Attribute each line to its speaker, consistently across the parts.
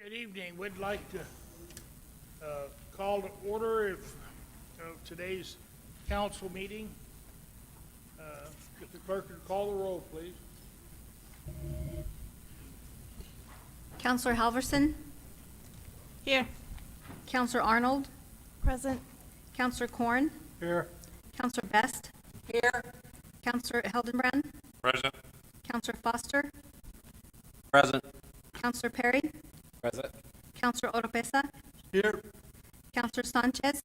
Speaker 1: Good evening. We'd like to call to order today's council meeting. If the clerk would call the roll, please.
Speaker 2: Counselor Halverson?
Speaker 3: Here.
Speaker 2: Counselor Arnold?
Speaker 3: Present.
Speaker 2: Counselor Corn?
Speaker 1: Here.
Speaker 2: Counselor Best?
Speaker 3: Here.
Speaker 2: Counselor Hildenbrand?
Speaker 4: Present.
Speaker 2: Counselor Foster?
Speaker 4: Present.
Speaker 2: Counselor Perry?
Speaker 4: Present.
Speaker 2: Counselor Oropesa?
Speaker 1: Here.
Speaker 2: Counselor Sanchez?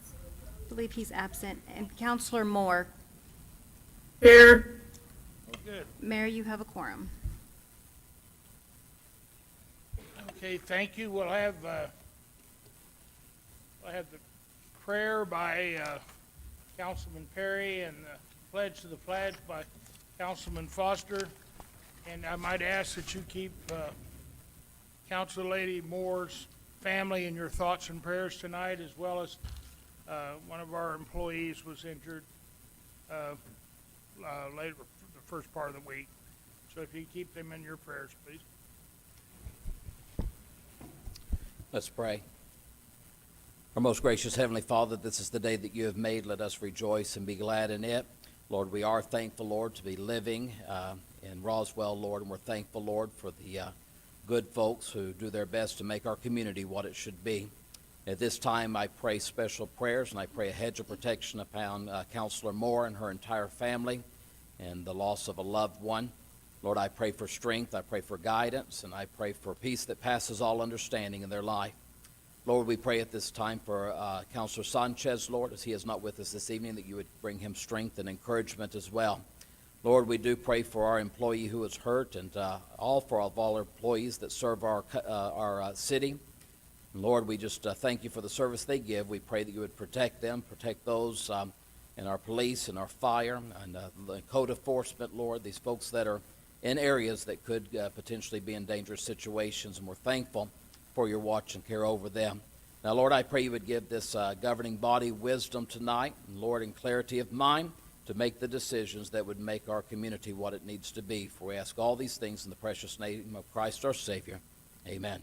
Speaker 2: I believe he's absent. And Counselor Moore?
Speaker 3: Here.
Speaker 1: Oh, good.
Speaker 2: Mayor, you have a quorum.
Speaker 1: Okay, thank you. We'll have the prayer by Councilman Perry and the pledge to the flag by Councilman Foster. And I might ask that you keep Council Lady Moore's family in your thoughts and prayers tonight, as well as one of our employees was injured later, the first part of the week. So if you keep them in your prayers, please.
Speaker 5: Let's pray. Our most gracious Heavenly Father, this is the day that you have made. Let us rejoice and be glad in it. Lord, we are thankful, Lord, to be living in Roswell, Lord, and we're thankful, Lord, for the good folks who do their best to make our community what it should be. At this time, I pray special prayers, and I pray a hedge of protection upon Counselor Moore and her entire family and the loss of a loved one. Lord, I pray for strength, I pray for guidance, and I pray for peace that passes all understanding in their life. Lord, we pray at this time for Counselor Sanchez, Lord, as he is not with us this evening, that you would bring him strength and encouragement as well. Lord, we do pray for our employee who is hurt and all our employees that serve our city. And Lord, we just thank you for the service they give. We pray that you would protect them, protect those in our police and our fire and the code enforcement, Lord, these folks that are in areas that could potentially be in dangerous situations, and we're thankful for your watch and care over them. Now, Lord, I pray you would give this governing body wisdom tonight, and Lord, and clarity of mind to make the decisions that would make our community what it needs to be. For we ask all these things in the precious name of Christ our Savior. Amen.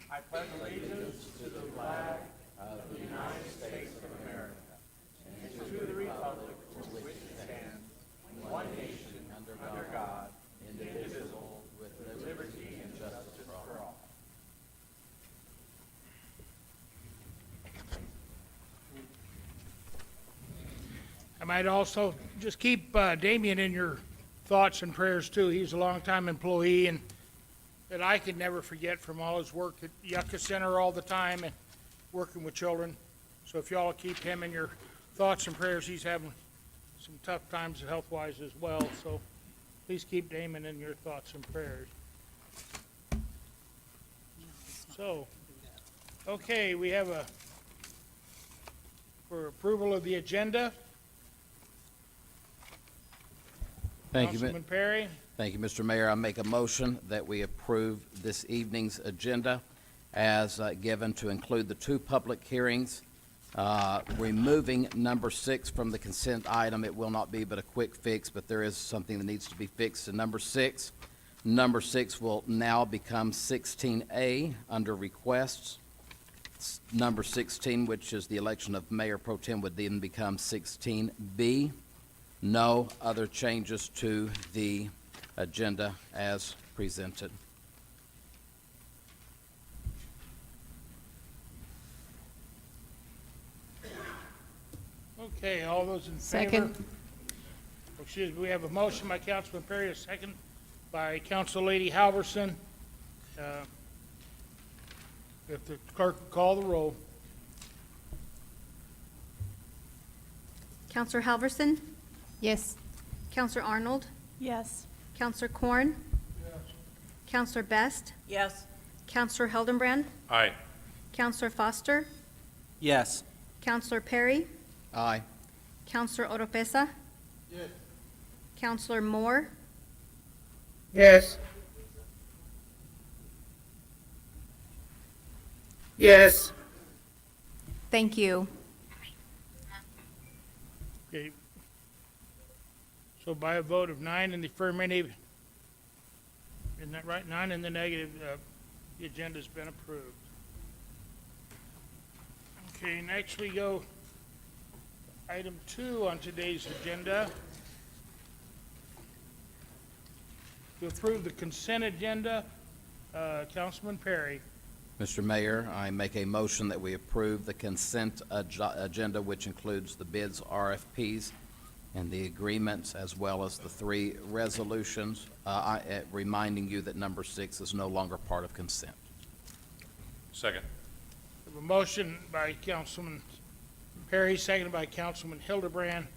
Speaker 1: I pledge allegiance to the flag of the United States of America and to the republic for which it stands, one nation, under God, indivisible, with liberty and justice for all. I might also just keep Damien in your thoughts and prayers too. He's a longtime employee and that I could never forget from all his work at Yucca Center all the time and working with children. So if y'all keep him in your thoughts and prayers, he's having some tough times health-wise as well. So please keep Damon in your thoughts and prayers. So, okay, we have for approval of the agenda.
Speaker 5: Thank you,
Speaker 1: Councilman Perry.
Speaker 5: Thank you, Mr. Mayor. I make a motion that we approve this evening's agenda as given to include the two public hearings, removing number 6 from the consent item. It will not be but a quick fix, but there is something that needs to be fixed in number 6. Number 6 will now become 16A under requests. Number 16, which is the election of Mayor Pro Tem, would then become 16B. No other changes to the agenda as presented.
Speaker 1: Okay, all those in favor?
Speaker 3: Second.
Speaker 1: Excuse me, we have a motion by Councilman Perry, a second by Council Lady Halverson. If the clerk would call the roll.
Speaker 2: Counselor Halverson?
Speaker 3: Yes.
Speaker 2: Counselor Arnold?
Speaker 3: Yes.
Speaker 2: Counselor Corn? Counselor Best?
Speaker 3: Yes.
Speaker 2: Counselor Hildenbrand?
Speaker 4: Aye.
Speaker 2: Counselor Foster?
Speaker 4: Yes.
Speaker 2: Counselor Perry?
Speaker 5: Aye.
Speaker 2: Counselor Oropesa?
Speaker 1: Yes.
Speaker 2: Counselor Moore?
Speaker 6: Yes. Yes.
Speaker 2: Thank you.
Speaker 1: Okay. So by a vote of 9 in the affirmative, Isn't that right? 9 in the negative. The agenda's been approved. Okay, next we go item 2 on today's agenda. To approve the consent agenda, Councilman Perry.
Speaker 5: Mr. Mayor, I make a motion that we approve the consent agenda, which includes the bids, RFPs, and the agreements, as well as the 3 resolutions, reminding you that number 6 is no longer part of consent.
Speaker 7: Second.
Speaker 1: We have a motion by Councilman Perry, seconded by Councilman Hildebrand.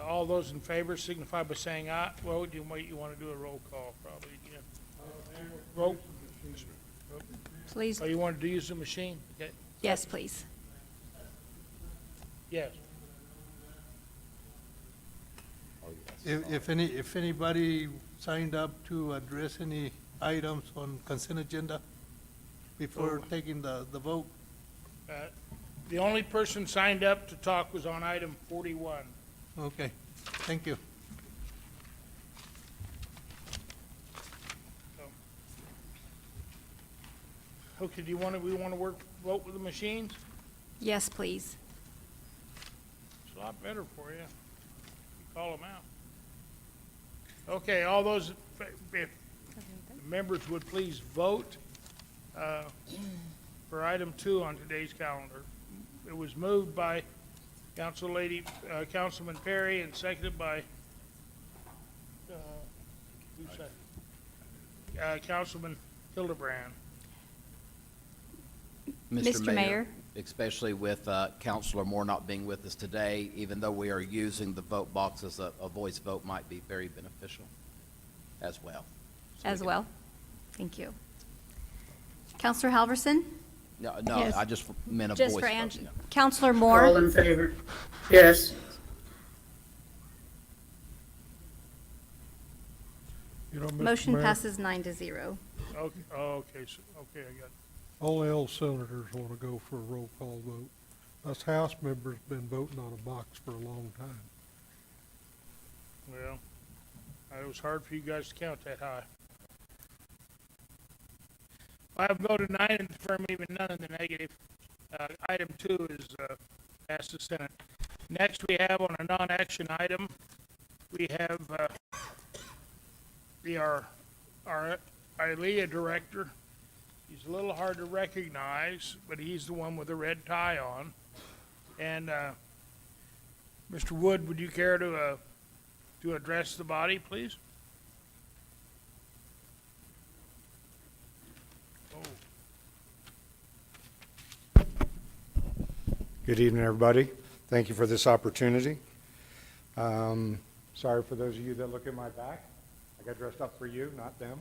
Speaker 1: All those in favor signify by saying aye. Well, you want to do a roll call probably again. Roll.
Speaker 2: Please,
Speaker 1: Oh, you want to use the machine? Okay.
Speaker 2: yes, please.
Speaker 1: Yes.
Speaker 8: If anybody signed up to address any items on consent agenda before taking the vote?
Speaker 1: The only person signed up to talk was on item 41.
Speaker 8: Okay, thank you.
Speaker 1: Okay, we want to vote with the machines?
Speaker 2: Yes, please.
Speaker 1: It's a lot better for you. You call them out. Okay, all those, if members would please vote for item 2 on today's calendar. It was moved by Councilman Perry and seconded by Councilman Hildebrand.
Speaker 2: Mr. Mayor?
Speaker 5: Especially with Councilor Moore not being with us today, even though we are using the vote boxes, a voice vote might be very beneficial as well.
Speaker 2: As well? Thank you. Counselor Halverson?
Speaker 5: No,
Speaker 3: Yes.
Speaker 5: I just meant a voice
Speaker 2: Just
Speaker 5: vote.
Speaker 2: for
Speaker 5: yeah.
Speaker 2: Angie. Counselor
Speaker 6: All
Speaker 2: Moore?
Speaker 6: in favor? Yes.
Speaker 9: You know, Mr.
Speaker 2: Motion
Speaker 9: Mayor,
Speaker 2: passes 9-0.
Speaker 1: Okay, okay, I got it.
Speaker 9: all L senators want to go for a roll call vote. Us House members been voting on a box for a long time.
Speaker 1: Well, it was hard for you guys to count that high. I have voted 9 in the affirmative and none in the negative. Item 2 is passed the Senate. Next, we have on a non-action item, we have our ILEA director. He's a little hard to recognize, but he's the one with the red tie on. And Mr. Wood, would you care to address the body, please?
Speaker 10: Good evening, everybody. Thank you for this opportunity. Sorry for those of you that look at my back. I got dressed up for you, not them.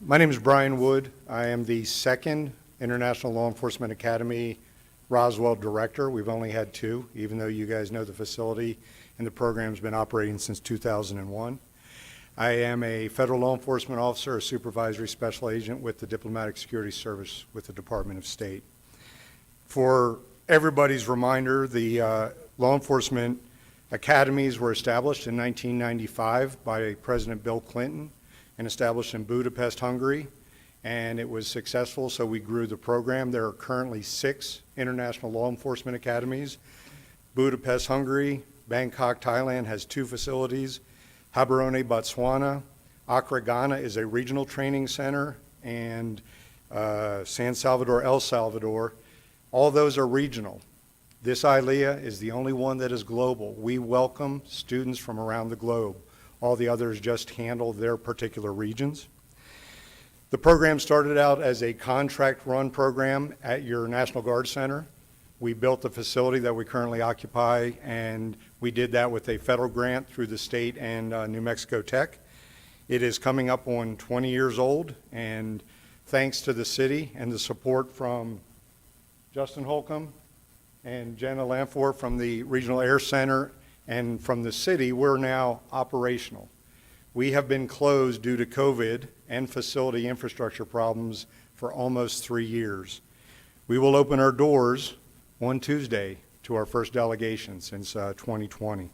Speaker 10: My name is Brian Wood. I am the second International Law Enforcement Academy Roswell director. We've only had 2, even though you guys know the facility and the program's been operating since 2001. I am a federal law enforcement officer, a supervisory special agent with the Diplomatic Security Service with the Department of State. For everybody's reminder, the law enforcement academies were established in 1995 by President Bill Clinton and established in Budapest, Hungary, and it was successful, so we grew the program. There are currently 6 international law enforcement academies. Budapest, Hungary, Bangkok, Thailand has 2 facilities. Gaborone, Botswana, Accra, Ghana is a regional training center, and San Salvador, El Salvador. All those are regional. This ILEA is the only one that is global. We welcome students from around the globe. All the others just handle their particular regions. The program started out as a contract-run program at your National Guard Center. We built the facility that we currently occupy, and we did that with a federal grant through the state and New Mexico Tech. It is coming up on 20 years old, and thanks to the city and the support from Justin Holcomb and Jenna Lamfor from the Regional Air Center and from the city, we're now operational. We have been closed due to COVID and facility infrastructure problems for almost 3 years. We will open our doors on Tuesday to our first delegation since 2020.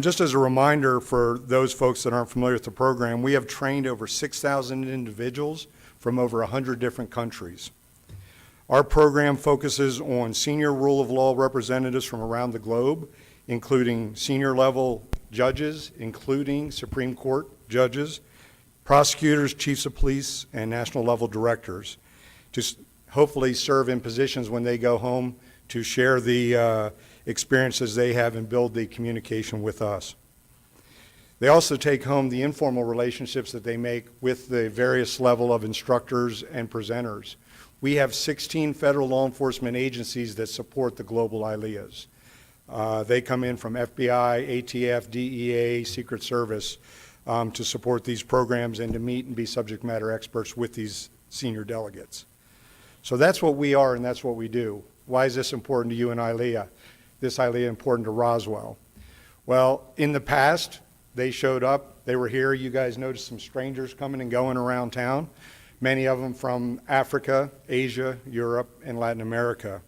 Speaker 10: Just as a reminder for those folks that aren't familiar with the program, we have trained over 6,000 individuals from over 100 different countries. Our program focuses on senior rule of law representatives from around the globe, including senior level judges, including Supreme Court judges, prosecutors, chiefs of police, and national level directors, to hopefully serve in positions when they go home to share the experiences they have and build the communication with us. They also take home the informal relationships that they make with the various level of instructors and presenters. We have 16 federal law enforcement agencies that support the global ILEAs. They come in from FBI, ATF, DEA, Secret Service to support these programs and to meet and be subject matter experts with these senior delegates. So that's what we are and that's what we do. Why is this important to you and ILEA? This ILEA important to Roswell? Well, in the past, they showed up, they were here, you guys noticed some strangers coming and going around town, many of them from Africa, Asia, Europe, and Latin America.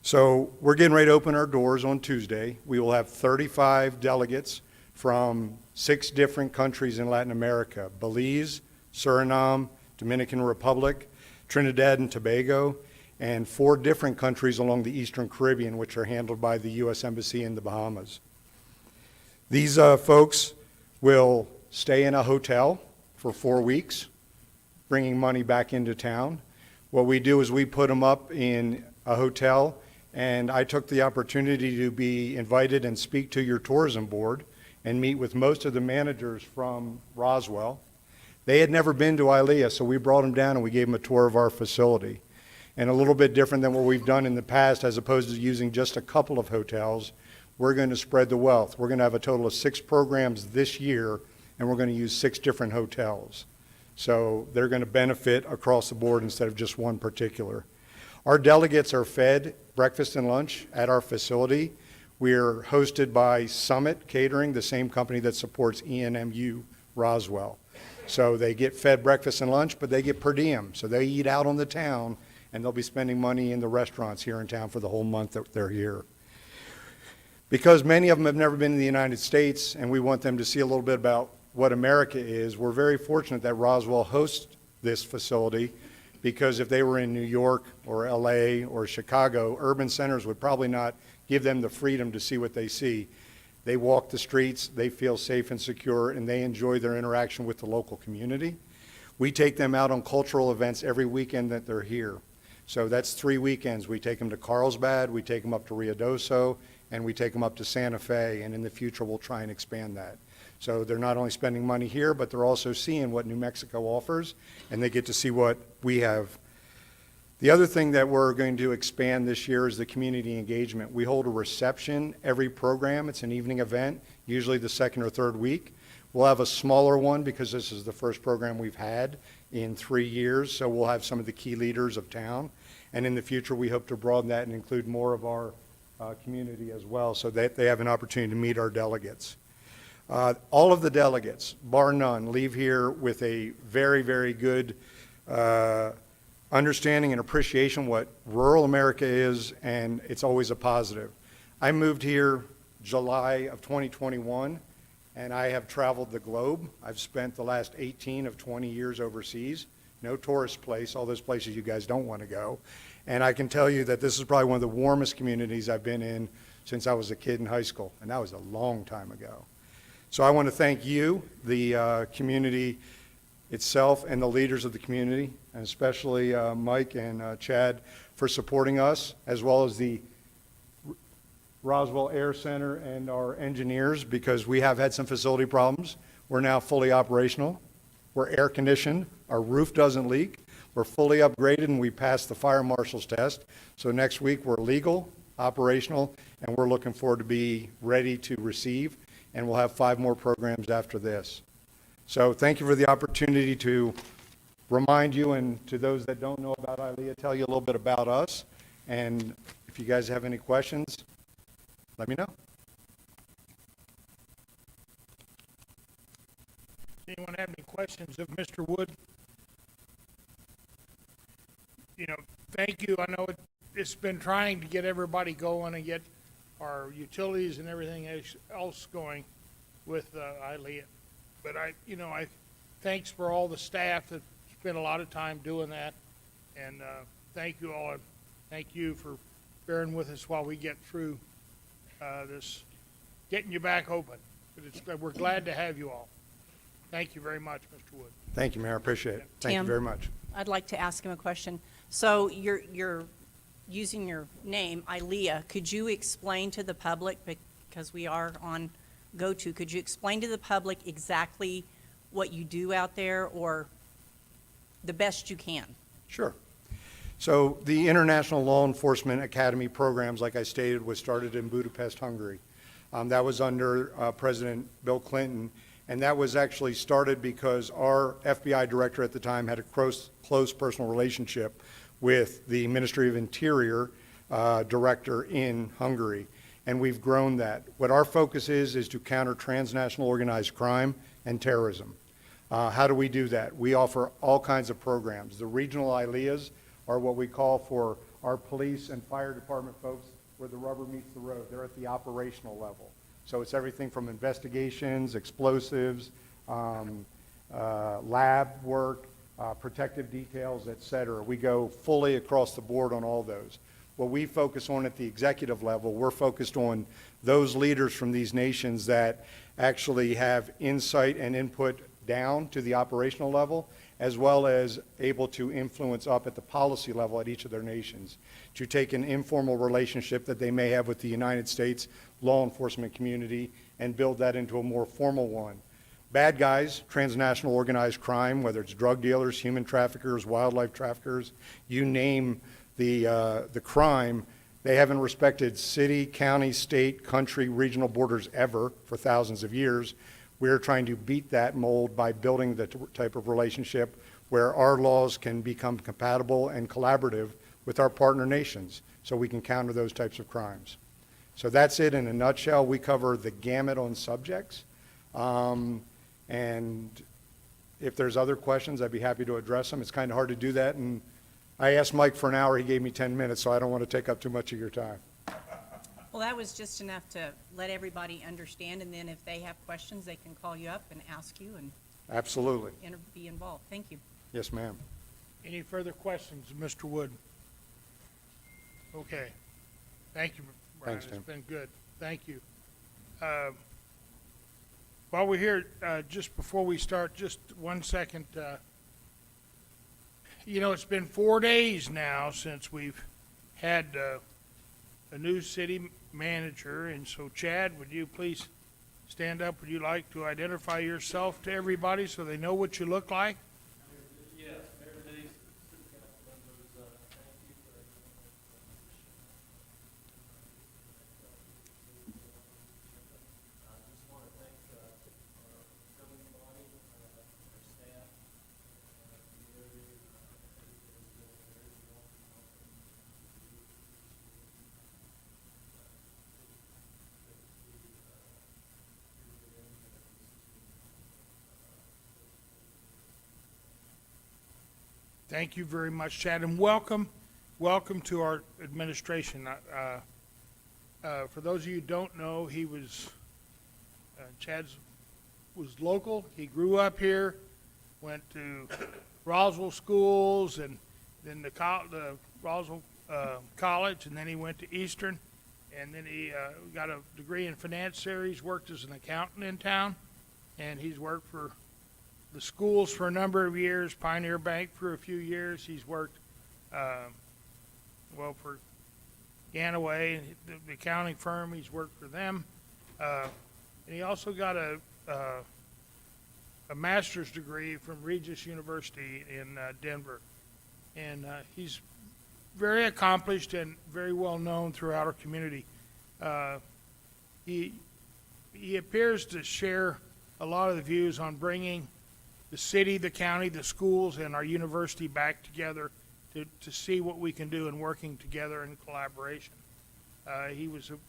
Speaker 10: So we're getting ready to open our doors on Tuesday. We will have 35 delegates from 6 different countries in Latin America: Belize, Suriname, Dominican Republic, Trinidad and Tobago, and 4 different countries along the Eastern Caribbean, which are handled by the U.S. Embassy in the Bahamas. These folks will stay in a hotel for 4 weeks, bringing money back into town. What we do is we put them up in a hotel, and I took the opportunity to be invited and speak to your tourism board and meet with most of the managers from Roswell. They had never been to ILEA, so we brought them down and we gave them a tour of our facility. And a little bit different than what we've done in the past, as opposed to using just a couple of hotels, we're going to spread the wealth. We're going to have a total of 6 programs this year, and we're going to use 6 different hotels. So they're going to benefit across the board instead of just one particular. Our delegates are fed breakfast and lunch at our facility. We're hosted by Summit Catering, the same company that supports ENMU Roswell. So they get fed breakfast and lunch, but they get per diem. So they eat out on the town, and they'll be spending money in the restaurants here in town for the whole month that they're here. Because many of them have never been in the United States, and we want them to see a little bit about what America is, we're very fortunate that Roswell hosts this facility, because if they were in New York or LA or Chicago, urban centers would probably not give them the freedom to see what they see. They walk the streets, they feel safe and secure, and they enjoy their interaction with the local community. We take them out on cultural events every weekend that they're here. So that's 3 weekends. We take them to Carlsbad, we take them up to Ruidoso, and we take them up to Santa Fe, and in the future we'll try and expand that. So they're not only spending money here, but they're also seeing what New Mexico offers, and they get to see what we have. The other thing that we're going to expand this year is the community engagement. We hold a reception every program. It's an evening event, usually the 2nd or 3rd week. We'll have a smaller one because this is the first program we've had in 3 years, so we'll have some of the key leaders of town. And in the future, we hope to broaden that and include more of our community as well, so that they have an opportunity to meet our delegates. All of the delegates, bar none, leave here with a very, very good understanding and appreciation what rural America is, and it's always a positive. I moved here July of 2021, and I have traveled the globe. I've spent the last 18 of 20 years overseas. No tourist place, all those places you guys don't want to go. And I can tell you that this is probably one of the warmest communities I've been in since I was a kid in high school, and that was a long time ago. So I want to thank you, the community itself, and the leaders of the community, and especially Mike and Chad for supporting us, as well as the Roswell Air Center and our engineers, because we have had some facility problems. We're now fully operational. We're air conditioned. Our roof doesn't leak. We're fully upgraded, and we passed the fire marshal's test. So next week we're legal, operational, and we're looking forward to be ready to receive. And we'll have 5 more programs after this. So thank you for the opportunity to remind you, and to those that don't know about ILEA, tell you a little bit about us. And if you guys have any questions, let me know.
Speaker 1: Anyone have any questions of Mr. Wood? You know, thank you. I know it's been trying to get everybody going and get our utilities and everything else going with ILEA. But I thanks for all the staff that spent a lot of time doing that. And thank you all. And thank you for bearing with us while we get through this, getting you back open. But we're glad to have you all. Thank you very much, Mr. Wood.
Speaker 10: Thank you, Mayor, appreciate it. Thank you
Speaker 3: Tim?
Speaker 10: very much.
Speaker 3: I'd like to ask him a question. So you're using your name, ILEA. Could you explain to the public, because we are on GoTo, could you explain to the public exactly what you do out there, or the best you can?
Speaker 10: Sure. So the International Law Enforcement Academy programs, like I stated, was started in Budapest, Hungary. That was under President Bill Clinton, and that was actually started because our FBI director at the time had a close personal relationship with the Ministry of Interior director in Hungary, and we've grown that. What our focus is to counter transnational organized crime and terrorism. How do we do that? We offer all kinds of programs. The regional ILEAs are what we call for our police and fire department folks where the rubber meets the road. They're at the operational level. So it's everything from investigations, explosives, lab work, protective details, et cetera. We go fully across the board on all those. What we focus on at the executive level, we're focused on those leaders from these nations that actually have insight and input down to the operational level, as well as able to influence up at the policy level at each of their nations, to take an informal relationship that they may have with the United States law enforcement community and build that into a more formal one. Bad guys, transnational organized crime, whether it's drug dealers, human traffickers, wildlife traffickers, you name the crime, they haven't respected city, county, state, country, regional borders ever for thousands of years. We're trying to beat that mold by building the type of relationship where our laws can become compatible and collaborative with our partner nations so we can counter those types of crimes. So that's it in a nutshell. We cover the gamut on subjects. And if there's other questions, I'd be happy to address them. It's kind of hard to do that. And I asked Mike for an hour. He gave me 10 minutes, so I don't want to take up too much of your time.
Speaker 3: Well, that was just enough to let everybody understand, and then if they have questions, they can call you up and ask you and
Speaker 10: Absolutely.
Speaker 3: be involved. Thank you.
Speaker 10: Yes, ma'am.
Speaker 1: Any further questions, Mr. Wood? Okay. Thank you, Brian.
Speaker 10: Thanks, Tim.
Speaker 1: It's been good. Thank you. While we're here, just before we start, just 1 second. It's been 4 days now since we've had a new city manager, and so Chad, would you please stand up? Would you like to identify yourself to everybody so they know what you look like?
Speaker 11: Yes, Mayor Denise, City Council members, thank you for I just want to thank our governing body, our staff, community,
Speaker 1: Thank you very much, Chad, and welcome to our administration. For those of you who don't know, Chad was local. He grew up here, went to Roswell schools, and then the Roswell College, and then he went to Eastern, and then he got a degree in finance there. He's worked as an accountant in town, and he's worked for the schools for a number of years, Pioneer Bank for a few years. He's worked, for Ganaway, the accounting firm. He's worked for them. And he also got a master's degree from Regis University in Denver. And he's very accomplished and very well known throughout our community. He appears to share a lot of the views on bringing the city, the county, the schools, and our university back together to see what we can do in working together in collaboration. He was of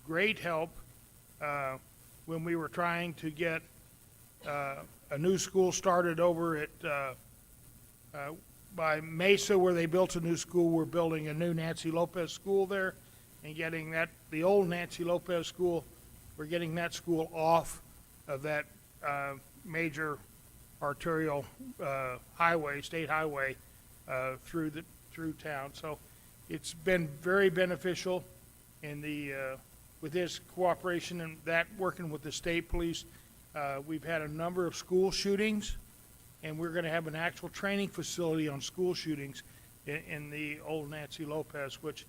Speaker 1: great help when we were trying to get a new school started over at by Mesa, where they built a new school. We're building a new Nancy Lopez school there, and getting the old Nancy Lopez School, we're getting that school off of that major arterial highway, state highway, through town. So it's been very beneficial in with his cooperation and that, working with the state police. We've had a number of school shootings, and we're going to have an actual training facility on school shootings in the old Nancy Lopez, which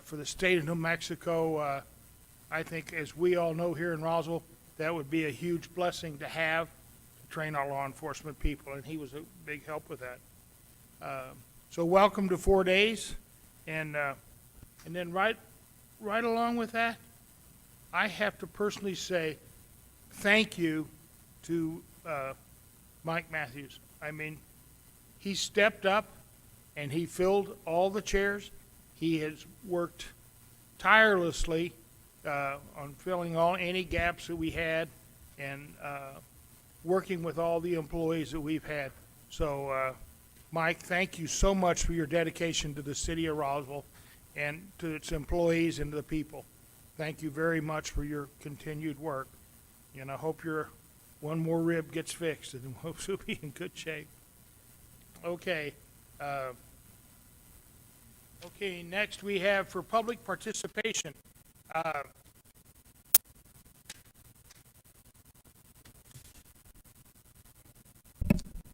Speaker 1: for the state of New Mexico, I think, as we all know here in Roswell, that would be a huge blessing to have to train our law enforcement people, and he was a big help with that. So welcome to 4 days, and then right along with that, I have to personally say thank you to Mike Matthews. I mean, he stepped up and he filled all the chairs. He has worked tirelessly on filling any gaps that we had, and working with all the employees that we've had. So, Mike, thank you so much for your dedication to the city of Roswell and to its employees and to the people. Thank you very much for your continued work. And I hope your one more rib gets fixed, and hopes you'll be in good shape. Okay. Okay, next we have for public participation.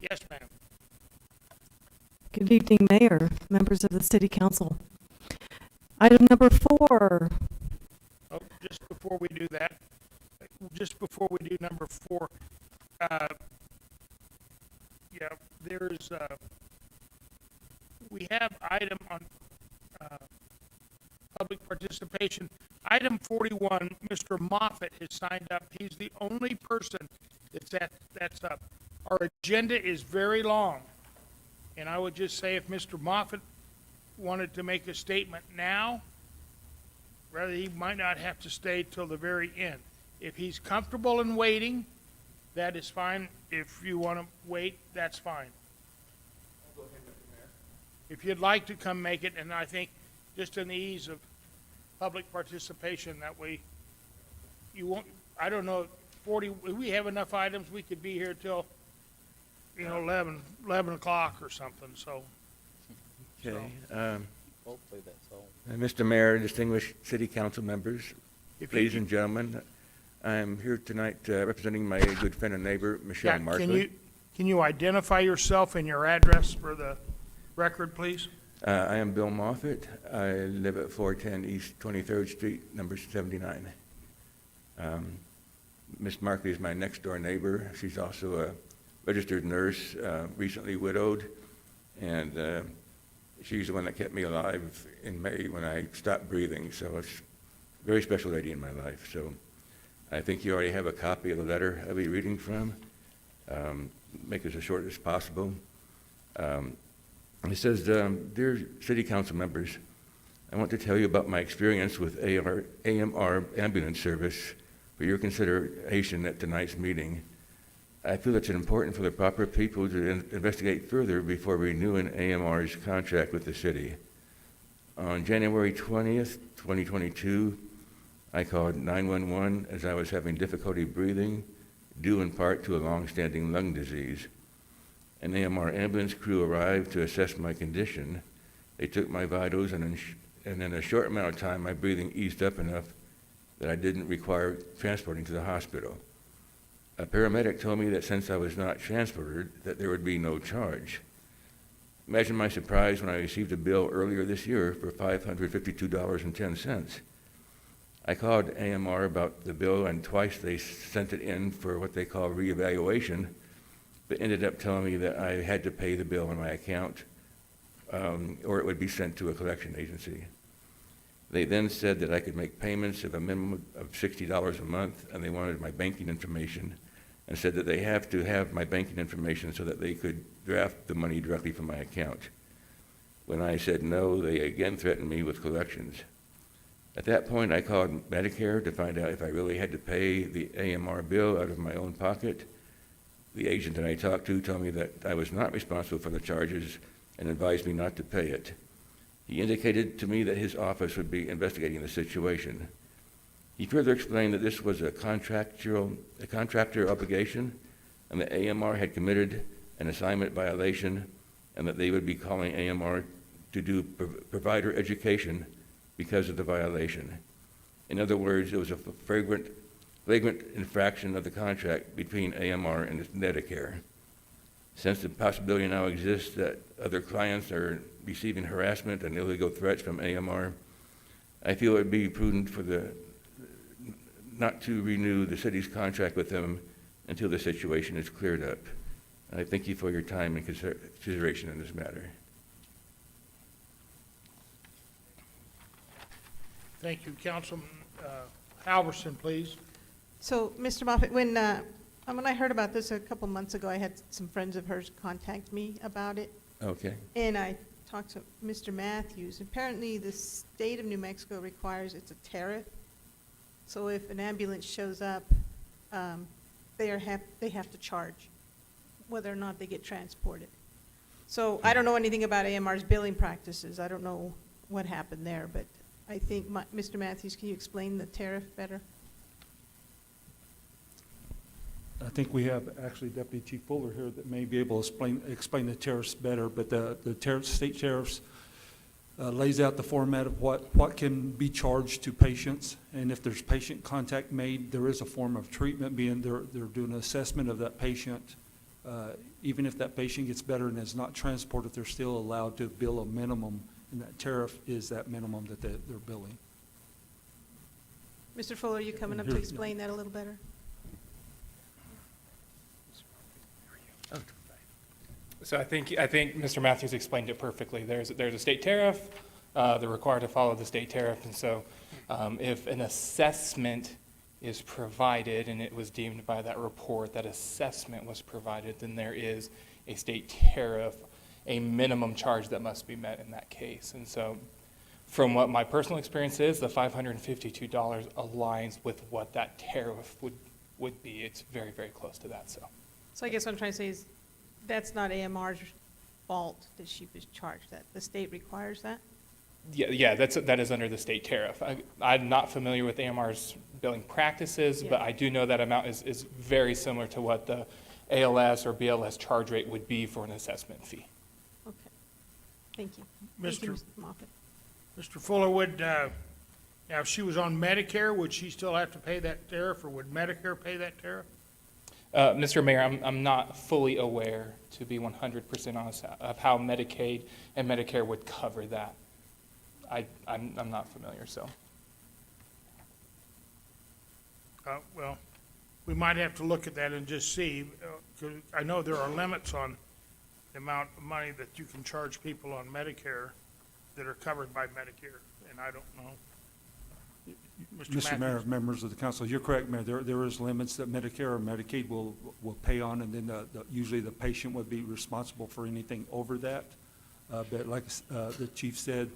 Speaker 1: Yes, ma'am.
Speaker 12: Good evening, Mayor, members of the City Council. Item number 4.
Speaker 1: Oh, just before we do that, just before we do number 4, yeah, there's, we have item on public participation. Item 41, Mr. Moffett has signed up. He's the only person that's up. Our agenda is very long, and I would just say if Mr. Moffett wanted to make a statement now, rather he might not have to stay till the very end. If he's comfortable in waiting, that is fine. If you want to wait, that's fine. If you'd like to come make it, and I think just in the ease of public participation, that way you won't, I don't know, we have enough items, we could be here till, 11 o'clock or something, so.
Speaker 13: Okay.
Speaker 5: Hopefully that's all.
Speaker 13: Mr. Mayor, distinguished city council members,
Speaker 1: If you-
Speaker 13: ladies and gentlemen, I'm here tonight representing my good friend and neighbor, Michelle
Speaker 1: Yeah,
Speaker 13: Markley.
Speaker 1: can you identify yourself and your address for the record, please?
Speaker 13: I am Bill Moffett. I live at 410 East 23rd Street, number 79. Miss Markley is my next-door neighbor. She's also a registered nurse, recently widowed, and she's the one that kept me alive in May when I stopped breathing, so it's a very special lady in my life. So I think you already have a copy of the letter I'll be reading from. Make this as short as possible. It says, Dear City Council members, I want to tell you about my experience with AMR ambulance service for your consideration at tonight's meeting. I feel it's important for the proper people to investigate further before renewing AMR's contract with the city. On January 20th, 2022, I called 911 as I was having difficulty breathing, due in part to a long-standing lung disease. An AMR ambulance crew arrived to assess my condition. They took my vitals, and in a short amount of time, my breathing eased up enough that I didn't require transporting to the hospital. A paramedic told me that since I was not transported, that there would be no charge. Imagine my surprise when I received a bill earlier this year for $552.10. I called AMR about the bill, and twice they sent it in for what they call reevaluation, but ended up telling me that I had to pay the bill on my account, or it would be sent to a collection agency. They then said that I could make payments of a minimum of $60 a month, and they wanted my banking information, and said that they have to have my banking information so that they could draft the money directly from my account. When I said no, they again threatened me with collections. At that point, I called Medicare to find out if I really had to pay the AMR bill out of my own pocket. The agent that I talked to told me that I was not responsible for the charges and advised me not to pay it. He indicated to me that his office would be investigating the situation. He further explained that this was a contractor obligation, and that AMR had committed an assignment violation, and that they would be calling AMR to do provider education because of the violation. In other words, it was a flagrant infraction of the contract between AMR and Medicare. Since the possibility now exists that other clients are receiving harassment and illegal threats from AMR, I feel it would be prudent not to renew the city's contract with them until the situation is cleared up. I thank you for your time and consideration in this matter.
Speaker 1: Thank you. Councilman Halverson, please.
Speaker 14: So, Mr. Moffett, when I heard about this a couple months ago, I had some friends of hers contact me about it.
Speaker 13: Okay.
Speaker 14: And I talked to Mr. Matthews. Apparently, the state of New Mexico requires it's a tariff. So if an ambulance shows up, they have to charge, whether or not they get transported. So I don't know anything about AMR's billing practices. I don't know what happened there, but I think, Mr. Matthews, can you explain the tariff better?
Speaker 9: I think we have actually Deputy Chief Fuller here that may be able to explain the tariffs better, but the state tariffs lays out the format of what can be charged to patients, and if there's patient contact made, there is a form of treatment being, they're doing an assessment of that patient. Even if that patient gets better and is not transported, they're still allowed to bill a minimum, and that tariff is that minimum that they're billing.
Speaker 14: Mr. Fuller, are you coming up to explain that a little better?
Speaker 11: So I think Mr. Matthews explained it perfectly. There's a state tariff. They're required to follow the state tariff, and so if an assessment is provided and it was deemed by that report that assessment was provided, then there is a state tariff, a minimum charge that must be met in that case. And so from what my personal experience is, the $552 aligns with what that tariff would be. It's very, very close to that.
Speaker 14: So I guess what I'm trying to say is, that's not AMR's fault that she was charged that. The state requires that?
Speaker 11: Yeah, that is under the state tariff. I'm not familiar with AMR's billing practices, but I do know that amount is very similar to what the ALS or BLS charge rate would be for an assessment fee.
Speaker 14: Okay. Thank you. Thank you, Mr. Moffett.
Speaker 1: Mr. Fuller, now if she was on Medicare, would she still have to pay that tariff, or would Medicare pay that tariff?
Speaker 11: Mr. Mayor, I'm not fully aware, to be 100% honest, of how Medicaid and Medicare would cover that. I'm not familiar, so.
Speaker 1: Well, we might have to look at that and just see, 'cause I know there are limits on the amount of money that you can charge people on Medicare that are covered by Medicare, and I don't know.
Speaker 9: Mr. Mayor, members of the council, you're correct, Mayor. There is limits that Medicare or Medicaid will pay on, and then usually the patient would be responsible for anything over that. But like the chief said,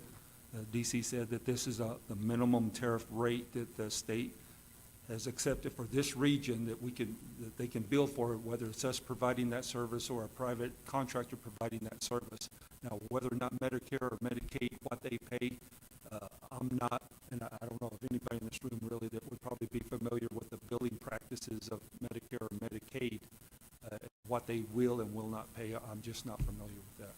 Speaker 9: DC said that this is the minimum tariff rate that the state has accepted for this region that they can bill for, whether it's us providing that service or a private contractor providing that service. Now, whether or not Medicare or Medicaid, what they pay, I'm not, and I don't know if anybody in this room really that would probably be familiar with the billing practices of Medicare or Medicaid, what they will and will not pay. I'm just not familiar with that.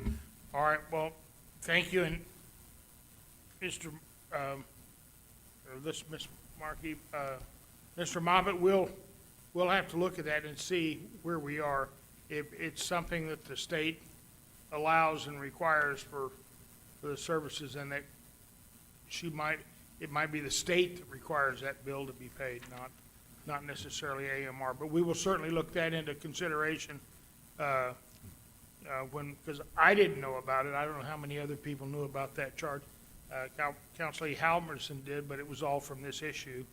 Speaker 1: Okay. All right, well, thank you, and Miss Markey, Mr. Moffett, we'll have to look at that and see where we are. If it's something that the state allows and requires for the services, and that it might be the state that requires that bill to be paid, not necessarily AMR. But we will certainly look that into consideration because I didn't know about it. I don't know how many other people knew about that charge. Councilor Halverson did, but it was all from this issue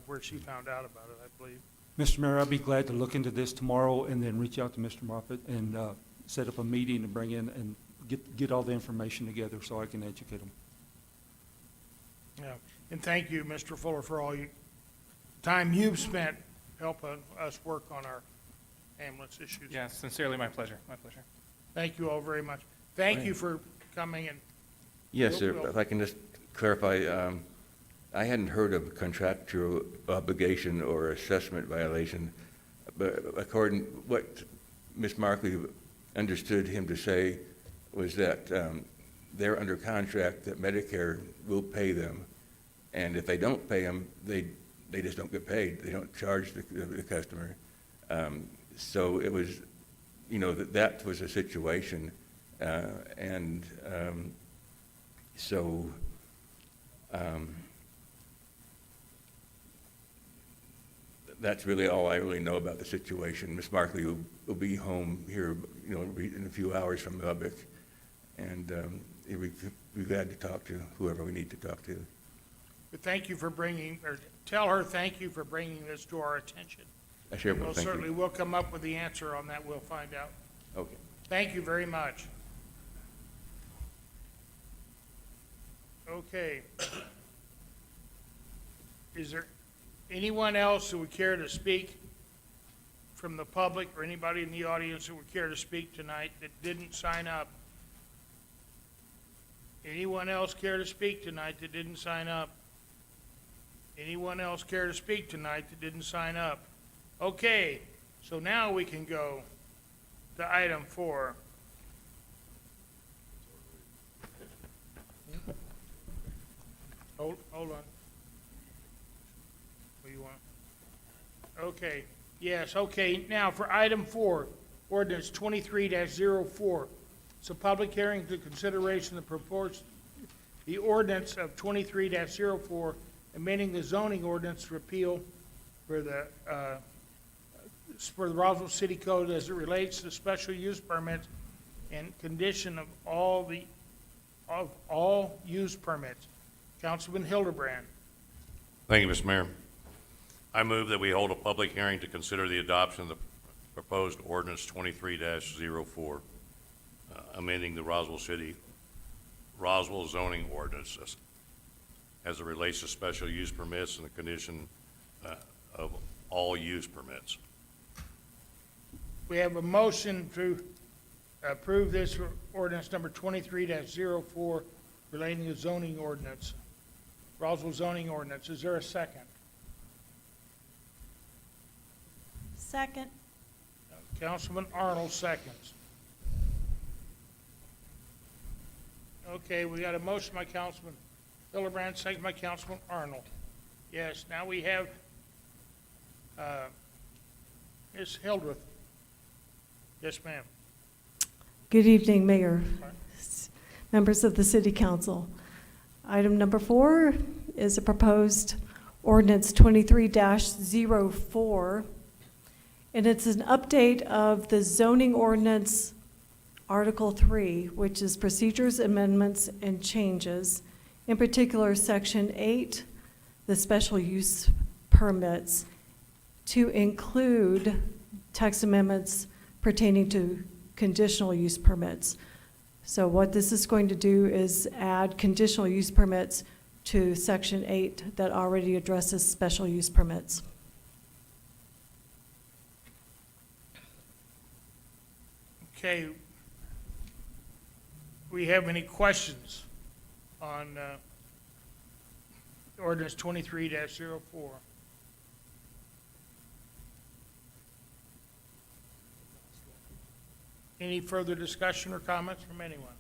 Speaker 1: where she found out about it, I believe.
Speaker 9: Mr. Mayor, I'll be glad to look into this tomorrow and then reach out to Mr. Moffett and set up a meeting and bring in and get all the information together so I can educate them.
Speaker 1: Yeah, and thank you, Mr. Fuller, for all your time you've spent helping us work on our ambulance issues.
Speaker 11: Yeah, sincerely, my pleasure, my pleasure.
Speaker 1: Thank you all very much. Thank you for coming and.
Speaker 13: Yes, sir.
Speaker 1: We'll-
Speaker 13: If I can just clarify, I hadn't heard of contractual obligation or assessment violation, but according, what Ms. Markley understood him to say was that they're under contract, that Medicare will pay them, and if they don't pay them, they just don't get paid. They don't charge the customer. So it was, that was a situation, and so that's really all I really know about the situation. Ms. Markley will be home here, in a few hours from Lubbock, and we'll be glad to talk to whoever we need to talk to.
Speaker 1: But thank you for bringing, or tell her thank you for bringing this to our attention.
Speaker 13: I sure will.
Speaker 1: We'll
Speaker 13: Thank
Speaker 1: certainly,
Speaker 13: you.
Speaker 1: we'll come up with the answer on that, we'll find out.
Speaker 13: Okay.
Speaker 1: Thank you very much. Okay. Is there anyone else who would care to speak from the public, or anybody in the audience who would care to speak tonight that didn't sign up? Anyone else care to speak tonight that didn't sign up? Anyone else care to speak tonight that didn't sign up? Okay, so now we can go to item 4. Hold on. What do you want? Okay, yes, okay, now for item 4, ordinance 23-04. It's a public hearing to consideration of the ordinance of 23-04, amending the zoning ordinance repeal for the Roswell City Code as it relates to special use permits and condition of all use permits. Councilman Hildebrand.
Speaker 7: Thank you, Mr. Mayor. I move that we hold a public hearing to consider the adoption of the proposed ordinance 23-04, amending the Roswell zoning ordinance as it relates to special use permits and the condition of all use permits.
Speaker 1: We have a motion to approve this ordinance number 23-04 relating to zoning ordinance, Roswell zoning ordinance. Is there a second?
Speaker 3: Second.
Speaker 1: Councilman Arnold seconds. Okay, we got a motion by Councilman Hildebrand, second by Councilman Arnold. Yes, now we have Ms. Hildreth. Yes, ma'am.
Speaker 12: Good evening, Mayor, members of the City Council. Item number 4 is a proposed ordinance 23-04, and it's an update of the zoning ordinance Article 3, which is procedures, amendments, and changes. In particular, Section 8, the special use permits, to include text amendments pertaining to conditional use permits. So what this is going to do is add conditional use permits to Section 8 that already addresses special use permits.
Speaker 1: Okay. We have any questions on ordinance 23-04? Any further discussion or comments from anyone?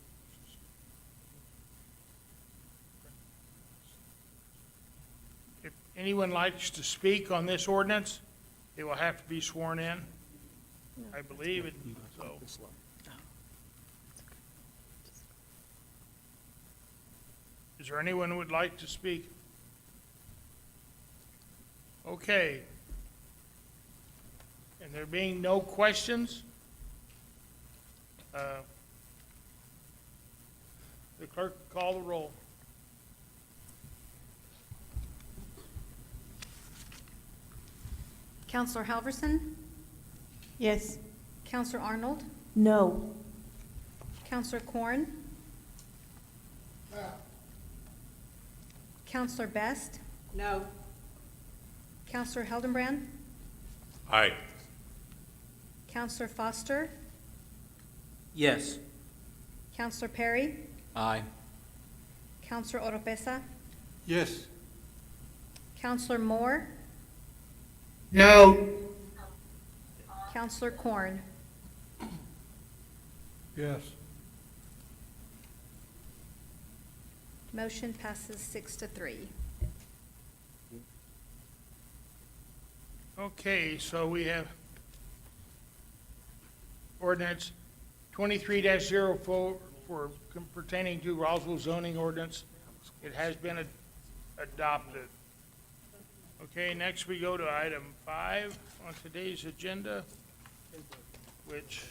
Speaker 1: If anyone likes to speak on this ordinance, they will have to be sworn in, I believe, and so. Is there anyone who would like to speak? Okay. And there being no questions, the clerk will call the roll.
Speaker 2: Counselor Halverson?
Speaker 14: Yes.
Speaker 2: Counselor Arnold?
Speaker 12: No.
Speaker 2: Counselor Corn? Counselor Best?
Speaker 14: No.
Speaker 2: Counselor Hildenbrand?
Speaker 7: Aye.
Speaker 2: Counselor Foster,
Speaker 4: Yes.
Speaker 2: Counselor Perry,
Speaker 5: Aye.
Speaker 2: Counselor Oropesa,
Speaker 8: Yes.
Speaker 2: Counselor Moore,
Speaker 6: No.
Speaker 2: Counselor Corn.
Speaker 8: Yes.
Speaker 2: Motion passes 6-3.
Speaker 1: Okay, so we have ordinance 23-04 for pertaining to Roswell zoning ordinance. It has been adopted. Okay, next we go to item 5 on today's agenda, which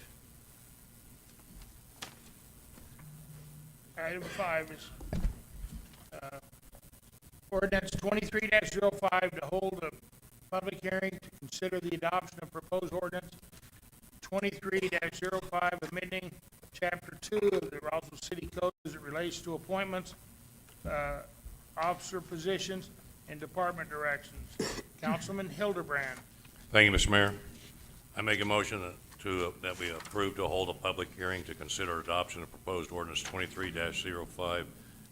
Speaker 1: item 5 is ordinance 23-05 to hold a public hearing to consider the adoption of proposed ordinance 23-05, amending Chapter 2 of the Roswell City Code as it relates to appointments, officer positions, and department directions. Councilman Hildebrand.
Speaker 7: Thank you, Mr. Mayor. I make a motion that we approve to hold a public hearing to consider adoption of proposed ordinance 23-05,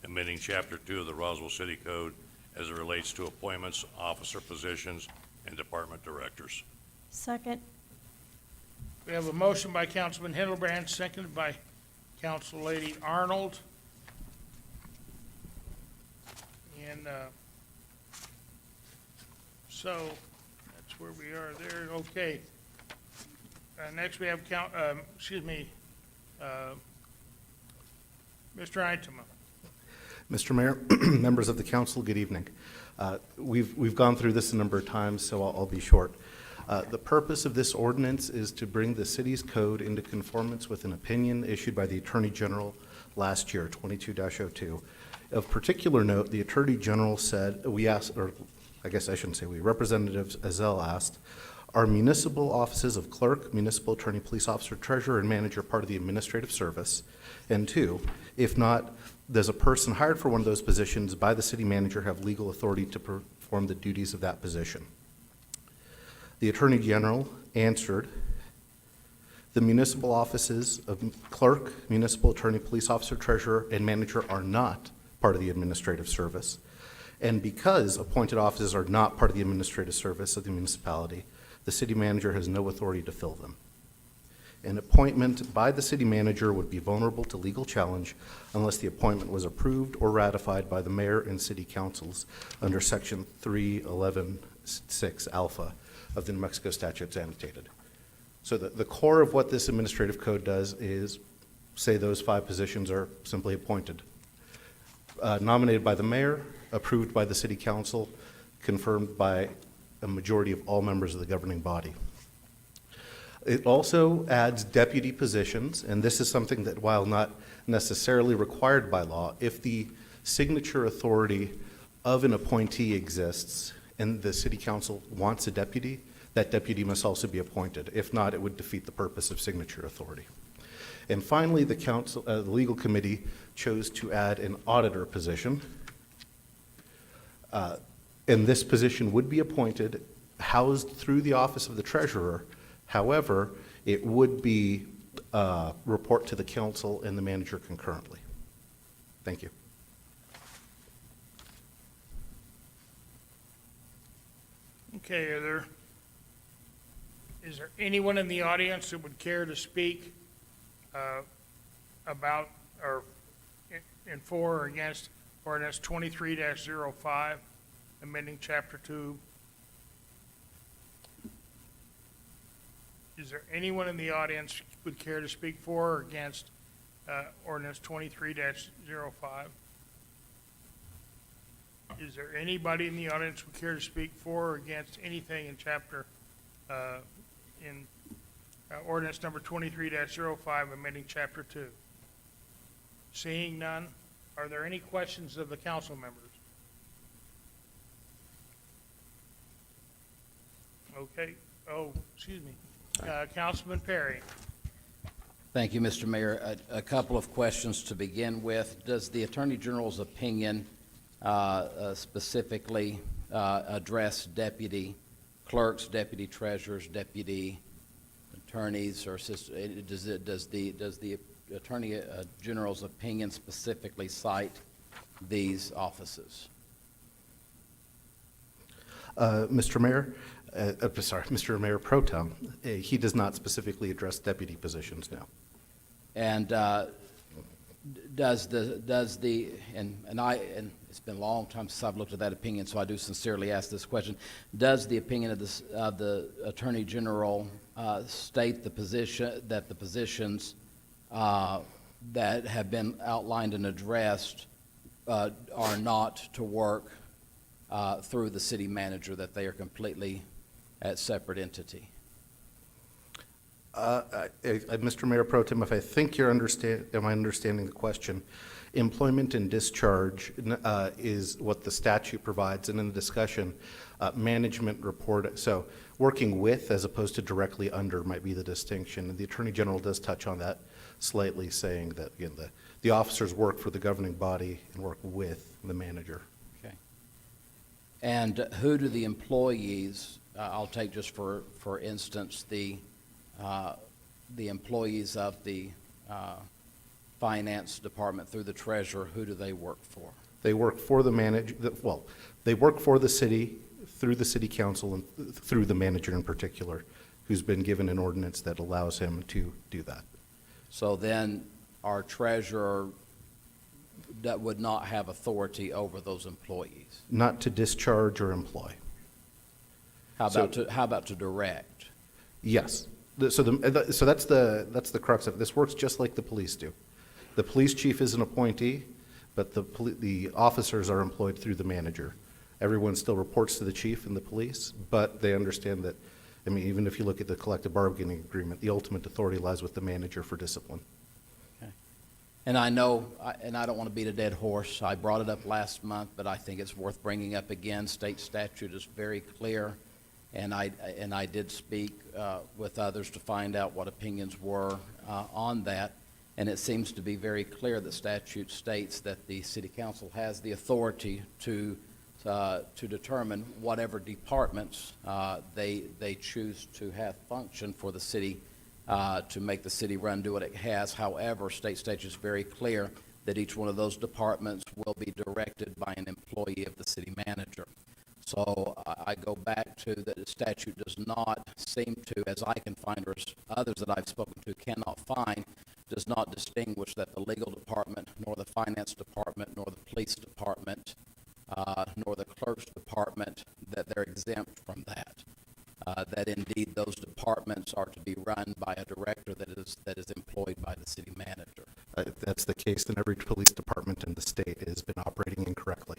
Speaker 7: amending Chapter 2 of the Roswell City Code as it relates to appointments, officer positions, and department directors.
Speaker 12: Second.
Speaker 1: We have a motion by Councilman Hildebrand, seconded by Council Lady Arnold. And so that's where we are there. Okay. Next we have Mr. Eintema.
Speaker 15: Mr. Mayor, members of the council, good evening. We've gone through this a number of times, so I'll be short. The purpose of this ordinance is to bring the city's code into conformance with an opinion issued by the Attorney General last year, 22-02. Of particular note, the Attorney General said, Representative Ezell asked, are municipal offices of clerk, municipal attorney, police officer, treasurer, and manager part of the administrative service? And 2, if not, does a person hired for one of those positions by the city manager have legal authority to perform the duties of that position? The Attorney General answered, the municipal offices of clerk, municipal attorney, police officer, treasurer, and manager are not part of the administrative service. And because appointed offices are not part of the administrative service of the municipality, the city manager has no authority to fill them. An appointment by the city manager would be vulnerable to legal challenge unless the appointment was approved or ratified by the mayor and city councils under Section 311(6) alpha of the New Mexico statutes annotated. So the core of what this administrative code does is say those 5 positions are simply appointed. Nominated by the mayor, approved by the city council, confirmed by a majority of all members of the governing body. It also adds deputy positions, and this is something that, while not necessarily required by law, if the signature authority of an appointee exists and the city council wants a deputy, that deputy must also be appointed. If not, it would defeat the purpose of signature authority. And finally, the legal committee chose to add an auditor position. And this position would be appointed, housed through the office of the treasurer. However, it would be report to the council and the manager concurrently. Thank you.
Speaker 1: Okay, is there anyone in the audience that would care to speak about or in for or against ordinance 23-05, amending Chapter 2? Is there anyone in the audience would care to speak for or against ordinance 23-05? Is there anybody in the audience who would care to speak for or against anything in ordinance number 23-05, amending Chapter 2? Seeing none, are there any questions of the council members? Okay, excuse me. Councilman Perry.
Speaker 5: Thank you, Mr. Mayor. A couple of questions to begin with. Does the Attorney General's opinion specifically address deputy clerks, deputy treasurers, deputy attorneys or does the Attorney General's opinion specifically cite these offices?
Speaker 15: Mr. Mayor, Mr. Mayor Pro Tem, he does not specifically address deputy positions now.
Speaker 5: And does the and it's been a long time since I've looked at that opinion, so I do sincerely ask this question: does the opinion of the Attorney General state the positions that have been outlined and addressed are not to work through the city manager, that they are completely a separate entity?
Speaker 15: Mr. Mayor Pro Tem, if I think am I understanding the question? Employment and discharge is what the statute provides, and in the discussion, management report, so working with as opposed to directly under might be the distinction. And the Attorney General does touch on that slightly, saying that, again, the officers work for the governing body and work with the manager.
Speaker 5: Okay. And who do the employees, I'll take just for instance, the employees of the finance department through the treasurer, who do they work for?
Speaker 15: They work for the they work for the city through the city council and through the manager in particular, who's been given an ordinance that allows him to do that.
Speaker 5: So then our treasurer that would not have authority over those employees?
Speaker 15: Not to discharge or employ.
Speaker 5: How about to direct?
Speaker 15: Yes. So that's the crux of it. This works just like the police do. The police chief is an appointee, but the officers are employed through the manager. Everyone still reports to the chief and the police, but they understand that, I mean, even if you look at the collective bargaining agreement, the ultimate authority lies with the manager for discipline.
Speaker 5: Okay. And I know, and I don't want to beat a dead horse, I brought it up last month, but I think it's worth bringing up again. State statute is very clear, and I did speak with others to find out what opinions were on that. And it seems to be very clear that statute states that the city council has the authority to determine whatever departments they choose to have function for the city, to make the city run, do what it has. However, state statute is very clear that each one of those departments will be directed by an employee of the city manager. So I go back to that the statute does not seem to, as I can find, or as others that I've spoken to cannot find, does not distinguish that the legal department, nor the finance department, nor the police department, nor the clerk's department, that they're exempt from that. That indeed those departments are to be run by a director that is employed by the city manager.
Speaker 15: If that's the case, then every police department in the state has been operating incorrectly.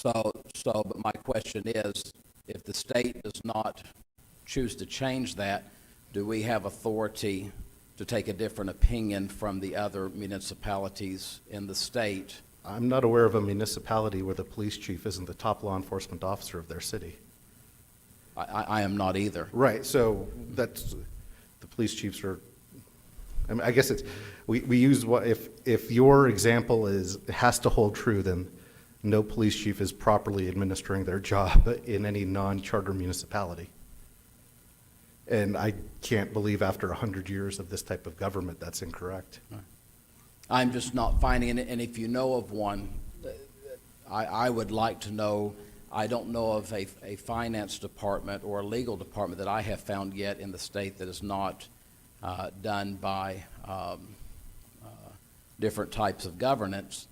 Speaker 5: But my question is, if the state does not choose to change that, do we have authority to take a different opinion from the other municipalities in the state?
Speaker 15: I'm not aware of a municipality where the police chief isn't the top law enforcement officer of their city.
Speaker 5: I am not either.
Speaker 15: Right, so that's, the police chiefs are, I mean, I guess it's, we use what, if your example has to hold true, then no police chief is properly administering their job in any non-charter municipality. And I can't believe after 100 years of this type of government that's incorrect.
Speaker 5: I'm just not finding it, and if you know of one, I would like to know. I don't know of a finance department or a legal department that I have found yet in the state that is not done by different types of governance,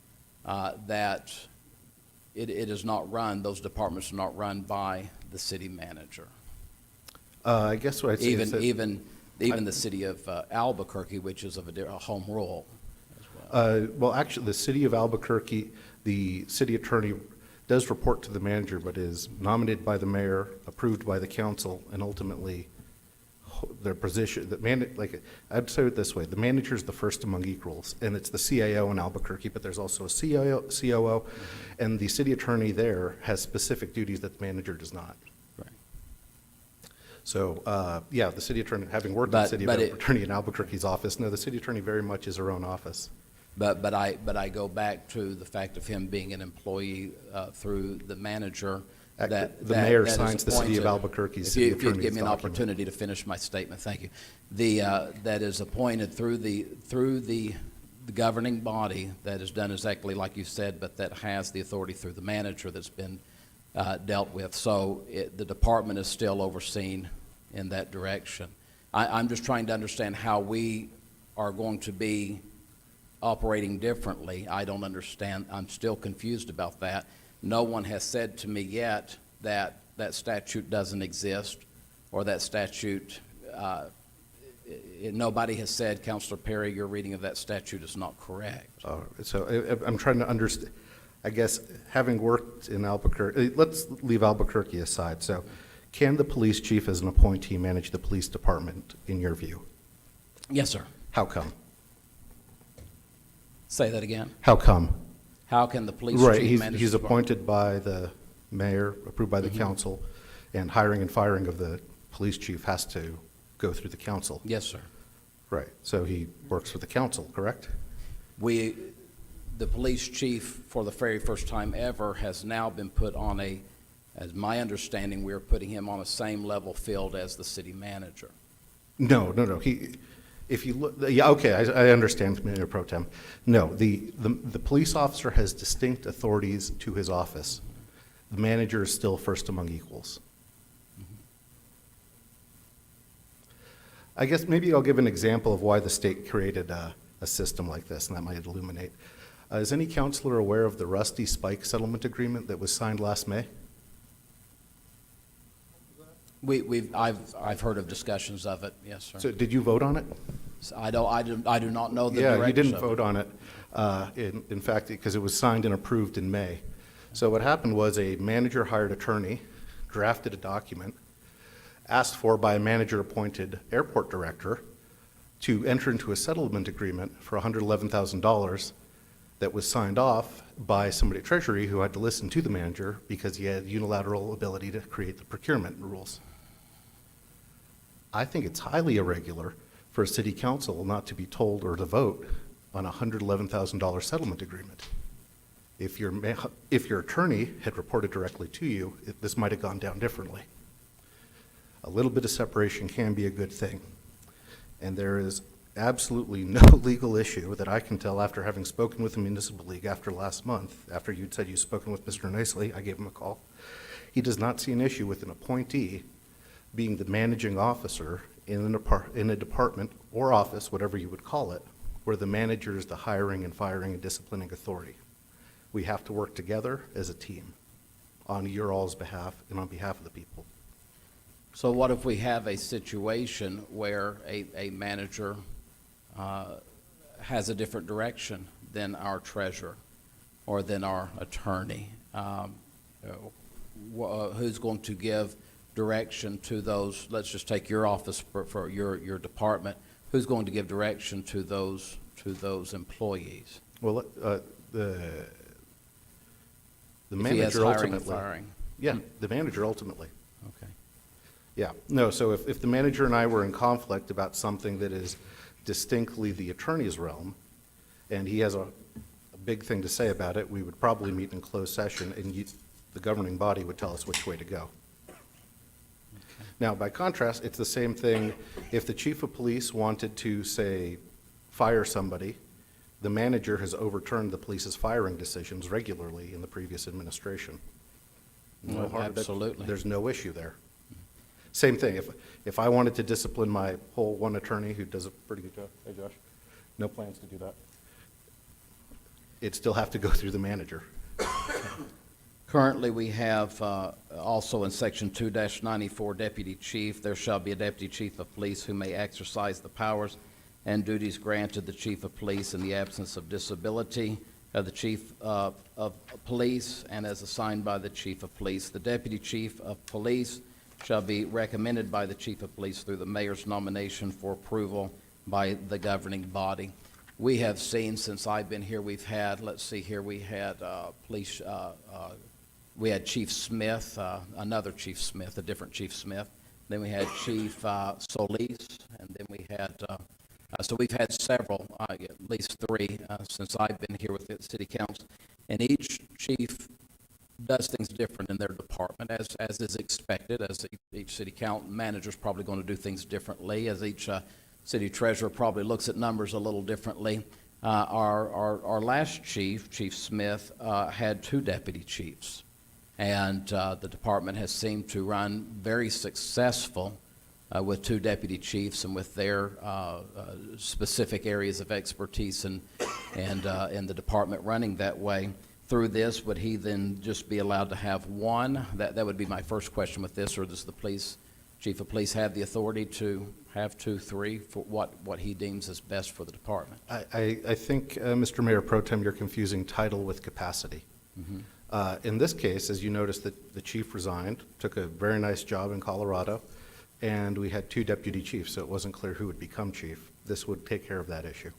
Speaker 5: that it is not run, those departments are not run by the city manager.
Speaker 15: I guess what I'd say is that
Speaker 5: Even the city of Albuquerque, which is of a home rule.
Speaker 15: well, actually, the city of Albuquerque, the city attorney does report to the manager, but is nominated by the mayor, approved by the council, and ultimately their position, I'd say it this way, the manager is the first among equals, and it's the CIO in Albuquerque, but there's also a COO, and the city attorney there has specific duties that the manager does not.
Speaker 5: Right.
Speaker 15: So, yeah, the city attorney, having worked in the city attorney in Albuquerque's office, no, the city attorney very much is her own office.
Speaker 5: But I go back to the fact of him being an employee through the manager that.
Speaker 15: The mayor
Speaker 5: that is
Speaker 15: signs the city of
Speaker 5: appointed.
Speaker 15: Albuquerque's
Speaker 5: If
Speaker 15: city
Speaker 5: you- If you'd
Speaker 15: attorney's
Speaker 5: give me an
Speaker 15: document.
Speaker 5: opportunity to finish my statement, thank you. That is appointed through the governing body that is done exactly like you said, but that has the authority through the manager that's been dealt with. So the department is still overseen in that direction. I'm just trying to understand how we are going to be operating differently. I don't understand. I'm still confused about that. No one has said to me yet that that statute doesn't exist, or that statute, nobody has said, Counselor Perry, your reading of that statute is not correct.
Speaker 15: So I'm trying to understand, I guess, having worked in Albuquerque, let's leave Albuquerque aside. So can the police chief as an appointee manage the police department, in your view?
Speaker 5: Yes, sir.
Speaker 15: How come?
Speaker 5: Say that again.
Speaker 15: How come?
Speaker 5: How can the police
Speaker 15: Right,
Speaker 5: chief manage?
Speaker 15: he's
Speaker 5: the department?
Speaker 15: appointed by the mayor, approved by the council, and hiring and firing of the police chief has to go through the council.
Speaker 5: Yes, sir.
Speaker 15: Right, so he works for the council, correct?
Speaker 5: The police chief, for the very first time ever, has now been put on as my understanding, we're putting him on the same level field as the city manager.
Speaker 15: No. If you look, yeah, okay, I understand, Mayor Pro Tem. No, the police officer has distinct authorities to his office. The manager is still first among equals. I guess maybe I'll give an example of why the state created a system like this, and that might illuminate. Is any counselor aware of the Rusty Spike settlement agreement that was signed last May?
Speaker 5: I've heard of discussions of it, yes, sir.
Speaker 15: So did you vote on it?
Speaker 5: So I do not know the
Speaker 15: Yeah,
Speaker 5: direction
Speaker 15: you didn't
Speaker 5: of
Speaker 15: vote on it, in fact, because it was signed and approved in May. So what happened was a manager hired attorney, drafted a document, asked for by a manager-appointed airport director to enter into a settlement agreement for $111,000 that was signed off by somebody at Treasury who had to listen to the manager because he had unilateral ability to create the procurement rules. I think it's highly irregular for a city council not to be told or to vote on a $111,000 settlement agreement. If your attorney had reported directly to you, this might have gone down differently. A little bit of separation can be a good thing. And there is absolutely no legal issue that I can tell after having spoken with the Municipal League after last month, after you'd said you'd spoken with Mr. Nicely, I gave him a call. He does not see an issue with an appointee being the managing officer in a department or office, whatever you would call it, where the manager is the hiring and firing and disciplining authority. We have to work together as a team on your all's behalf and on behalf of the people.
Speaker 5: So what if we have a situation where a manager has a different direction than our treasurer or than our attorney? Who's going to give direction to those? Let's just take your office for your department. Who's going to give direction to those employees?
Speaker 15: Well, the
Speaker 5: If he has
Speaker 15: manager
Speaker 5: hiring and
Speaker 15: ultimately.
Speaker 5: firing.
Speaker 15: Yeah, the manager ultimately.
Speaker 5: Okay.
Speaker 15: Yeah, no, so if the manager and I were in conflict about something that is distinctly the attorney's realm, and he has a big thing to say about it, we would probably meet in closed session, and the governing body would tell us which way to go. Now, by contrast, it's the same thing if the chief of police wanted to, say, fire somebody. The manager has overturned the police's firing decisions regularly in the previous administration. No harm,
Speaker 5: Absolutely.
Speaker 15: there's no issue there. Same thing, if I wanted to discipline my whole one attorney who does a pretty good job, hey Josh, no plans to do that. It'd still have to go through the manager.
Speaker 5: Currently, we have also in Section 2-94, Deputy Chief, there shall be a Deputy Chief of Police who may exercise the powers and duties granted the Chief of Police in the absence of disability of the Chief of Police and as assigned by the Chief of Police. The Deputy Chief of Police shall be recommended by the Chief of Police through the Mayor's nomination for approval by the governing body. We have seen, since I've been here, we've had, let's see here, we had police, we had Chief Smith, another Chief Smith, a different Chief Smith. Then we had Chief Solis, and then we had So we've had several, at least three, since I've been here with the city council, and each chief does things different in their department, as is expected, as each city council manager's probably going to do things differently, as each city treasurer probably looks at numbers a little differently. Our last chief, Chief Smith, had 2 deputy chiefs, and the department has seemed to run very successful with 2 deputy chiefs and with their specific areas of expertise and the department running that way. Through this, would he then just be allowed to have 1? That would be my first question with this, or does the chief of police have the authority to have 2, 3 for what he deems is best for the department?
Speaker 15: I think, Mr. Mayor Pro Tem, you're confusing title with capacity. In this case, as you noticed, the chief resigned, took a very nice job in Colorado, and we had 2 deputy chiefs, so it wasn't clear who would become chief. This would take care of that issue.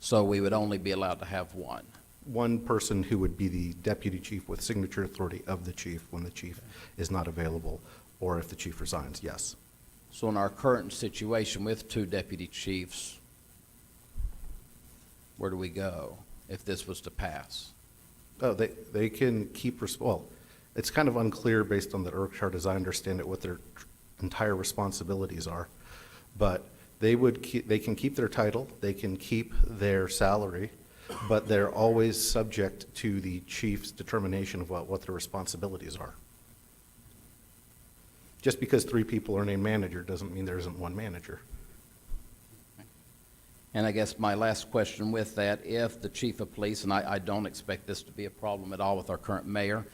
Speaker 5: So we would only be allowed to have 1?
Speaker 15: One person who would be the deputy chief with signature authority of the chief when the chief is not available, or if the chief resigns, yes.
Speaker 5: So in our current situation with 2 deputy chiefs, where do we go if this was to pass?
Speaker 15: Oh, they can keep, well, it's kind of unclear based on the org chart as I understand it what their entire responsibilities are. But they can keep their title, they can keep their salary, but they're always subject to the chief's determination of what their responsibilities are. Just because 3 people are named manager doesn't mean there isn't 1 manager.
Speaker 5: And I guess my last question with that, if the chief of police, and I don't expect this to be a problem at all with our current mayor,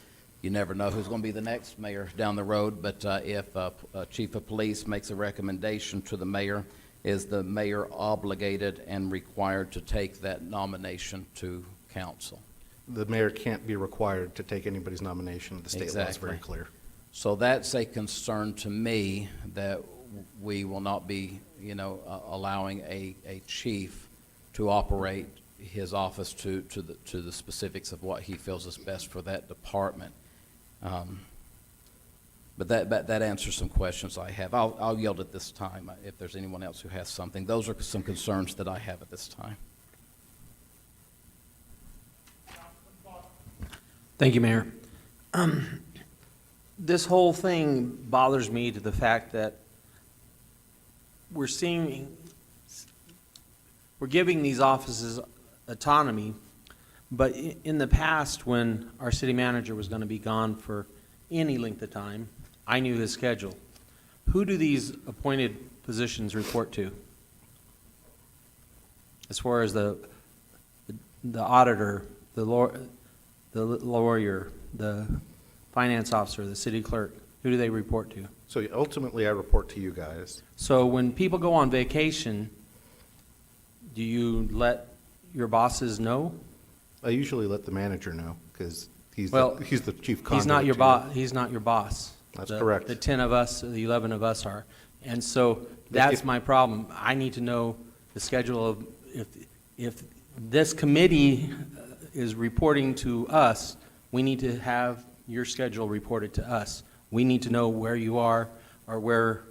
Speaker 5: you never know who's going to be the next mayor down the road, but if a chief of police makes a recommendation to the mayor, is the mayor obligated and required to take that nomination to council?
Speaker 15: The mayor can't be required to take anybody's nomination. The state law is very
Speaker 5: Exactly.
Speaker 15: clear.
Speaker 5: So that's a concern to me, that we will not be, allowing a chief to operate his office to the specifics of what he feels is best for that department. But that answers some questions I have. I'll yield at this time if there's anyone else who has something. Those are some concerns that I have at this time.
Speaker 4: Thank you, Mayor. This whole thing bothers me to the fact that we're giving these offices autonomy, but in the past, when our city manager was going to be gone for any length of time, I knew his schedule. Who do these appointed positions report to? As far as the auditor, the lawyer, the finance officer, the city clerk, who do they report to?
Speaker 15: So ultimately, I report to you guys.
Speaker 4: So when people go on vacation, do you let your bosses know?
Speaker 15: I usually let the manager know because he's
Speaker 4: Well,
Speaker 15: the chief conduit.
Speaker 4: He's not your
Speaker 15: to
Speaker 4: boss. He's not your boss.
Speaker 15: That's correct.
Speaker 4: The 10 of us, the 11 of us are. And so that's my problem. I need to know the schedule of, if this committee is reporting to us, we need to have your schedule reported to us. We need to know where you are, or where,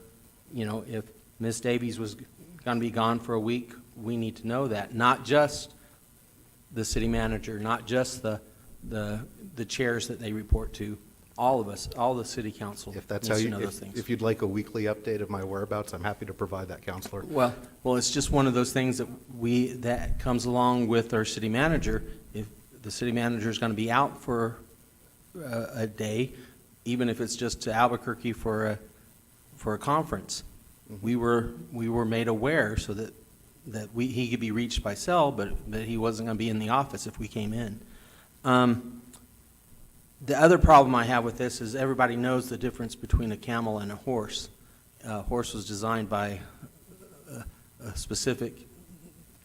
Speaker 4: if Ms. Davies was going to be gone for a week, we need to know that. Not just the city manager, not just the chairs that they report to. All of us, all the city council
Speaker 15: If that's
Speaker 4: needs
Speaker 15: how
Speaker 4: to know
Speaker 15: you,
Speaker 4: those things.
Speaker 15: if you'd like a weekly update of my whereabouts, I'm happy to provide that, Counselor.
Speaker 4: Well, it's just one of those things that comes along with our city manager. If the city manager is going to be out for a day, even if it's just to Albuquerque for a conference, we were made aware so that he could be reached by cell, but he wasn't going to be in the office if we came in. The other problem I have with this is everybody knows the difference between a camel and a horse. A horse was designed by a specific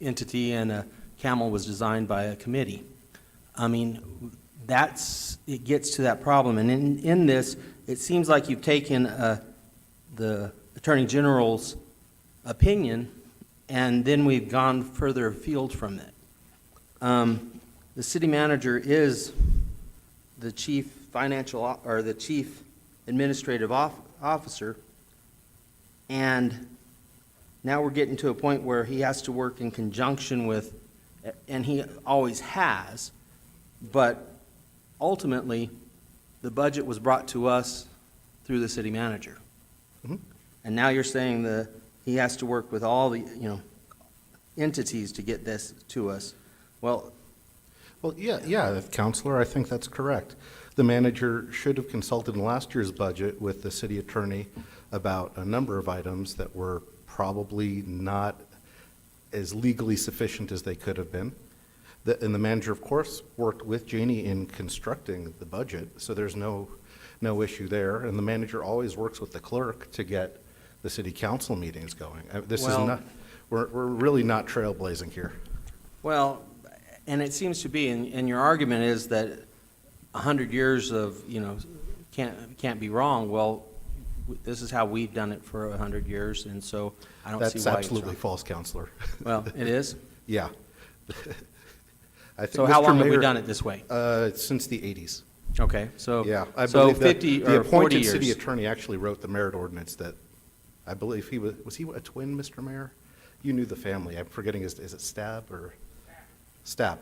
Speaker 4: entity, and a camel was designed by a committee. I mean, it gets to that problem. And in this, it seems like you've taken the Attorney General's opinion, and then we've gone further afield from it. The city manager is the chief or the chief administrative officer, and now we're getting to a point where he has to work in conjunction with, and he always has, but ultimately, the budget was brought to us through the city manager.
Speaker 15: Mhm.
Speaker 4: And now you're saying that he has to work with all the, entities to get this to us. Well,
Speaker 15: Well, yeah, Counselor, I think that's correct. The manager should have consulted in last year's budget with the city attorney about a number of items that were probably not as legally sufficient as they could have been. And the manager, of course, worked with Janie in constructing the budget, so there's no issue there. And the manager always works with the clerk to get the city council meetings going. This is
Speaker 4: Well-
Speaker 15: not, we're really not trailblazing here.
Speaker 4: well, and it seems to be, and your argument is that 100 years of, can't be wrong. Well, this is how we've done it for 100 years, and so I don't see why it's
Speaker 15: That's absolutely
Speaker 4: wrong.
Speaker 15: false, Counselor.
Speaker 4: Well, it is?
Speaker 15: Yeah. I think
Speaker 4: So how
Speaker 15: Mr.
Speaker 4: long have we
Speaker 15: Mayor,
Speaker 4: done it this way?
Speaker 15: Since the 80s.
Speaker 4: Okay, so.
Speaker 15: Yeah, I
Speaker 4: so
Speaker 15: believe that
Speaker 4: 50
Speaker 15: the
Speaker 4: or 40
Speaker 15: appointed city
Speaker 4: years.
Speaker 15: attorney actually wrote the merit ordinance that, I believe was he a twin, Mr. Mayor? You knew the family. I'm forgetting, is it Stab or? Stab.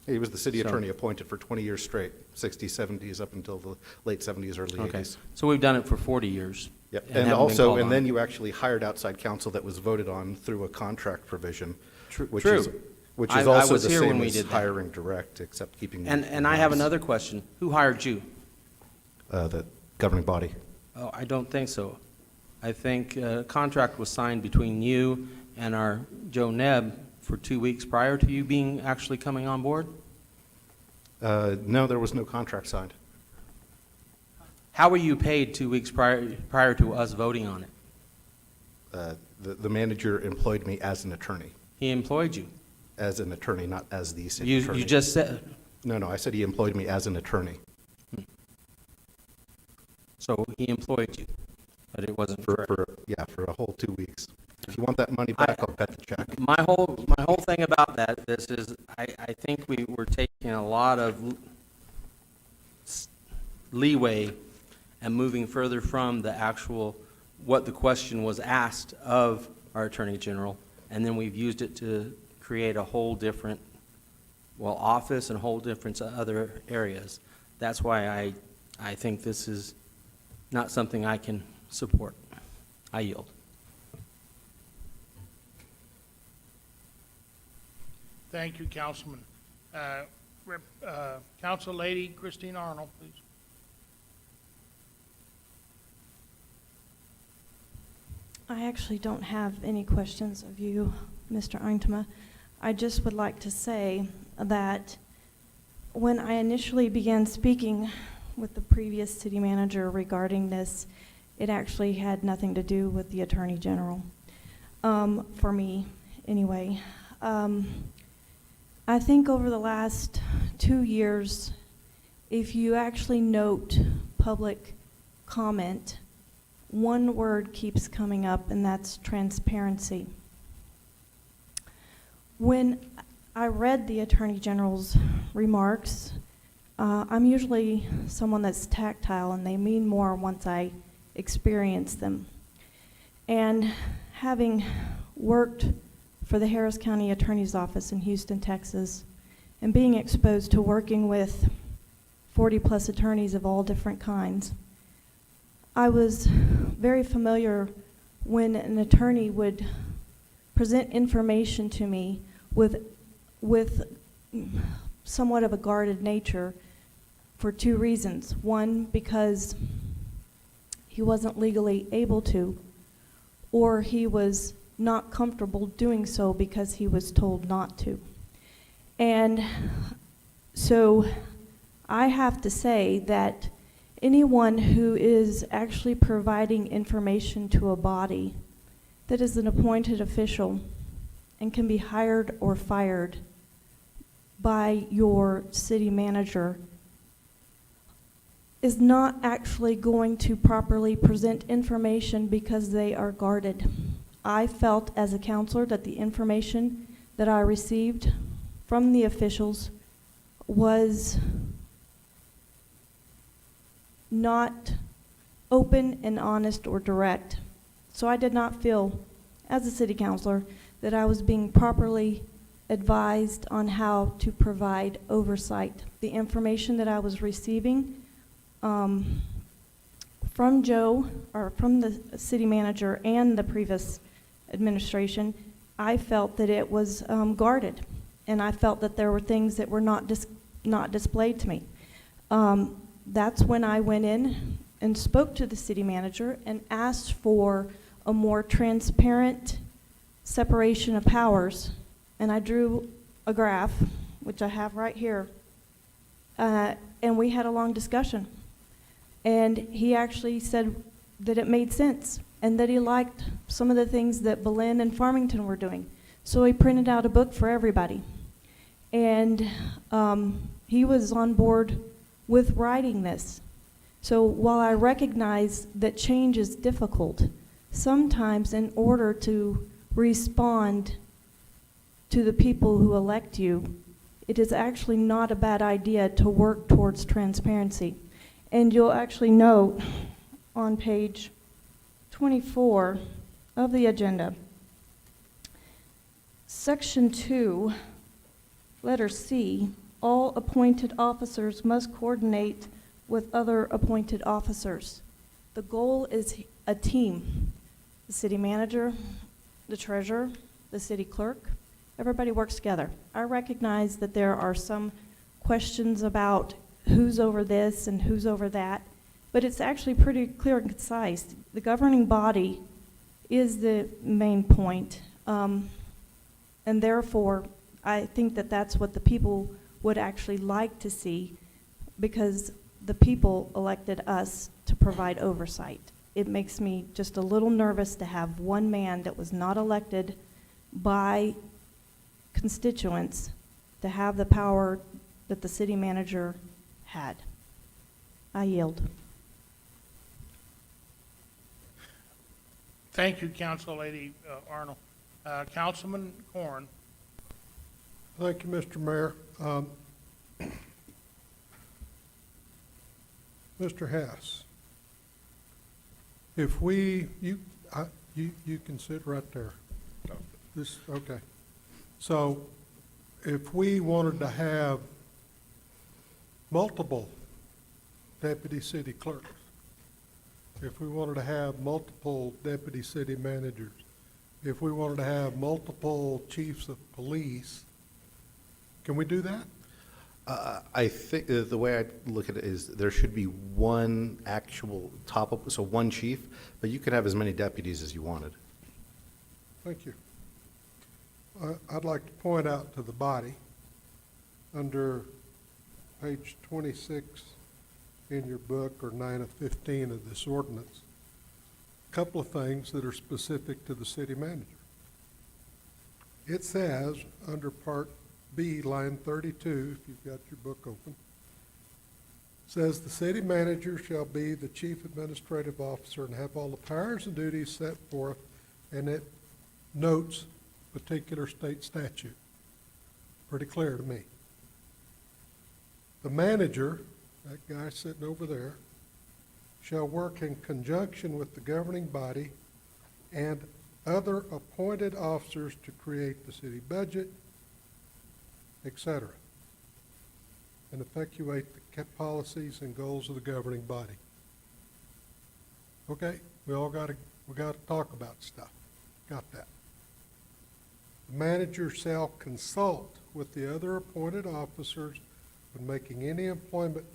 Speaker 15: He was the city
Speaker 4: So-
Speaker 15: attorney appointed for 20 years straight, 60s, 70s, up until the late 70s, early 80s.
Speaker 4: Okay, so we've done it for 40 years.
Speaker 15: Yep,
Speaker 4: and
Speaker 15: and
Speaker 4: haven't been
Speaker 15: also,
Speaker 4: called
Speaker 15: and
Speaker 4: on
Speaker 15: then
Speaker 4: it.
Speaker 15: you actually hired outside counsel that was voted on through a contract provision.
Speaker 4: True.
Speaker 15: Which
Speaker 4: True.
Speaker 15: is, which
Speaker 4: I
Speaker 15: is also
Speaker 4: was
Speaker 15: the
Speaker 4: here when
Speaker 15: same
Speaker 4: we
Speaker 15: as
Speaker 4: did that.
Speaker 15: hiring direct, except keeping.
Speaker 4: And I have another question. Who hired you?
Speaker 15: The governing body.
Speaker 4: Oh, I don't think so. I think a contract was signed between you and our Joe Nebb for 2 weeks prior to you being actually coming on board?
Speaker 15: No, there was no contract signed.
Speaker 4: How were you paid 2 weeks prior to us voting on it?
Speaker 15: The manager employed me as an attorney,
Speaker 4: He employed you.
Speaker 15: as an attorney, not as the city
Speaker 4: You
Speaker 15: attorney.
Speaker 4: just said,
Speaker 15: No, I said he employed me as an attorney.
Speaker 4: so he employed you, but it wasn't correct.
Speaker 15: For a whole 2 weeks. If you want that money back, I'll cut the check.
Speaker 4: My whole thing about this is, I think we were taking a lot of leeway and moving further from the actual, what the question was asked of our Attorney General, and then we've used it to create a whole different, office and whole different other areas. That's why I think this is not something I can support. I yield.
Speaker 1: Thank you, Councilman. Council Lady Christine Arnold, please.
Speaker 16: I actually don't have any questions of you, Mr. Eintema. I just would like to say that when I initially began speaking with the previous city manager regarding this, it actually had nothing to do with the Attorney General, for me, anyway. I think over the last 2 years, if you actually note public comment, one word keeps coming up, and that's transparency. When I read the Attorney General's remarks, I'm usually someone that's tactile, and they mean more once I experience them. And having worked for the Harris County Attorney's Office in Houston, Texas, and being exposed to working with 40-plus attorneys of all different kinds, I was very familiar when an attorney would present information to me with somewhat of a guarded nature for 2 reasons. One, because he wasn't legally able to, or he was not comfortable doing so because he was told not to. And so I have to say that anyone who is actually providing information to a body that is an appointed official and can be hired or fired by your city manager is not actually going to properly present information because they are guarded. I felt as a counselor that the information that I received from the officials was not open and honest or direct. So I did not feel as a city councilor, that I was being properly advised on how to provide oversight. The information that I was receiving from Joe, or from the city manager and the previous administration, I felt that it was guarded, and I felt that there were things that were not displayed to me. That's when I went in and spoke to the city manager and asked for a more transparent separation of powers, and I drew a graph, which I have right here, and we had a long discussion. And he actually said that it made sense and that he liked some of the things that Belen and Farmington were doing. So he printed out a book for everybody. And he was on board with writing this. So while I recognize that change is difficult, sometimes in order to respond to the people who elect you, it is actually not a bad idea to work towards transparency. And you'll actually note on page 24 of the agenda, Section 2, letter C, all appointed officers must coordinate with other appointed officers. The goal is a team. The city manager, the treasurer, the city clerk, everybody works together. I recognize that there are some questions about who's over this and who's over that, but it's actually pretty clear and concise. The governing body is the main point, and therefore I think that that's what the people would actually like to see, because the people elected us to provide oversight. It makes me just a little nervous to have one man that was not elected by constituents to have the power that the city manager had. I yield.
Speaker 1: Thank you, Council Lady Arnold. Councilman Corn.
Speaker 17: Thank you, Mr. Mayor. Mr. Hess, if we, you can sit right there. Okay. So if we wanted to have multiple deputy city clerks, if we wanted to have multiple deputy city managers, if we wanted to have multiple chiefs of police, can we do that?
Speaker 15: I think the way I look at it is there should be one actual so one chief, but you could have as many deputies as you wanted.
Speaker 17: Thank you. I'd like to point out to the body, under page 26 in your book, or 9 of 15 of this ordinance, a couple of things that are specific to the city manager. It says, under Part B, line 32, if you've got your book open, says the city manager shall be the chief administrative officer and have all the powers and duties set forth, and it notes particular state statute. Pretty clear to me. The manager, that guy sitting over there, shall work in conjunction with the governing body and other appointed officers to create the city budget, etc., and effectuate the policies and goals of the governing body. Okay, we got to talk about stuff. Got that. The manager shall consult with the other appointed officers when making any employment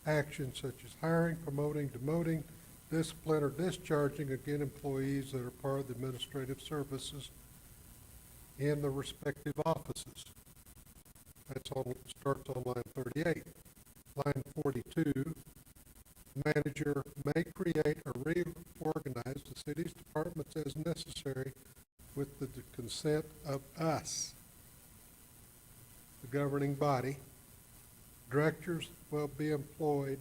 Speaker 17: action such as hiring, promoting, demoting, discipline, or discharging again employees that are part of the administrative services in the respective offices. Starts on line 38. Line 42, manager may create or reorganize the city's departments as necessary with the consent of us, the governing body. Directors will be employed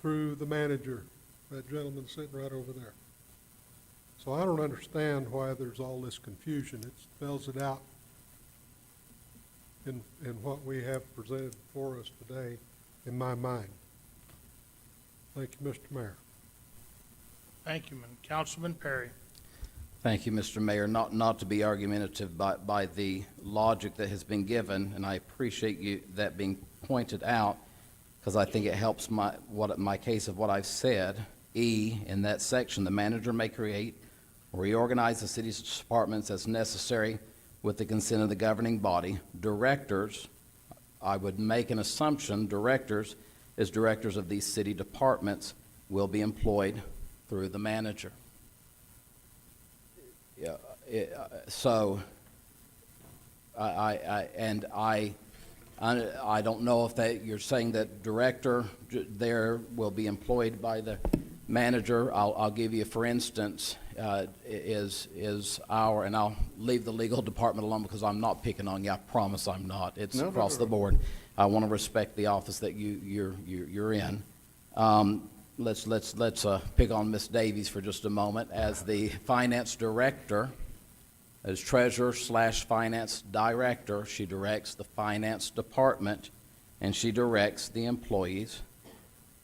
Speaker 17: through the manager, that gentleman sitting right over there. So I don't understand why there's all this confusion. It spells it out in what we have presented for us today, in my mind. Thank you, Mr. Mayor.
Speaker 1: Thank you, Councilman Perry.
Speaker 5: Thank you, Mr. Mayor. Not to be argumentative by the logic that has been given, and I appreciate you, that being pointed out, because I think it helps my case of what I've said. E, in that section, the manager may create or reorganize the city's departments as necessary with the consent of the governing body. Directors, I would make an assumption, directors, as directors of these city departments, will be employed through the manager. Yeah, so I don't know if that, you're saying that director there will be employed by the manager. I'll give you, for instance, is our, and I'll leave the legal department alone because I'm not picking on you. I promise I'm not. It's across the board. I want to respect the office that you're in. Let's pick on Miss Davies for just a moment. As the finance director, as treasurer/finance director, she directs the finance department and she directs the employees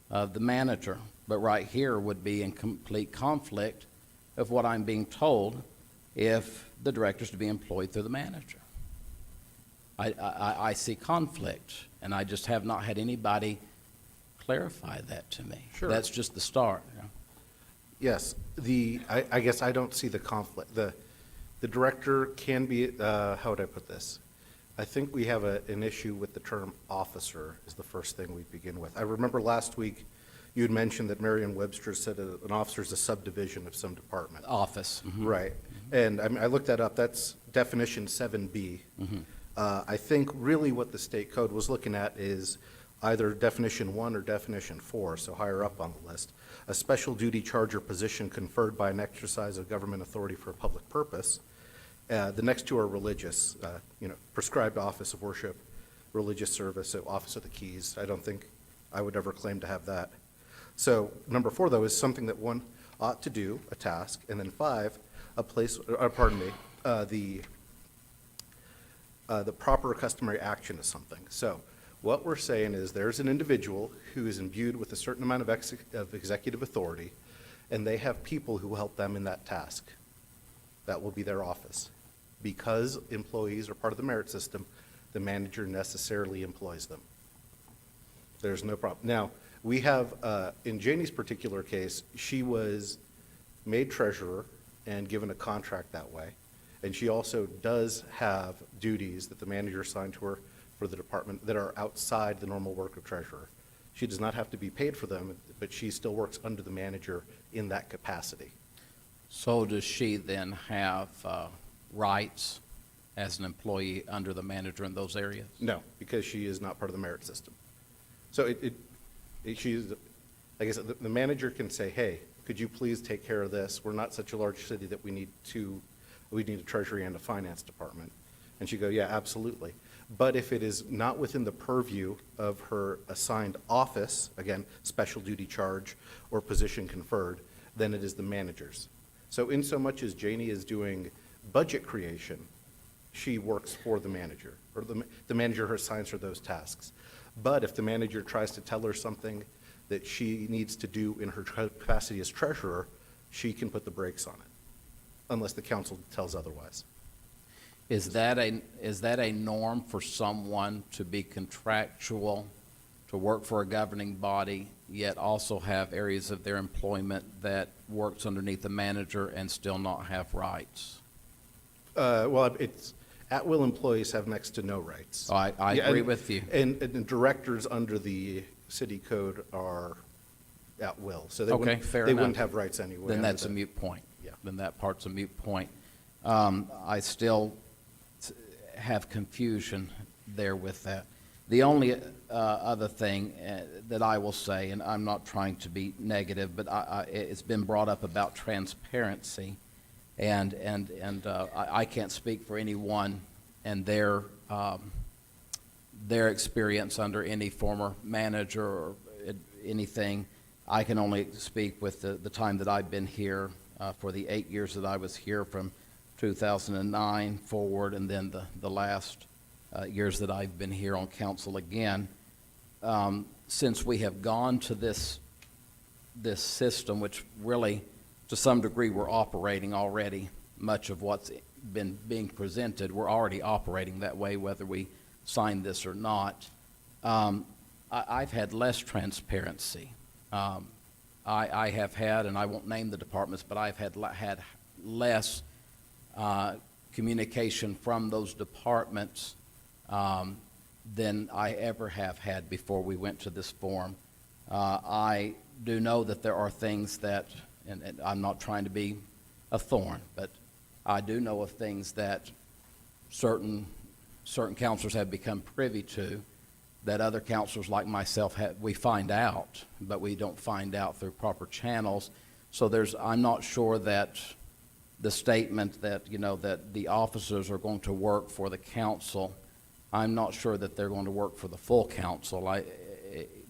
Speaker 5: of the manager. But right here would be in complete conflict of what I'm being told if the director's to be employed through the manager. I see conflict, and I just have not had anybody clarify that to me.
Speaker 15: Sure.
Speaker 5: That's just the start.
Speaker 15: Yes, I guess I don't see the conflict. The director can be, how would I put this? I think we have an issue with the term officer is the first thing we begin with. I remember last week you had mentioned that Merriam-Webster said an officer is a subdivision of some department.
Speaker 5: Office. Mhm.
Speaker 15: Right. And I looked that up. That's definition 7B. I think really what the state code was looking at is either definition 1 or definition 4, so higher up on the list. A special duty charge or position conferred by an exercise of government authority for a public purpose. The next two are religious, prescribed office of worship, religious service, so office of the keys. I don't think I would ever claim to have that. So number 4, though, is something that one ought to do, a task, and then 5, the proper customary action is something. So what we're saying is there's an individual who is imbued with a certain amount of executive authority, and they have people who help them in that task. That will be their office. Because employees are part of the merit system, the manager necessarily employs them. There's no problem. Now, we have, in Janie's particular case, she was made treasurer and given a contract that way. And she also does have duties that the manager assigned to her for the department that are outside the normal work of treasurer. She does not have to be paid for them, but she still works under the manager in that capacity.
Speaker 5: So does she then have rights as an employee under the manager in those areas?
Speaker 15: No, because she is not part of the merit system. So she's, like I said, the manager can say, hey, could you please take care of this? We're not such a large city that we need a treasury and a finance department. And she'd go, yeah, absolutely. But if it is not within the purview of her assigned office, again, special duty charge or position conferred, then it is the manager's. So in so much as Janie is doing budget creation, she works for the manager, or the manager assigns her those tasks. But if the manager tries to tell her something that she needs to do in her capacity as treasurer, she can put the brakes on it, unless the council tells otherwise.
Speaker 5: Is that a norm for someone to be contractual, to work for a governing body, yet also have areas of their employment that works underneath the manager and still not have rights?
Speaker 15: Well, it's at-will employees have next to no rights.
Speaker 5: I agree with you.
Speaker 15: And directors under the city code are at will, so they
Speaker 5: Okay, fair
Speaker 15: they
Speaker 5: enough.
Speaker 15: wouldn't have rights anyway.
Speaker 5: Then
Speaker 15: under
Speaker 5: that's a
Speaker 15: the-
Speaker 5: moot point.
Speaker 15: Yeah.
Speaker 5: Then that part's a moot point. I still have confusion there with that. The only other thing that I will say, and I'm not trying to be negative, but it's been brought up about transparency, and I can't speak for anyone and their experience under any former manager or anything. I can only speak with the time that I've been here for the 8 years that I was here from 2009 forward, and then the last years that I've been here on council again. Since we have gone to this system, which really, to some degree, we're operating already, much of what's been being presented. We're already operating that way, whether we sign this or not. I've had less transparency. I have had, and I won't name the departments, but I've had less communication from those departments than I ever have had before we went to this forum. I do know that there are things that, and I'm not trying to be a thorn, but I do know of things that certain counselors have become privy to that other counselors like myself we find out, but we don't find out through proper channels. So I'm not sure that the statement that, that the officers are going to work for the council, I'm not sure that they're going to work for the full council,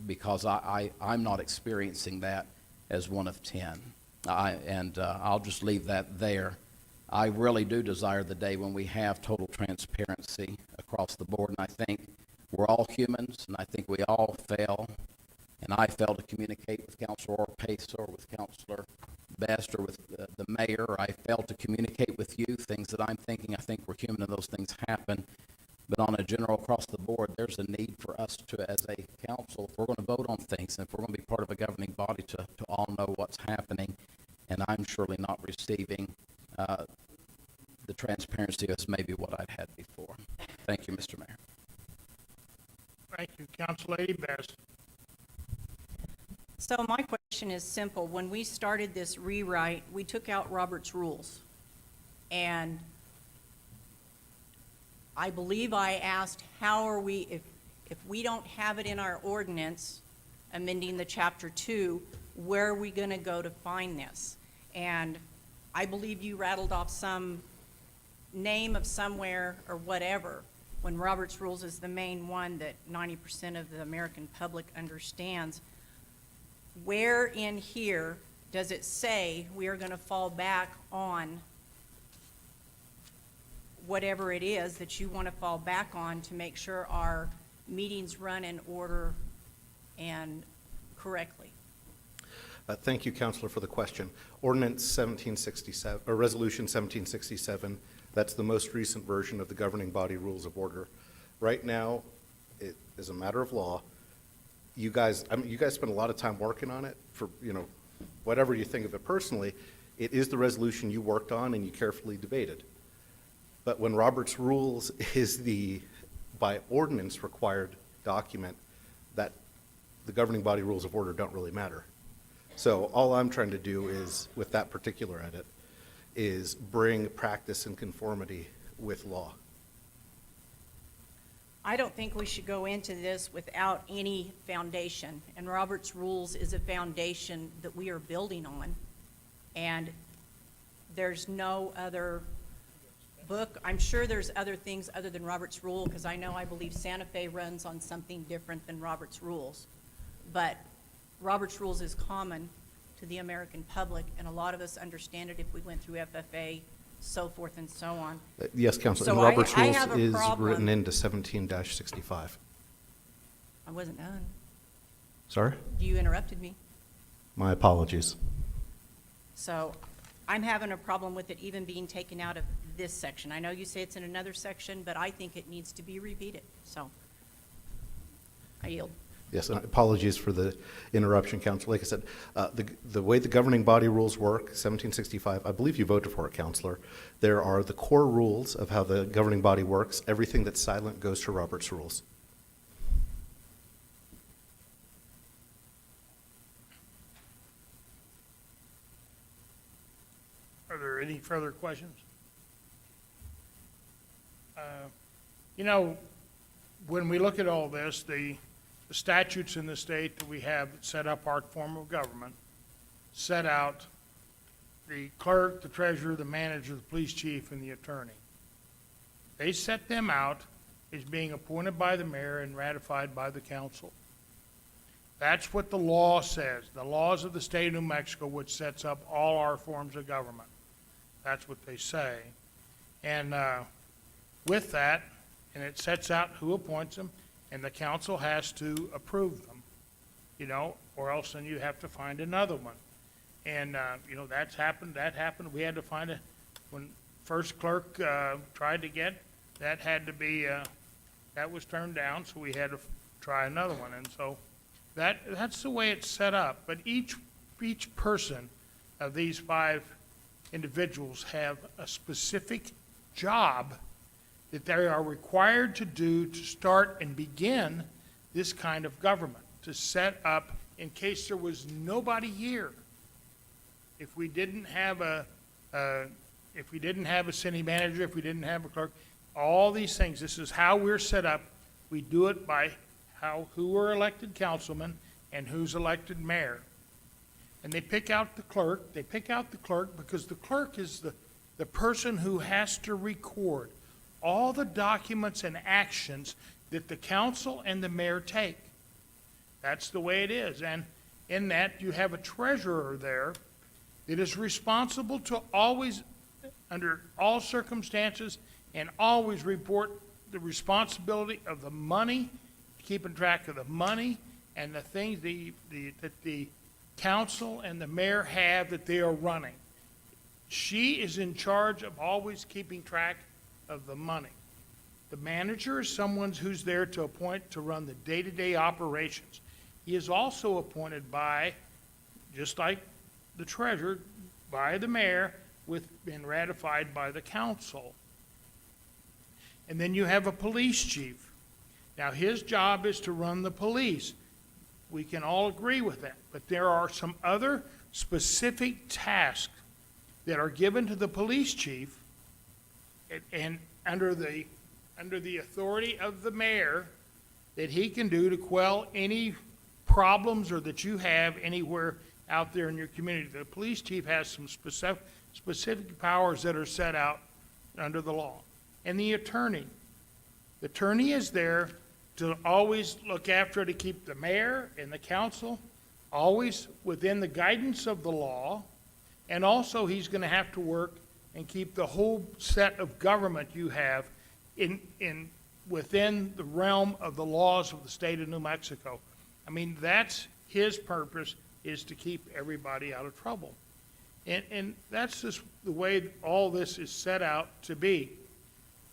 Speaker 5: because I'm not experiencing that as one of 10. I'll just leave that there. I really do desire the day when we have total transparency across the board, and I think we're all humans, and I think we all fail, and I fail to communicate with Councilor Orpace or with Councilor Best or with the mayor. Or I fail to communicate with you things that I'm thinking. I think we're human and those things happen. But on a general across the board, there's a need for us to, as a council, if we're going to vote on things, and if we're going to be part of a governing body, to all know what's happening. And I'm surely not receiving the transparency as maybe what I'd had before. Thank you, Mr. Mayor.
Speaker 1: Thank you. Council Lady Best.
Speaker 3: So my question is simple. When we started this rewrite, we took out Robert's rules. And I believe I asked, how are we, if we don't have it in our ordinance, amending the Chapter 2, where are we going to go to find this? And I believe you rattled off some name of somewhere or whatever, when Robert's Rules is the main one that 90% of the American public understands. Where in here does it say we are going to fall back on whatever it is that you want to fall back on to make sure our meetings run in order and correctly?
Speaker 15: Thank you, Counselor, for the question. Ordinance 1767, or Resolution 1767, that's the most recent version of the governing body rules of order. Right now, it is a matter of law. You guys spend a lot of time working on it for, whatever you think of it personally. It is the resolution you worked on and you carefully debated. But when Robert's Rules is the, by ordinance required document, that the governing body rules of order don't really matter. So all I'm trying to do is, with that particular edit, is bring practice and conformity with law.
Speaker 3: I don't think we should go into this without any foundation, and Robert's Rules is a foundation that we are building on, and there's no other book. I'm sure there's other things other than Robert's Rule, because I believe Santa Fe runs on something different than Robert's Rules, but Robert's Rules is common to the American public, and a lot of us understand it if we went through FFA, so forth and so on.
Speaker 15: Yes, Counselor,
Speaker 3: So
Speaker 15: and Robert's
Speaker 3: I
Speaker 15: Rules
Speaker 3: have a
Speaker 15: is
Speaker 3: problem.
Speaker 15: written into 17-65.
Speaker 3: I wasn't done.
Speaker 15: Sorry?
Speaker 3: You interrupted me.
Speaker 15: My apologies.
Speaker 3: So I'm having a problem with it even being taken out of this section. I know you say it's in another section, but I think it needs to be repeated. So I yield.
Speaker 15: Yes, and apologies for the interruption, Counselor. Like I said, the way the governing body rules work, 1765, I believe you voted for it, Counselor. There are the core rules of how the governing body works. Everything that's silent goes to Robert's Rules.
Speaker 1: Are there any further questions? When we look at all this, the statutes in the state that we have that set up our form of government set out the clerk, the treasurer, the manager, the police chief, and the attorney. They set them out as being appointed by the mayor and ratified by the council. That's what the law says, the laws of the state of New Mexico, which sets up all our forms of government. That's what they say. And with that, and it sets out who appoints them, and the council has to approve them, or else then you have to find another one. And, that's happened, that happened. We had to find when first clerk, tried to get, that had to be, that was turned down, so we had to try another one. And so that's the way it's set up. But each person of these 5 individuals have a specific job that they are required to do to start and begin this kind of government, to set up in case there was nobody here. If we didn't have a city manager, if we didn't have a clerk, all these things, this is how we're set up. We do it by who are elected councilmen and who's elected mayor. And they pick out the clerk because the clerk is the person who has to record all the documents and actions that the council and the mayor take. That's the way it is. And in that, you have a treasurer there that is responsible to always, under all circumstances, and always report the responsibility of the money, keeping track of the money and the things that the council and the mayor have that they are running. She is in charge of always keeping track of the money. The manager is someone who's there to appoint to run the day-to-day operations. He is also appointed by, just like the treasurer, by the mayor, and ratified by the council. And then you have a police chief. Now, his job is to run the police. We can all agree with that. But there are some other specific tasks that are given to the police chief and under the authority of the mayor that he can do to quell any problems or that you have anywhere out there in your community. The police chief has some specific powers that are set out under the law. And the attorney is there to always look after, to keep the mayor and the council always within the guidance of the law. And also, he's going to have to work and keep the whole set of government you have within the realm of the laws of the state of New Mexico. I mean, that's his purpose, is to keep everybody out of trouble. And that's just the way all this is set out to be.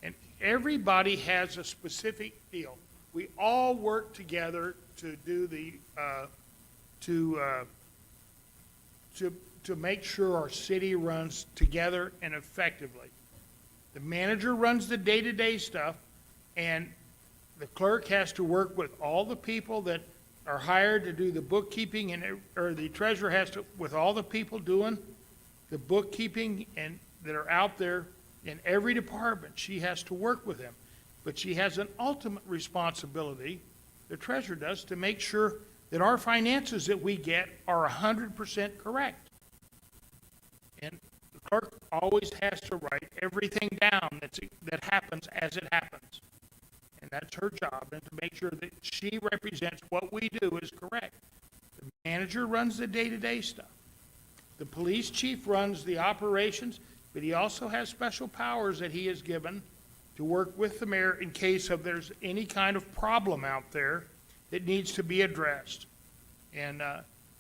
Speaker 1: And everybody has a specific deal. We all work together to do to make sure our city runs together and effectively. The manager runs the day-to-day stuff, and the clerk has to work with all the people that are hired to do the bookkeeping, or the treasurer has to, with all the people doing the bookkeeping and that are out there in every department. She has to work with them. But she has an ultimate responsibility, the treasurer does, to make sure that our finances that we get are 100% correct. And the clerk always has to write everything down that happens as it happens. And that's her job, and to make sure that she represents what we do is correct. The manager runs the day-to-day stuff. The police chief runs the operations, but he also has special powers that he is given to work with the mayor in case of there's any kind of problem out there that needs to be addressed. And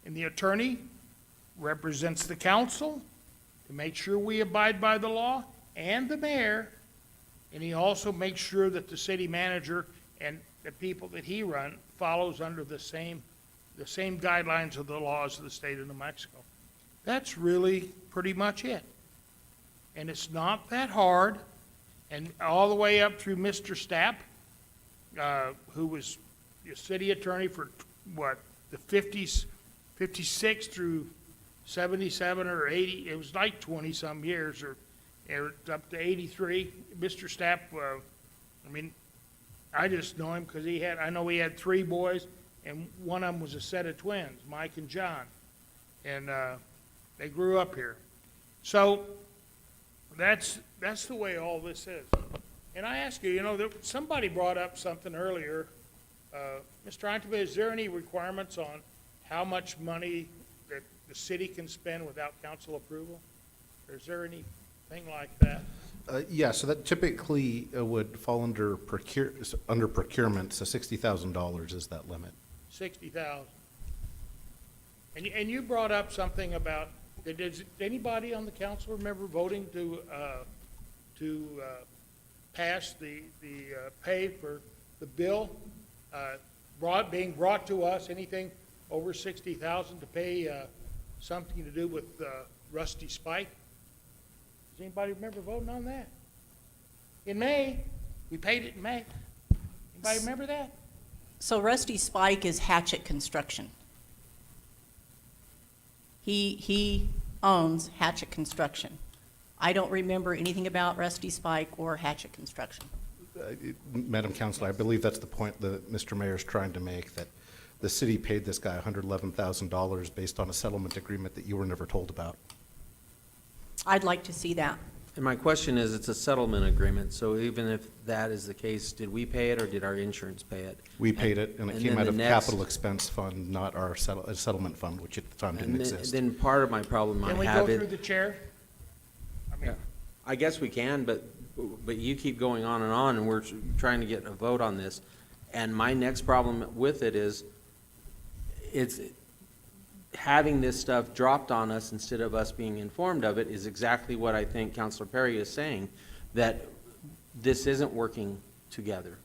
Speaker 1: the attorney represents the council to make sure we abide by the law, and the mayor, and he also makes sure that the city manager and the people that he runs follows under the same guidelines of the laws of the state of New Mexico. That's really pretty much it. And it's not that hard. And all the way up through Mr. Stapp, who was the city attorney for, the 50s, 56 through 77 or 80, it was like 20-some years, or up to 83. Mr. Stapp, I just know him because I know he had 3 boys, and one of them was a set of twins, Mike and John. And they grew up here. So that's the way all this is. And I ask you, somebody brought up something earlier. Mr. Antibes, is there any requirements on how much money that the city can spend without council approval? Or is there anything like that?
Speaker 15: Yeah, so that typically would fall under procurement, so $60,000 is that limit.
Speaker 1: 60,000. And you brought up something about, does anybody on the council remember voting to to pass the pay for the bill being brought to us, anything over 60,000 to pay something to do with Rusty Spike. Does anybody remember voting on that? In May, we paid it in May. Anybody remember that?
Speaker 3: So Rusty Spike is Hatchet Construction. He owns Hatchet Construction. I don't remember anything about Rusty Spike or Hatchet Construction.
Speaker 15: Madam Counselor, I believe that's the point that Mr. Mayor is trying to make, that the city paid this guy $111,000 based on a settlement agreement that you were never told about.
Speaker 3: I'd like to see that.
Speaker 4: And my question is, it's a settlement agreement, so even if that is the case, did we pay it or did our insurance pay it?
Speaker 15: We paid it, and it
Speaker 4: And
Speaker 15: came
Speaker 4: then
Speaker 15: out
Speaker 4: the
Speaker 15: of
Speaker 4: next-
Speaker 15: capital expense fund, not our settlement fund, which at the time didn't
Speaker 4: And then-
Speaker 15: exist.
Speaker 4: Then part of my problem I
Speaker 1: Can we go
Speaker 4: have
Speaker 1: through
Speaker 4: it,
Speaker 1: the chair? I mean,
Speaker 4: I guess we can, but you keep going on, and we're trying to get a vote on this. And my next problem with it is, it's having this stuff dropped on us instead of us being informed of it is exactly what I think Councilor Perry is saying, that this isn't working together.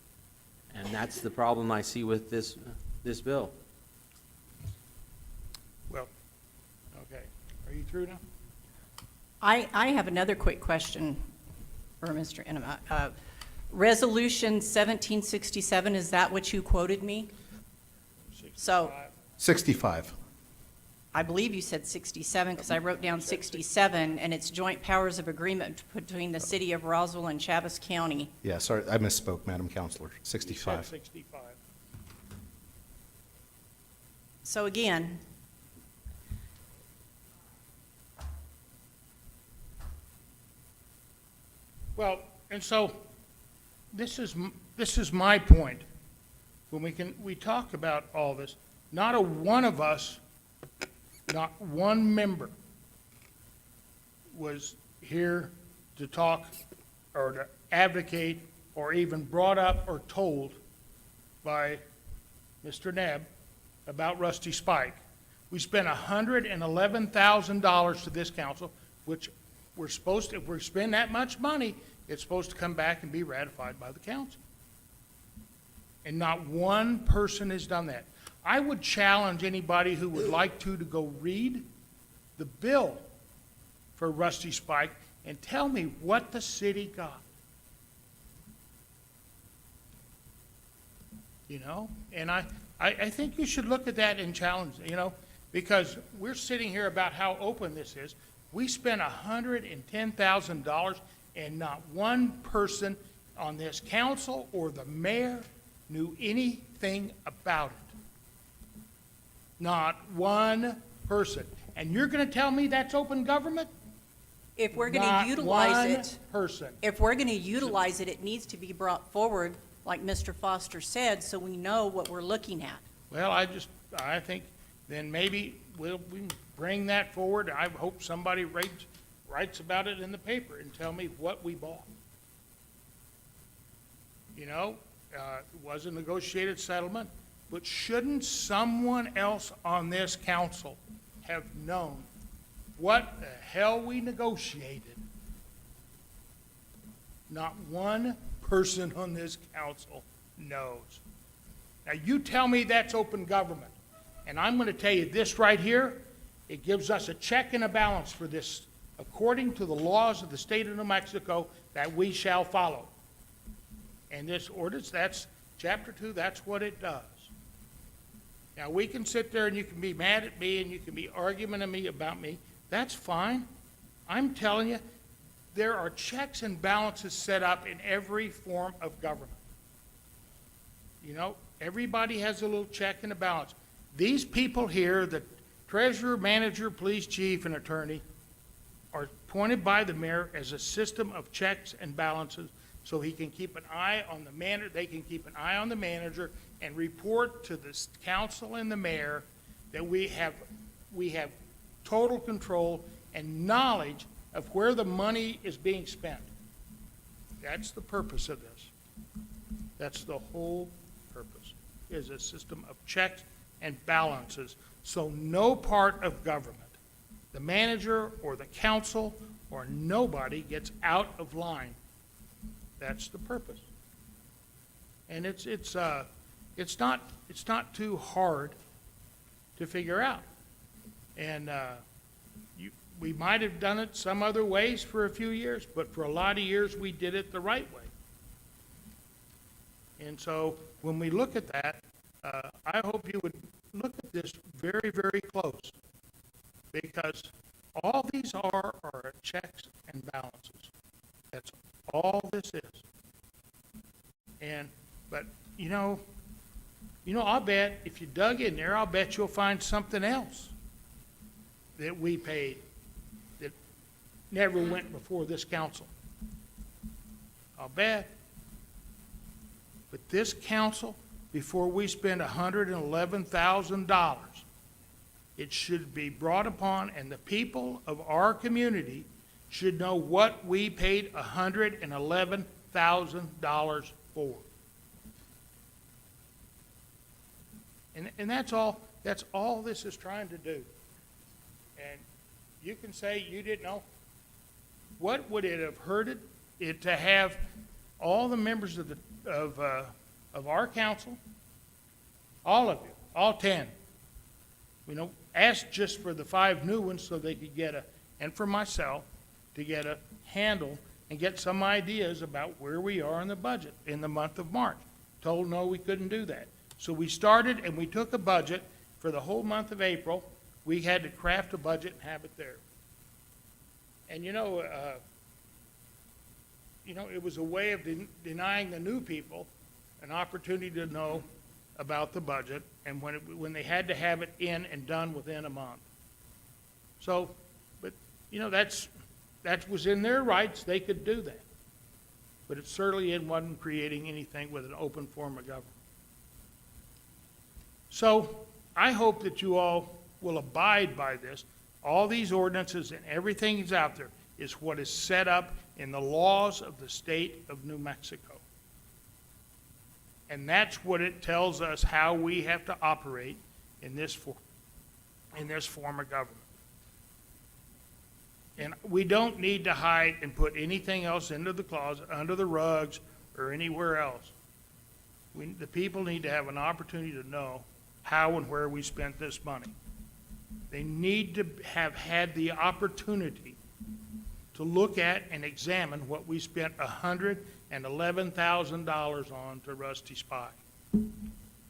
Speaker 4: And that's the problem I see with this bill.
Speaker 1: well, okay. Are you through now?
Speaker 3: I have another quick question for Mr. Enema. Resolution 1767, is that what you quoted me? So
Speaker 15: 65.
Speaker 3: I believe you said 67 because I wrote down 67, and it's joint powers of agreement between the city of Roswell and Chaves County.
Speaker 15: Yeah, sorry, I misspoke, Madam Counselor,
Speaker 1: You said
Speaker 15: 65.
Speaker 1: 65.
Speaker 3: So again,
Speaker 1: Well, and so, this is my point. When we talk about all this, not a one of us, not one member was here to talk or to advocate or even brought up or told by Mr. Nebb about Rusty Spike. We spent $111,000 to this council, which we're supposed to, if we spend that much money, it's supposed to come back and be ratified by the council. And not one person has done that. I would challenge anybody who would like to go read the bill for Rusty Spike and tell me what the city got. You know, and I think you should look at that and challenge, you know, because we're sitting here about how open this is. We spent $110,000 and not one person on this council or the mayor knew anything about it. Not one person. And you're going to tell me that's open government?
Speaker 3: if we're going
Speaker 1: Not
Speaker 3: to utilize
Speaker 1: one
Speaker 3: it,
Speaker 1: person.
Speaker 3: if we're going to utilize it, it needs to be brought forward, like Mr. Foster said, so we know what we're looking at.
Speaker 1: Well, I think then maybe we can bring that forward. I hope somebody writes about it in the paper and tell me what we bought. You know, it was a negotiated settlement, but shouldn't someone else on this council have known what the hell we negotiated? Not one person on this council knows. Now, you tell me that's open government, and I'm going to tell you this right here, it gives us a check and a balance for this, according to the laws of the state of New Mexico, that we shall follow. And this ordinance, that's chapter 2, that's what it does. Now, we can sit there and you can be mad at me and you can be arguing to me about me. That's fine. I'm telling you, there are checks and balances set up in every form of government. You know, everybody has a little check and a balance. These people here, the treasurer, manager, police chief, and attorney, are appointed by the mayor as a system of checks and balances so he can keep an eye on the manager, they can keep an eye on the manager and report to the council and the mayor that we have total control and knowledge of where the money is being spent. That's the purpose of this. That's the whole purpose, is a system of checks and balances, so no part of government, the manager or the council or nobody gets out of line That's the purpose. And it's not too hard to figure out. And we might have done it some other ways for a few years, but for a lot of years, we did it the right way. And so when we look at that, I hope you would look at this very, very close, because all these are checks and balances. That's all this is. But I'll bet if you dug in there, I'll bet you'll find something else that we paid that never went before this council. I'll bet. But this council, before we spend $111,000, it should be brought upon, and the people of our community should know what we paid $111,000 for. And that's all this is trying to do. And you can say you didn't know. What would it have hurted it to have all the members of our council, all of you, all 10, ask just for the 5 new ones so they could and for myself, to get a handle and get some ideas about where we are in the budget in the month of March. Told no, we couldn't do that. So we started and we took a budget for the whole month of April. We had to craft a budget and have it there. And it was a way of denying the new people an opportunity to know about the budget, and when they had to have it in and done within a month. So, but that was in their rights. They could do that. But it certainly wasn't creating anything with an open form of government. So I hope that you all will abide by this. All these ordinances and everything that's out there is what is set up in the laws of the state of New Mexico. And that's what it tells us how we have to operate in this form of government. And we don't need to hide and put anything else into the closet, under the rugs, or anywhere else. The people need to have an opportunity to know how and where we spent this money. They need to have had the opportunity to look at and examine what we spent $111,000 on to Rusty Spike.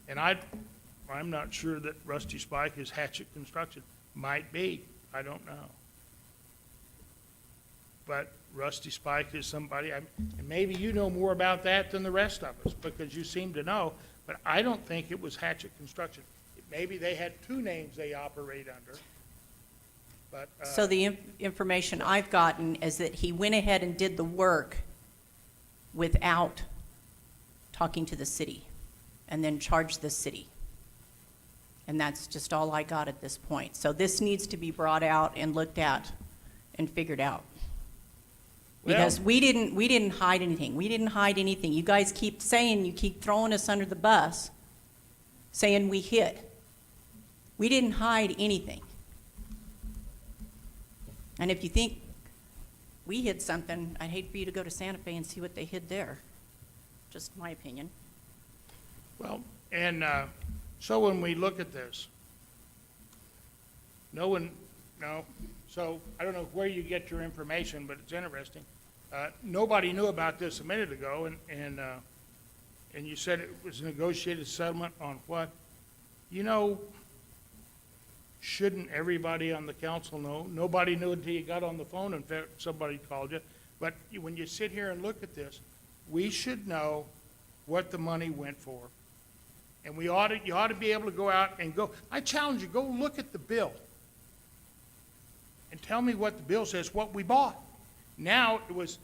Speaker 1: And I'm not sure that Rusty Spike is Hatchet Construction. Might be. I don't know. But Rusty Spike is somebody, and maybe you know more about that than the rest of us, because you seem to know, but I don't think it was Hatchet Construction. Maybe they had 2 names they operate under. But,
Speaker 3: So the information I've gotten is that he went ahead and did the work without talking to the city, and then charged the city. And that's just all I got at this point. So this needs to be brought out and looked at and figured out. Because we didn't hide anything. We didn't hide anything. You guys keep saying, you keep throwing us under the bus, saying we hid. We didn't hide anything. And if you think we hid something, I'd hate for you to go to Santa Fe and see what they hid there. Just my opinion.
Speaker 1: Well, and so when we look at this, so I don't know where you get your information, but it's interesting. Nobody knew about this a minute ago, and you said it was a negotiated settlement on what? Shouldn't everybody on the council know? Nobody knew until you got on the phone and somebody called you. But when you sit here and look at this, we should know what the money went for. And you ought to be able to go out and I challenge you, go look at the bill and tell me what the bill says, what we bought. Now it was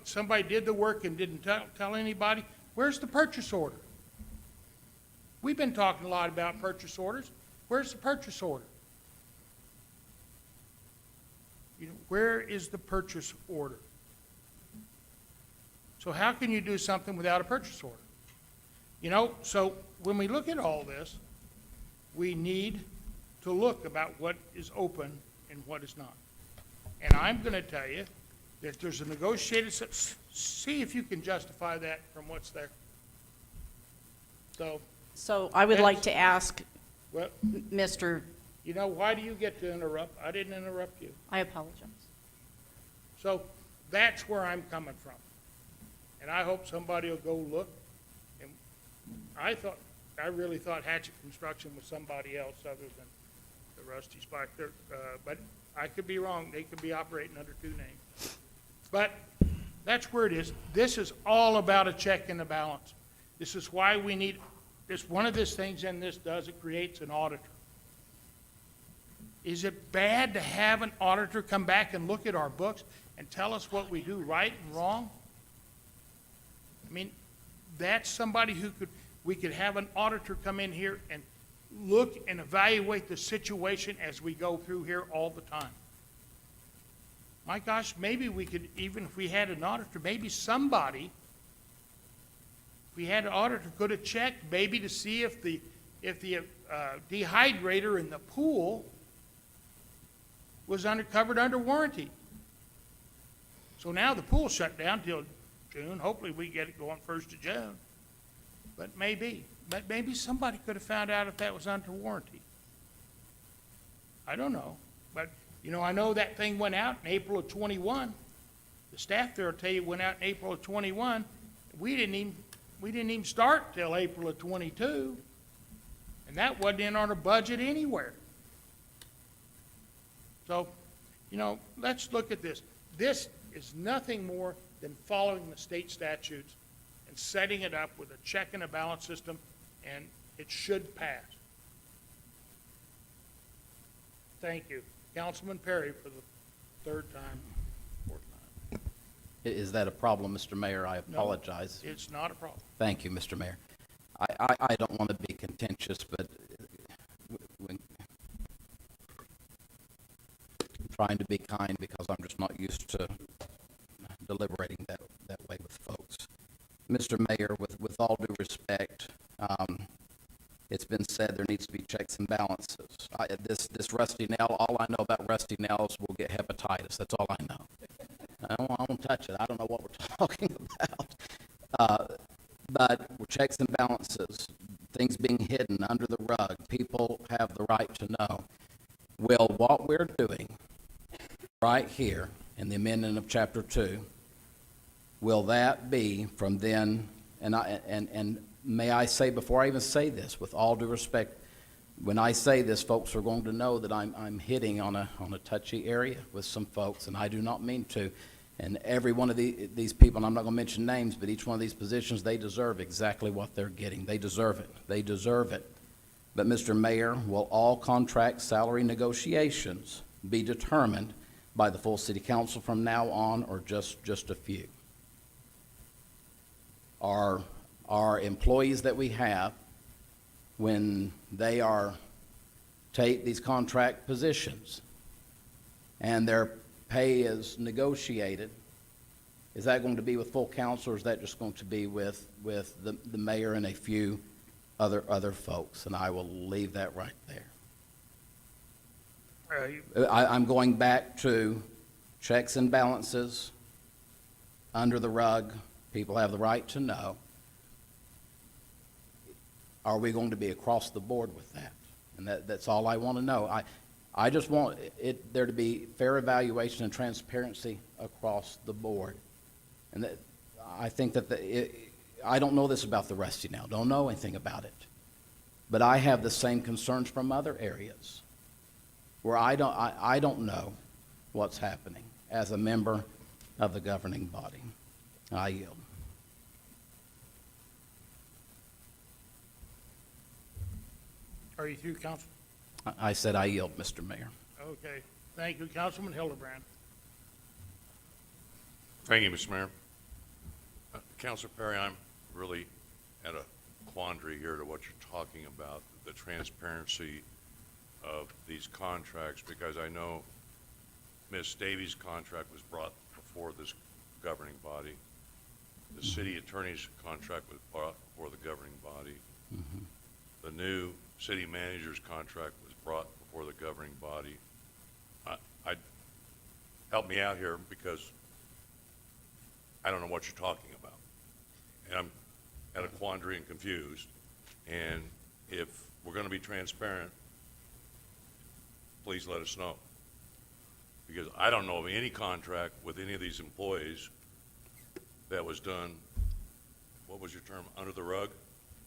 Speaker 1: somebody did the work and didn't tell anybody. Where's the purchase order? We've been talking a lot about purchase orders. Where's the purchase order? Where is the purchase order? So how can you do something without a purchase order? So when we look at all this, we need to look about what is open and what is not. And I'm going to tell you that there's a negotiated, see if you can justify that from what's there. So,
Speaker 3: So I would like to ask
Speaker 1: well,
Speaker 3: Mr.,
Speaker 1: you know, why do you get to interrupt? I didn't interrupt you.
Speaker 3: I apologize.
Speaker 1: So that's where I'm coming from. And I hope somebody will go look. And I really thought Hatchet Construction was somebody else other than the Rusty Spike there. But I could be wrong. They could be operating under two names. But that's where it is. This is all about a check and a balance. This is why we need, this, one of these things in this does, it creates an auditor. Is it bad to have an auditor come back and look at our books and tell us what we do right and wrong? I mean, that's somebody who we could have an auditor come in here and look and evaluate the situation as we go through here all the time. My gosh, maybe we could, even if we had an auditor, maybe somebody, if we had an auditor, could have checked maybe to see if the dehydrator in the pool was covered under warranty. So now the pool's shut down till June. Hopefully we get it going 1st of June. But maybe somebody could have found out if that was under warranty. I don't know. But, you know, I know that thing went out in April of 21. The staff there will tell you it went out in April of 21. We didn't even start till April of 22. And that wasn't in our budget anywhere. So, you know, let's look at this. This is nothing more than following the state statutes and setting it up with a check and a balance system, and it should pass. Thank you. Councilman Perry for the third time, fourth time.
Speaker 5: Is that a problem, Mr. Mayor? I
Speaker 1: No,
Speaker 5: apologize.
Speaker 1: it's not a problem.
Speaker 5: Thank you, Mr. Mayor. I don't want to be contentious, but when I'm trying to be kind because I'm just not used to deliberating that way with folks. Mr. Mayor, with all due respect, it's been said there needs to be checks and balances. This rusty nail, all I know about rusty nails will get hepatitis. That's all I know. I won't touch it. I don't know what we're talking about. But checks and balances, things being hidden under the rug, people have the right to know. Will what we're doing right here in the amendment of Chapter 2, will that be from then, and may I say, before I even say this, with all due respect, when I say this, folks are going to know that I'm hitting on a touchy area with some folks, and I do not mean to. And every one of these people, and I'm not going to mention names, but each one of these positions, they deserve exactly what they're getting. They deserve it. They deserve it. But, Mr. Mayor, will all contract salary negotiations be determined by the full city council from now on, or just a few? Our employees that we have, when they take these contract positions and their pay is negotiated, is that going to be with full council, or is that just going to be with the mayor and a few other folks? And I will leave that right there. I'm going back to checks and balances under the rug. People have the right to know. Are we going to be across the board with that? And that's all I want to know. I just want there to be fair evaluation and transparency across the board. And I think that I don't know this about the Rusty now. Don't know anything about it. But I have the same concerns from other areas where I don't know what's happening as a member of the governing body. I yield.
Speaker 1: Are you through, Council?
Speaker 5: I said I yield, Mr. Mayor.
Speaker 1: Okay. Thank you, Councilman Hildebrand.
Speaker 7: Thank you, Mr. Mayor. Councilor Perry, I'm really at a quandary here to what you're talking about, the transparency of these contracts, because I know Ms. Davies' contract was brought before this governing body. The city attorney's contract was brought before the governing body.
Speaker 5: Mm-hmm.
Speaker 7: The new city manager's contract was brought before the governing body. Help me out here, because I don't know what you're talking about. And I'm at a quandary and confused. And if we're going to be transparent, please let us know. Because I don't know of any contract with any of these employees that was done, what was your term, under the rug?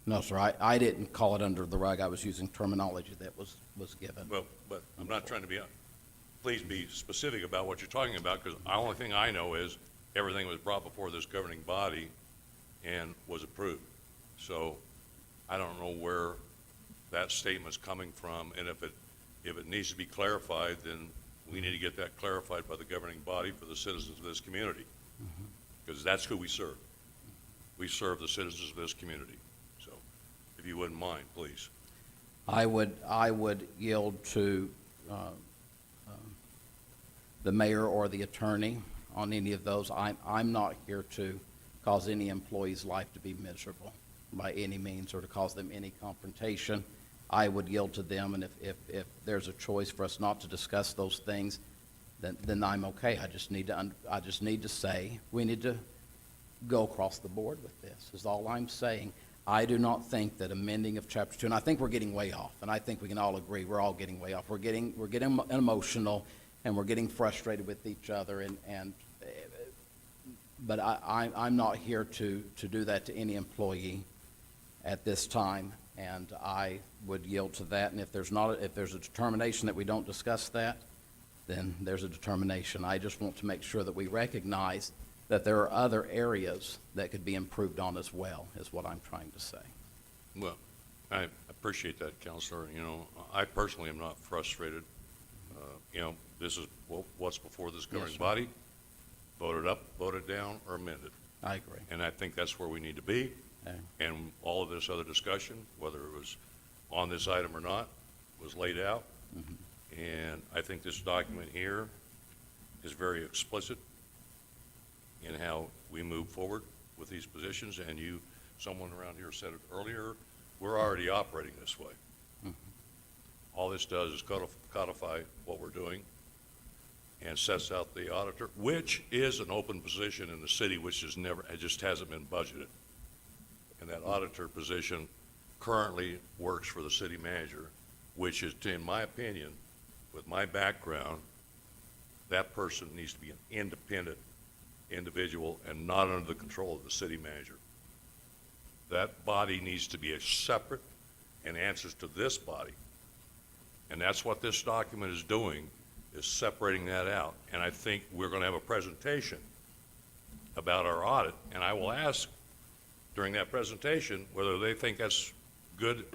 Speaker 5: No, sir, I didn't call it under the rug. I was using terminology that was given.
Speaker 7: Well, but I'm not trying to be, please be specific about what you're talking about, because the only thing I know is everything was brought before this governing body and was approved. So I don't know where that statement's coming from, and if it needs to be clarified, then we need to get that clarified by the governing body for the citizens of this community, because that's who we serve. We serve the citizens of this community. So if you wouldn't mind, please.
Speaker 5: I would yield to the mayor or the attorney on any of those. I'm not here to cause any employee's life to be miserable by any means or to cause them any confrontation. I would yield to them, and if there's a choice for us not to discuss those things, then I'm okay. I just need to say we need to go across the board with this, is all I'm saying. I do not think that amending of Chapter 2, and I think we're getting way off, and I think we can all agree we're all getting way off. We're getting emotional, and we're getting frustrated with each other, but I'm not here to do that to any employee at this time, and I would yield to that. And if there's a determination that we don't discuss that, then there's a determination. I just want to make sure that we recognize that there are other areas that could be improved on as well, is what I'm trying to say.
Speaker 7: Well, I appreciate that, Counselor. You know, I personally am not frustrated. You know, this is what's before this governing
Speaker 5: sir.
Speaker 7: body. Vote it up, vote it down, or amend it.
Speaker 5: I agree.
Speaker 7: And I think that's where we need to be.
Speaker 5: Okay.
Speaker 7: And all of this other discussion, whether it was on this item or not, was laid out. And I think this document here is very explicit in how we move forward with these positions. And someone around here said it earlier, we're already operating this way. All this does is codify what we're doing and sets out the auditor, which is an open position in the city, which it just hasn't been budgeted. And that auditor position currently works for the city manager, which is, in my opinion, with my background, that person needs to be an independent individual and not under the control of the city manager. That body needs to be a separate and answers to this body. And that's what this document is doing, is separating that out. And I think we're going to have a presentation about our audit, and I will ask during that presentation whether they think that's good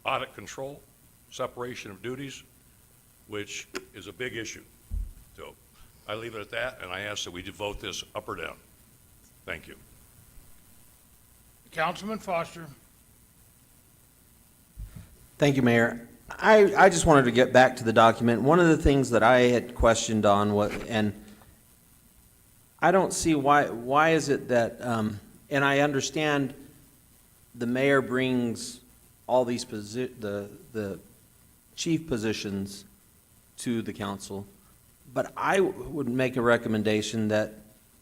Speaker 7: audit control, separation of duties, which is a big issue. So I leave it at that, and I ask that we vote this up or down. Thank you.
Speaker 1: Councilman Foster.
Speaker 4: Thank you, Mayor. I just wanted to get back to the document. One of the things that I had questioned on and I don't see why is it that, and I understand the mayor brings all these the chief positions to the council, but I would make a recommendation that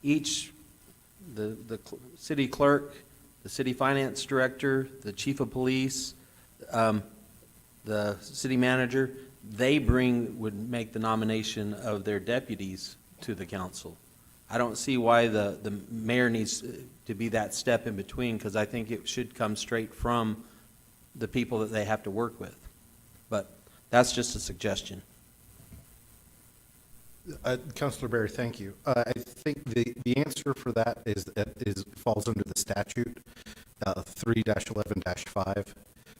Speaker 4: the city clerk, the city finance director, the chief of police, the city manager, would make the nomination of their deputies to the council. I don't see why the mayor needs to be that step in between, because I think it should come straight from the people that they have to work with. But that's just a suggestion.
Speaker 15: Councilor Berry, thank you. I think the answer for that falls under the statute, 3-11-5.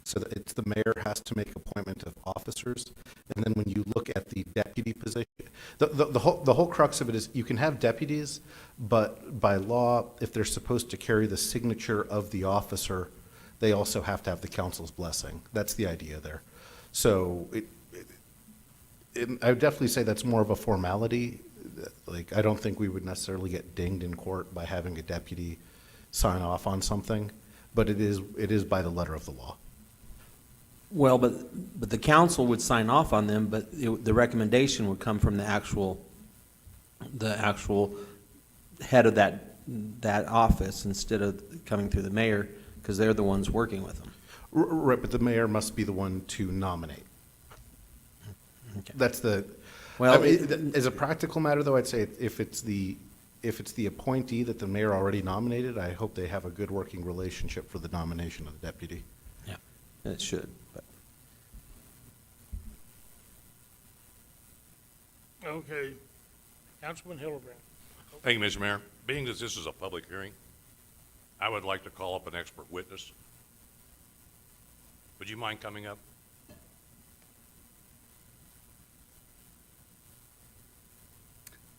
Speaker 15: So that it's the mayor has to make appointment of officers. And then when you look at the deputy position, the whole crux of it is you can have deputies, but by law, if they're supposed to carry the signature of the officer, they also have to have the council's blessing. That's the idea there. So I would definitely say that's more of a formality. Like, I don't think we would necessarily get dinged in court by having a deputy sign off on something, but it is by the letter of the law.
Speaker 4: Well, but the council would sign off on them, but the recommendation would come from the actual head of that that office instead of coming through the mayor, because they're the ones working with them.
Speaker 15: Right, but the mayor must be the one to nominate.
Speaker 4: Okay.
Speaker 15: That's the,
Speaker 4: Well,
Speaker 15: I mean, as a practical matter, though, I'd say if it's the appointee that the mayor already nominated, I hope they have a good working relationship for the nomination of the deputy.
Speaker 4: Yeah, it should, but.
Speaker 1: Okay. Councilman Hildebrand.
Speaker 7: Thank you, Mr. Mayor. Being that this is a public hearing, I would like to call up an expert witness. Would you mind coming up?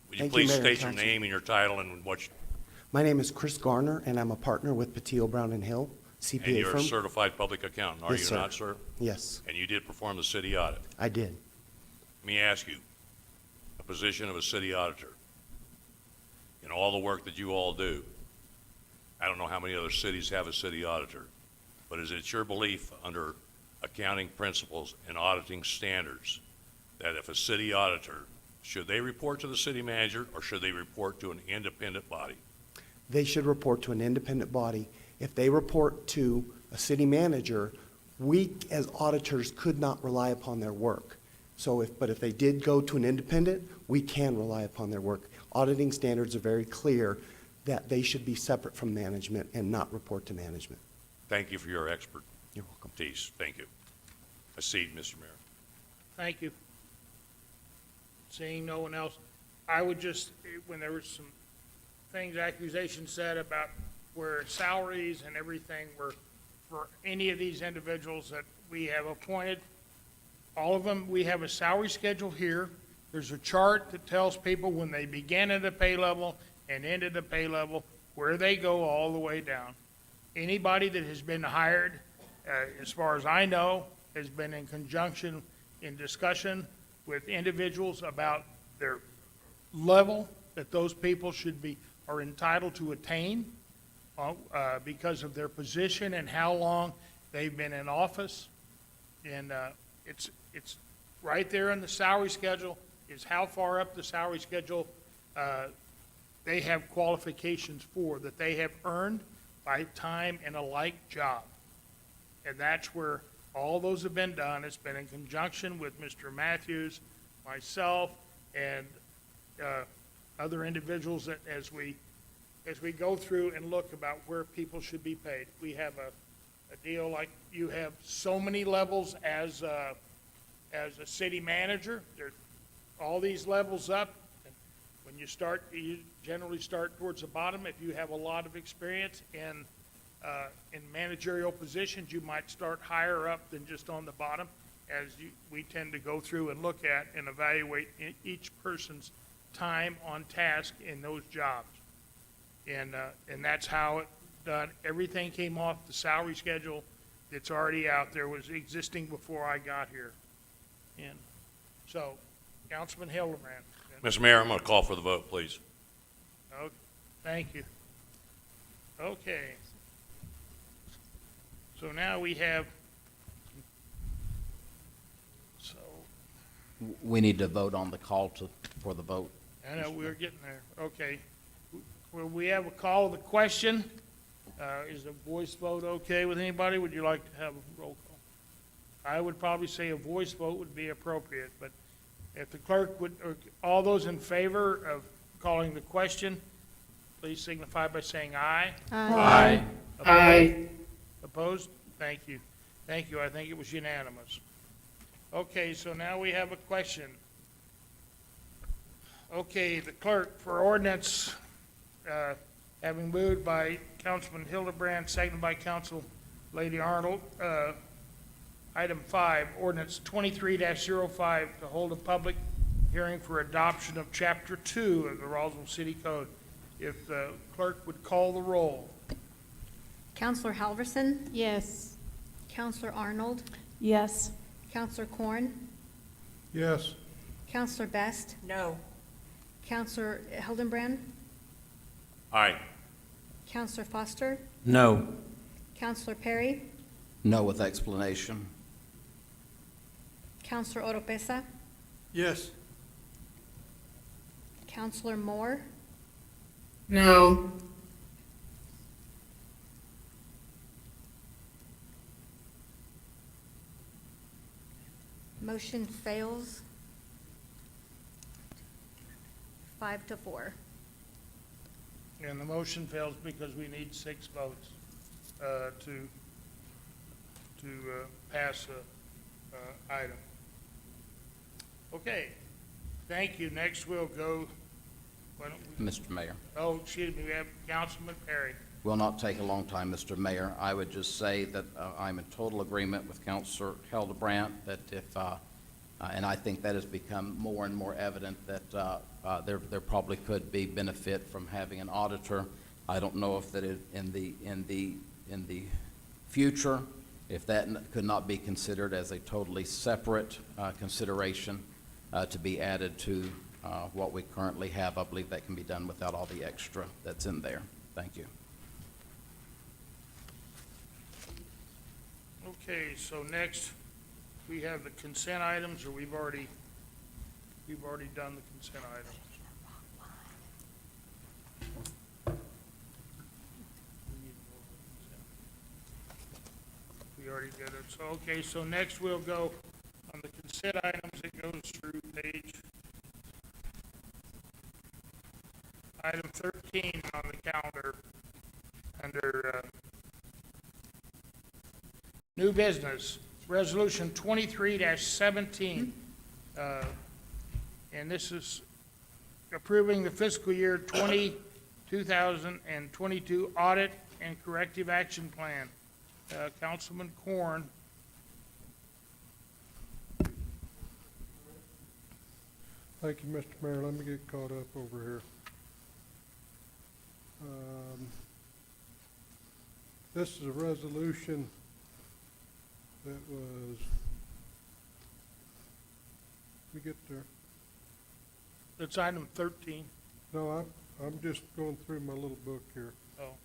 Speaker 7: Would you
Speaker 18: Thank you,
Speaker 7: please
Speaker 18: Mayor and
Speaker 7: state your
Speaker 18: Council.
Speaker 7: name and your title and what,
Speaker 18: My name is Chris Garner, and I'm a partner with Patil, Brown and Hill,
Speaker 7: and
Speaker 18: CPA
Speaker 7: you're a
Speaker 18: firm.
Speaker 7: certified public accountant, are
Speaker 18: Yes,
Speaker 7: you
Speaker 18: sir.
Speaker 7: not, sir?
Speaker 18: Yes,
Speaker 7: And you did perform the city audit.
Speaker 18: I did.
Speaker 7: Let me ask you, the position of a city auditor, in all the work that you all do, I don't know how many other cities have a city auditor, but is it your belief under accounting principles and auditing standards that if a city auditor, should they report to the city manager or should they report to an independent body?
Speaker 18: They should report to an independent body. If they report to a city manager, we, as auditors, could not rely upon their work. But if they did go to an independent, we can rely upon their work. Auditing standards are very clear that they should be separate from management and not report to management.
Speaker 7: Thank you for your expertise.
Speaker 18: You're welcome.
Speaker 7: Thank you. Accede, Mr. Mayor.
Speaker 1: Thank you. Seeing no one else, I would just, when there was some things, accusations said about where salaries and everything were for any of these individuals that we have appointed, all of them, we have a salary schedule here. There's a chart that tells people when they begin at a pay level and end at a pay level, where they go all the way down. Anybody that has been hired, as far as I know, has been in conjunction, in discussion with individuals about their level that those people are entitled to attain because of their position and how long they've been in office. And it's right there in the salary schedule, is how far up the salary schedule they have qualifications for, that they have earned by time in a like job. And that's where all those have been done. It's been in conjunction with Mr. Matthews, myself, and other individuals that as we go through and look about where people should be paid. We have a deal like you have so many levels as a city manager. There's all these levels up. And when you start, you generally start towards the bottom. If you have a lot of experience in managerial positions, you might start higher up than just on the bottom, as we tend to go through and look at and evaluate each person's time on task in those jobs. And that's how it done. Everything came off the salary schedule that's already out there, was existing before I got here. And so, Councilman Hildebrand.
Speaker 7: Mr. Mayor, I'm going to call for the vote, please.
Speaker 1: Okay, thank you. Okay. So now we have, so,
Speaker 5: We need to vote on the call for the vote.
Speaker 1: I know we're getting there. Okay. Well, we have a call of the question. Is a voice vote okay with anybody? Would you like to have a roll call? I would probably say a voice vote would be appropriate, but if the clerk would, or all those in favor of calling the question, please signify by saying aye.
Speaker 6: Aye.
Speaker 1: Opposed?
Speaker 6: Aye.
Speaker 1: Opposed? Thank you. Thank you. I think it was unanimous. Okay, so now we have a question. Okay, the clerk for ordinance, having moved by Councilman Hildebrand, seconded by Council Lady Arnold, item 5, ordinance 23-05, to hold a public hearing for adoption of Chapter 2 of the Roswell City Code. If the clerk would call the roll.
Speaker 2: Counselor Halverson,
Speaker 14: Yes.
Speaker 2: Counselor Arnold,
Speaker 12: Yes.
Speaker 2: Counselor Corn,
Speaker 17: Yes.
Speaker 2: Counselor Best,
Speaker 3: No.
Speaker 2: Counselor Hildenbrand,
Speaker 7: Aye.
Speaker 2: Counselor Foster,
Speaker 4: No.
Speaker 2: Counselor Perry,
Speaker 5: No with explanation.
Speaker 2: Counselor Oropesa,
Speaker 8: Yes.
Speaker 2: Counselor Moore,
Speaker 6: No.
Speaker 2: Motion fails. 5-4.
Speaker 1: And the motion fails because we need 6 votes to pass the item. Okay, thank you. Next we'll go, why don't we,
Speaker 5: Mr. Mayor.
Speaker 1: oh, excuse me, we have Councilman Perry.
Speaker 5: Will not take a long time, Mr. Mayor. I would just say that I'm in total agreement with Councilor Hildebrandt that if, and I think that has become more and more evident that there probably could be benefit from having an auditor. I don't know if that in the future, if that could not be considered as a totally separate consideration to be added to what we currently have. I believe that can be done without all the extra that's in there. Thank you.
Speaker 1: Okay, so next, we have the consent items, or we've already done the consent items. We already did it. So, okay, so next we'll go on the consent items. It goes through page item 13 on the calendar under new business, resolution 23-17. And this is approving the fiscal year 2022 audit and corrective action plan. Councilman Corn.
Speaker 17: Thank you, Mr. Mayor. Let me get caught up over here. This is a resolution that was, let me get there.
Speaker 1: It's item 13.
Speaker 17: No, I'm just going through my little book here.
Speaker 1: Oh,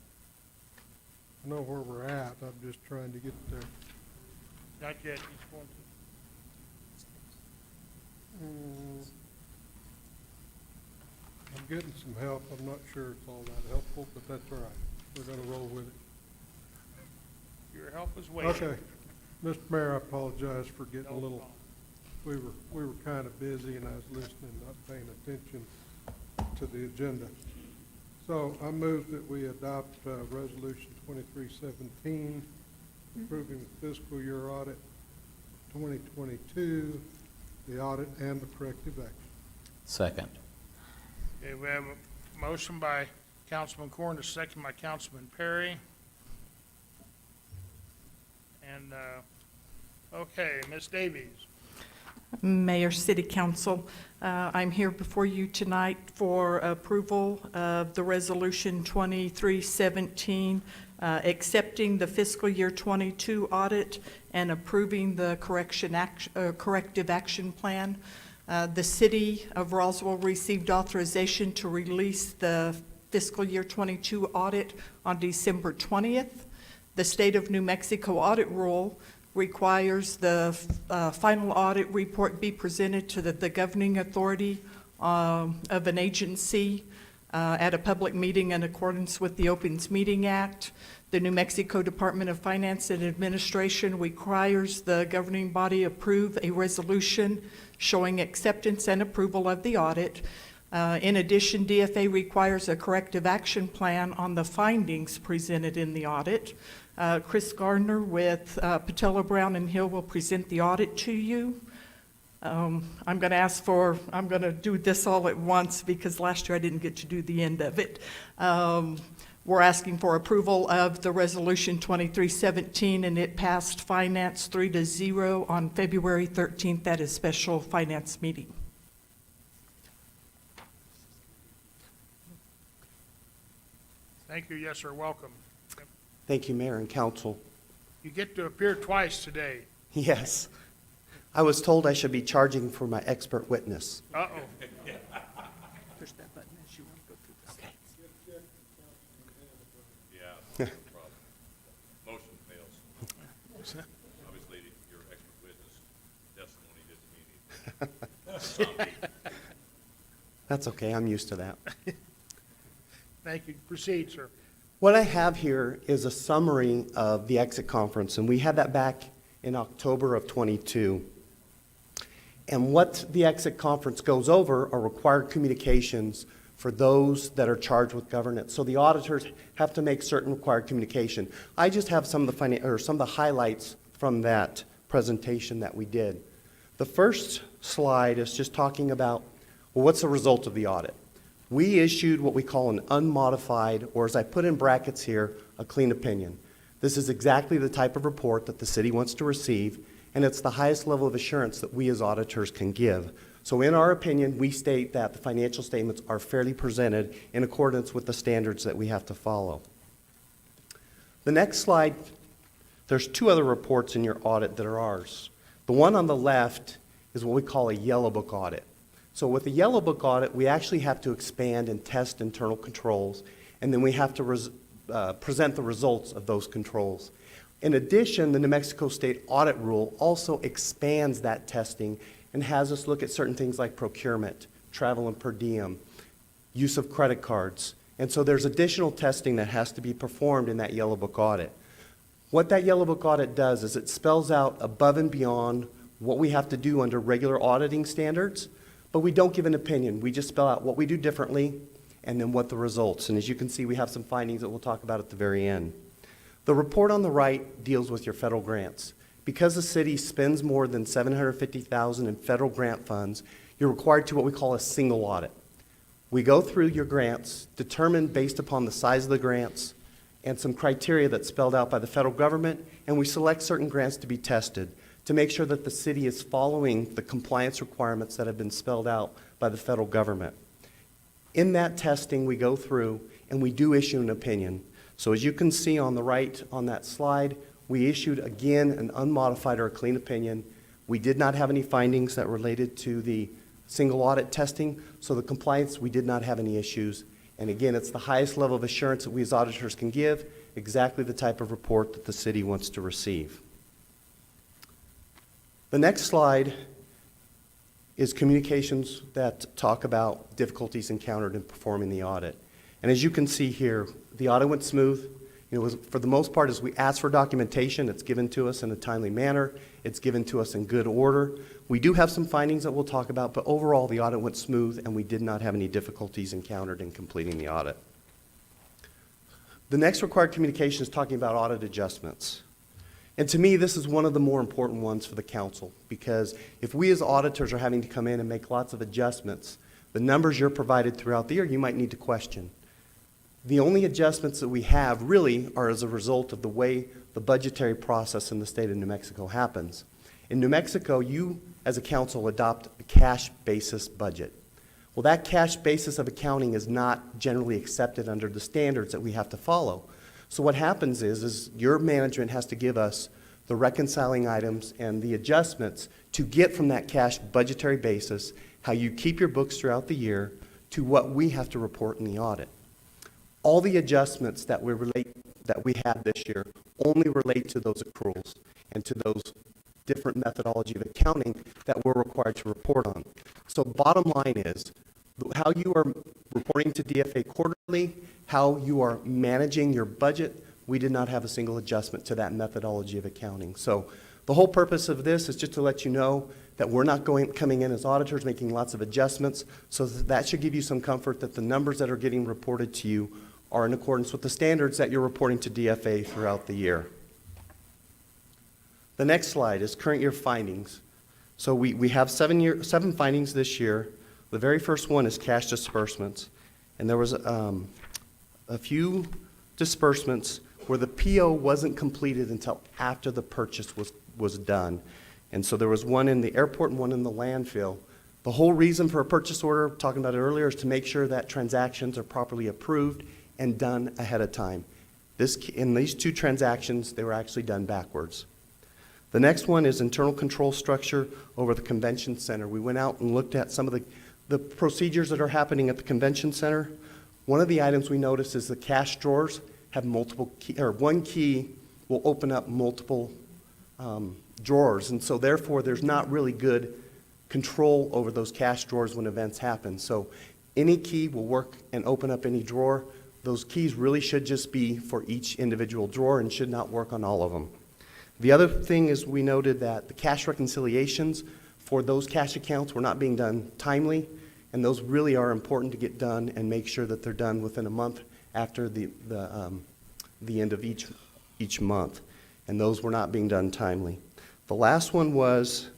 Speaker 17: I know where we're at. I'm just trying to get there.
Speaker 1: not yet. He's going to.
Speaker 17: I'm getting some help. I'm not sure it's all that helpful, but that's all right. We're gonna roll with it.
Speaker 1: Your help is waiting.
Speaker 17: Okay. Mr. Mayor, I apologize for getting a
Speaker 1: No
Speaker 17: little,
Speaker 1: problem.
Speaker 17: we were kind of busy and I was listening, not paying attention to the agenda. So I move that we adopt Resolution 2317, approving the fiscal year audit 2022, the audit and the corrective action.
Speaker 5: Second.
Speaker 1: Okay, we have a motion by Councilman Corn, a second by Councilman Perry. And, okay, Ms. Davies.
Speaker 19: Mayor, City Council, I'm here before you tonight for approval of the Resolution 2317, accepting the fiscal year 22 audit and approving the corrective action plan. The City of Roswell received authorization to release the fiscal year 22 audit on December 20th. The State of New Mexico audit rule requires the final audit report be presented to the governing authority of an agency at a public meeting in accordance with the Opens Meeting Act. The New Mexico Department of Finance and Administration requires the governing body approve a resolution showing acceptance and approval of the audit. In addition, DFA requires a corrective action plan on the findings presented in the audit. Chris Gardner with Patella Brown and Hill will present the audit to you. I'm going to do this all at once because last year I didn't get to do the end of it. We're asking for approval of the Resolution 2317, and it passed Finance 3-0 on February 13th at a special Finance meeting.
Speaker 1: Thank you. Yes, sir. Welcome.
Speaker 18: Thank you, Mayor and Council.
Speaker 1: You get to appear twice today.
Speaker 18: Yes. I was told I should be charging for my expert witness.
Speaker 1: Uh-oh.
Speaker 19: Push that button as you want to go through this.
Speaker 18: Okay.
Speaker 7: Yeah, no problem. Motion fails. Obviously, your expert witness testimony didn't mean it.
Speaker 18: That's okay. I'm used to that.
Speaker 1: Thank you. Proceed, sir.
Speaker 18: What I have here is a summary of the exit conference, and we had that back in October of '22. And what the exit conference goes over are required communications for those that are charged with governance. So the auditors have to make certain required communication. I just have some of the highlights from that presentation that we did. The first slide is just talking about, well, what's the result of the audit? We issued what we call an unmodified, or as I put in brackets here, a clean opinion. This is exactly the type of report that the city wants to receive, and it's the highest level of assurance that we as auditors can give. So in our opinion, we state that the financial statements are fairly presented in accordance with the standards that we have to follow. The next slide, there's two other reports in your audit that are ours. The one on the left is what we call a yellow book audit. So with the yellow book audit, we actually have to expand and test internal controls, and then we have to present the results of those controls. In addition, the New Mexico State Audit Rule also expands that testing and has us look at certain things like procurement, travel and per diem, use of credit cards. And so there's additional testing that has to be performed in that yellow book audit. What that yellow book audit does is it spells out above and beyond what we have to do under regular auditing standards, but we don't give an opinion. We just spell out what we do differently and then what the results. And as you can see, we have some findings that we'll talk about at the very end. The report on the right deals with your federal grants. Because the city spends more than $750,000 in federal grant funds, you're required to what we call a single audit. We go through your grants, determine based upon the size of the grants and some criteria that's spelled out by the federal government, and we select certain grants to be tested to make sure that the city is following the compliance requirements that have been spelled out by the federal government. In that testing, we go through and we do issue an opinion. So as you can see on the right on that slide, we issued, again, an unmodified or a clean opinion. We did not have any findings that related to the single audit testing, so the compliance, we did not have any issues. And again, it's the highest level of assurance that we as auditors can give, exactly the type of report that the city wants to receive. The next slide is communications that talk about difficulties encountered in performing the audit. And as you can see here, the audit went smooth. For the most part, as we ask for documentation, it's given to us in a timely manner. It's given to us in good order. We do have some findings that we'll talk about, but overall, the audit went smooth, and we did not have any difficulties encountered in completing the audit. The next required communication is talking about audit adjustments. And to me, this is one of the more important ones for the council, because if we as auditors are having to come in and make lots of adjustments, the numbers you're provided throughout the year, you might need to question. The only adjustments that we have really are as a result of the way the budgetary process in the state of New Mexico happens. In New Mexico, you as a council adopt a cash basis budget. Well, that cash basis of accounting is not generally accepted under the standards that we have to follow. So what happens is your management has to give us the reconciling items and the adjustments to get from that cash budgetary basis, how you keep your books throughout the year, to what we have to report in the audit. All the adjustments that we have this year only relate to those accruals and to those different methodology of accounting that we're required to report on. So bottom line is, how you are reporting to DFA quarterly, how you are managing your budget, we did not have a single adjustment to that methodology of accounting. So the whole purpose of this is just to let you know that we're not coming in as auditors making lots of adjustments, so that should give you some comfort that the numbers that are getting reported to you are in accordance with the standards that you're reporting to DFA throughout the year. The next slide is current year findings. So we have seven findings this year. The very first one is cash disbursements. And there was a few disbursements where the PO wasn't completed until after the purchase was done. And so there was one in the airport and one in the landfill. The whole reason for a purchase order, talking about it earlier, is to make sure that transactions are properly approved and done ahead of time. In these two transactions, they were actually done backwards. The next one is internal control structure over the convention center. We went out and looked at some of the procedures that are happening at the convention center. One of the items we noticed is the cash drawers have multiple key, or one key will open up multiple drawers, and so therefore there's not really good control over those cash drawers when events happen. So any key will work and open up any drawer. Those keys really should just be for each individual drawer and should not work on all of them. The other thing is we noted that the cash reconciliations for those cash accounts were not being done timely, and those really are important to get done and make sure that they're done within a month after the end of each month. And those were not being done timely. The last one was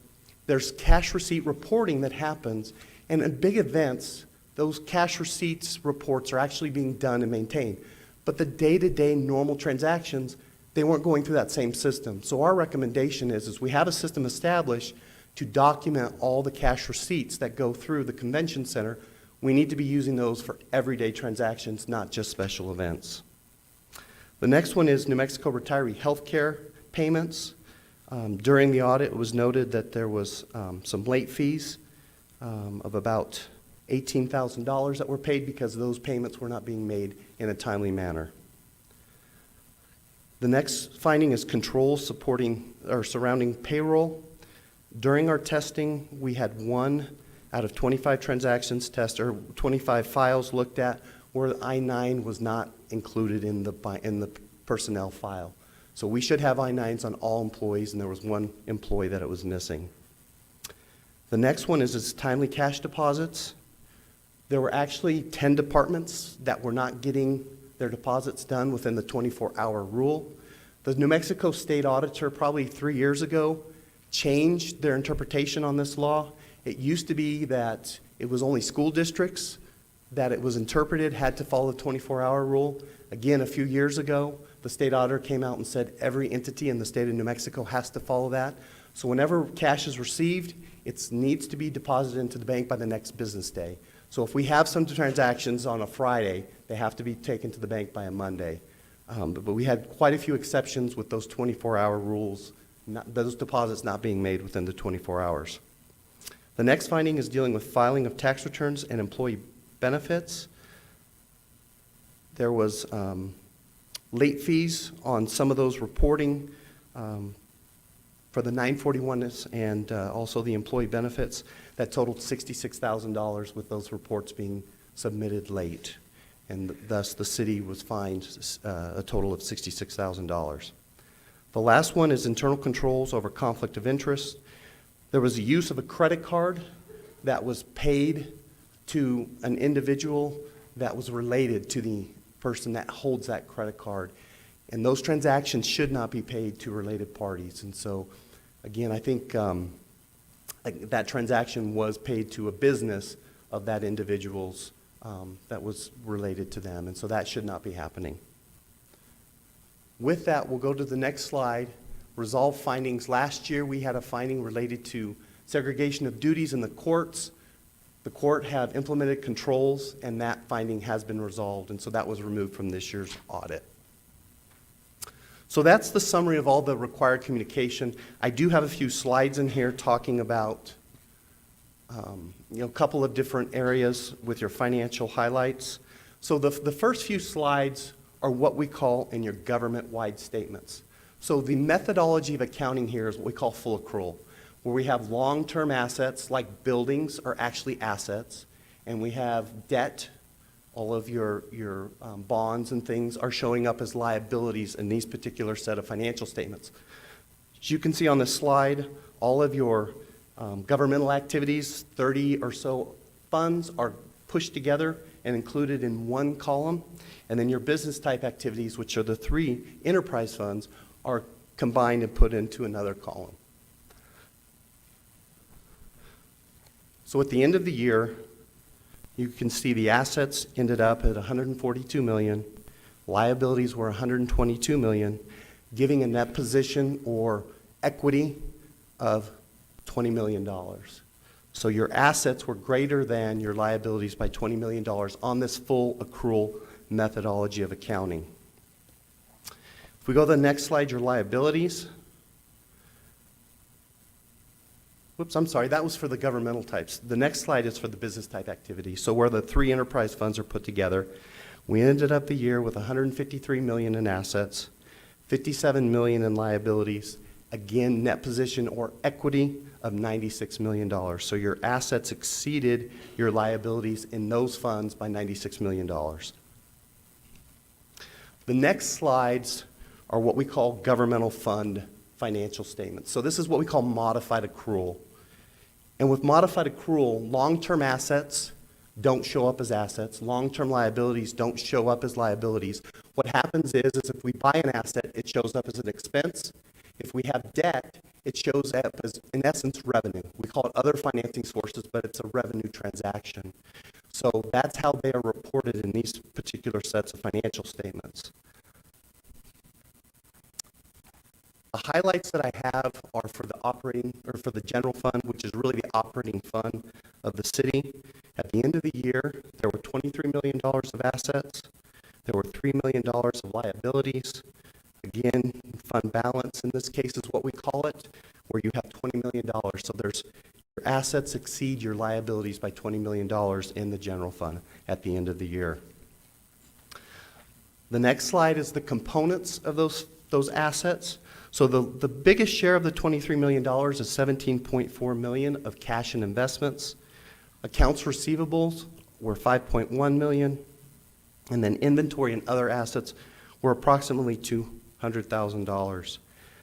Speaker 18: there's cash receipt reporting that happens, and in big events, those cash receipts reports are actually being done and maintained. But the day-to-day normal transactions, they weren't going through that same system. So our recommendation is we have a system established to document all the cash receipts that go through the convention center. We need to be using those for everyday transactions, not just special events. The next one is New Mexico retiree health care payments. During the audit, it was noted that there was some late fees of about $18,000 that were paid because those payments were not being made in a timely manner. The next finding is controls supporting or surrounding payroll. During our testing, we had 1 out of 25 transactions tested, or 25 files looked at, where I-9 was not included in the personnel file. So we should have I-9s on all employees, and there was 1 employee that it was missing. The next one is timely cash deposits. There were actually 10 departments that were not getting their deposits done within the 24-hour rule. The New Mexico State Auditor, probably 3 years ago, changed their interpretation on this law. It used to be that it was only school districts that it was interpreted had to follow the 24-hour rule. Again, a few years ago, the state auditor came out and said every entity in the state of New Mexico has to follow that. So whenever cash is received, it needs to be deposited into the bank by the next business day. So if we have some transactions on a Friday, they have to be taken to the bank by a Monday. But we had quite a few exceptions with those 24-hour rules, those deposits not being made within the 24 hours. The next finding is dealing with filing of tax returns and employee benefits. There was late fees on some of those reporting for the 941s and also the employee benefits that totaled $66,000 with those reports being submitted late. And thus the city was fined a total of $66,000. The last one is internal controls over conflict of interest. There was a use of a credit card that was paid to an individual that was related to the person that holds that credit card. And those transactions should not be paid to related parties. And so, again, I think that transaction was paid to a business of that individual's that was related to them. And so that should not be happening. With that, we'll go to the next slide. Resolve findings. Last year, we had a finding related to segregation of duties in the courts. The court have implemented controls, and that finding has been resolved, and so that was removed from this year's audit. So that's the summary of all the required communication. I do have a few slides in here talking about a couple of different areas with your financial highlights. So the first few slides are what we call in your government-wide statements. So the methodology of accounting here is what we call full accrual, where we have long-term assets like buildings are actually assets, and we have debt. All of your bonds and things are showing up as liabilities in these particular set of financial statements. As you can see on this slide, all of your governmental activities, 30 or so funds are pushed together and included in one column, and then your business type activities, which are the 3 enterprise funds, are combined and put into another column. So at the end of the year, you can see the assets ended up at $142 million, liabilities were $122 million, giving a net position or equity of $20 million. So your assets were greater than your liabilities by $20 million on this full accrual methodology of accounting. If we go to the next slide, your liabilities. Whoops, I'm sorry, that was for the governmental types. The next slide is for the business type activity. So where the 3 enterprise funds are put together, we ended up the year with $153 million in assets, $57 million in liabilities, again, net position or equity of $96 million. So your assets exceeded your liabilities in those funds by $96 million. The next slides are what we call governmental fund financial statements. So this is what we call modified accrual. And with modified accrual, long-term assets don't show up as assets. Long-term liabilities don't show up as liabilities. What happens is if we buy an asset, it shows up as an expense. If we have debt, it shows up as, in essence, revenue. We call it other financing sources, but it's a revenue transaction. So that's how they are reported in these particular sets of financial statements. The highlights that I have are for the operating, or for the general fund, which is really the operating fund of the city. At the end of the year, there were $23 million of assets. There were $3 million of liabilities. Again, fund balance in this case is what we call it, where you have $20 million. So there's, your assets exceed your liabilities by $20 million in the general fund at the end of the year. The next slide is the components of those assets. So the biggest share of the $23 million is $17.4 million of cash and investments. Accounts receivables were $5.1 million, and then inventory and other assets were approximately $200,000.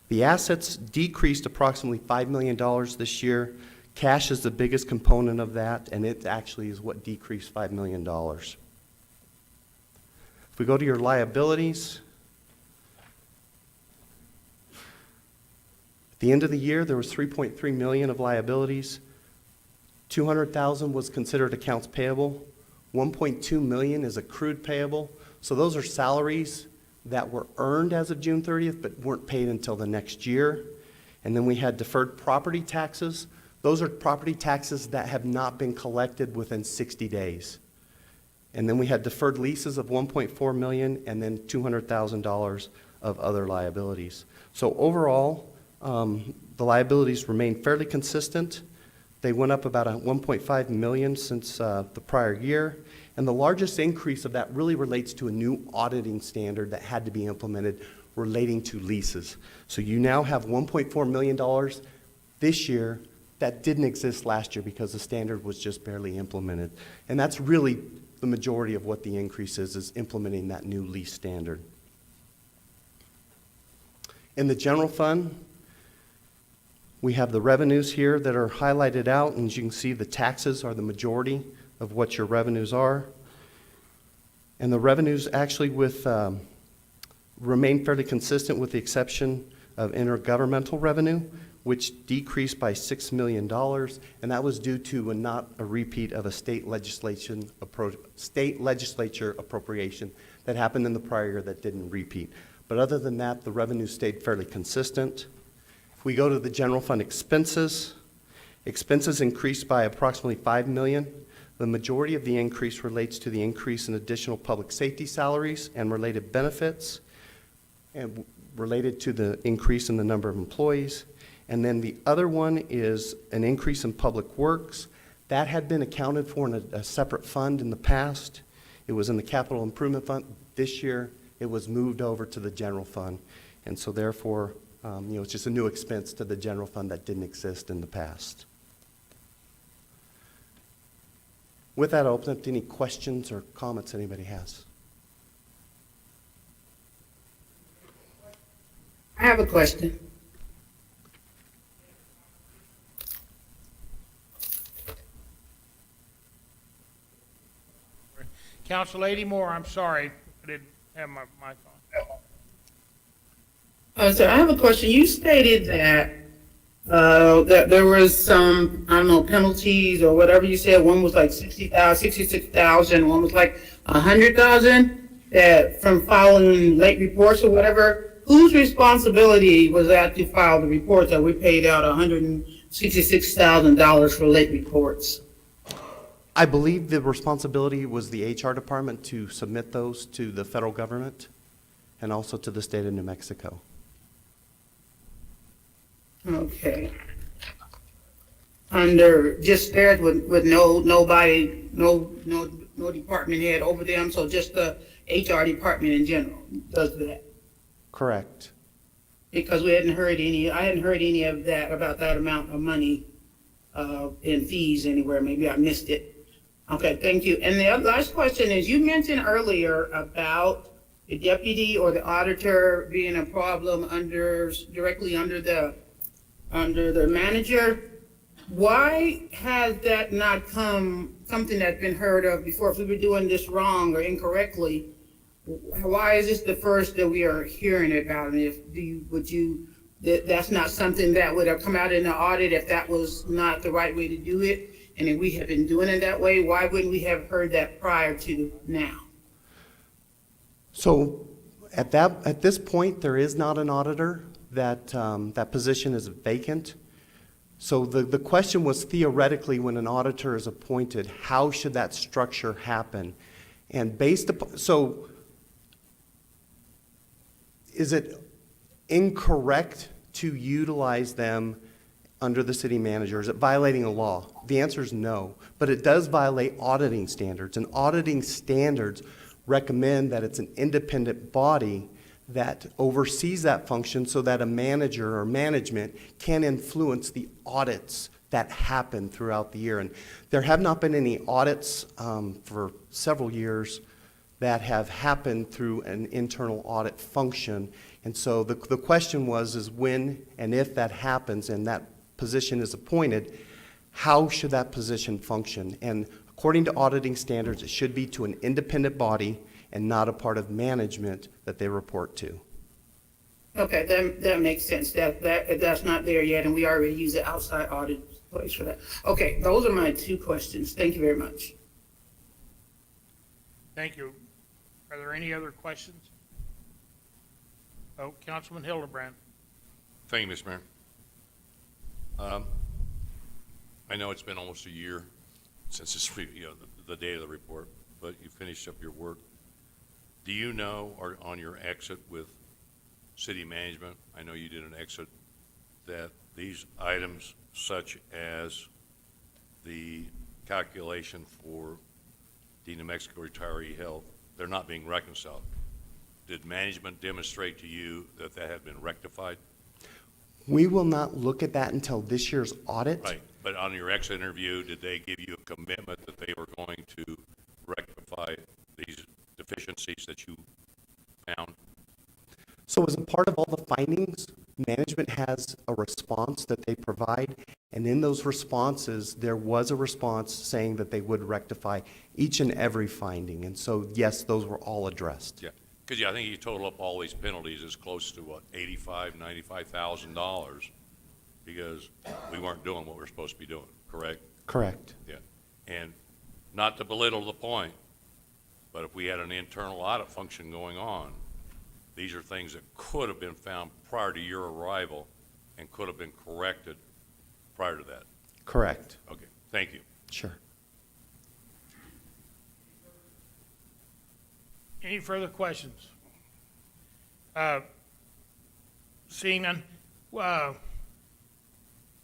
Speaker 18: The assets decreased approximately $5 million this year. Cash is the biggest component of that, and it actually is what decreased $5 million. If we go to your liabilities, at the end of the year, there was $3.3 million of liabilities. $200,000 was considered accounts payable. $1.2 million is accrued payable. So those are salaries that were earned as of June 30th, but weren't paid until the next year. And then we had deferred property taxes. Those are property taxes that have not been collected within 60 days. And then we had deferred leases of $1.4 million, and then $200,000 of other liabilities. So overall, the liabilities remain fairly consistent. They went up about $1.5 million since the prior year. And the largest increase of that really relates to a new auditing standard that had to be implemented relating to leases. So you now have $1.4 million this year that didn't exist last year because the standard was just barely implemented. And that's really the majority of what the increase is implementing that new lease standard. In the general fund, we have the revenues here that are highlighted out, and as you can see, the taxes are the majority of what your revenues are. And the revenues actually remain fairly consistent with the exception of intergovernmental revenue, which decreased by $6 million, and that was due to not a repeat of a state legislature appropriation that happened in the prior year that didn't repeat. But other than that, the revenue stayed fairly consistent. If we go to the general fund expenses increased by approximately $5 million. The majority of the increase relates to the increase in additional public safety salaries and related benefits, and related to the increase in the number of employees. And then the other one is an increase in public works. That had been accounted for in a separate fund in the past. It was in the capital improvement fund. This year, it was moved over to the general fund. And so therefore, it's just a new expense to the general fund that didn't exist in the past. With that, I'll open up to any questions or comments anybody has.
Speaker 6: I have a question.
Speaker 1: Council Lady Moore, I'm sorry, I didn't have my mic on.
Speaker 6: Sir, I have a question. You stated that that there was some, I don't know, penalties or whatever you said. One was like 66,000. One was like 100,000 that from filing late reports or whatever. Whose responsibility was that to file the reports that we paid out $166,000 for late reports?
Speaker 18: I believe the responsibility was the HR department to submit those to the federal government and also to the state of New Mexico.
Speaker 6: Okay. Under just theirs with nobody, no department head over them, so just the HR department in general does that?
Speaker 18: Correct.
Speaker 6: Because I hadn't heard any of that, about that amount of money in fees anywhere. Maybe I missed it. Okay, thank you. And the last question is, you mentioned earlier about the deputy or the auditor being a problem directly under the manager. Why has that not come, something that's been heard of before? If we were doing this wrong or incorrectly, why is this the first that we are hearing about? And if, that's not something that would have come out in the audit if that was not the right way to do it? And if we have been doing it that way, why wouldn't we have heard that prior to now?
Speaker 18: So at this point, there is not an auditor. That position is vacant. So the question was theoretically, when an auditor is appointed, how should that structure happen? And based upon, so is it incorrect to utilize them under the city manager? Is it violating a law? The answer is no, but it does violate auditing standards, and auditing standards recommend that it's an independent body that oversees that function so that a manager or management can influence the audits that happen throughout the year. And there have not been any audits for several years that have happened through an internal audit function. And so the question is when and if that happens and that position is appointed, how should that position function? And according to auditing standards, it should be to an independent body and not a part of management that they report to.
Speaker 6: Okay, that makes sense. That's not there yet, and we already use the outside audit place for that. Okay, those are my two questions. Thank you very much.
Speaker 1: Thank you. Are there any other questions? Oh, Councilman Hildebrand.
Speaker 7: Thank you, Mr. Mayor. I know it's been almost a year since the day of the report, but you finished up your work. Do you know, or on your exit with city management, I know you did an exit, that these items such as the calculation for the New Mexico retiree health, they're not being reconciled? Did management demonstrate to you that that had been rectified?
Speaker 18: We will not look at that until this year's audit.
Speaker 7: Right, but on your exit interview, did they give you a commitment that they were going to rectify these deficiencies that you found?
Speaker 18: So as a part of all the findings, management has a response that they provide, and in those responses, there was a response saying that they would rectify each and every finding. And so, yes, those were all addressed.
Speaker 7: Yeah, because I think you total up all these penalties as close to what, $85,000, $95,000, because we weren't doing what we're supposed to be doing, correct?
Speaker 18: Correct.
Speaker 7: Yeah, and not to belittle the point, but if we had an internal audit function going on, these are things that could have been found prior to your arrival and could have been corrected prior to that.
Speaker 18: Correct.
Speaker 7: Okay, thank you.
Speaker 18: Sure.
Speaker 1: Any further questions? Seeing none,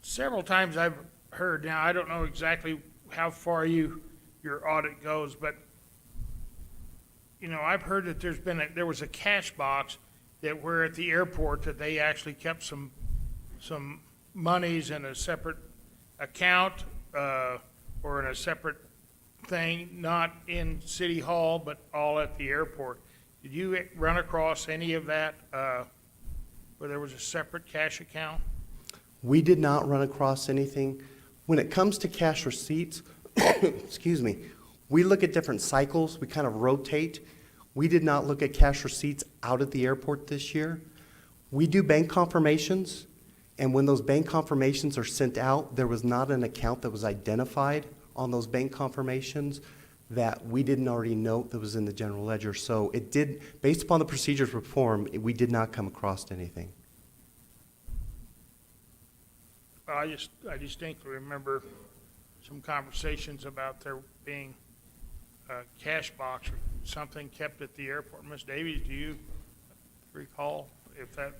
Speaker 1: several times I've heard, now I don't know exactly how far your audit goes, but I've heard that there was a cash box that were at the airport that they actually kept some monies in a separate account, or in a separate thing, not in City Hall, but all at the airport. Did you run across any of that, where there was a separate cash account?
Speaker 18: We did not run across anything. When it comes to cash receipts, excuse me, we look at different cycles. We kind of rotate. We did not look at cash receipts out at the airport this year. We do bank confirmations, and when those bank confirmations are sent out, there was not an account that was identified on those bank confirmations that we didn't already note that was in the general ledger. So it did, based upon the procedures reform, we did not come across anything.
Speaker 1: I distinctly remember some conversations about there being a cash box or something kept at the airport. Ms. Davies, do you recall if that?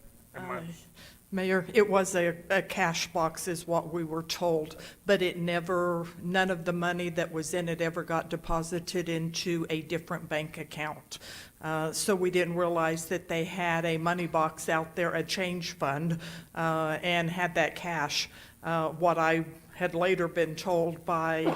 Speaker 19: Mayor, it was a cash box is what we were told, but none of the money that was in it ever got deposited into a different bank account. So we didn't realize that they had a money box out there, a change fund, and had that cash. What I had later been told by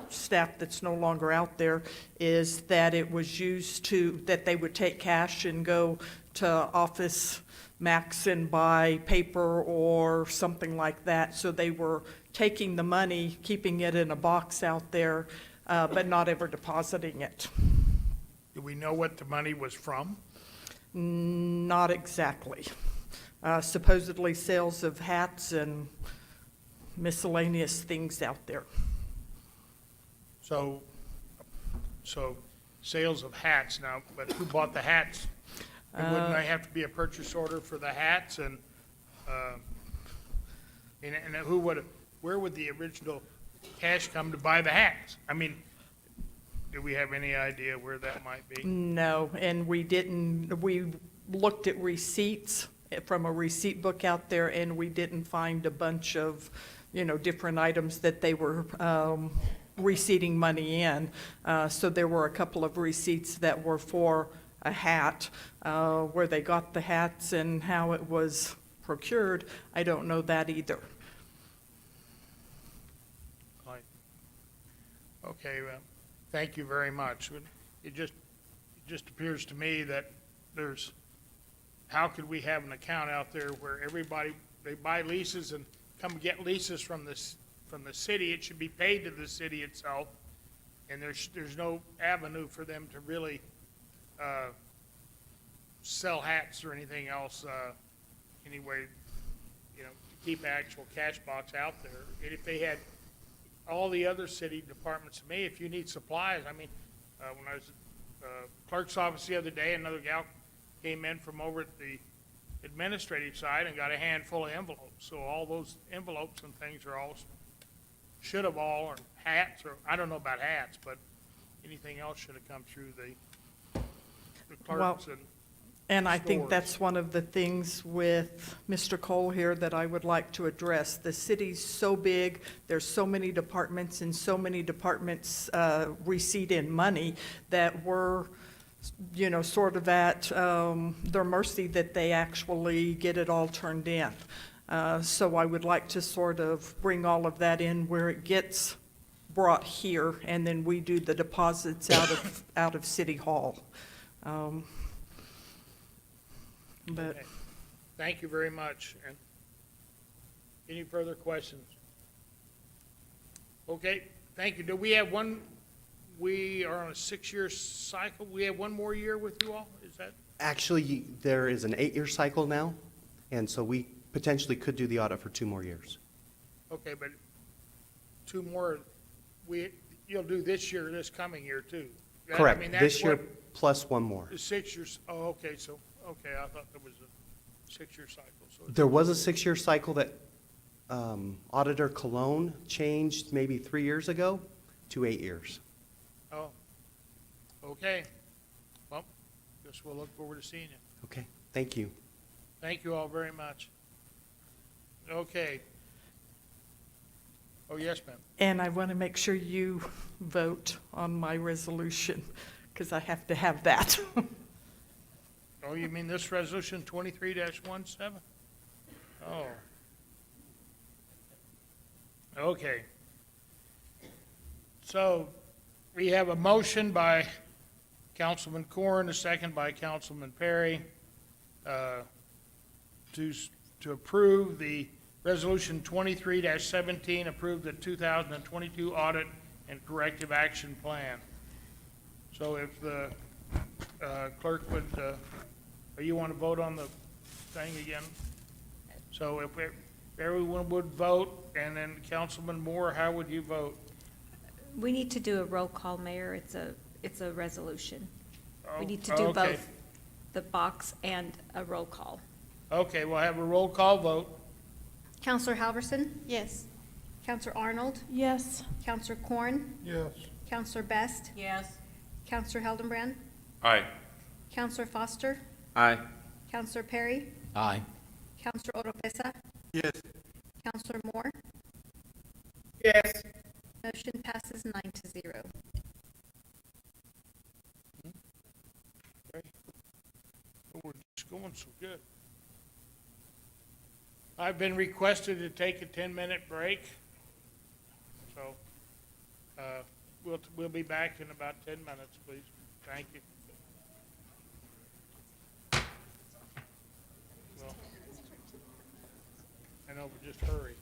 Speaker 19: staff that's no longer out there is that it was used that they would take cash and go to Office Max and buy paper or something like that. So they were taking the money, keeping it in a box out there, but not ever depositing it.
Speaker 1: Do we know what the money was from?
Speaker 19: Not exactly. Supposedly sales of hats and miscellaneous things out there.
Speaker 1: So sales of hats now, but who bought the hats? And wouldn't there have to be a purchase order for the hats and where would the original cash come to buy the hats? I mean, do we have any idea where that might be?
Speaker 19: No, and we looked at receipts from a receipt book out there, and we didn't find a bunch of, different items that they were receipting money in. So there were a couple of receipts that were for a hat. Where they got the hats and how it was procured, I don't know that either.
Speaker 1: Right. Okay, well, thank you very much. It just appears to me that how could we have an account out there where everybody, they buy leases and come get leases from the city? It should be paid to the city itself, and there's no avenue for them to really sell hats or anything else anyway, keep an actual cash box out there. And if they had all the other city departments, to me, if you need supplies, I mean, when I was at clerk's office the other day, another gal came in from over at the administrative side and got a handful of envelopes. So all those envelopes and things are all, should have all, or hats, or I don't know about hats, but anything else should have come through the clerks
Speaker 19: And I think
Speaker 1: stores.
Speaker 19: that's one of the things with Mr. Cole here that I would like to address. The city's so big, there's so many departments, and so many departments receipt in money that we're, sort of at their mercy that they actually get it all turned in. So I would like to sort of bring all of that in where it gets brought here, and then we do the deposits out of City Hall. But
Speaker 1: Okay. Thank you very much. And any further questions? Okay, thank you. Do we have we are on a 6-year cycle. We have one more year with you all? Is that?
Speaker 18: Actually, there is an 8-year cycle now, and so we potentially could do the audit for 2 more years.
Speaker 1: Okay, but 2 more, you'll do this year, this coming year too?
Speaker 18: Correct.
Speaker 1: I mean, that's
Speaker 18: This year
Speaker 1: what
Speaker 18: plus 1 more.
Speaker 1: the 6 years, okay, I thought there was a 6-year cycle. So
Speaker 18: There was a 6-year cycle that Auditor Cologne changed maybe 3 years ago to 8 years.
Speaker 1: Oh, okay. Well, guess we'll look forward to seeing you.
Speaker 18: Okay, thank you.
Speaker 1: Thank you all very much. Okay. Oh, yes, ma'am.
Speaker 19: And I want to make sure you vote on my resolution, because I have to have that.
Speaker 1: Oh, you mean this resolution 23-17? Oh. Okay. So we have a motion by Councilman Corn, a second by Councilman Perry, to approve the resolution 23-17, approve the 2022 audit and corrective action plan. So if the clerk would, you want to vote on the thing again? So if everyone would vote, and then Councilman Moore, how would you vote?
Speaker 2: We need to do a roll call, Mayor. It's a resolution. We need to
Speaker 1: Oh,
Speaker 2: do
Speaker 1: okay.
Speaker 2: both the box and a roll call.
Speaker 1: Okay, we'll have a roll call vote.
Speaker 2: Counselor Halverson?
Speaker 14: Yes.
Speaker 2: Counselor Arnold?
Speaker 16: Yes.
Speaker 2: Counselor Corn?
Speaker 17: Yes.
Speaker 2: Counselor Best?
Speaker 3: Yes.
Speaker 2: Counselor Hildenbrand?
Speaker 7: Aye.
Speaker 2: Counselor Foster?
Speaker 4: Aye.
Speaker 2: Counselor Perry?
Speaker 5: Aye.
Speaker 2: Counselor Oropesa?
Speaker 8: Yes.
Speaker 2: Counselor Moore?
Speaker 6: Yes.
Speaker 2: Motion passes 9-0.
Speaker 1: Oh, we're just going so good. I've been requested to take a 10-minute break. So, we'll be back in about 10 minutes, please. Thank you. Well, I know, but just hurry.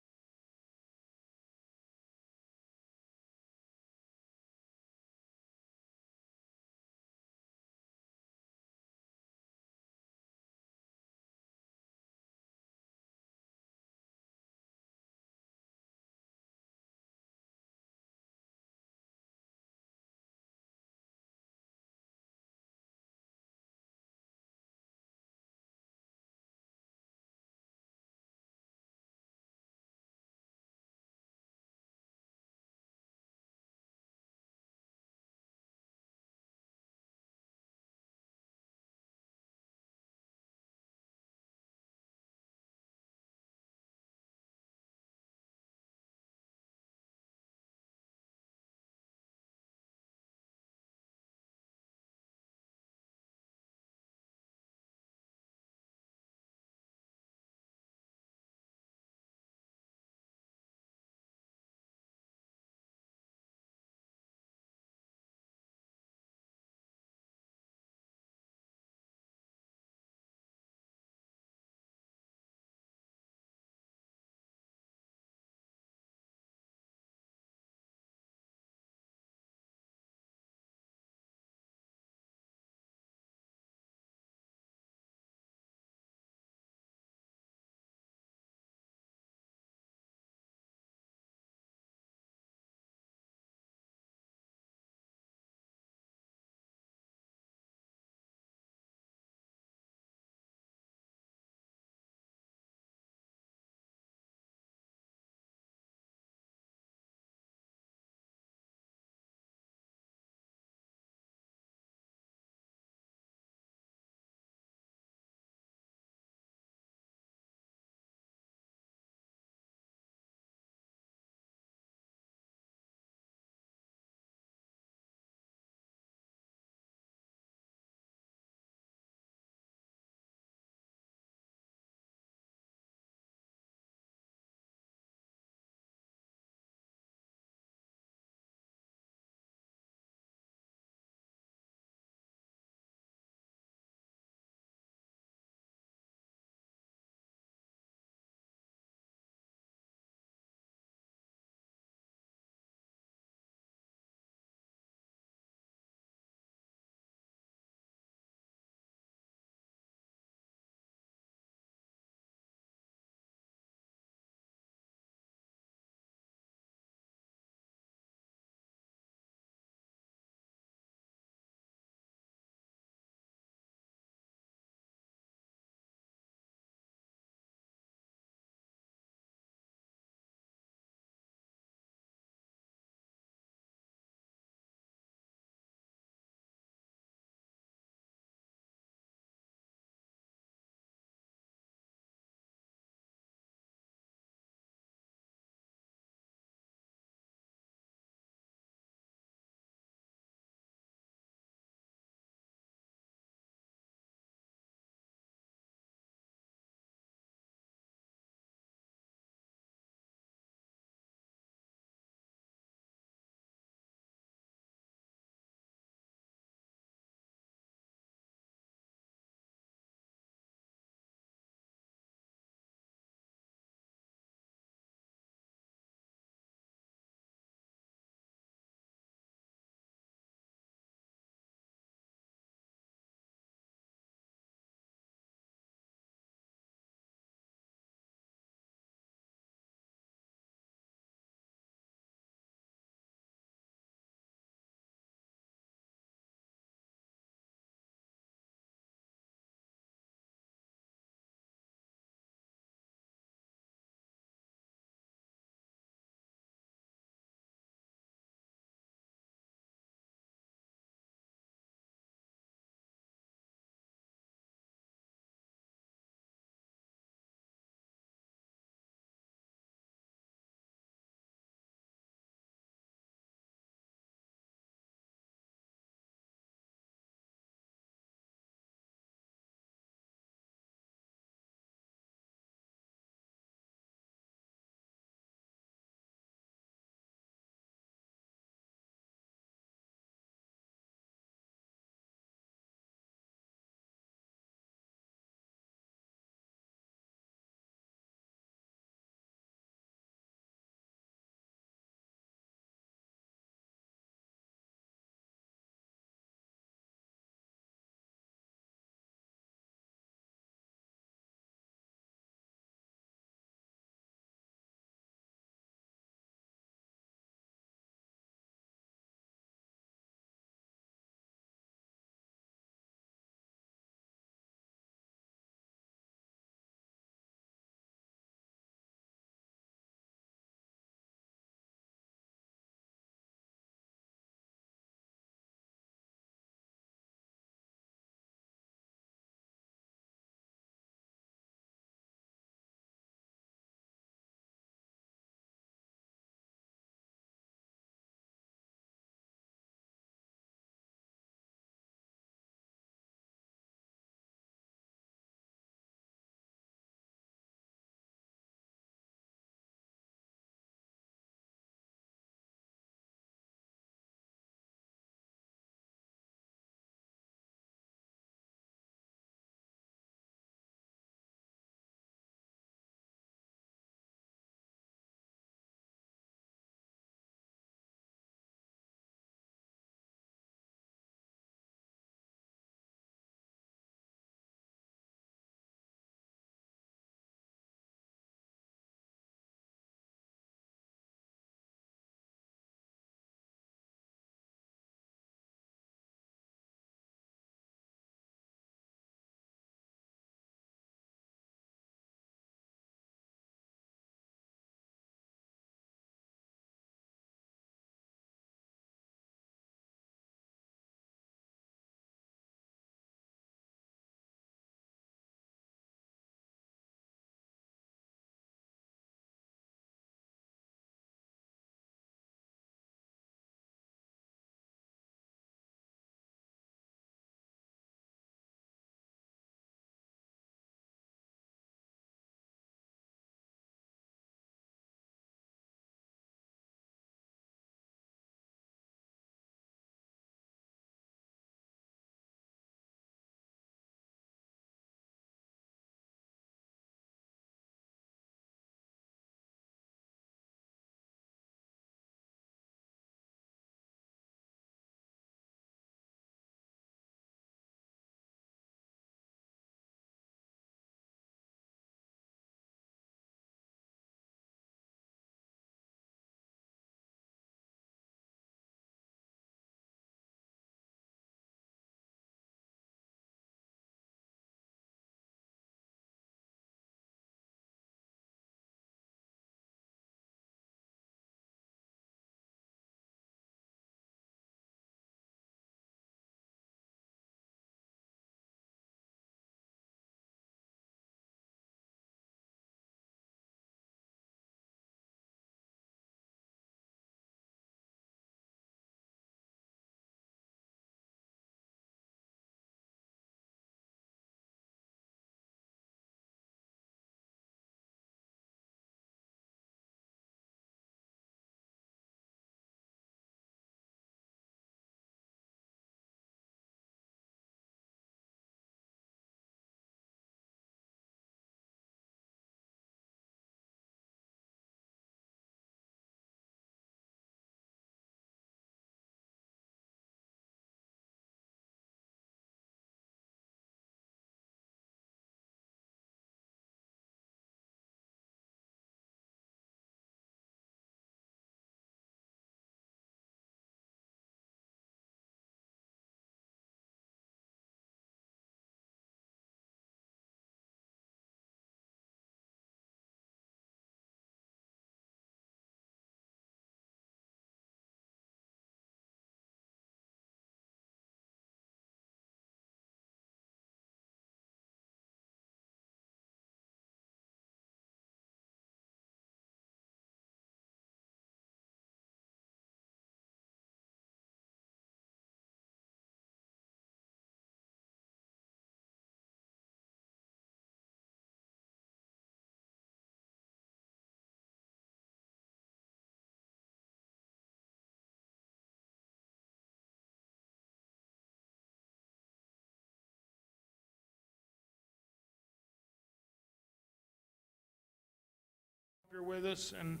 Speaker 1: Here with us, and,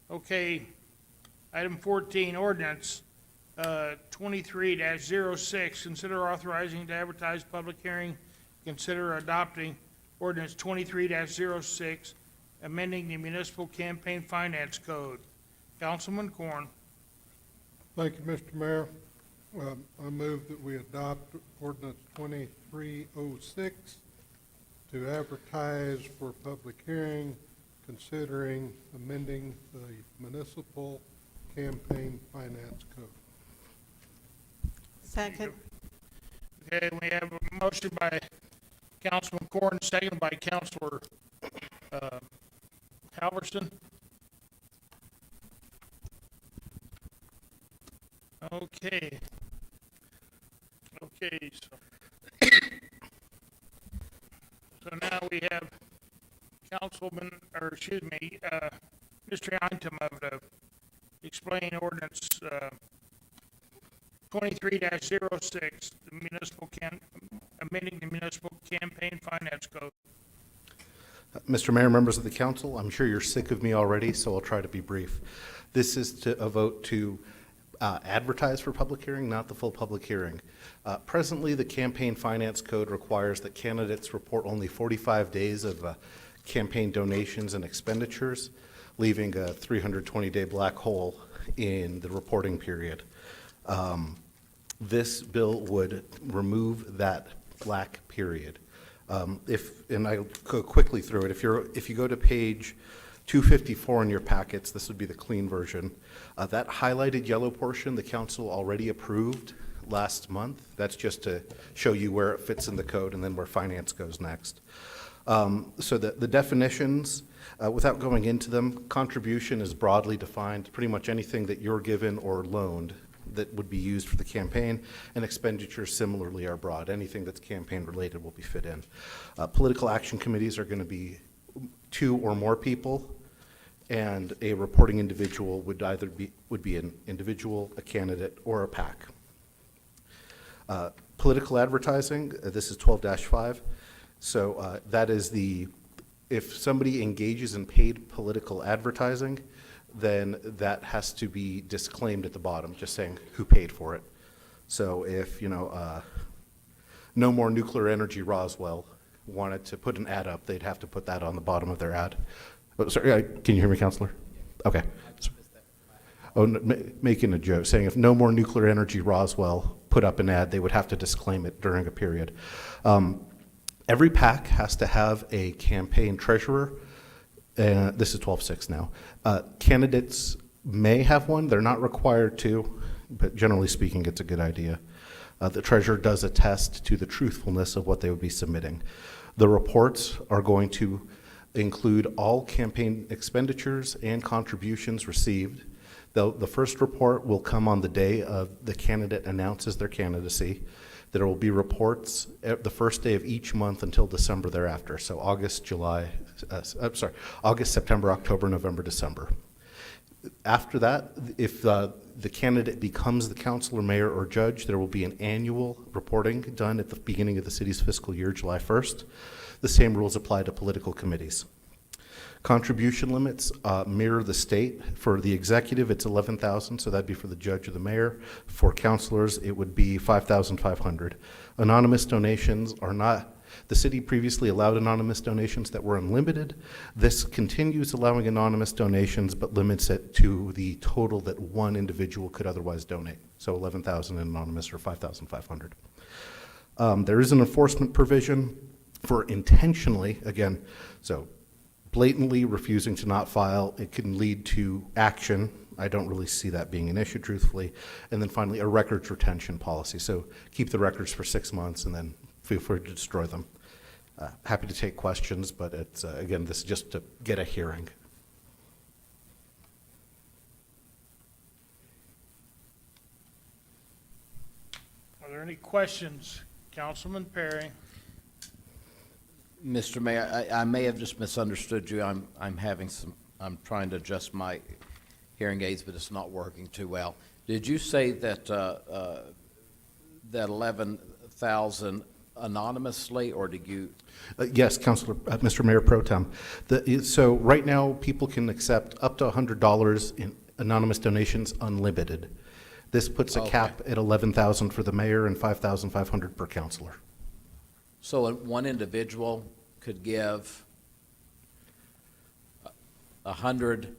Speaker 1: okay, item 14, ordinance 23-06, consider authorizing to advertise public hearing, consider adopting ordinance 23-06, amending the municipal campaign finance code. Councilman Corn.
Speaker 17: Thank you, Mr. Mayor. I move that we adopt ordinance 2306 to advertise for public hearing, considering amending the municipal campaign finance code.
Speaker 14: Second.
Speaker 1: Okay, we have a motion by Councilman Corn, second by Councilor Halverson. Okay. Okay, so now we have Councilman, or excuse me, Mr. Item of the explain ordinance 23-06, the municipal amending the municipal campaign finance code.
Speaker 15: Mr. Mayor, members of the council, I'm sure you're sick of me already, so I'll try to be brief. This is a vote to advertise for public hearing, not the full public hearing. Presently, the campaign finance code requires that candidates report only 45 days of campaign donations and expenditures, leaving a 320-day black hole in the reporting period. This bill would remove that black period. And I'll go quickly through it. If you go to page 254 in your packets, this would be the clean version. That highlighted yellow portion, the council already approved last month. That's just to show you where it fits in the code and then where finance goes next. So the definitions, without going into them, contribution is broadly defined, pretty much anything that you're given or loaned that would be used for the campaign, and expenditures similarly are broad. Anything that's campaign related will be fit in. Political action committees are going to be 2 or more people, and a reporting individual would either be an individual, a candidate, or a PAC. Political advertising, this is 12-5. So that is if somebody engages in paid political advertising, then that has to be disclaimed at the bottom, just saying who paid for it. So if, No More Nuclear Energy Roswell wanted to put an ad up, they'd have to put that on the bottom of their ad. Oh, sorry, can you hear me, Counselor? Okay. Making a joke, saying if No More Nuclear Energy Roswell put up an ad, they would have to disclaim it during a period. Every PAC has to have a campaign treasurer. This is 12-6 now. Candidates may have one. They're not required to, but generally speaking, it's a good idea. The treasurer does attest to the truthfulness of what they would be submitting. The reports are going to include all campaign expenditures and contributions received. The first report will come on the day of the candidate announces their candidacy. There will be reports the first day of each month until December thereafter. So August, September, October, November, December. After that, if the candidate becomes the councilor, mayor, or judge, there will be an annual reporting done at the beginning of the city's fiscal year, July 1st. The same rules apply to political committees. Contribution limits mirror the state. For the executive, it's $11,000, so that'd be for the judge or the mayor. For councilors, it would be $5,500. Anonymous donations are not. The city previously allowed anonymous donations that were unlimited. This continues allowing anonymous donations, but limits it to the total that one individual could otherwise donate. So $11,000 anonymous or $5,500. There is an enforcement provision for intentionally, again, so blatantly refusing to not file. It can lead to action. I don't really see that being an issue, truthfully. And then finally, a records retention policy. So keep the records for 6 months and then feel free to destroy them. Happy to take questions, but it's, again, this is just to get a hearing.
Speaker 1: Are there any questions? Councilman Perry.
Speaker 5: Mr. Mayor, I may have just misunderstood you. I'm trying to adjust my hearing aids, but it's not working too well. Did you say that that 11,000 anonymously, or do you?
Speaker 15: Yes, Councilor, Mr. Mayor Pro Tem. So right now, people can accept up to $100 in anonymous donations unlimited. This puts a
Speaker 5: Okay.
Speaker 15: cap at 11,000 for the mayor and 5,500 per councilor.
Speaker 5: So one individual could give 100,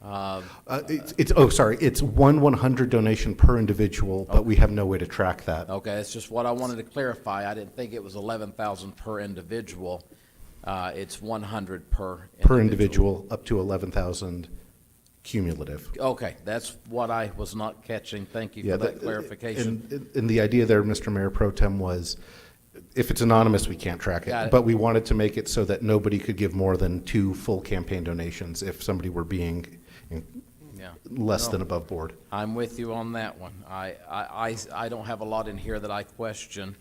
Speaker 15: It's one 100 donation per individual, but we have no way to track that.
Speaker 5: okay, that's just what I wanted to clarify. I didn't think it was 11,000 per individual. It's 100 per individual.
Speaker 15: Per individual, up to 11,000 cumulative.
Speaker 5: Okay, that's what I was not catching. Thank you
Speaker 15: Yeah,
Speaker 5: for that clarification.
Speaker 15: And the idea there, Mr. Mayor Pro Tem, was if it's anonymous, we can't track
Speaker 5: Got
Speaker 15: it.
Speaker 5: it.
Speaker 15: But we wanted to make it so that nobody could give more than 2 full campaign donations if somebody were being
Speaker 5: Yeah.
Speaker 15: less
Speaker 5: No.
Speaker 15: than above board.
Speaker 5: I'm with you on that one. I don't have a lot in here that I question.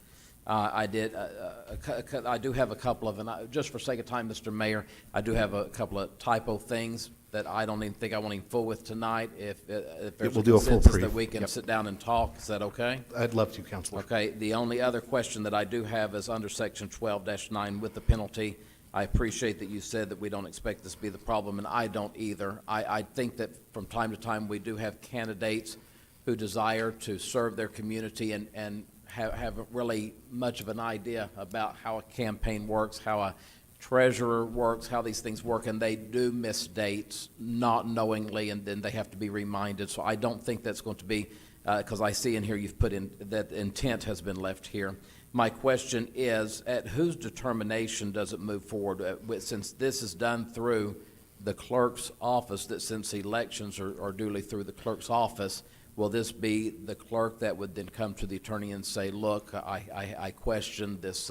Speaker 5: I do have a couple of, and just for sake of time, Mr. Mayor, I do have a couple of typo things that I don't even think I want to fool with tonight. If there's
Speaker 15: we'll
Speaker 5: a
Speaker 15: do a full
Speaker 5: consensus
Speaker 15: brief.
Speaker 5: that we can
Speaker 15: Yep.
Speaker 5: sit down and talk, is that okay?
Speaker 15: I'd love to, Councilor.
Speaker 5: Okay, the only other question that I do have is under section 12-9 with the penalty. I appreciate that you said that we don't expect this to be the problem, and I don't either. I think that from time to time, we do have candidates who desire to serve their community and haven't really much of an idea about how a campaign works, how a treasurer works, how these things work, and they do miss dates not knowingly, and then they have to be reminded. So I don't think that's going to be, because I see in here you've put in that intent has been left here. My question is, at whose determination does it move forward? Since this is done through the clerk's office, that since elections are duly through the clerk's office, will this be the clerk that would then come to the attorney and say, look, I question this,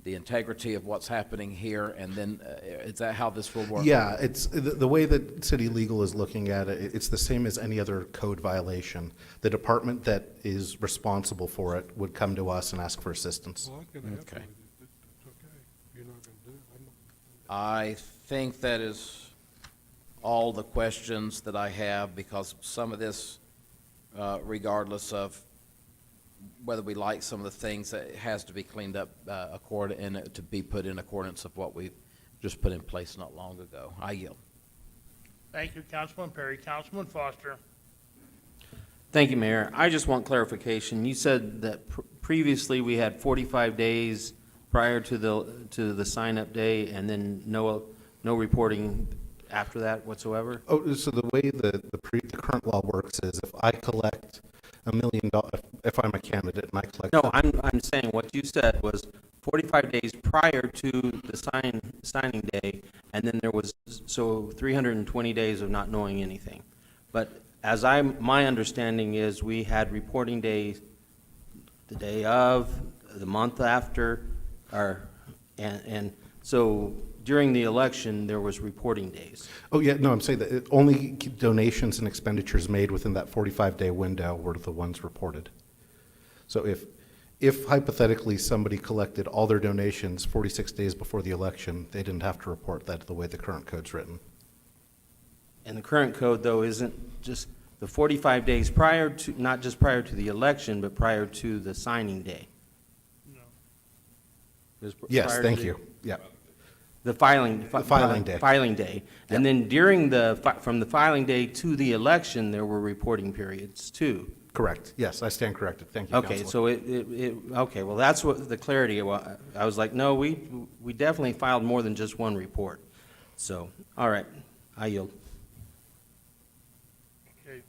Speaker 5: the integrity of what's happening here, and then is that how this will work?
Speaker 15: Yeah, it's the way that city legal is looking at it, it's the same as any other code violation. The department that is responsible for it would come to us and ask for assistance.
Speaker 17: Well, I can help
Speaker 5: Okay.
Speaker 17: you with it. It's okay. You're not gonna do it. I'm not.
Speaker 5: I think that is all the questions that I have, because some of this, regardless of whether we like some of the things, that it has to be cleaned up and to be put in accordance of what we've just put in place not long ago. I yield.
Speaker 1: Thank you, Councilman Perry. Councilman Foster.
Speaker 4: Thank you, Mayor. I just want clarification. You said that previously we had 45 days prior to the sign-up day, and then no reporting after that whatsoever?
Speaker 15: Oh, so the way the current law works is if I collect $1 million, if I'm a candidate and I collect.
Speaker 4: No, I'm saying what you said was 45 days prior to the signing day, and then there was, so 320 days of not knowing anything. But my understanding is we had reporting days the day of, the month after, and so during the election, there was reporting days.
Speaker 15: Oh, yeah, no, I'm saying that only donations and expenditures made within that 45-day window were the ones reported. So if hypothetically somebody collected all their donations 46 days before the election, they didn't have to report that the way the current code's written.
Speaker 4: And the current code, though, isn't just the 45 days prior to, not just prior to the election, but prior to the signing day.
Speaker 15: Yes,
Speaker 4: Prior
Speaker 15: thank
Speaker 4: to
Speaker 15: you, yeah.
Speaker 4: The filing
Speaker 15: day.
Speaker 4: Filing day. And then during from the filing day to the election, there were reporting periods too.
Speaker 15: Correct, yes, I stand corrected, thank you,
Speaker 4: Okay,
Speaker 15: Counselor.
Speaker 4: so okay, well, that's what the clarity, I was like, no, we definitely filed more than just one report. So, all right, I yield.
Speaker 1: Okay.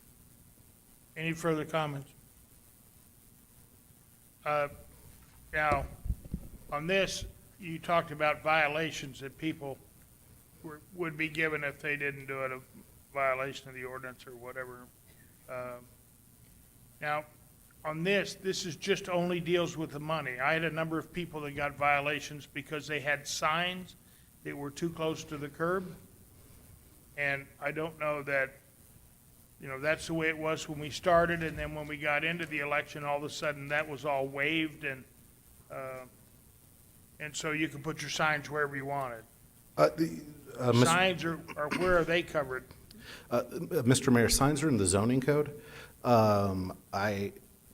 Speaker 1: Any further comments? Now, on this, you talked about violations that people would be given if they didn't do it, a violation of the ordinance or whatever. Now, on this is just only deals with the money. I had a number of people that got violations because they had signs that were too close to the curb. And I don't know that, that's the way it was when we started, and then when we got into the election, all of a sudden that was all waived, and so you can put your signs wherever you wanted. Signs are where are they covered?
Speaker 15: Mr. Mayor, signs are in the zoning code.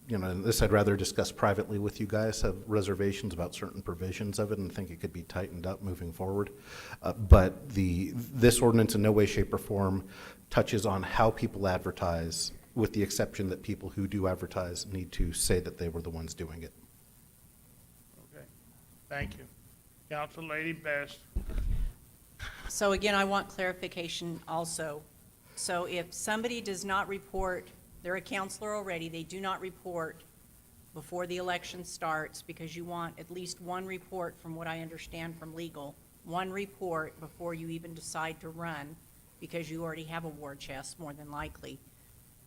Speaker 15: and this I'd rather discuss privately with you guys, have reservations about certain provisions of it and think it could be tightened up moving forward. But this ordinance in no way, shape, or form touches on how people advertise, with the exception that people who do advertise need to say that they were the ones doing it.
Speaker 1: Okay, thank you. Council Lady Best.
Speaker 3: So again, I want clarification also. So if somebody does not report, they're a counselor already, they do not report before the election starts, because you want at least one report, from what I understand from legal, one report before you even decide to run, because you already have a war chest, more than likely.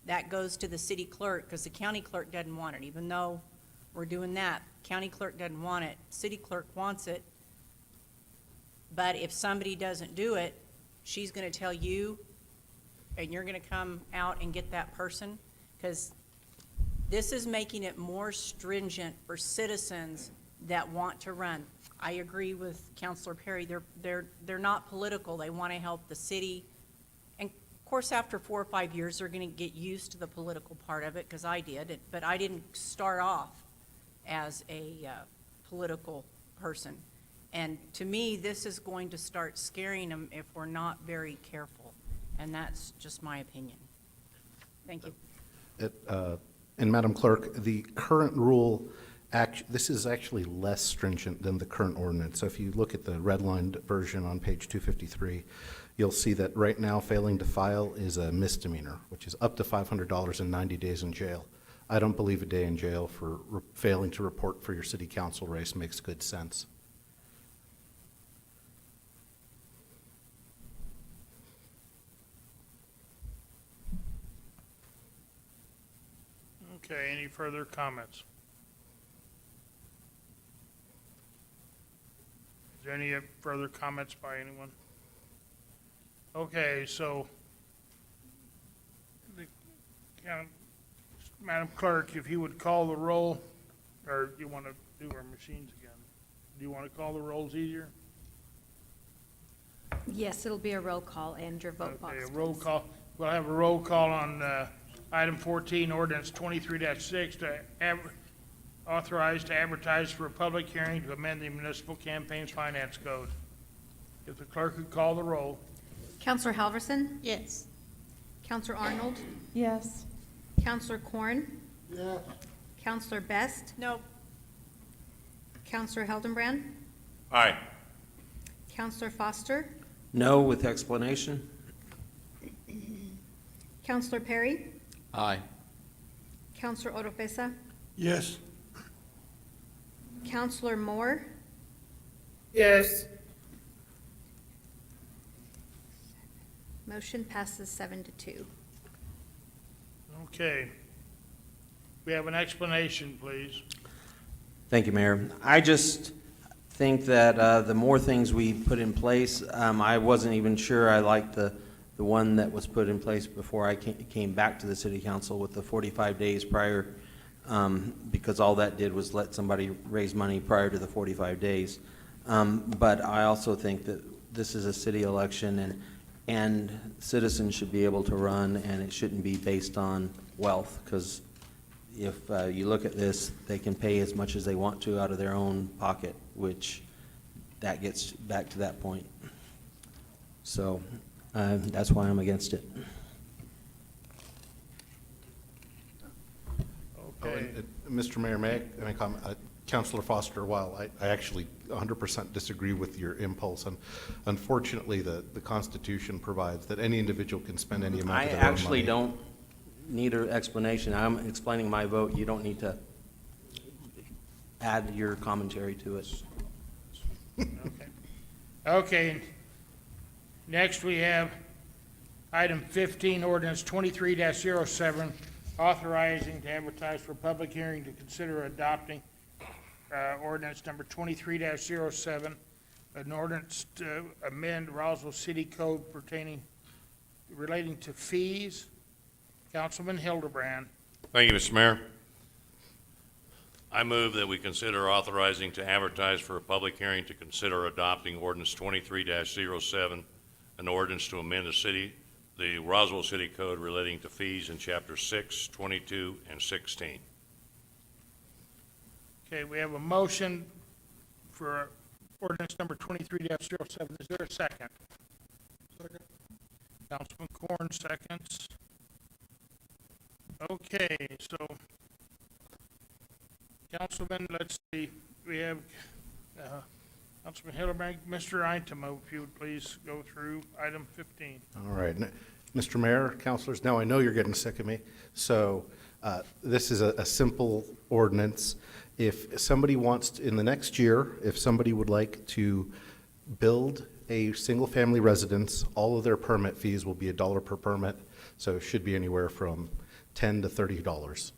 Speaker 3: That goes to the city clerk, because the county clerk doesn't want it. Even though we're doing that, county clerk doesn't want it, city clerk wants it. But if somebody doesn't do it, she's gonna tell you, and you're gonna come out and get that person, because this is making it more stringent for citizens that want to run. I agree with Councilor Perry. They're not political. They want to help the city. And of course, after 4 or 5 years, they're going to get used to the political part of it, because I did. But I didn't start off as a political person. And to me, this is going to start scaring them if we're not very careful. And that's just my opinion. Thank you.
Speaker 15: And Madam Clerk, the current rule, this is actually less stringent than the current ordinance. So if you look at the redlined version on page 253, you'll see that right now failing to file is a misdemeanor, which is up to $500 and 90 days in jail. I don't believe a day in jail for failing to report for your city council race makes good sense.
Speaker 1: Okay, any further comments? Is there any further comments by anyone? Okay, so, Madam Clerk, if you would call the roll, or you want to do our machines again? Do you want to call the rolls easier?
Speaker 2: Yes, it'll be a roll call and your vote box.
Speaker 1: Okay, a roll
Speaker 2: please.
Speaker 1: call. We'll have a roll call on item 14, ordinance 23-6, to authorize to advertise for a public hearing to amend the municipal campaigns finance code. If the clerk would call the roll.
Speaker 2: Counselor Halverson?
Speaker 14: Yes.
Speaker 2: Counselor Arnold?
Speaker 16: Yes.
Speaker 2: Counselor Corn?
Speaker 17: Yes.
Speaker 2: Counselor Best?
Speaker 3: No.
Speaker 2: Counselor Hildenbrand?
Speaker 7: Aye.
Speaker 2: Counselor Foster?
Speaker 4: No, with explanation.
Speaker 2: Counselor Perry?
Speaker 5: Aye.
Speaker 2: Counselor Oropesa?
Speaker 17: Yes.
Speaker 2: Counselor Moore?
Speaker 6: Yes.
Speaker 2: Motion passes 7-2.
Speaker 1: Okay. We have an explanation, please.
Speaker 4: Thank you, Mayor. I just think that the more things we put in place, I wasn't even sure I liked the one that was put in place before I came back to the city council with the 45 days prior, because all that did was let somebody raise money prior to the 45 days. But I also think that this is a city election, and citizens should be able to run, and it shouldn't be based on wealth, because if you look at this, they can pay as much as they want to out of their own pocket, which that gets back to that point. So that's why I'm against it.
Speaker 1: Okay.
Speaker 15: Mr. Mayor, may I comment? Councilor Foster, while I actually 100% disagree with your impulse, and unfortunately, the Constitution provides that any individual can spend any amount
Speaker 4: I
Speaker 15: of their own
Speaker 4: actually
Speaker 15: money.
Speaker 4: don't need an explanation. I'm explaining my vote. You don't need to add your commentary to it.
Speaker 1: Okay. Next, we have item 15, ordinance 23-07, authorizing to advertise for public hearing to consider adopting ordinance number 23-07, an ordinance to amend Roswell City Code relating to fees. Councilman Hildebrand.
Speaker 7: Thank you, Mr. Mayor. I move that we consider authorizing to advertise for a public hearing to consider adopting ordinance 23-07, an ordinance to amend the Roswell City Code relating to fees in chapter 6, 22, and 16.
Speaker 1: Okay, we have a motion for ordinance number 23-07. Is there a second? Second. Councilman Corn seconds. Okay, so, Councilman, let's see, we have Councilman Hildebrand, Mr. Eintema, if you would please go through item 15.
Speaker 15: All right. Mr. Mayor, councilors, now I know you're getting sick of me, so this is a simple ordinance. If somebody wants, in the next year, if somebody would like to build a single-family residence, all of their permit fees will be $1 per permit, so it should be anywhere from $10 to $30.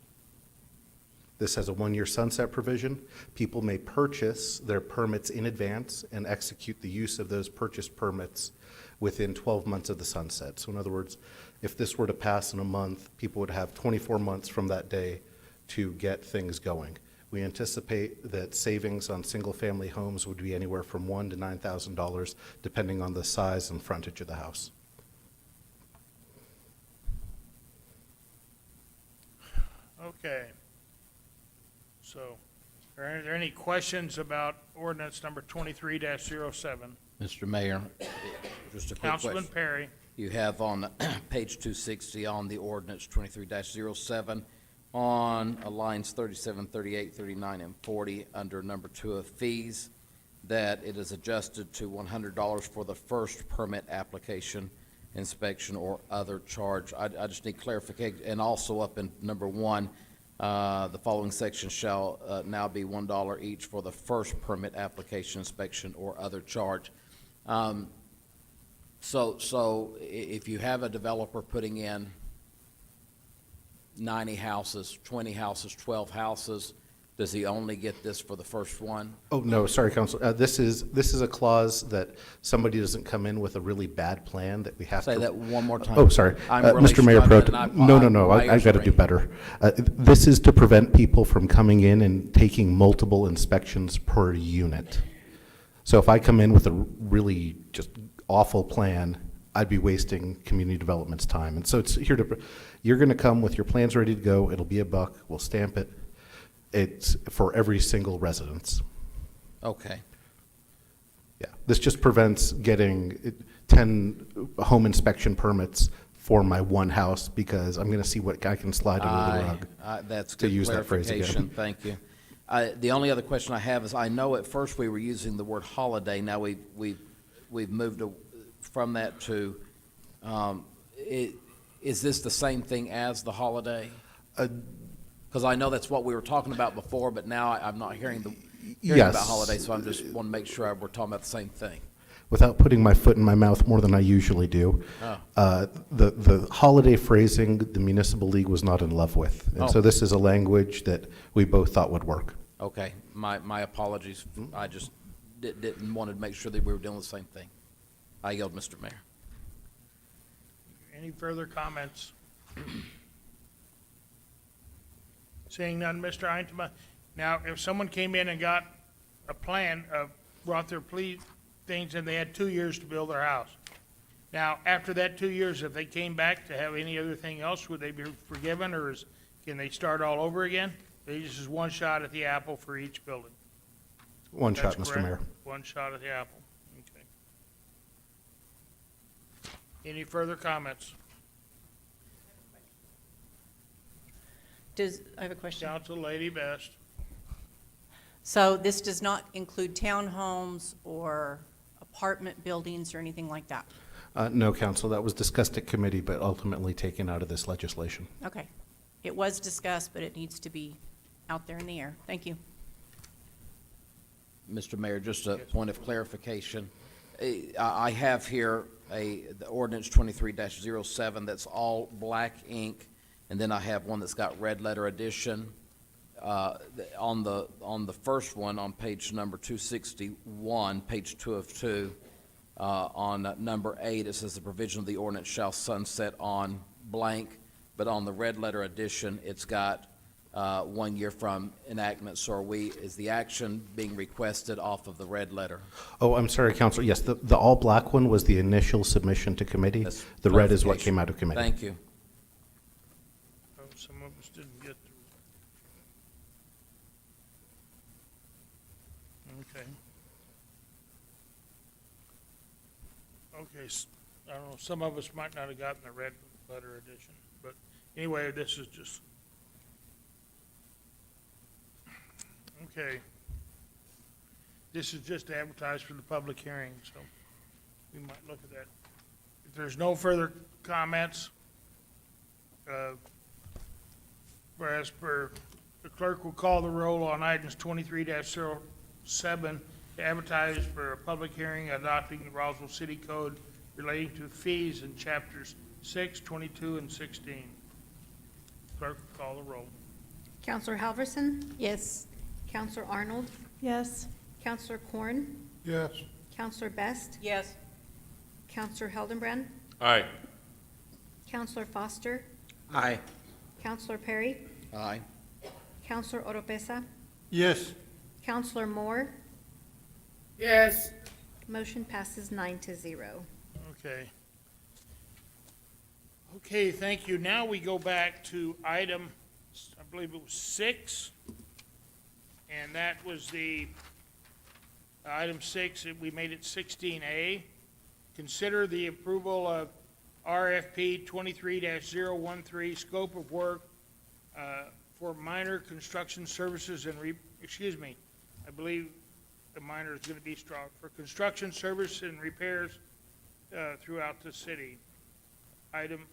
Speaker 15: This has a one-year sunset provision. People may purchase their permits in advance and execute the use of those purchased permits within 12 months of the sunset. So in other words, if this were to pass in a month, people would have 24 months from that day to get things going. We anticipate that savings on single-family homes would be anywhere from $1,000 to $9,000, depending on the size and frontage of the house.
Speaker 1: Okay. So, are there any questions about ordinance number 23-07?
Speaker 5: Mr. Mayor, just a quick question.
Speaker 1: Councilman Perry.
Speaker 5: You have on page 260 on the ordinance 23-07, on lines 37, 38, 39, and 40, under number 2 of fees, that it is adjusted to $100 for the first permit application, inspection, or other charge. I just need clarification. And also up in number 1, the following sections shall now be $1 each for the first permit application, inspection, or other charge. So if you have a developer putting in 90 houses, 20 houses, 12 houses, does he only get this for the first one?
Speaker 15: Oh, no, sorry, Council. This is a clause that somebody doesn't come in with a really bad plan that we have to.
Speaker 5: Say that one more time.
Speaker 15: Oh, sorry.
Speaker 5: I'm really
Speaker 15: Mr. Mayor Pro
Speaker 5: struggling,
Speaker 15: Tem. No, I've got to do better. This is to prevent people from coming in and taking multiple inspections per unit. So if I come in with a really just awful plan, I'd be wasting community development's time. And so it's here to, you're going to come with your plans ready to go. It'll be $1. We'll stamp it. It's for every single residence.
Speaker 5: Okay.
Speaker 15: Yeah, this just prevents getting 10 home inspection permits for my one house because I'm going to see what I can slide under the rug.
Speaker 5: That's
Speaker 15: to
Speaker 5: good
Speaker 15: use that phrase
Speaker 5: clarification.
Speaker 15: again.
Speaker 5: Thank you. The only other question I have is, I know at first we were using the word holiday. Now we've moved from that to, is this the same thing as the holiday? Because I know that's what we were talking about before, but now I'm not hearing
Speaker 15: Yes.
Speaker 5: about holiday, so I'm just want to make sure we're talking about the same thing.
Speaker 15: Without putting my foot in my mouth more than I usually do, the holiday phrasing, the municipal league was not in love with. And so this is a language that we both thought would work.
Speaker 5: Okay, my apologies. I just didn't want to make sure that we were doing the same thing. I yield, Mr. Mayor.
Speaker 1: Any further comments? Seeing none, Mr. Eintema. Now, if someone came in and got a plan, brought their things, and they had 2 years to build their house. Now, after that 2 years, if they came back to have any other thing else, would they be forgiven, or can they start all over again? They just is one shot at the apple for each building.
Speaker 15: One
Speaker 1: That's
Speaker 15: shot, Mr.
Speaker 1: correct?
Speaker 15: Mayor.
Speaker 1: One shot at the apple. Okay. Any further comments?
Speaker 3: I have a question.
Speaker 1: Council Lady Best.
Speaker 3: So this does not include townhomes or apartment buildings or anything like that?
Speaker 15: No, Council, that was discussed at committee, but ultimately taken out of this legislation.
Speaker 3: Okay. It was discussed, but it needs to be out there in the air. Thank you.
Speaker 5: Mr. Mayor, just a point of clarification. I have here the ordinance 23-07 that's all black ink, and then I have one that's got red letter addition. On the first one, on page number 261, page 2 of 2, on number 8, it says the provision of the ordinance shall sunset on blank, but on the red letter addition, it's got 1 year from enactment. So is the action being requested off of the red letter?
Speaker 15: Oh, I'm sorry, Council. Yes, the all-black one was the initial submission to committee.
Speaker 5: That's
Speaker 15: The red is what came out of committee.
Speaker 5: Thank you.
Speaker 1: Some of us didn't get Okay. Okay, I don't know, some of us might not have gotten the red letter edition, but anyway, this is just. Okay. This is just advertised for the public hearing, so we might look at that. If there's no further comments, whereas the clerk will call the roll on items 23-07 to advertise for a public hearing adopting the Roswell City Code relating to fees in chapters 6, 22, and 16. Clerk will call the roll.
Speaker 2: Counselor Halverson?
Speaker 3: Yes.
Speaker 2: Counselor Arnold?
Speaker 12: Yes.
Speaker 2: Counselor Corn?
Speaker 17: Yes.
Speaker 2: Counselor Best?
Speaker 3: Yes.
Speaker 2: Counselor Hildenbrand?
Speaker 7: Aye.
Speaker 2: Counselor Foster?
Speaker 4: Aye.
Speaker 2: Counselor Perry?
Speaker 5: Aye.
Speaker 2: Counselor Oropesa?
Speaker 8: Yes.
Speaker 2: Counselor Moore?
Speaker 6: Yes.
Speaker 2: Motion passes 9-0.
Speaker 1: Okay. Okay, thank you. Now we go back to item, I believe it was 6. And that was item 6, we made it 16A. Consider the approval of RFP 23-013, scope of work for minor construction services and, I believe the minor is going to be strong, for construction service and repairs throughout the city. Item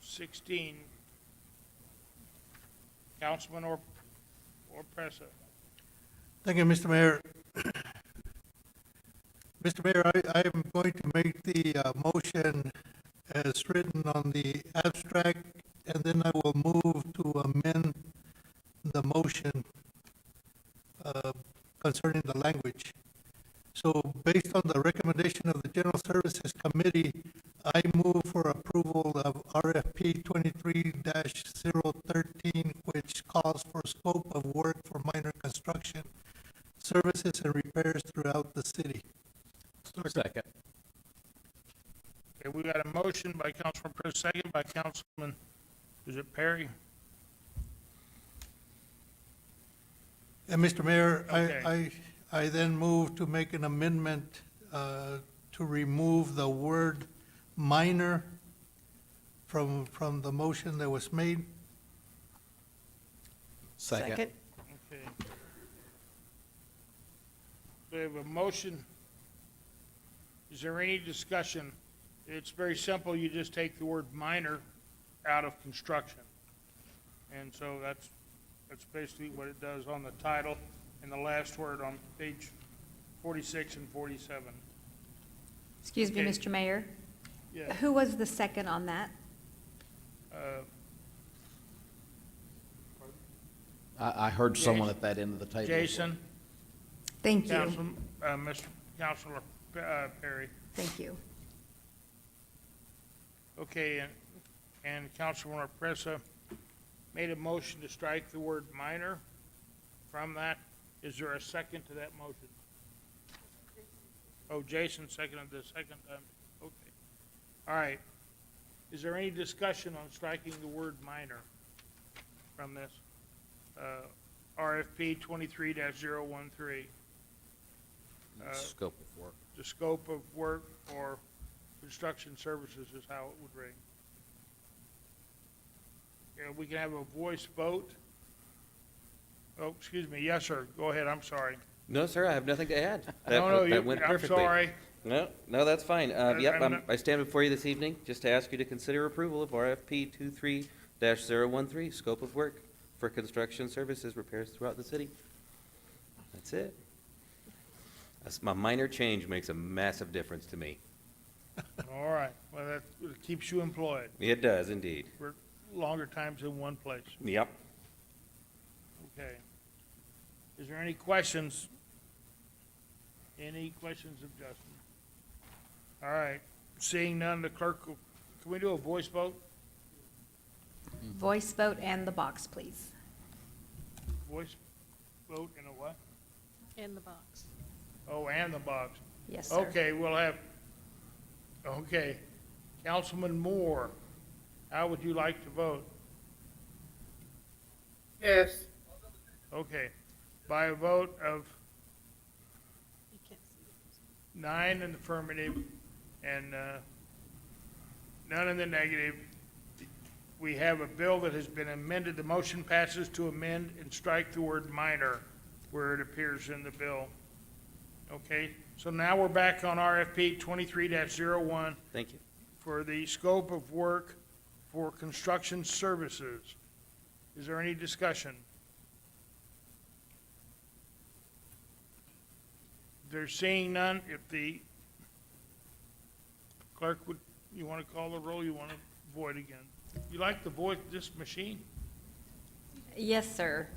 Speaker 1: 16. Councilman Pressa.
Speaker 8: Thank you, Mr. Mayor. Mr. Mayor, I am going to make the motion as written on the abstract, and then I will move to amend the motion concerning the language. So based on the recommendation of the General Services Committee, I move for approval of RFP 23-013, which calls for scope of work for minor construction, services, and repairs throughout the city.
Speaker 5: Second.
Speaker 1: Okay, we got a motion by Councilman Press, second by Councilman, is it Perry?
Speaker 8: And Mr. Mayor,
Speaker 1: Okay.
Speaker 8: I then move to make an amendment to remove the word minor from the motion that was made.
Speaker 4: Second.
Speaker 1: Okay. We have a motion. Is there any discussion? It's very simple. You just take the word minor out of construction. And so that's basically what it does on the title and the last word on page 46 and 47.
Speaker 2: Excuse me,
Speaker 1: Okay.
Speaker 2: Mr. Mayor.
Speaker 1: Yeah.
Speaker 2: Who was the second on that?
Speaker 5: I heard someone at that end of the table.
Speaker 1: Jason?
Speaker 2: Thank you.
Speaker 1: Mr. Councilor Perry.
Speaker 2: Thank you.
Speaker 1: Okay, and Councilman Pressa made a motion to strike the word minor from that. Is there a second to that motion? Oh, Jason seconded the second time. Okay. All right. Is there any discussion on striking the word minor from this? RFP 23-013.
Speaker 5: Scope of work.
Speaker 1: The scope of work for construction services is how it would read. Yeah, we can have a voice vote. Oh, excuse me. Yes, sir. Go ahead. I'm sorry.
Speaker 20: No, sir, I have nothing to add.
Speaker 1: That
Speaker 20: went
Speaker 1: I'm
Speaker 20: perfectly.
Speaker 1: sorry.
Speaker 20: No, that's fine. Yep,
Speaker 1: I'm not-
Speaker 20: I stand before you this evening just to ask you to consider approval of RFP 23-013, scope of work for construction services repairs throughout the city. That's it. My minor change makes a massive difference to me.
Speaker 1: All right. Well, that keeps you employed
Speaker 20: It does indeed.
Speaker 1: for longer times in one place.
Speaker 20: Yep.
Speaker 1: Okay. Is there any questions? Any questions of Justin? All right. Seeing none, the clerk will, can we do a voice vote?
Speaker 2: Voice vote and the box, please.
Speaker 1: Voice vote in a what?
Speaker 14: In the box.
Speaker 1: Oh, and the box.
Speaker 2: Yes, sir.
Speaker 1: Okay, we'll have, okay. Councilman Moore, how would you like to vote?
Speaker 6: Yes.
Speaker 1: Okay. By a vote of 9 in the affirmative, and none in the negative. We have a bill that has been amended. The motion passes to amend and strike the word minor where it appears in the bill. Okay, so now we're back on RFP 23-01
Speaker 20: Thank you.
Speaker 1: for the scope of work for construction services. Is there any discussion? There's seeing none. If the clerk would, you want to call the roll, you want to void again? You like to void this machine?
Speaker 2: Yes, sir.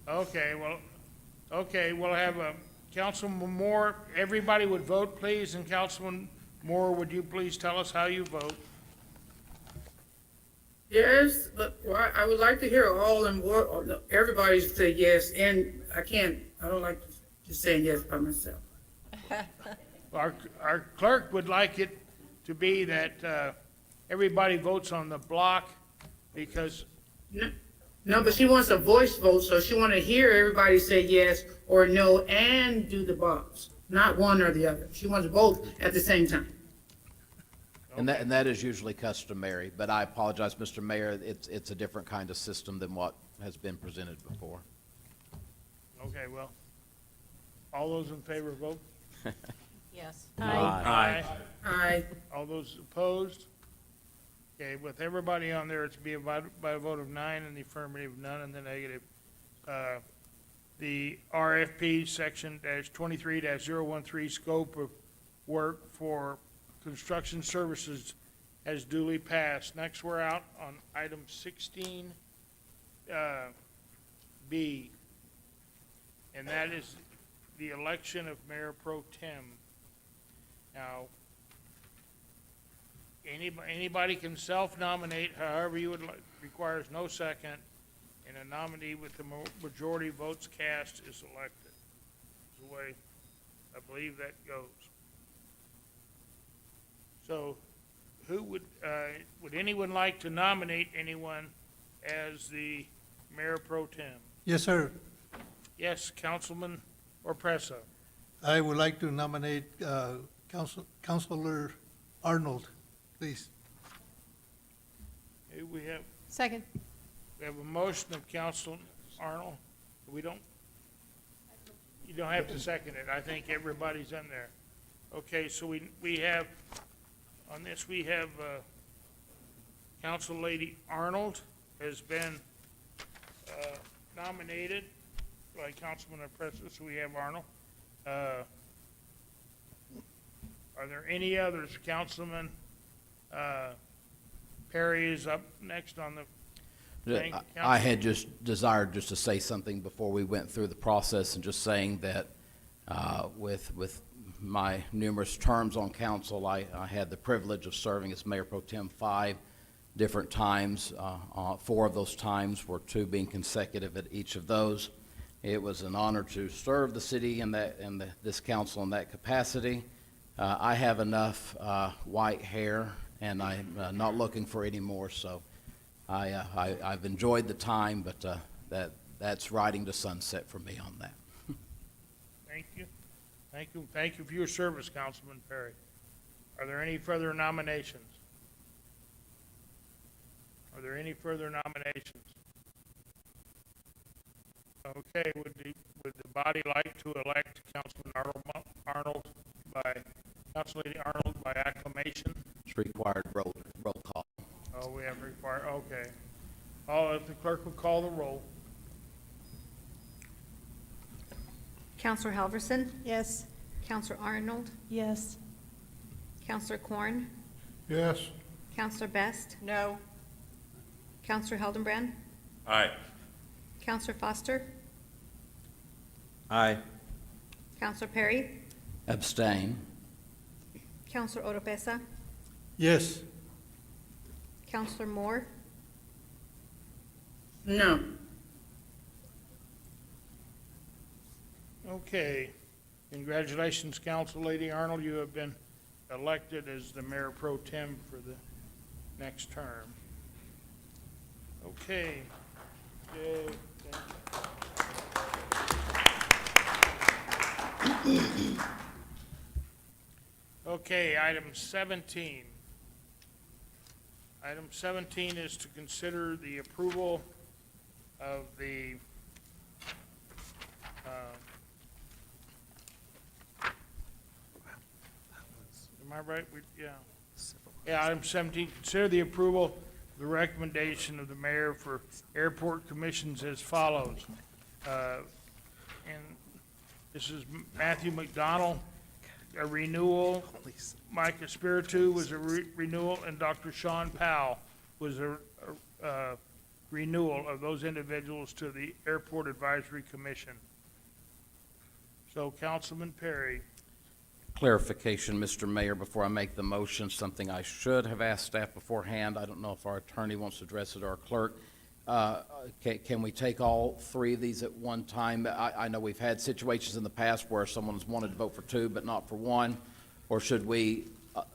Speaker 1: Okay, we'll have a Councilman Moore. Everybody would vote, please, and Councilman Moore, would you please tell us how you vote?
Speaker 6: Yes, but I would like to hear all and everybody say yes, and I don't like just saying yes by myself.
Speaker 1: Our clerk would like it to be that everybody votes on the block because.
Speaker 6: No, but she wants a voice vote, so she want to hear everybody say yes or no and do the box, not one or the other. She wants both at the same time.
Speaker 5: And that is usually customary, but I apologize, Mr. Mayor, it's a different kind of system than what has been presented before.
Speaker 1: Okay, well, all those in favor vote?
Speaker 3: Yes.
Speaker 1: Aye.
Speaker 6: Aye.
Speaker 1: All those opposed? Okay, with everybody on there, it's be by a vote of 9 in the affirmative, none in the negative. The RFP section -23-013 scope of work for construction services has duly passed. Next, we're out on item 16 B, and that is the election of Mayor Pro Tem. Now, anybody can self-nominate however you would like, requires no second, and a nominee with the majority votes cast is elected. That's the way I believe that goes. So, who would anyone like to nominate anyone as the Mayor Pro Tem?
Speaker 8: Yes, sir.
Speaker 1: Yes, Councilman Orpressa.
Speaker 8: I would like to nominate Councilor Arnold, please.
Speaker 1: Okay, we have
Speaker 14: Second.
Speaker 1: a motion of Council Arnold. You don't have to second it. I think everybody's in there. Okay, so we have, on this, we have Council Lady Arnold has been nominated by Councilman Orpressa, so we have Arnold. Are there any others? Councilman Perry is up next on the thing.
Speaker 5: I had just desired just to say something before we went through the process, and just saying that with my numerous terms on council, I had the privilege of serving as Mayor Pro Tem 5 different times. 4 of those times were 2 being consecutive at each of those. It was an honor to serve the city and this council in that capacity. I have enough white hair, and I'm not looking for any more, so I've enjoyed the time, but that's riding to sunset for me on that.
Speaker 1: Thank you. Thank you for your service, Councilman Perry. Are there any further nominations? Are there any further nominations? Okay, would the body like to elect Councilman Arnold by, Council Lady Arnold by acclamation?
Speaker 5: It's required roll call.
Speaker 1: Oh, we have required, okay. If the clerk would call the roll.
Speaker 2: Counselor Halverson?
Speaker 14: Yes.
Speaker 2: Counselor Arnold?
Speaker 16: Yes.
Speaker 2: Counselor Corn?
Speaker 17: Yes.
Speaker 2: Counselor Best?
Speaker 3: No.
Speaker 2: Counselor Hildenbrand?
Speaker 7: Aye.
Speaker 2: Counselor Foster?
Speaker 4: Aye.
Speaker 2: Counselor Perry?
Speaker 5: Abstain.
Speaker 2: Counselor Oropesa?
Speaker 8: Yes.
Speaker 2: Counselor Moore?
Speaker 6: No.
Speaker 1: Okay. Congratulations, Council Lady Arnold. You have been elected as the Mayor Pro Tem for the next term. Okay. Yay. Thank you. Okay, item 17. Item 17 is to consider the approval of the, am I right? Yeah. Yeah, item 17, consider the approval of the recommendation of the mayor for airport commissions as follows. And this is Matthew McDonald, a renewal. Mike Espiritu was a renewal, and Dr. Sean Powell was a renewal of those individuals to the Airport Advisory Commission. So Councilman Perry.
Speaker 5: Clarification, Mr. Mayor, before I make the motion, something I should have asked staff beforehand. I don't know if our attorney wants to address it or our clerk. Can we take all three of these at one time? I know we've had situations in the past where someone's wanted to vote for two but not for one. Or should we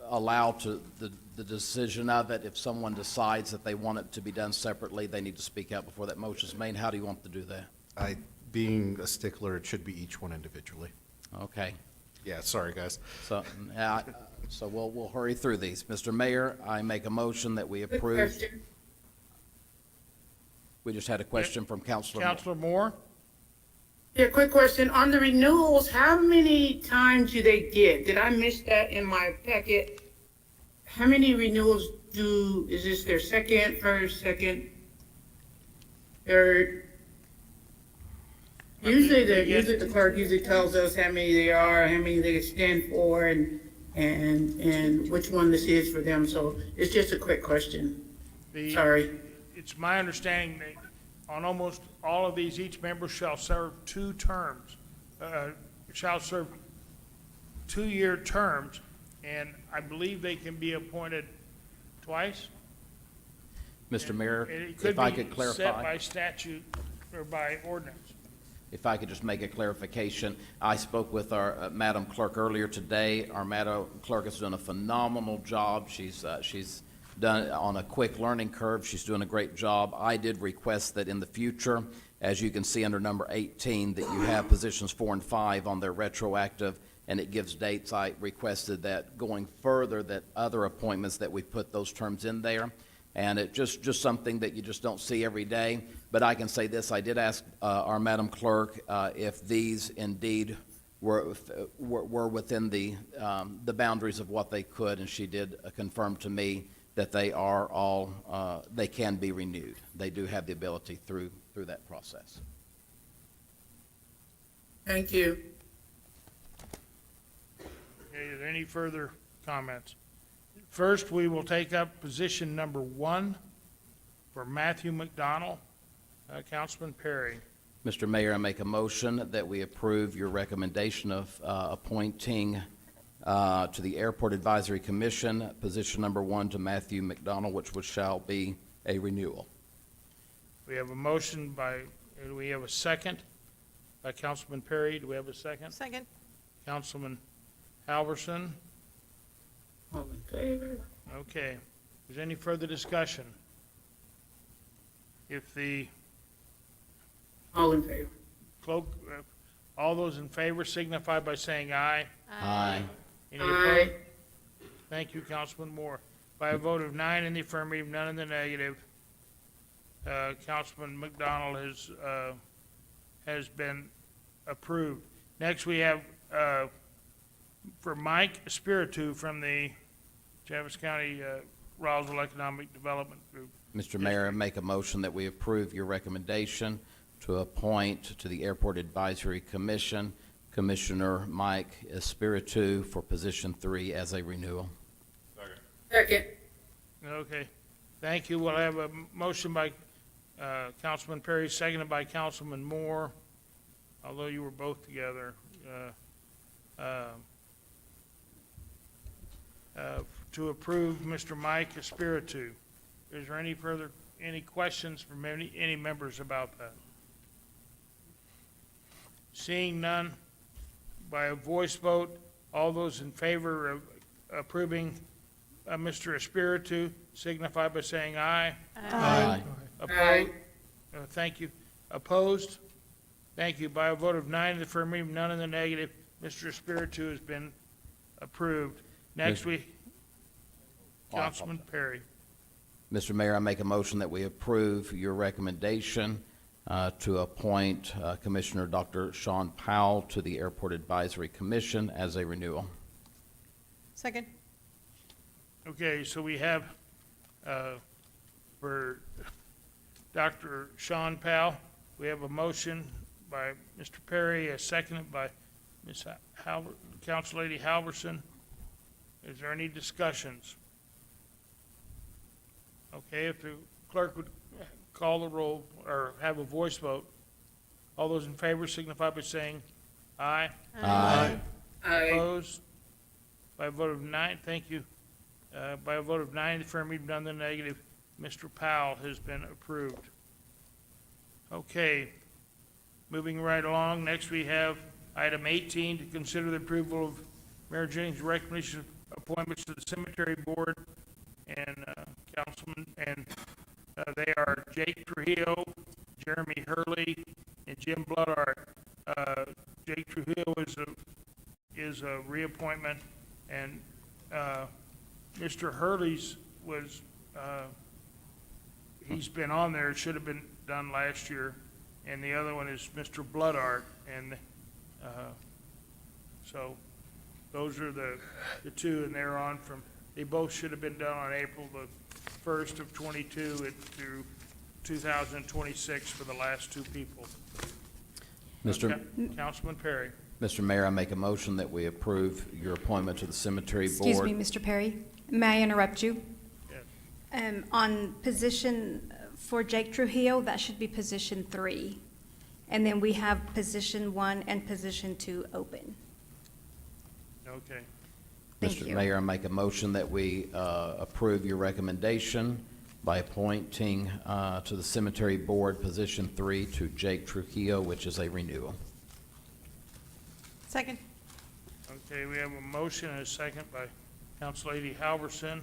Speaker 5: allow to the decision of it? If someone decides that they want it to be done separately, they need to speak out before that motion is made. How do you want to do that?
Speaker 15: Being a stickler, it should be each one individually.
Speaker 5: Okay.
Speaker 15: Yeah, sorry, guys.
Speaker 5: So, so we'll hurry through these. Mr. Mayor, I make a motion that we
Speaker 6: Quick
Speaker 5: approve.
Speaker 6: question.
Speaker 5: We just had a question from Councilor Moore.
Speaker 1: Councilor Moore?
Speaker 6: Yeah, quick question. On the renewals, how many times do they get? Did I miss that in my packet? How many renewals is this their second, first, second, third? Usually the clerk usually tells us how many they are, how many they stand for, and which one this is for them. So it's just a quick question. Sorry.
Speaker 1: It's my understanding that on almost all of these, each member shall serve 2 terms, shall serve 2-year terms, and I believe they can be appointed twice.
Speaker 5: Mr. Mayor,
Speaker 1: And it
Speaker 5: if
Speaker 1: could
Speaker 5: I
Speaker 1: be
Speaker 5: could
Speaker 1: set
Speaker 5: clarify.
Speaker 1: by statute or by ordinance.
Speaker 5: If I could just make a clarification, I spoke with our Madam Clerk earlier today. Our Madam Clerk has done a phenomenal job. She's done it on a quick learning curve. She's doing a great job. I did request that in the future, as you can see under number 18, that you have positions 4 and 5 on their retroactive, and it gives dates. I requested that going further, that other appointments that we put those terms in there. And it just something that you just don't see every day. But I can say this, I did ask our Madam Clerk if these indeed were within the boundaries of what they could, and she did confirm to me that they are all, they can be renewed. They do have the ability through that process.
Speaker 6: Thank you.
Speaker 1: Okay, is there any further comments? First, we will take up position number 1 for Matthew McDonald. Councilman Perry.
Speaker 5: Mr. Mayor, I make a motion that we approve your recommendation of appointing to the Airport Advisory Commission, position number 1 to Matthew McDonald, which shall be a renewal.
Speaker 1: We have a motion by, do we have a second? By Councilman Perry. Do we have a second?
Speaker 14: Second.
Speaker 1: Councilman Halverson.
Speaker 6: All in favor?
Speaker 1: Okay. Is there any further discussion? If the
Speaker 6: All in favor.
Speaker 1: cloak, all those in favor signify by saying aye.
Speaker 5: Aye.
Speaker 1: Any
Speaker 6: Aye.
Speaker 1: opposed? Thank you, Councilman Moore. By a vote of 9 in the affirmative, none in the negative, Councilman McDonald has been approved. Next, we have for Mike Espiritu from the Travis County Roswell Economic Development Group.
Speaker 5: Mr. Mayor, I make a motion that we approve your recommendation to appoint to the Airport Advisory Commission Commissioner Mike Espiritu for position 3 as a renewal.
Speaker 6: Second.
Speaker 1: Okay, thank you. We'll have a motion by Councilman Perry, seconded by Councilman Moore, although you were both together, to approve Mr. Mike Espiritu. Is there any questions from any members about that? Seeing none, by a voice vote, all those in favor of approving Mr. Espiritu signify by saying aye.
Speaker 5: Aye.
Speaker 1: Opposed? Thank you. Opposed? Thank you. By a vote of 9 in the affirmative, none in the negative, Mr. Espiritu has been approved. Next,
Speaker 5: Mr.
Speaker 1: we, Councilman Perry.
Speaker 5: Mr. Mayor, I make a motion that we approve your recommendation to appoint Commissioner Dr. Sean Powell to the Airport Advisory Commission as a renewal.
Speaker 14: Second.
Speaker 1: Okay, so we have, for Dr. Sean Powell, we have a motion by Mr. Perry, a second by Ms. Council Lady Halverson. Is there any discussions? Okay, if the clerk would call the roll, or have a voice vote. All those in favor signify by saying aye.
Speaker 5: Aye.
Speaker 1: Opposed? By a vote of 9, thank you. By a vote of 9, the affirmative, none in the negative, Mr. Powell has been approved. Okay, moving right along, next we have item 18, to consider the approval of Mayor Jennings' recognition appointments to the Cemetery Board and Councilman, and they are Jake Trujillo, Jeremy Hurley, and Jim Bloodart. Jake Trujillo is a reappointment, and Mr. Hurley's was, he's been on there, it should have been done last year, and the other one is Mr. Bloodart, and so those are the two, and they're on from, they both should have been done on April the 1st of 22 through 2026 for the last two people. Councilman Perry.
Speaker 5: Mr. Mayor, I make a motion that we approve your appointment to the Cemetery Board.
Speaker 2: Excuse me, Mr. Perry, may I interrupt you?
Speaker 1: Yes.
Speaker 2: On position for Jake Trujillo, that should be position 3. And then we have position 1 and position 2 open.
Speaker 1: Okay.
Speaker 2: Thank
Speaker 5: Mr.
Speaker 2: you.
Speaker 5: Mayor, I make a motion that we approve your recommendation by appointing to the Cemetery Board, position 3, to Jake Trujillo, which is a renewal.
Speaker 14: Second.
Speaker 1: Okay, we have a motion and a second by Council Lady Halverson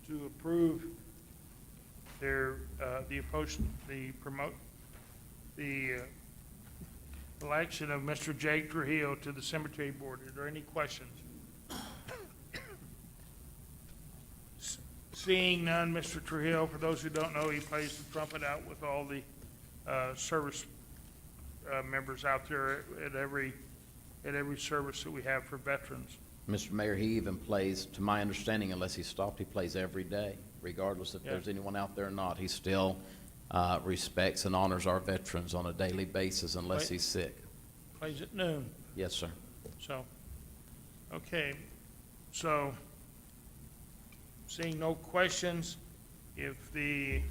Speaker 1: to approve their, the election of Mr. Jake Trujillo to the Cemetery Board. Are there any questions? Seeing none, Mr. Trujillo, for those who don't know, he plays the trumpet out with all the service members out there at every service that we have for veterans.
Speaker 5: Mr. Mayor, he even plays, to my understanding, unless he's stopped, he plays every day, regardless if
Speaker 1: Yeah.
Speaker 5: there's anyone out there or not. He still respects and honors our veterans on a daily basis unless he's sick.
Speaker 1: Plays at noon.
Speaker 5: Yes, sir.
Speaker 1: So, okay, so, seeing no questions, if you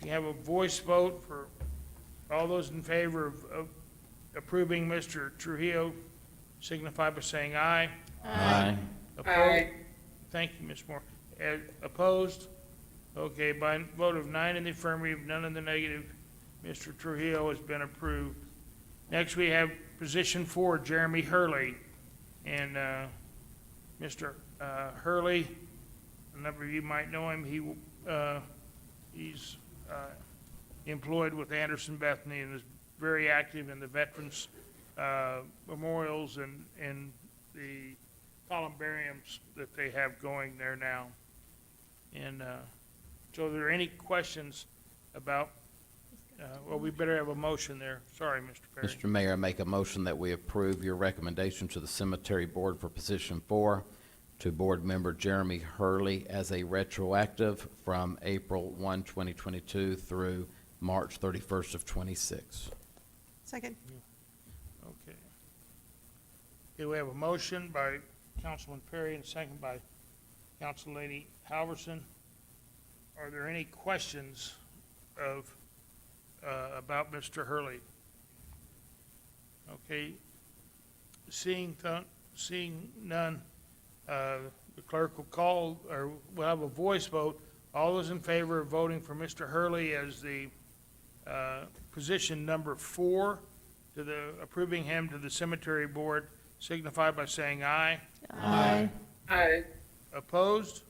Speaker 1: have a voice vote for all those in favor of approving Mr. Trujillo, signify by saying aye.
Speaker 5: Aye.
Speaker 1: Opposed? Thank you, Ms. Moore. Opposed? Okay, by a vote of 9 in the affirmative, none in the negative, Mr. Trujillo has been approved. Next, we have position 4, Jeremy Hurley. And Mr. Hurley, a number of you might know him, he's employed with Anderson Bethany and is very active in the veterans memorials and the columbariums that they have going there now. And so are there any questions about, well, we better have a motion there. Sorry, Mr. Perry.
Speaker 5: Mr. Mayor, I make a motion that we approve your recommendation to the Cemetery Board for position 4 to Board Member Jeremy Hurley as a retroactive from April 1, 2022 through March 31st of 26.
Speaker 14: Second.
Speaker 1: Okay. Okay, we have a motion by Councilman Perry and a second by Council Lady Halverson. Are there any questions about Mr. Hurley? Okay. Seeing none, the clerk will call, or we'll have a voice vote. All those in favor of voting for Mr. Hurley as the position number 4 approving him to the Cemetery Board, signify by saying aye.
Speaker 16: Aye.
Speaker 6: Aye.
Speaker 1: Opposed?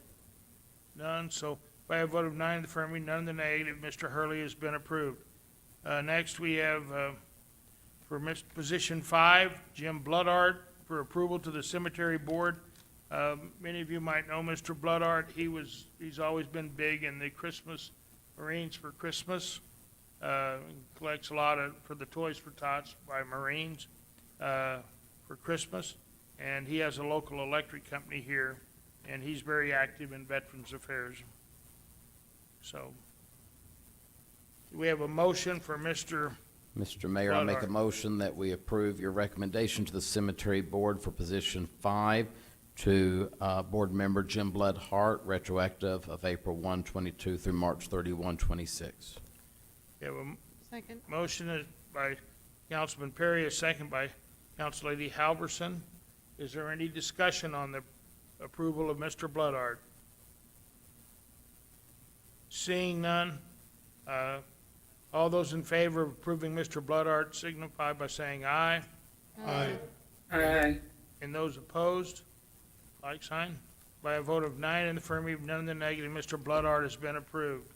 Speaker 1: None. So by a vote of 9 in the affirmative, none in the negative, Mr. Hurley has been approved. Next, we have for position 5, Jim Bloodart for approval to the cemetery board. Many of you might know Mr. Bloodart. He's always been big in the Christmas Marines for Christmas. Collects a lot for the Toys for Tots by Marines for Christmas. And he has a local electric company here, and he's very active in Veterans Affairs. So, we have a motion for Mr.
Speaker 5: Mr. Mayor, I make a
Speaker 1: Bloodhart.
Speaker 5: motion that we approve your recommendation to the cemetery board for position 5 to board member Jim Bloodhart, retroactive of April 1, 22 through March 31, 26.
Speaker 1: We have a
Speaker 14: Second.
Speaker 1: motion by Councilman Perry, a second by Councillady Halverson. Is there any discussion on the approval of Mr. Bloodhart? Seeing none, all those in favor of approving Mr. Bloodhart signify by saying aye.
Speaker 6: Aye. Aye.
Speaker 1: And those opposed, like sign. By a vote of 9 in the affirmative, none in the negative, Mr. Bloodhart has been approved.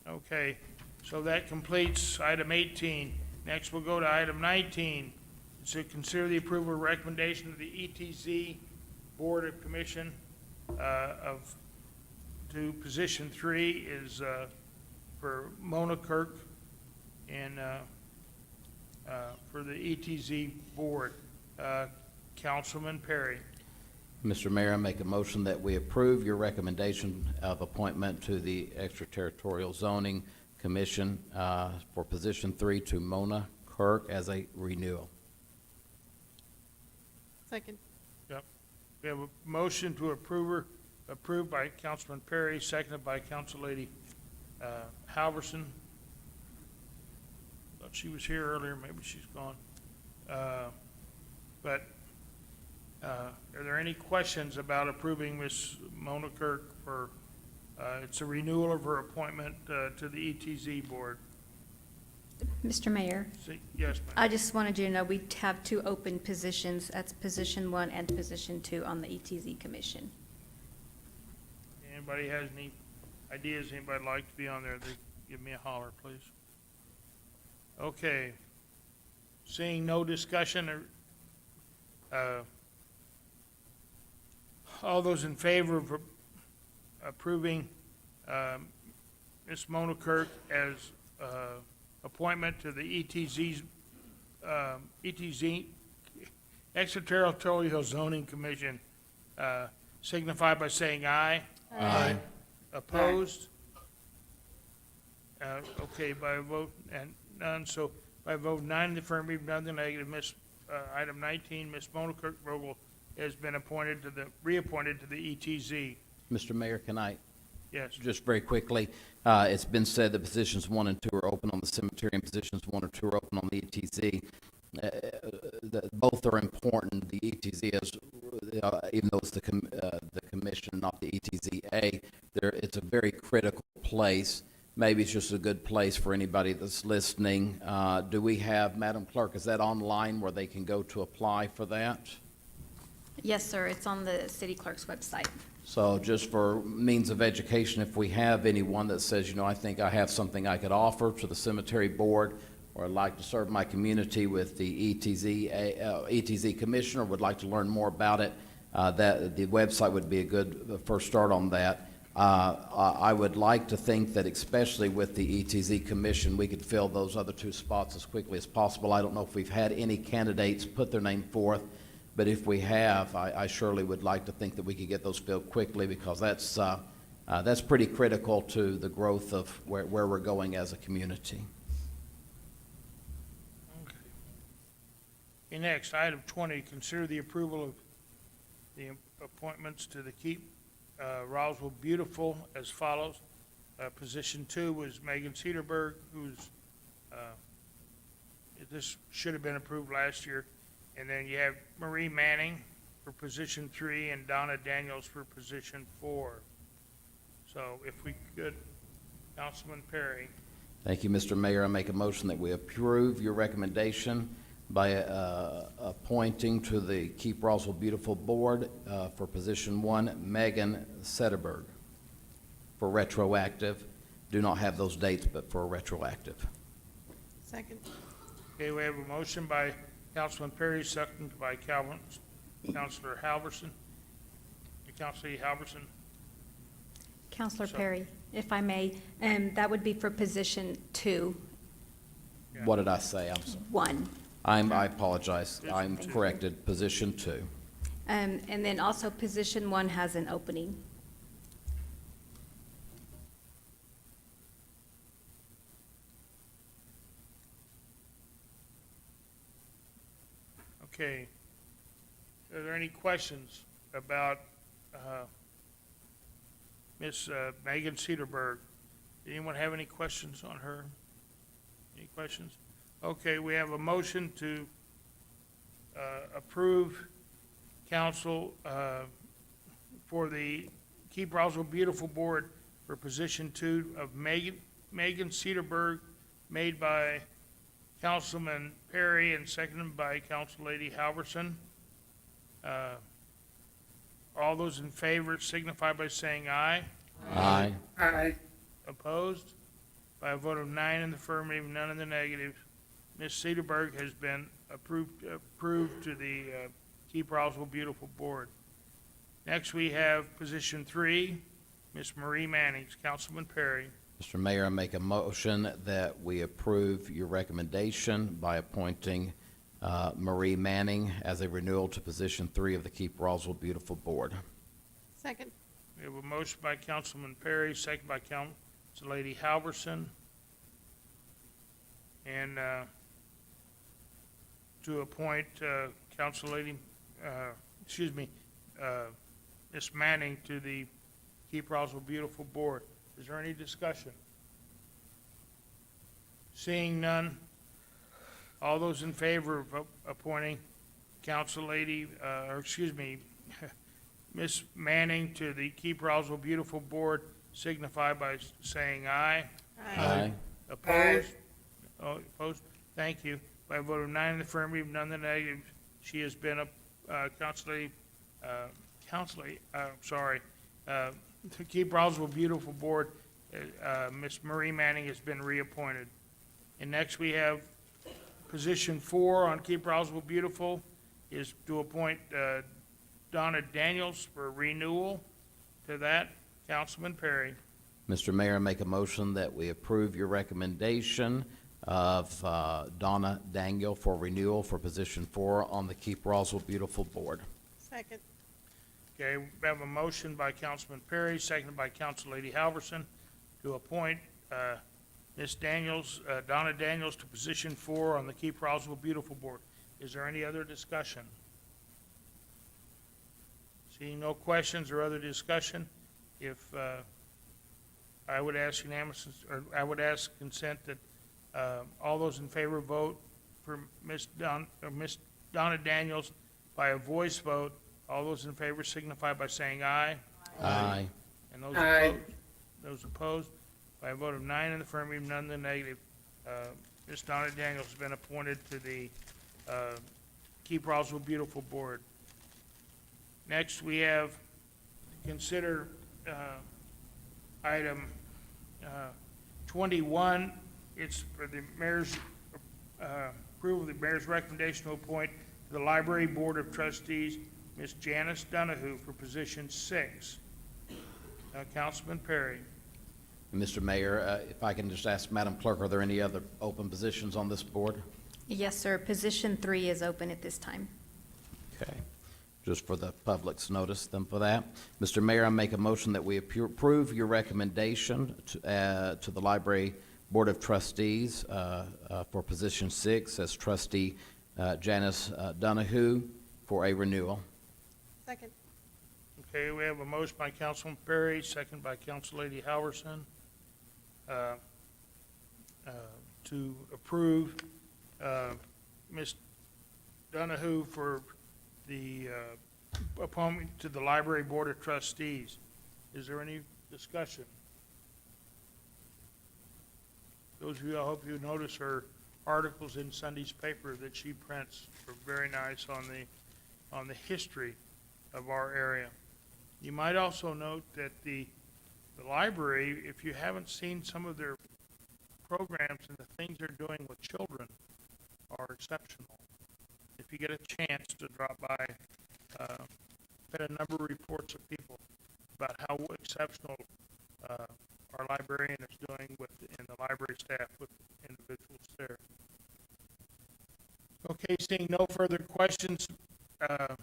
Speaker 1: Okay, so that completes item 18. Next, we'll go to item 19. To consider the approval recommendation of the ETZ Board of Commission to position 3 is for Mona Kirk and for the ETZ Board. Councilman Perry.
Speaker 5: Mr. Mayor, I make a motion that we approve your recommendation of appointment to the Extraterritorial Zoning Commission for position 3 to Mona Kirk as a renewal.
Speaker 14: Second.
Speaker 1: Yep. We have a motion to approved by Councilman Perry, seconded by Councillady Halverson. Thought she was here earlier, maybe she's gone. But are there any questions about approving Ms. Mona Kirk for, it's a renewal of her appointment to the ETZ board?
Speaker 2: Mr. Mayor,
Speaker 1: Yes, ma'am.
Speaker 2: I just wanted you to know we have 2 open positions. That's position 1 and position 2 on the ETZ commission.
Speaker 1: Anybody has any ideas, anybody like to be on there, they give me a holler, please. Okay. Seeing no discussion, all those in favor of approving Ms. Mona Kirk as appointment to the ETZ Extraterritorial Zoning Commission, signify by saying aye.
Speaker 5: Aye.
Speaker 1: Opposed? Okay, by a vote and none, so by a vote of 9 in the affirmative, none in the negative, item 19, Ms. Mona Kirk Vogel has been reappointed to the ETZ.
Speaker 5: Mr. Mayor, can I?
Speaker 1: Yes.
Speaker 5: Just very quickly, it's been said that positions 1 and 2 are open on the cemetery and positions 1 or 2 are open on the ETZ. Both are important. The ETZ is, even though it's the commission, not the ETZA, it's a very critical place. Maybe it's just a good place for anybody that's listening. Do we have, Madam Clerk, is that online where they can go to apply for that?
Speaker 2: Yes, sir. It's on the city clerk's website.
Speaker 5: So just for means of education, if we have anyone that says, you know, I think I have something I could offer to the cemetery board, or I'd like to serve my community with the ETZ commissioner, would like to learn more about it, that the website would be a good first start on that. I would like to think that especially with the ETZ commission, we could fill those other 2 spots as quickly as possible. I don't know if we've had any candidates put their name forth, but if we have, I surely would like to think that we could get those filled quickly, because that's pretty critical to the growth of where we're going as a community.
Speaker 1: Okay, next, item 20, consider the approval of the appointments to the Keep Roswell Beautiful as follows. Position 2 was Megan Cedarberg, who's, this should have been approved last year. And then you have Marie Manning for position 3 and Donna Daniels for position 4. So if we could, Councilman Perry.
Speaker 5: Thank you, Mr. Mayor. I make a motion that we approve your recommendation by appointing to the Keep Roswell Beautiful Board for position 1, Megan Cedarberg, for retroactive. Do not have those dates, but for retroactive.
Speaker 14: Second.
Speaker 1: Okay, we have a motion by Councilman Perry, seconded by Councilor Halverson. Councilor Halverson.
Speaker 2: Counselor
Speaker 1: So-
Speaker 2: Perry, if I may, that would be for position 2,
Speaker 5: What did I say? I'm sorry.
Speaker 2: 1.
Speaker 5: I apologize. I'm
Speaker 2: Thank you.
Speaker 5: corrected. Position 2.
Speaker 2: And then also position 1 has an opening.
Speaker 1: Okay. Are there any questions about Miss Megan Cedarberg? Anyone have any questions on her? Any questions? Okay, we have a motion to approve council for the Keep Roswell Beautiful Board for position 2 of Megan Cedarberg, made by Councilman Perry and seconded by Council Lady Halverson. All those in favor signify by saying aye.
Speaker 5: Aye.
Speaker 6: Aye.
Speaker 1: Opposed? By a vote of 9 in the affirmative, none in the negative, Ms. Cedarberg has been approved to the Keep Roswell Beautiful Board. Next, we have position 3, Ms. Marie Mannings. Councilman Perry.
Speaker 5: Mr. Mayor, I make a motion that we approve your recommendation by appointing Marie Manning as a renewal to position 3 of the Keep Roswell Beautiful Board.
Speaker 14: Second.
Speaker 1: We have a motion by Councilman Perry, second by Council Lady Halverson. And to appoint Council Lady, Ms. Manning to the Keep Roswell Beautiful Board. Is there any discussion? Seeing none, all those in favor of appointing Council Lady, Ms. Manning to the Keep Roswell Beautiful Board signify by saying aye.
Speaker 5: Aye.
Speaker 1: Opposed? Oh, opposed? Thank you. By a vote of 9 in the affirmative, none in the negative, she has been to Keep Roswell Beautiful Board, Ms. Marie Manning has been reappointed. And next we have position 4 on Keep Roswell Beautiful is to appoint Donna Daniels for renewal to that. Councilman Perry.
Speaker 5: Mr. Mayor, I make a motion that we approve your recommendation of Donna Daniel for renewal for position 4 on the Keep Roswell Beautiful Board.
Speaker 14: Second.
Speaker 1: Okay, we have a motion by Councilman Perry, seconded by Council Lady Halverson, to appoint Ms. Daniels, Donna Daniels, to position 4 on the Keep Roswell Beautiful Board. Is there any other discussion? Seeing no questions or other discussion, if I would ask consent that all those in favor vote for Ms. Donna Daniels by a voice vote. All those in favor signify by saying aye.
Speaker 5: Aye.
Speaker 1: And those
Speaker 6: Aye.
Speaker 1: opposed? Those opposed, by a vote of 9 in the affirmative, none in the negative, Ms. Donna Daniels has been appointed to the Keep Roswell Beautiful Board. Next, we have to consider item 21. It's for the mayor's approval of the mayor's recommendation to appoint to the Library Board of Trustees Ms. Janice Donahue for position 6. Councilman Perry.
Speaker 5: Mr. Mayor, if I can just ask Madam Clerk, are there any other open positions on this board?
Speaker 2: Yes, sir. Position 3 is open at this time.
Speaker 5: Okay. Just for the public's notice then for that. Mr. Mayor, I make a motion that we approve your recommendation to the Library Board of Trustees for position 6 as trustee Janice Donahue for a renewal.
Speaker 14: Second.
Speaker 1: Okay, we have a motion by Councilman Perry, second by Council Lady Halverson, to approve Ms. Donahue for the appointment to the Library Board of Trustees. Is there any discussion? Those of you, I hope you notice her articles in Sunday's paper that she prints are very nice on the history of our area. You might also note that the library, if you haven't seen some of their programs and the things they're doing with children, are exceptional. if you get a chance to drop by, had a number of reports of people about how exceptional our librarian is doing with, and the library staff with individuals there. Okay, seeing no further questions, on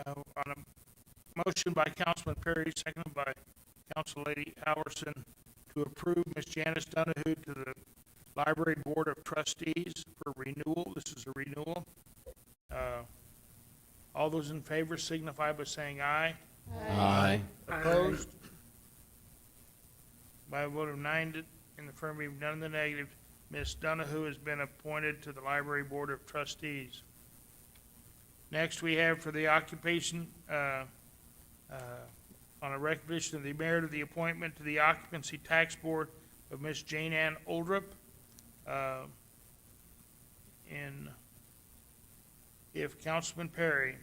Speaker 1: a motion by Councilman Perry, seconded by Council Lady Howerson, to approve Ms. Janice Donahue to the Library Board of Trustees for renewal. This is a renewal. All those in favor signify by saying aye.
Speaker 5: Aye.
Speaker 1: Opposed? By a vote of 9 in the affirmative, none in the negative, Ms. Donahue has been appointed to the Library Board of Trustees. Next, we have for the occupation, on a recognition of the merit of the appointment to the Occupancy Tax Board of Ms. Jane Ann Oldrup. And if Councilman Perry,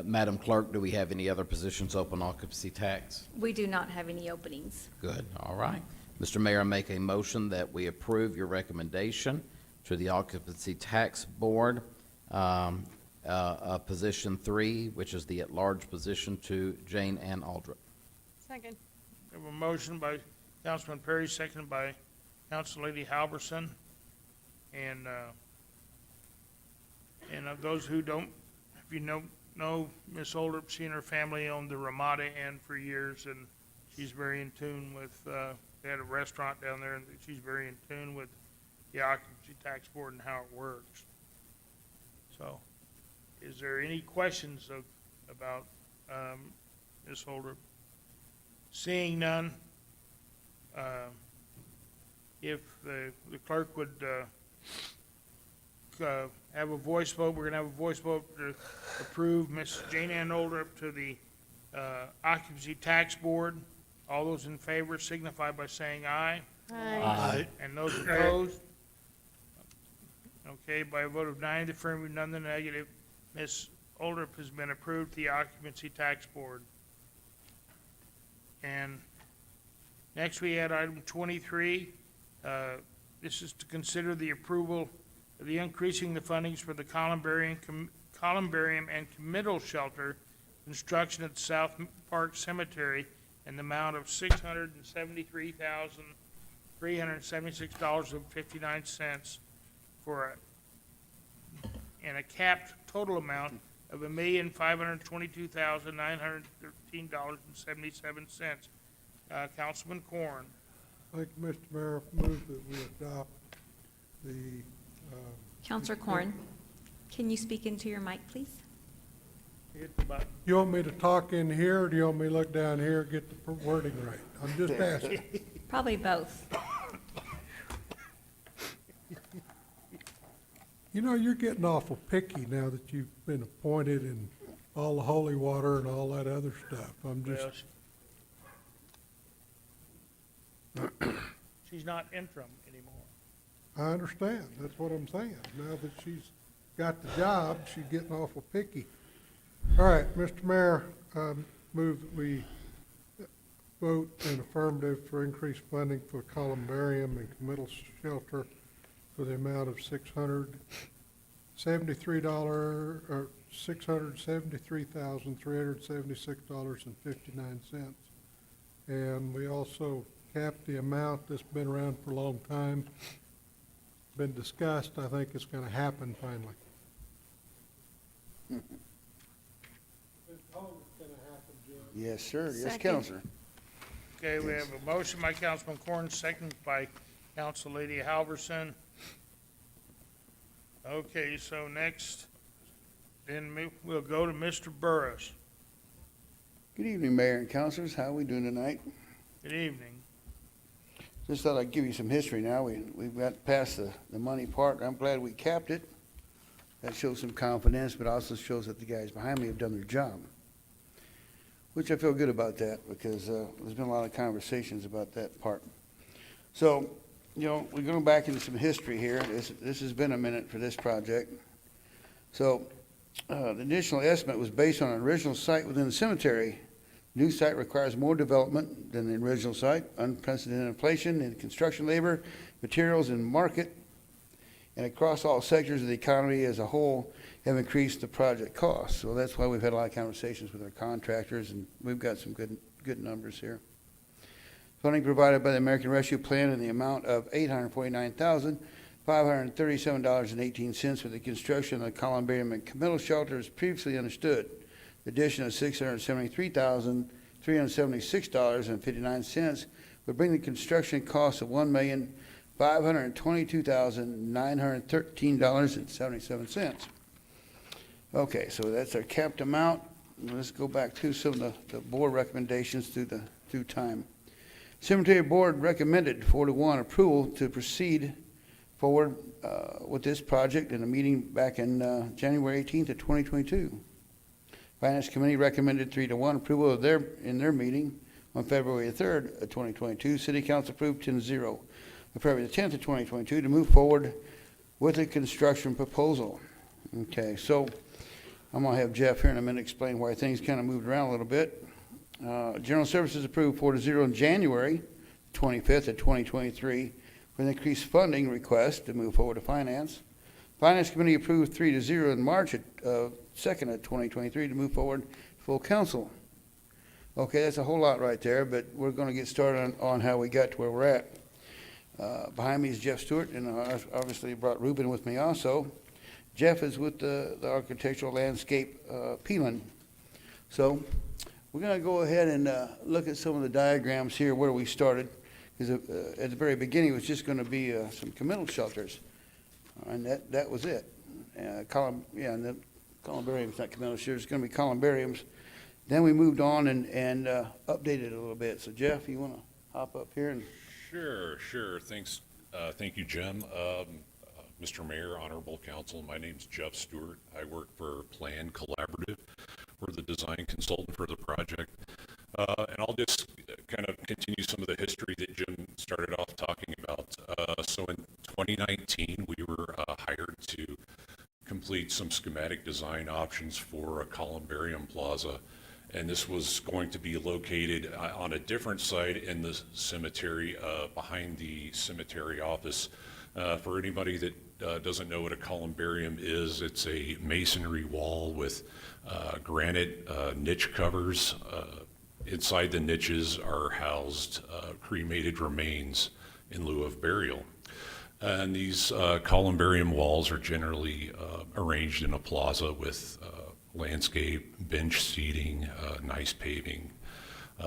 Speaker 5: Madam Clerk, do we have any other positions open occupancy tax?
Speaker 2: We do not have any openings.
Speaker 5: Good, all right. Mr. Mayor, I make a motion that we approve your recommendation to the Occupancy Tax Board, position 3, which is the at-large position, to Jane Ann Aldrich.
Speaker 14: Second.
Speaker 1: we have a motion by Councilman Perry, seconded by Council Lady Halverson. And of those who don't, if you know Miss Oldrup, she and her family owned the Ramada Inn for years, and she's very in tune with, they had a restaurant down there, and she's very in tune with the Occupancy Tax Board and how it works. So, is there any questions about Ms. Oldrup? Seeing none, if the clerk would have a voice vote, we're gonna have a voice vote to approve Miss Jane Ann Oldrup to the Occupancy Tax Board. All those in favor signify by saying aye.
Speaker 5: Aye.
Speaker 1: And those opposed? Okay, by a vote of 9 in the affirmative, none in the negative, Ms. Oldrup has been approved to the Occupancy Tax Board. And next we had item 23. This is to consider the approval of the increasing the fundings for the Columbarium and Committal Shelter construction at South Park Cemetery in the amount of $673,376.59 and a capped total amount of $1,522,913.77. Councilman Corn.
Speaker 17: Thank you, Mr. Mayor. Move that we adopt the,
Speaker 2: Counselor Corn, can you speak into your mic, please?
Speaker 1: Hit the button.
Speaker 17: you want me to talk in here, or do you want me to look down here and get the wording right? I'm just asking.
Speaker 2: Probably both.
Speaker 17: You know, you're getting awful picky now that you've been appointed and all the holy water and all that other stuff. I'm just,
Speaker 1: She's not interim anymore.
Speaker 17: I understand. That's what I'm saying. Now that she's got the job, she's getting awful picky. All right, Mr. Mayor, move that we vote in affirmative for increased funding for Columbarium and Committal Shelter for the amount of $673,376.59. And we also capped the amount that's been around for a long time, been discussed. I think it's going to happen finally.
Speaker 21: Yes, sir. Yes,
Speaker 14: Second.
Speaker 21: Counselor.
Speaker 1: Okay, we have a motion by Councilman Corn, second by Council Lady Halverson. Okay, so next, then we'll go to Mr. Burris.
Speaker 21: Good evening, Mayor and Councilors. How are we doing tonight?
Speaker 1: Good evening.
Speaker 21: Just thought I'd give you some history now. We've got past the money part. I'm glad we capped it. That shows some confidence, but also shows that the guys behind me have done their job, which I feel good about that because there's been a lot of conversations about that part. So, you know, we're going back into some history here. This has been a minute for this project. So, the initial estimate was based on an original site within the cemetery. New site requires more development than the original site, unprecedented inflation in construction labor, materials, and market. and across all sectors of the economy as a whole have increased the project costs. So that's why we've had a lot of conversations with our contractors, and we've got some good numbers here. Funding provided by the American Rescue Plan in the amount of $849,537.18 for the construction of the columbarium and committal shelter is previously understood. The addition of $673,376.59 would bring the construction cost of $1,522,913.77. Okay, so that's our capped amount. Let's go back to some of the board recommendations through time. Cemetery Board recommended 4-1 approval to proceed forward with this project in a meeting back in January 18th of 2022. Finance Committee recommended 3-1 approval in their meeting on February 3rd of 2022. City Council approved 10-0 on February the 10th of 2022 to move forward with a construction proposal. Okay, so I'm going to have Jeff here in a minute explain why things kind of moved around a little bit. General Services approved 4-0 on January 25th of 2023 for an increased funding request to move forward to Finance. Finance Committee approved 3-0 in March 2nd of 2023 to move forward to full council. Okay, that's a whole lot right there, but we're going to get started on how we got to where we're at. Behind me is Jeff Stewart, and I obviously brought Ruben with me also. Jeff is with the architectural landscape Peelan. So we're going to go ahead and look at some of the diagrams here where we started, because at the very beginning it was just going to be some committal shelters, and that was it. And the columbariums, not committal shelters, it's going to be columbariums. Then we moved on and updated it a little bit. So Jeff, you want to hop up here? And
Speaker 10: Sure. Thanks. Thank you, Jim. Mr. Mayor, Honorable Council, my name's Jeff Stewart. I work for Plan Collaborative. We're the design consultant for the project. And I'll just kind of continue some of the history that Jim started off talking about. So in 2019, we were hired to complete some schematic design options for a columbarium plaza. And this was going to be located on a different site in the cemetery, behind the cemetery office. For anybody that doesn't know what a columbarium is, it's a masonry wall with granite niche covers. Inside the niches are housed cremated remains in lieu of burial. And these columbarium walls are generally arranged in a plaza with landscape, bench seating, nice paving.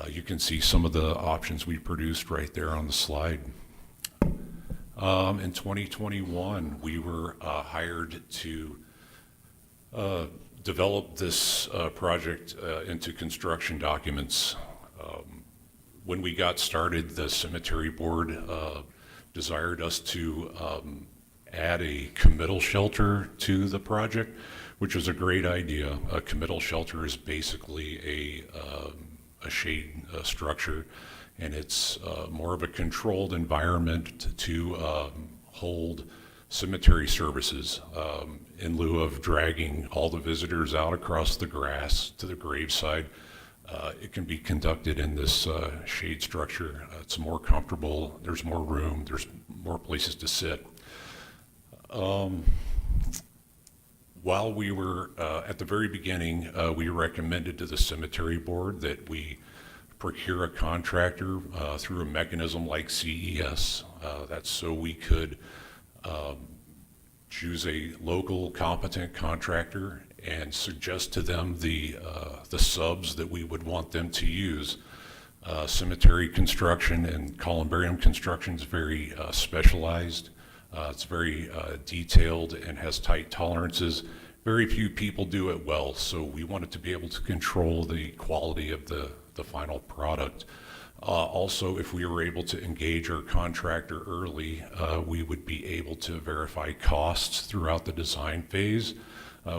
Speaker 10: You can see some of the options we produced right there on the slide. In 2021, we were hired to develop this project into construction documents. When we got started, the cemetery board desired us to add a committal shelter to the project, which was a great idea. A committal shelter is basically a shade structure, and it's more of a controlled environment to hold cemetery services in lieu of dragging all the visitors out across the grass to the graveside. It can be conducted in this shade structure. It's more comfortable, there's more room, there's more places to sit. While we were at the very beginning, we recommended to the cemetery board that we procure a contractor through a mechanism like CES. That's so we could choose a local competent contractor and suggest to them the subs that we would want them to use. Cemetery construction and columbarium construction is very specialized. It's very detailed and has tight tolerances. Very few people do it well, so we wanted to be able to control the quality of the final product. Also, if we were able to engage our contractor early, we would be able to verify costs throughout the design phase,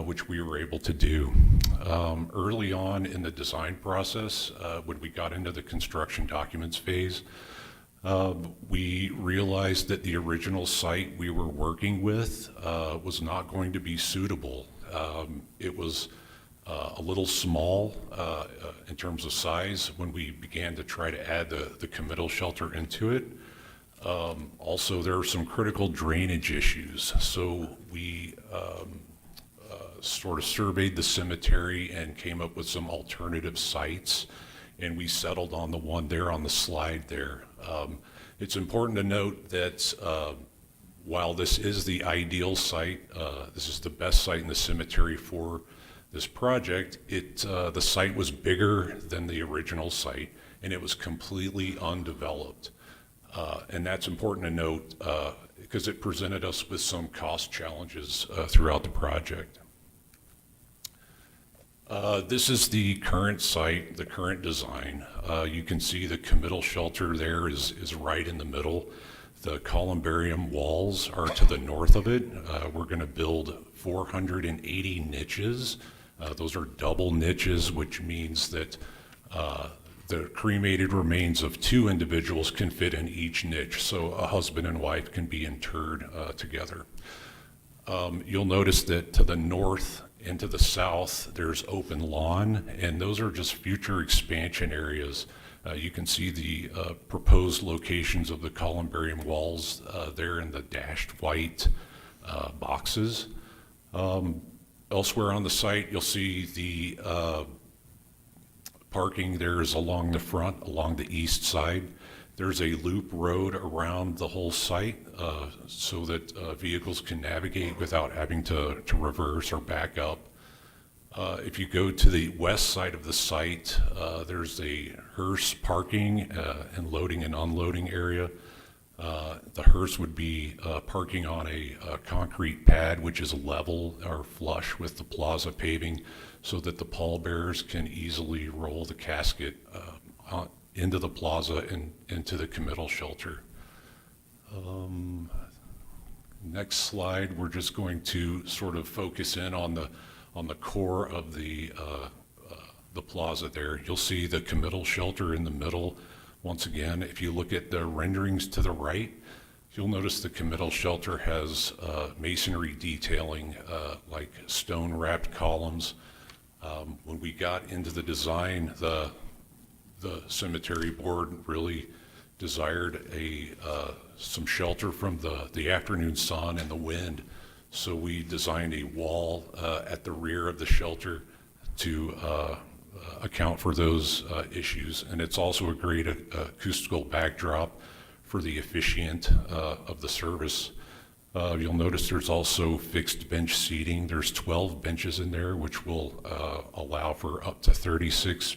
Speaker 10: which we were able to do. Early on in the design process, when we got into the construction documents phase, we realized that the original site we were working with was not going to be suitable. It was a little small in terms of size when we began to try to add the committal shelter into it. Also, there are some critical drainage issues. So we sort of surveyed the cemetery and came up with some alternative sites, and we settled on the one there on the slide there. It's important to note that while this is the ideal site, this is the best site in the cemetery for this project, the site was bigger than the original site, and it was completely undeveloped. And that's important to note because it presented us with some cost challenges throughout the project. This is the current site, the current design. You can see the committal shelter there is right in the middle. The columbarium walls are to the north of it. We're going to build 480 niches. Those are double niches, which means that the cremated remains of 2 individuals can fit in each niche, so a husband and wife can be interred together. You'll notice that to the north and to the south, there's open lawn, and those are just future expansion areas. You can see the proposed locations of the columbarium walls there in the dashed white boxes. Elsewhere on the site, you'll see the parking there is along the front, along the east side. There's a loop road around the whole site so that vehicles can navigate without having to reverse or back up. If you go to the west side of the site, there's a hearse parking and loading and unloading area. The hearse would be parking on a concrete pad, which is level or flush with the plaza paving, so that the pallbearers can easily roll the casket into the plaza and into the committal shelter. Next slide, we're just going to sort of focus in on the core of the plaza there. You'll see the committal shelter in the middle. Once again, if you look at the renderings to the right, you'll notice the committal shelter has masonry detailing like stone-wrapped columns. When we got into the design, the cemetery board really desired some shelter from the afternoon sun and the wind. So we designed a wall at the rear of the shelter to account for those issues. And it's also a great acoustical backdrop for the officiant of the service. You'll notice there's also fixed bench seating. There's 12 benches in there, which will allow for up to 36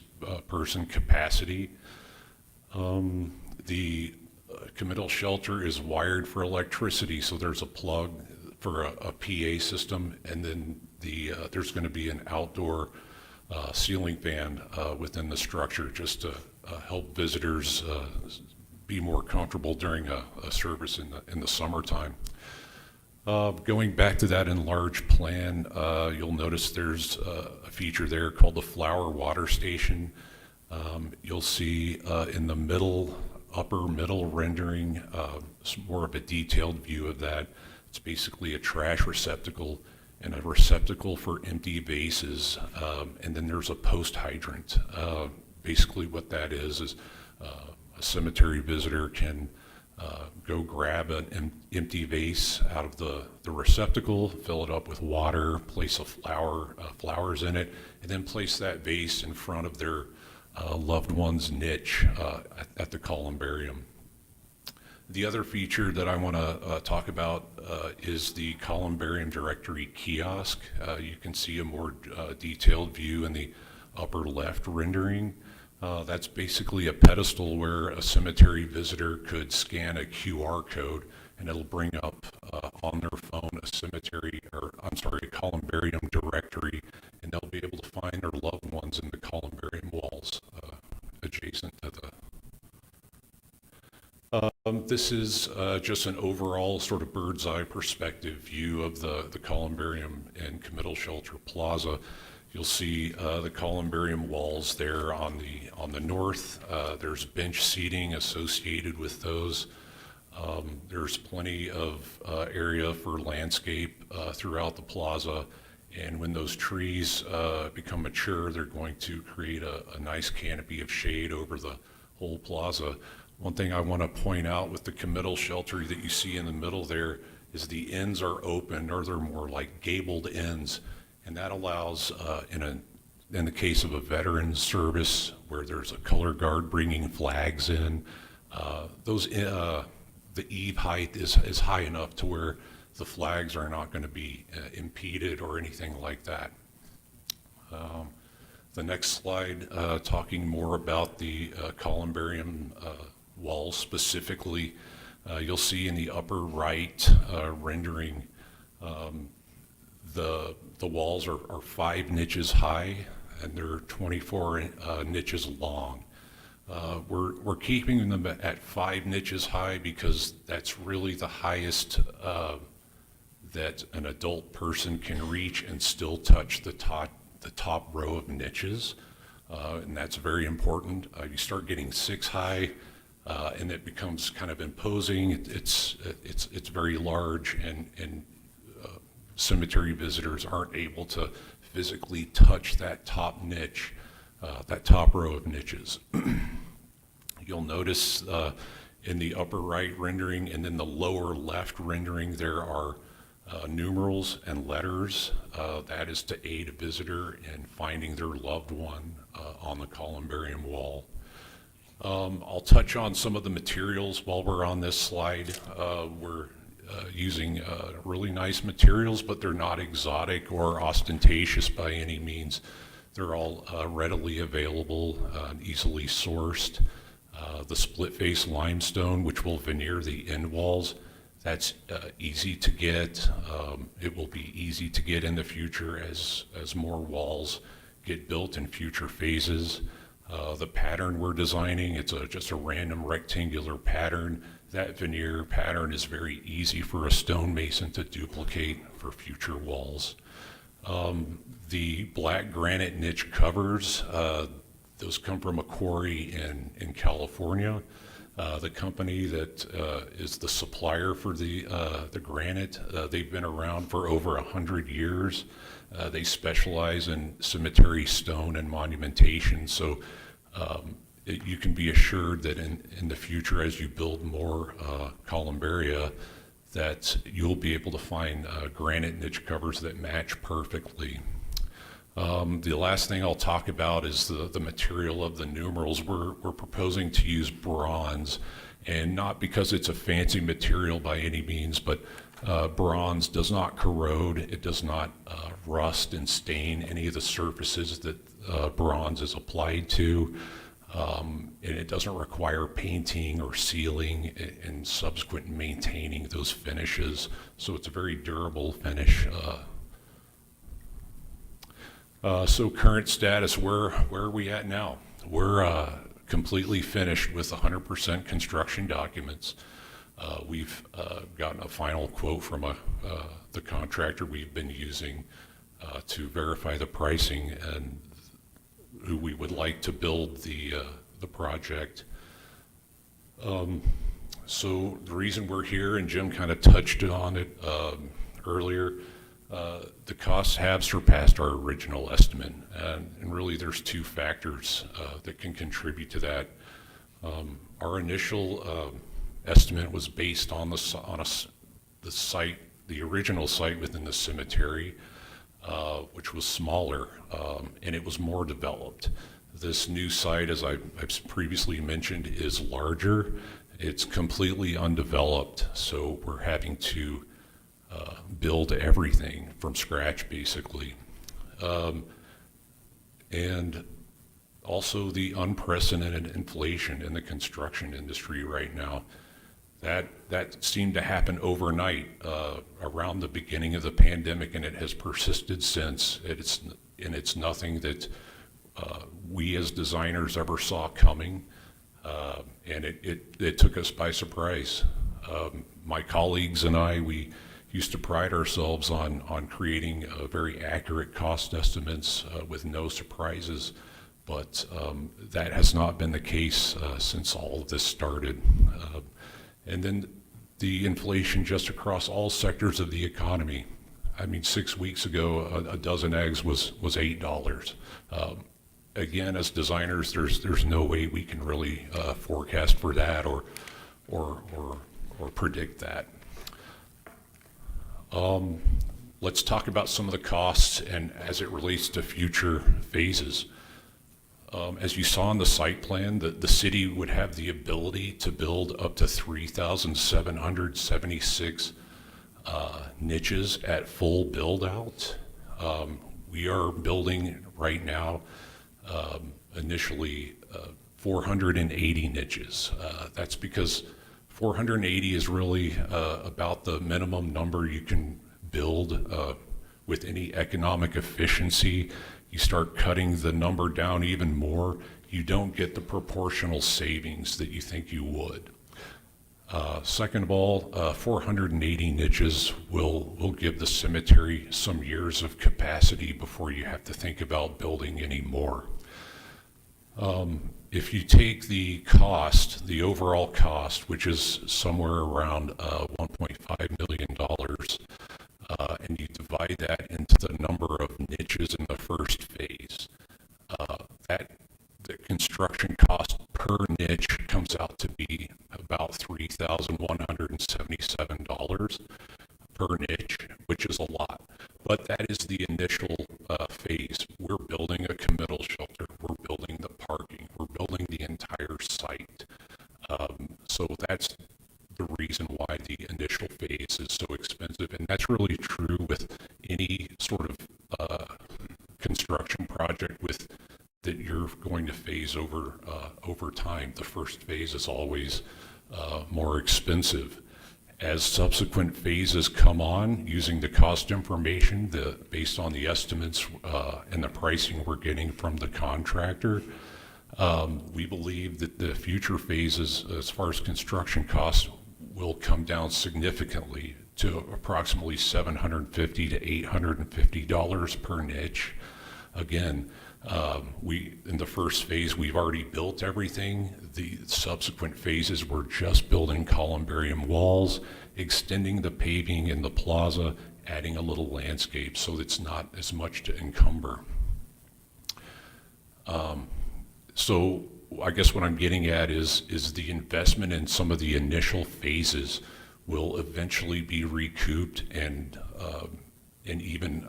Speaker 10: person capacity. The committal shelter is wired for electricity, so there's a plug for a PA system, and then there's going to be an outdoor ceiling fan within the structure just to help visitors be more comfortable during a service in the summertime. Going back to that enlarged plan, you'll notice there's a feature there called the flower water station. You'll see in the upper middle rendering, more of a detailed view of that. It's basically a trash receptacle and a receptacle for empty vases, and then there's a post hydrant. Basically what that is a cemetery visitor can go grab an empty vase out of the receptacle, fill it up with water, place flowers in it, and then place that vase in front of their loved one's niche at the columbarium. The other feature that I want to talk about is the columbarium directory kiosk. You can see a more detailed view in the upper left rendering. That's basically a pedestal where a cemetery visitor could scan a QR code, and it'll bring up on their phone a columbarium directory, and they'll be able to find their loved ones in the columbarium walls adjacent to the. This is just an overall sort of bird's eye perspective view of the columbarium and committal shelter plaza. You'll see the columbarium walls there on the north. There's bench seating associated with those. There's plenty of area for landscape throughout the plaza. And when those trees become mature, they're going to create a nice canopy of shade over the whole plaza. One thing I want to point out with the committal shelter that you see in the middle there is the ends are open, or they're more like gabled ends, and that allows, in the case of a veteran service where there's a color guard bringing flags in, the eave height is high enough to where the flags are not going to be impeded or anything like that. The next slide, talking more about the columbarium walls specifically, you'll see in the upper right rendering, the walls are 5 niches high and they're 24 niches long. We're keeping them at 5 niches high because that's really the highest that an adult person can reach and still touch the top row of niches, and that's very important. You start getting 6 high, and it becomes kind of imposing. It's very large, and cemetery visitors aren't able to physically touch that top niche, that top row of niches. You'll notice in the upper right rendering and then the lower left rendering, there are numerals and letters. That is to aid a visitor in finding their loved one on the columbarium wall. I'll touch on some of the materials while we're on this slide. We're using really nice materials, but they're not exotic or ostentatious by any means. They're all readily available and easily sourced. The split face limestone, which will veneer the end walls, that's easy to get. It will be easy to get in the future as more walls get built in future phases. The pattern we're designing, it's just a random rectangular pattern. That veneer pattern is very easy for a stonemason to duplicate for future walls. The black granite niche covers, those come from a quarry in California. The company that is the supplier for the granite, they've been around for over 100 years. They specialize in cemetery stone and monumentation, so you can be assured that in the future, as you build more columbaria, that you'll be able to find granite niche covers that match perfectly. The last thing I'll talk about is the material of the numerals. We're proposing to use bronze, and not because it's a fancy material by any means, but bronze does not corrode, it does not rust and stain any of the surfaces that bronze is applied to, and it doesn't require painting or sealing and subsequent maintaining those finishes, so it's a very durable finish. So current status, where are we at now? We're completely finished with 100% construction documents. We've gotten a final quote from the contractor we've been using to verify the pricing and who we would like to build the project. So the reason we're here, and Jim kind of touched on it earlier, the costs have surpassed our original estimate, and really there's 2 factors that can contribute to that. Our initial estimate was based on the site, the original site within the cemetery, which was smaller, and it was more developed. This new site, as I've previously mentioned, is larger. It's completely undeveloped, so we're having to build everything from scratch, basically. And also the unprecedented inflation in the construction industry right now. That seemed to happen overnight around the beginning of the pandemic, and it has persisted since. It's nothing that we as designers ever saw coming, and it took us by surprise. My colleagues and I, we used to pride ourselves on creating very accurate cost estimates with no surprises, but that has not been the case since all of this started. And then the inflation just across all sectors of the economy. I mean, 6 weeks ago, a dozen eggs was $8. again, as designers, there's no way we can really forecast for that or predict that. Let's talk about some of the costs and as it relates to future phases. As you saw in the site plan, the city would have the ability to build up to 3,776 niches at full build out. We are building right now initially 480 niches. That's because 480 is really about the minimum number you can build with any economic efficiency. You start cutting the number down even more, you don't get the proportional savings that you think you would. Second of all, 480 niches will give the cemetery some years of capacity before you have to think about building any more. If you take the cost, the overall cost, which is somewhere around $1.5 million, and you divide that into the number of niches in the first phase, the construction cost per niche comes out to be about $3,177 per niche, which is a lot. But that is the initial phase. We're building a committal shelter. We're building the parking. We're building the entire site. So that's the reason why the initial phase is so expensive. And that's really true with any sort of construction project that you're going to phase over time. The first phase is always more expensive. As subsequent phases come on, using the cost information based on the estimates and the pricing we're getting from the contractor, we believe that the future phases, as far as construction costs, will come down significantly to approximately $750 to $850 per niche. Again, in the first phase, we've already built everything. The subsequent phases, we're just building columbarium walls, extending the paving in the plaza, adding a little landscape so it's not as much to encumber. So I guess what I'm getting at is the investment in some of the initial phases will eventually be recouped and even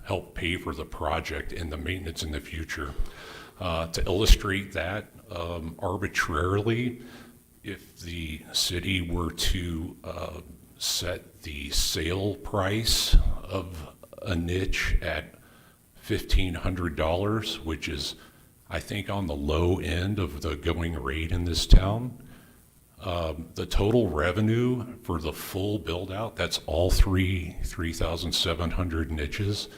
Speaker 10: help pay for the project and the maintenance in the future. To illustrate that, arbitrarily, if the city were to set the sale price of a niche at $1,500, which is, I think, on the low end of the going rate in this town, the total revenue for the full build out, that's all 3,700 niches.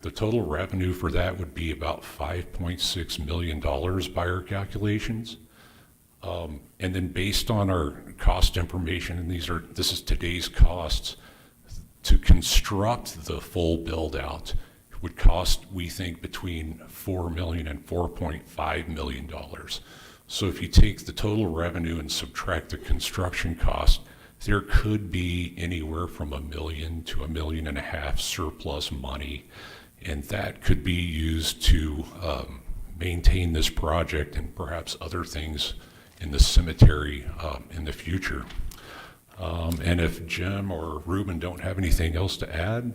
Speaker 10: The total revenue for that would be about $5.6 million by our calculations. And then based on our cost information, and this is today's costs, to construct the full build out would cost, we think, between $4 million and $4.5 million. So if you take the total revenue and subtract the construction cost, there could be anywhere from $1 million to $1.5 million surplus money. And that could be used to maintain this project and perhaps other things in the cemetery in the future. And if Jim or Ruben don't have anything else to add.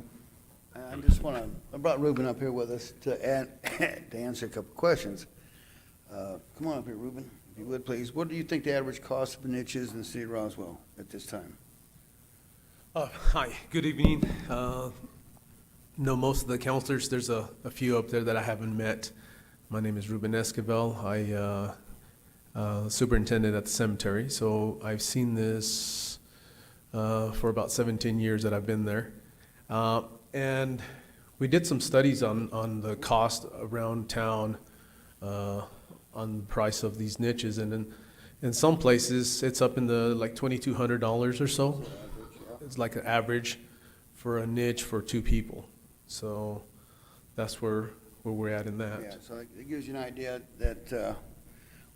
Speaker 21: I brought Ruben up here with us to answer a couple questions. Come on up here, Ruben, if you would, please. What do you think the average cost of the niches in the city of Roswell at this time?
Speaker 9: Hi, good evening. Know most of the counselors. There's a few up there that I haven't met. My name is Ruben Esquivel. I superintendent at the cemetery. So I've seen this for about 17 years that I've been there. And we did some studies on the cost around town on the price of these niches. And in some places, it's up in the like $2,200 or so. It's like an average for a niche for two people. So that's where we're at in that.
Speaker 21: Yeah, so it gives you an idea that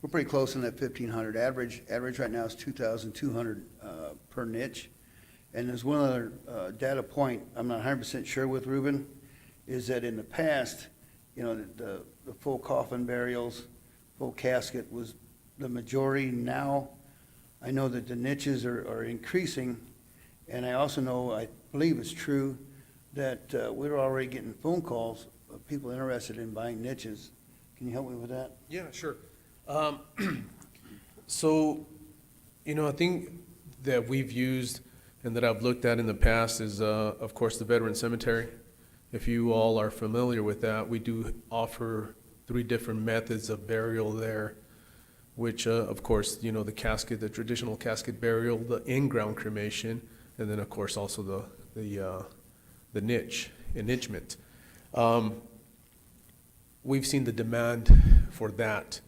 Speaker 21: we're pretty close in that 1,500. Average right now is 2,200 per niche. And there's one other data point I'm not 100% sure with, Ruben, is that in the past, you know, the the full coffin burials, full casket was the majority. Now, I know that the niches are increasing, and I also know, I believe it's true, that we're already getting phone calls of people interested in buying niches. Can you help me with that?
Speaker 9: Yeah, sure. So, I think that we've used and that I've looked at in the past is, of course, the Veteran Cemetery. If you all are familiar with that, we do offer 3 different methods of burial there, which, of course, the casket, the traditional casket burial, the in-ground cremation, and then, of course, also the niche, ennichment. We've seen the demand for that.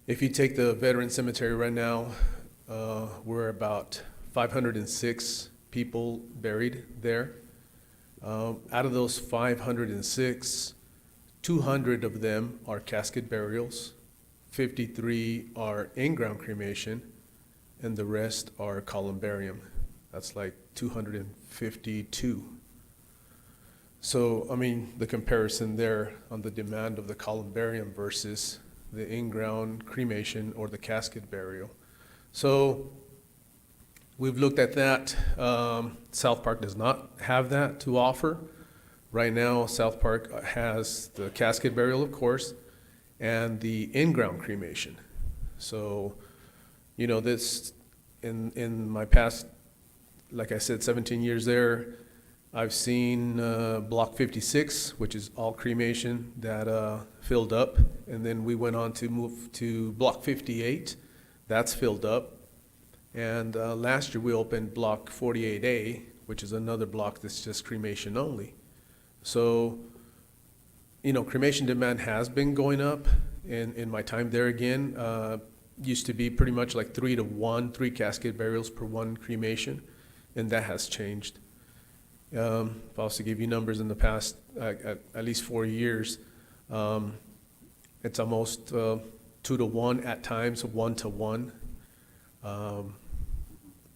Speaker 9: If you take the Veteran Cemetery right now, we're about 506 people buried there. Out of those 506, 200 of them are casket burials, 53 are in-ground cremation, and the rest are columbarium. That's like 252. So, the comparison there on the demand of the columbarium versus the in-ground cremation or the casket burial. So, we've looked at that. South Park does not have that to offer. Right now, South Park has the casket burial, of course, and the in-ground cremation. So, this, in my past, like I said, 17 years there, I've seen Block 56, which is all cremation, that filled up. And then we went on to move to Block 58. That's filled up. And last year we opened Block 48A, which is another block that's just cremation only. So, cremation demand has been going up. In my time there again, used to be pretty much like 3 to 1, 3 casket burials per 1 cremation. And that has changed. If I was to give you numbers in the past, at least 4 years, it's almost 2 to 1 at times, 1 to 1.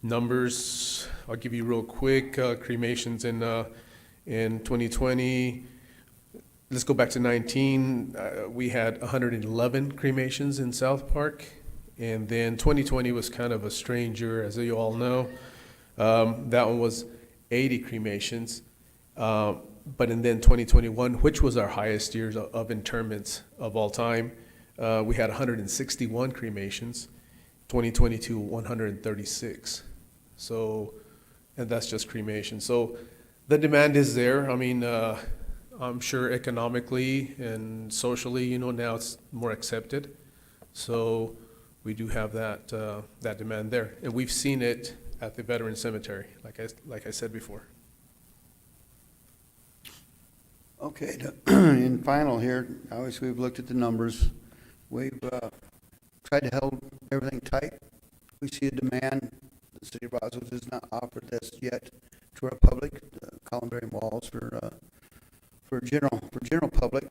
Speaker 9: Numbers, I'll give you real quick. Cremations in 2020, let's go back to 19. We had 111 cremations in South Park. And then 2020 was kind of a strange year, as you all know. That one was 80 cremations. But in then 2021, which was our highest years of interments of all time, we had 161 cremations. 2022, 136. So, and that's just cremation. So the demand is there. I'm sure economically and socially, now it's more accepted. So we do have that demand there. And we've seen it at the Veteran Cemetery, like I said before.
Speaker 21: Okay, in final here, obviously we've looked at the numbers. We've tried to hold everything tight. We see a demand. The city of Roswell does not offer this yet to our public, columbarium walls for general public,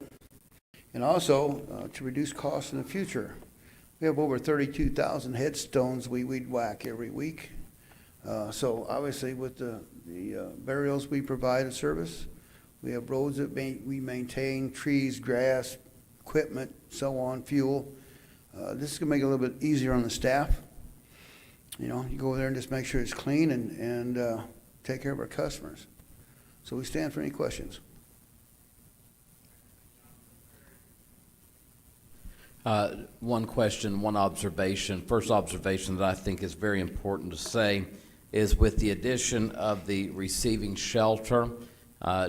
Speaker 21: and also to reduce costs in the future. We have over 32,000 headstones we'd whack every week. So obviously with the burials we provide a service, we have roads that we maintain, trees, grass, equipment, so on, fuel. This is gonna make it a little bit easier on the staff. You go there and just make sure it's clean and take care of our customers. So we stand for any questions.
Speaker 5: One question, one observation. First observation that I think is very important to say is with the addition of the receiving shelter,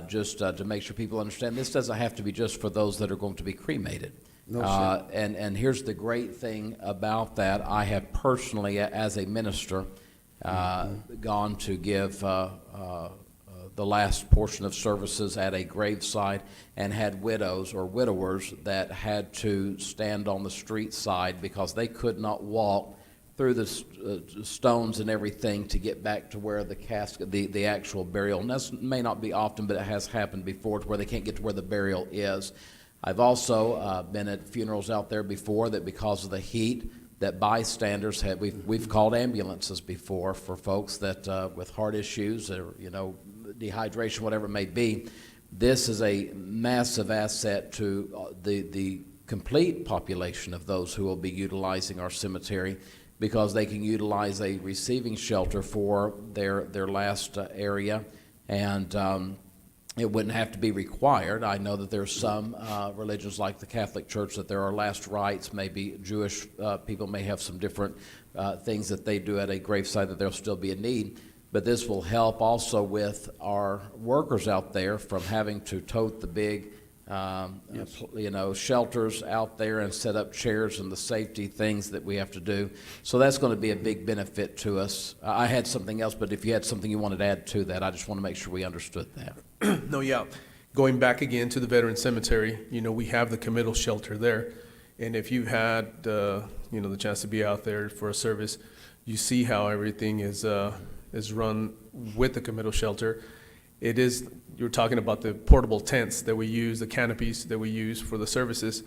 Speaker 5: just to make sure people understand, this doesn't have to be just for those that are going to be cremated.
Speaker 21: No, sir.
Speaker 5: And here's the great thing about that. I have personally, as a minister, gone to give the last portion of services at a graveside and had widows or widowers that had to stand on the street side because they could not walk through the stones and everything to get back to where the casket, the actual burial. And this may not be often, but it has happened before to where they can't get to where the burial is. I've also been at funerals out there before that because of the heat that bystanders had, we've called ambulances before for folks that with heart issues or dehydration, whatever it may be, this is a massive asset to the complete population of those who will be utilizing our cemetery, because they can utilize a receiving shelter for their last area, and it wouldn't have to be required. I know that there's some religions like the Catholic Church that there are last rites. Maybe Jewish people may have some different things that they do at a gravesite that there'll still be a need. But this will help also with our workers out there from having to tote the big shelters out there and set up chairs and the safety things that we have to do. So that's going to be a big benefit to us. I had something else, but if you had something you wanted to add to that, I just want to make sure we understood that.
Speaker 9: No, yeah. Going back again to the Veteran Cemetery, we have the committal shelter there. And if you've had, the chance to be out there for a service, you see how everything is run with the committal shelter. You're talking about the portable tents that we use, the canopies that we use for the services.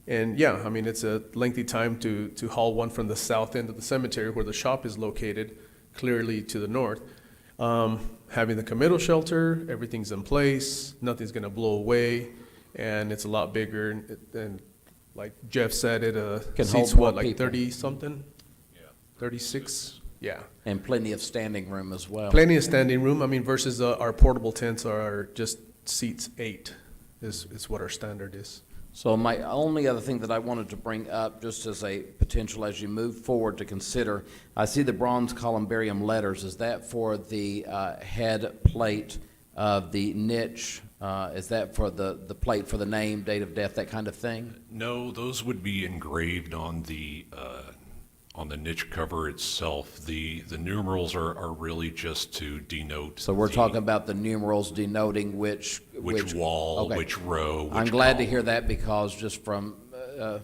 Speaker 9: And yeah, it's a lengthy time to haul one from the south end of the cemetery where the shop is located, clearly to the north. Having the committal shelter, everything's in place, nothing's gonna blow away, and it's a lot bigger. And like Jeff said, it
Speaker 5: Can
Speaker 9: seats
Speaker 5: hold more
Speaker 9: what, like
Speaker 5: people.
Speaker 9: 30-something? Yeah. 36? Yeah.
Speaker 5: And plenty of standing room as well.
Speaker 9: Plenty of standing room. Versus our portable tents are just seats 8 is what our standard is.
Speaker 5: So my only other thing that I wanted to bring up, just as a potential as you move forward to consider, I see the bronze columbarium letters. Is that for the head plate of the niche? Is that for the plate for the name, date of death, that kind of thing?
Speaker 10: No, those would be engraved on the niche cover itself. The numerals are really just to denote.
Speaker 5: So we're talking about the numerals denoting which
Speaker 10: wall,
Speaker 5: okay.
Speaker 10: which row,
Speaker 5: I'm
Speaker 10: which
Speaker 5: glad to
Speaker 10: column.
Speaker 5: hear that, because just from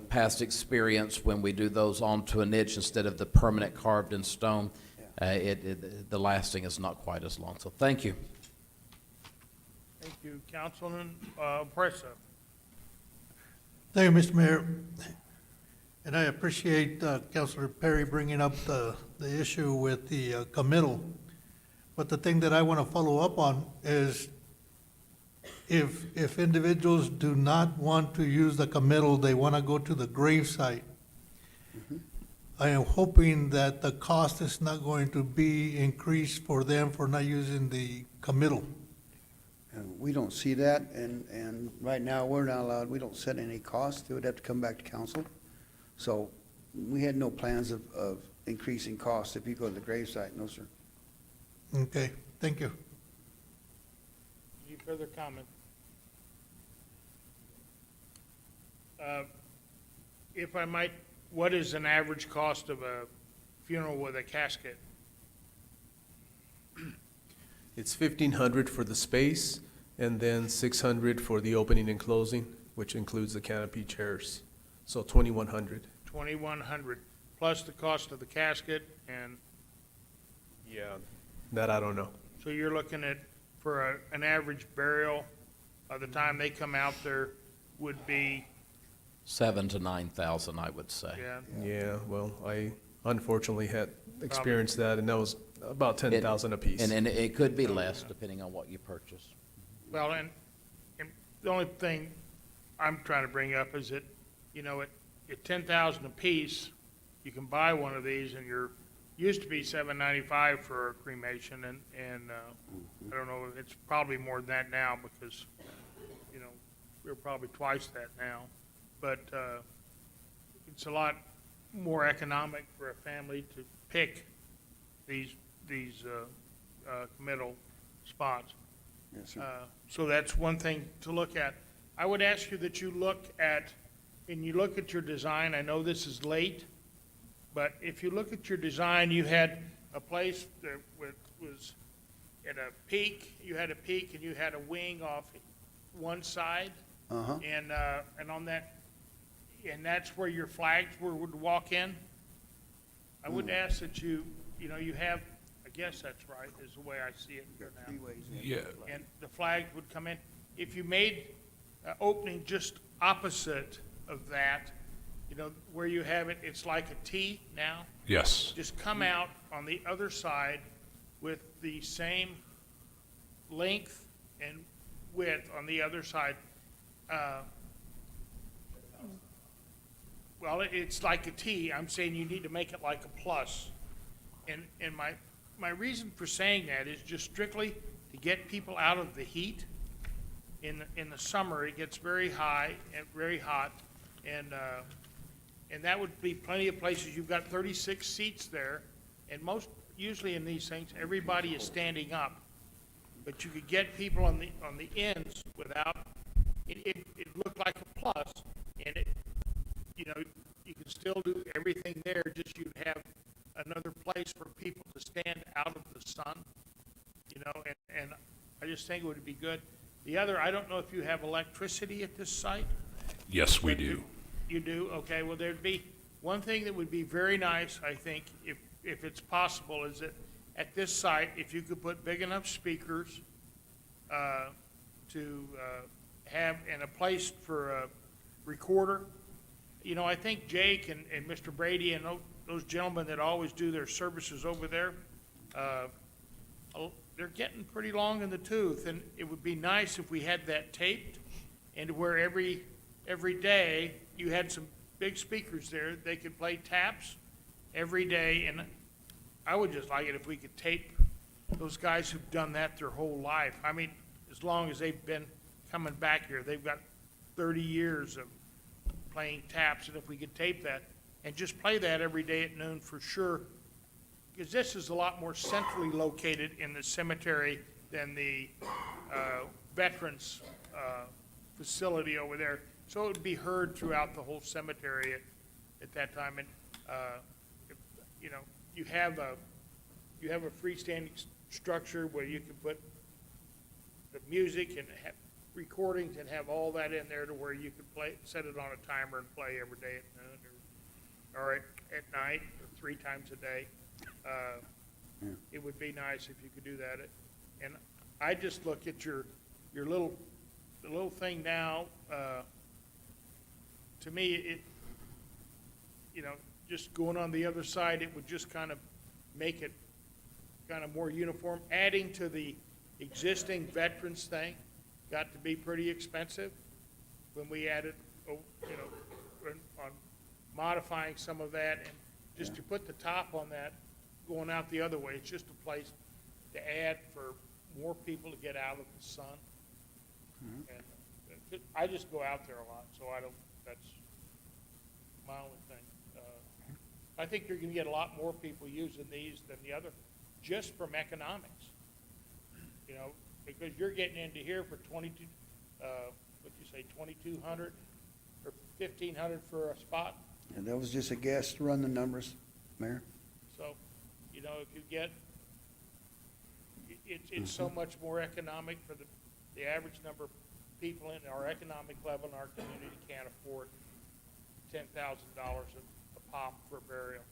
Speaker 5: past experience, when we do those onto a niche instead of the permanent carved in stone, the lasting is not quite as long. So thank you.
Speaker 1: Thank you, Councilman Pressa.
Speaker 8: Thank you, Mr. Mayor. And I appreciate Councilor Perry bringing up the issue with the committal. But the thing that I want to follow up on is if individuals do not want to use the committal, they want to go to the gravesite, I am hoping that the cost is not going to be increased for them for not using the committal.
Speaker 21: We don't see that, and right now, we're not allowed, we don't set any costs. It would have to come back to council. So we had no plans of increasing costs if you go to the gravesite, no, sir.
Speaker 8: Okay, thank you.
Speaker 1: Any further comment? If I might, what is an average cost of a funeral with a casket?
Speaker 9: It's $1,500 for the space, and then $600 for the opening and closing, which includes the canopy chairs. So $2,100.
Speaker 1: $2,100, plus the cost of the casket, and
Speaker 9: Yeah, that I don't know.
Speaker 1: so you're looking at, for an average burial, by the time they come out there, would be,
Speaker 5: 7,000 to 9,000, I would say.
Speaker 1: yeah,
Speaker 9: Yeah, well, I unfortunately had experienced that, and that was about 10,000 apiece.
Speaker 5: And it could be less depending on what you purchase.
Speaker 1: well, and the only thing I'm trying to bring up is that, at 10,000 apiece, you can buy one of these, and used to be $795 for a cremation, and I don't know, it's probably more than that now, because, we're probably twice that now. But it's a lot more economic for a family to pick these committal spots.
Speaker 21: Yes, sir.
Speaker 1: So that's one thing to look at. I would ask you that you look at your design. I know this is late, but if you look at your design, you had a place that was at a peak, you had a peak and you had a wing off one side.
Speaker 21: Uh-huh.
Speaker 1: And on that, and that's where your flags would walk in. I would ask that you have, I guess that's right, is the way I see it here now.
Speaker 10: Yeah.
Speaker 1: And the flags would come in. If you made an opening just opposite of that, where you have it, it's like a T now.
Speaker 10: Yes.
Speaker 1: Just come out on the other side with the same length and width on the other side. Well, it's like a T. I'm saying you need to make it like a plus. And my reason for saying that is just strictly to get people out of the heat. In the summer, it gets very high and very hot, and that would be plenty of places. You've got 36 seats there, and usually in these things, everybody is standing up. But you could get people on the ends without, it looked like a plus, and you could still do everything there, just you'd have another place for people to stand out of the sun, and I just think it would be good. The other, I don't know if you have electricity at this site?
Speaker 10: Yes, we do.
Speaker 1: You do? Okay, well, there'd be, one thing that would be very nice, I think, if it's possible, is that at this site, if you could put big enough speakers to have, and a place for a recorder. I think Jake and Mr. Brady and those gentlemen that always do their services over there, they're getting pretty long in the tooth, and it would be nice if we had that taped, and where every day you had some big speakers there, they could play taps every day, and I would just like it if we could tape those guys who've done that their whole life. I mean, as long as they've been coming back here, they've got 30 years of playing taps, and if we could tape that and just play that every day at noon for sure, because this is a lot more centrally located in the cemetery than the veterans facility over there. So it would be heard throughout the whole cemetery at that time. And you have a freestanding structure where you can put the music and have recordings and have all that in there to where you could set it on a timer and play every day at noon or at night or 3 times a day. It would be nice if you could do that. And I just look at your little thing now. To me, just going on the other side, it would just kind of make it kind of more uniform. Adding to the existing veterans thing got to be pretty expensive when we added, on modifying some of that, and just to put the top on that, going out the other way, it's just a place to add for more people to get out of the sun. And I just go out there a lot, so that's my only thing. I think you're gonna get a lot more people using these than the other, just from economics. Because you're getting into here for 2,200 or 1,500 for a spot.
Speaker 21: And that was just a guess to run the numbers, Mayor.
Speaker 1: So, if you get, it's so much more economic for the average number of people in our economic level in our community can't afford $10,000 a pop for burial.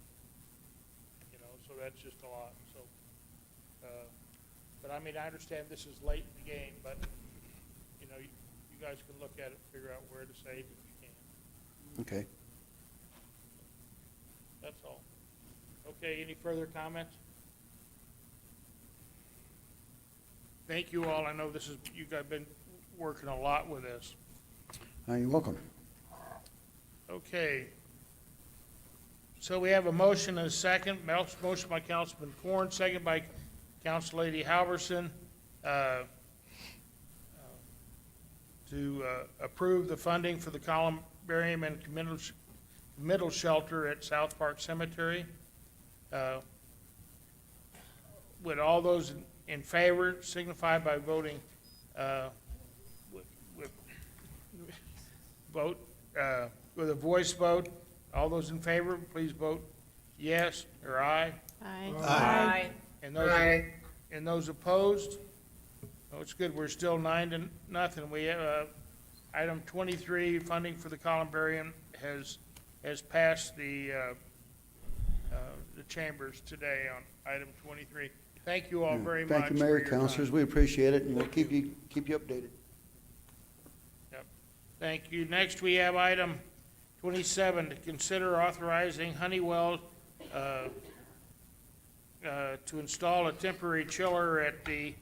Speaker 1: So that's just a lot. So, but I mean, I understand this is late in the game, but you guys can look at it, figure out where to save if you can.
Speaker 21: Okay.
Speaker 1: That's all. Okay, any further comments? Thank you all. I know you guys have been working a lot with this.
Speaker 21: You're welcome.
Speaker 1: Okay. So we have a motion and a second. Motion by Councilman Corn, second by Council Lady Halverson, to approve the funding for the columbarium and committal shelter at South Park Cemetery. Would all those in favor signify by voting with a voice vote? All those in favor, please vote yes or aye.
Speaker 14: Aye.
Speaker 3: Aye.
Speaker 1: And those opposed? Oh, it's good. We're still 9-0. We have item 23, funding for the columbarium, has passed the chambers today on item 23. Thank you all very much.
Speaker 21: Thank you, Mayor,
Speaker 1: for your
Speaker 21: councilors.
Speaker 1: time.
Speaker 21: We appreciate it, and we'll keep you updated.
Speaker 1: Yep. Thank you. Next, we have item 27, to consider authorizing Honeywell to install a temporary chiller at the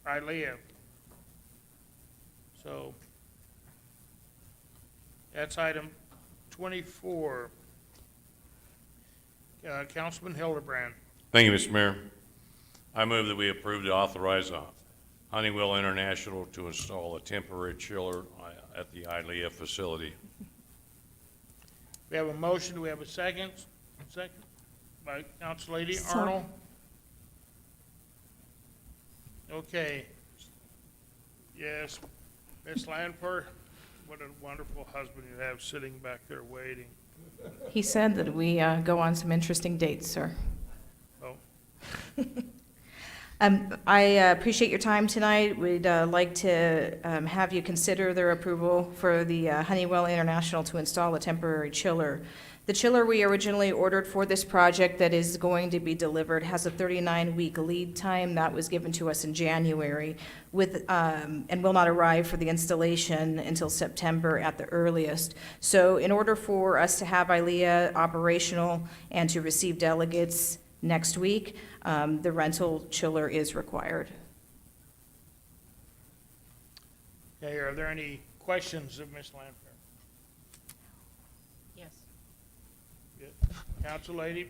Speaker 1: ILEA So that's item 24. Councilman Hildebrand.
Speaker 7: Thank you, Mr. Mayor. I move that we approve to authorize Honeywell International to install a temporary chiller at the ILEA facility.
Speaker 1: We have a motion. Do we have a second? Second by Council Lady
Speaker 12: So-
Speaker 1: Arnold. Okay. Yes, Ms. Lanford, what a wonderful husband you have sitting back there waiting.
Speaker 11: He said that we go on some interesting dates, sir.
Speaker 1: Oh,
Speaker 11: I appreciate your time tonight. We'd like to have you consider their approval for the Honeywell International to install a temporary chiller. The chiller we originally ordered for this project that is going to be delivered has a 39-week lead time. That was given to us in January and will not arrive for the installation until September at the earliest. So in order for us to have ILEA operational and to receive delegates next week, the rental chiller is required.
Speaker 1: okay, are there any questions of Ms. Lanford?
Speaker 3: Yes.
Speaker 1: Good. Council Lady?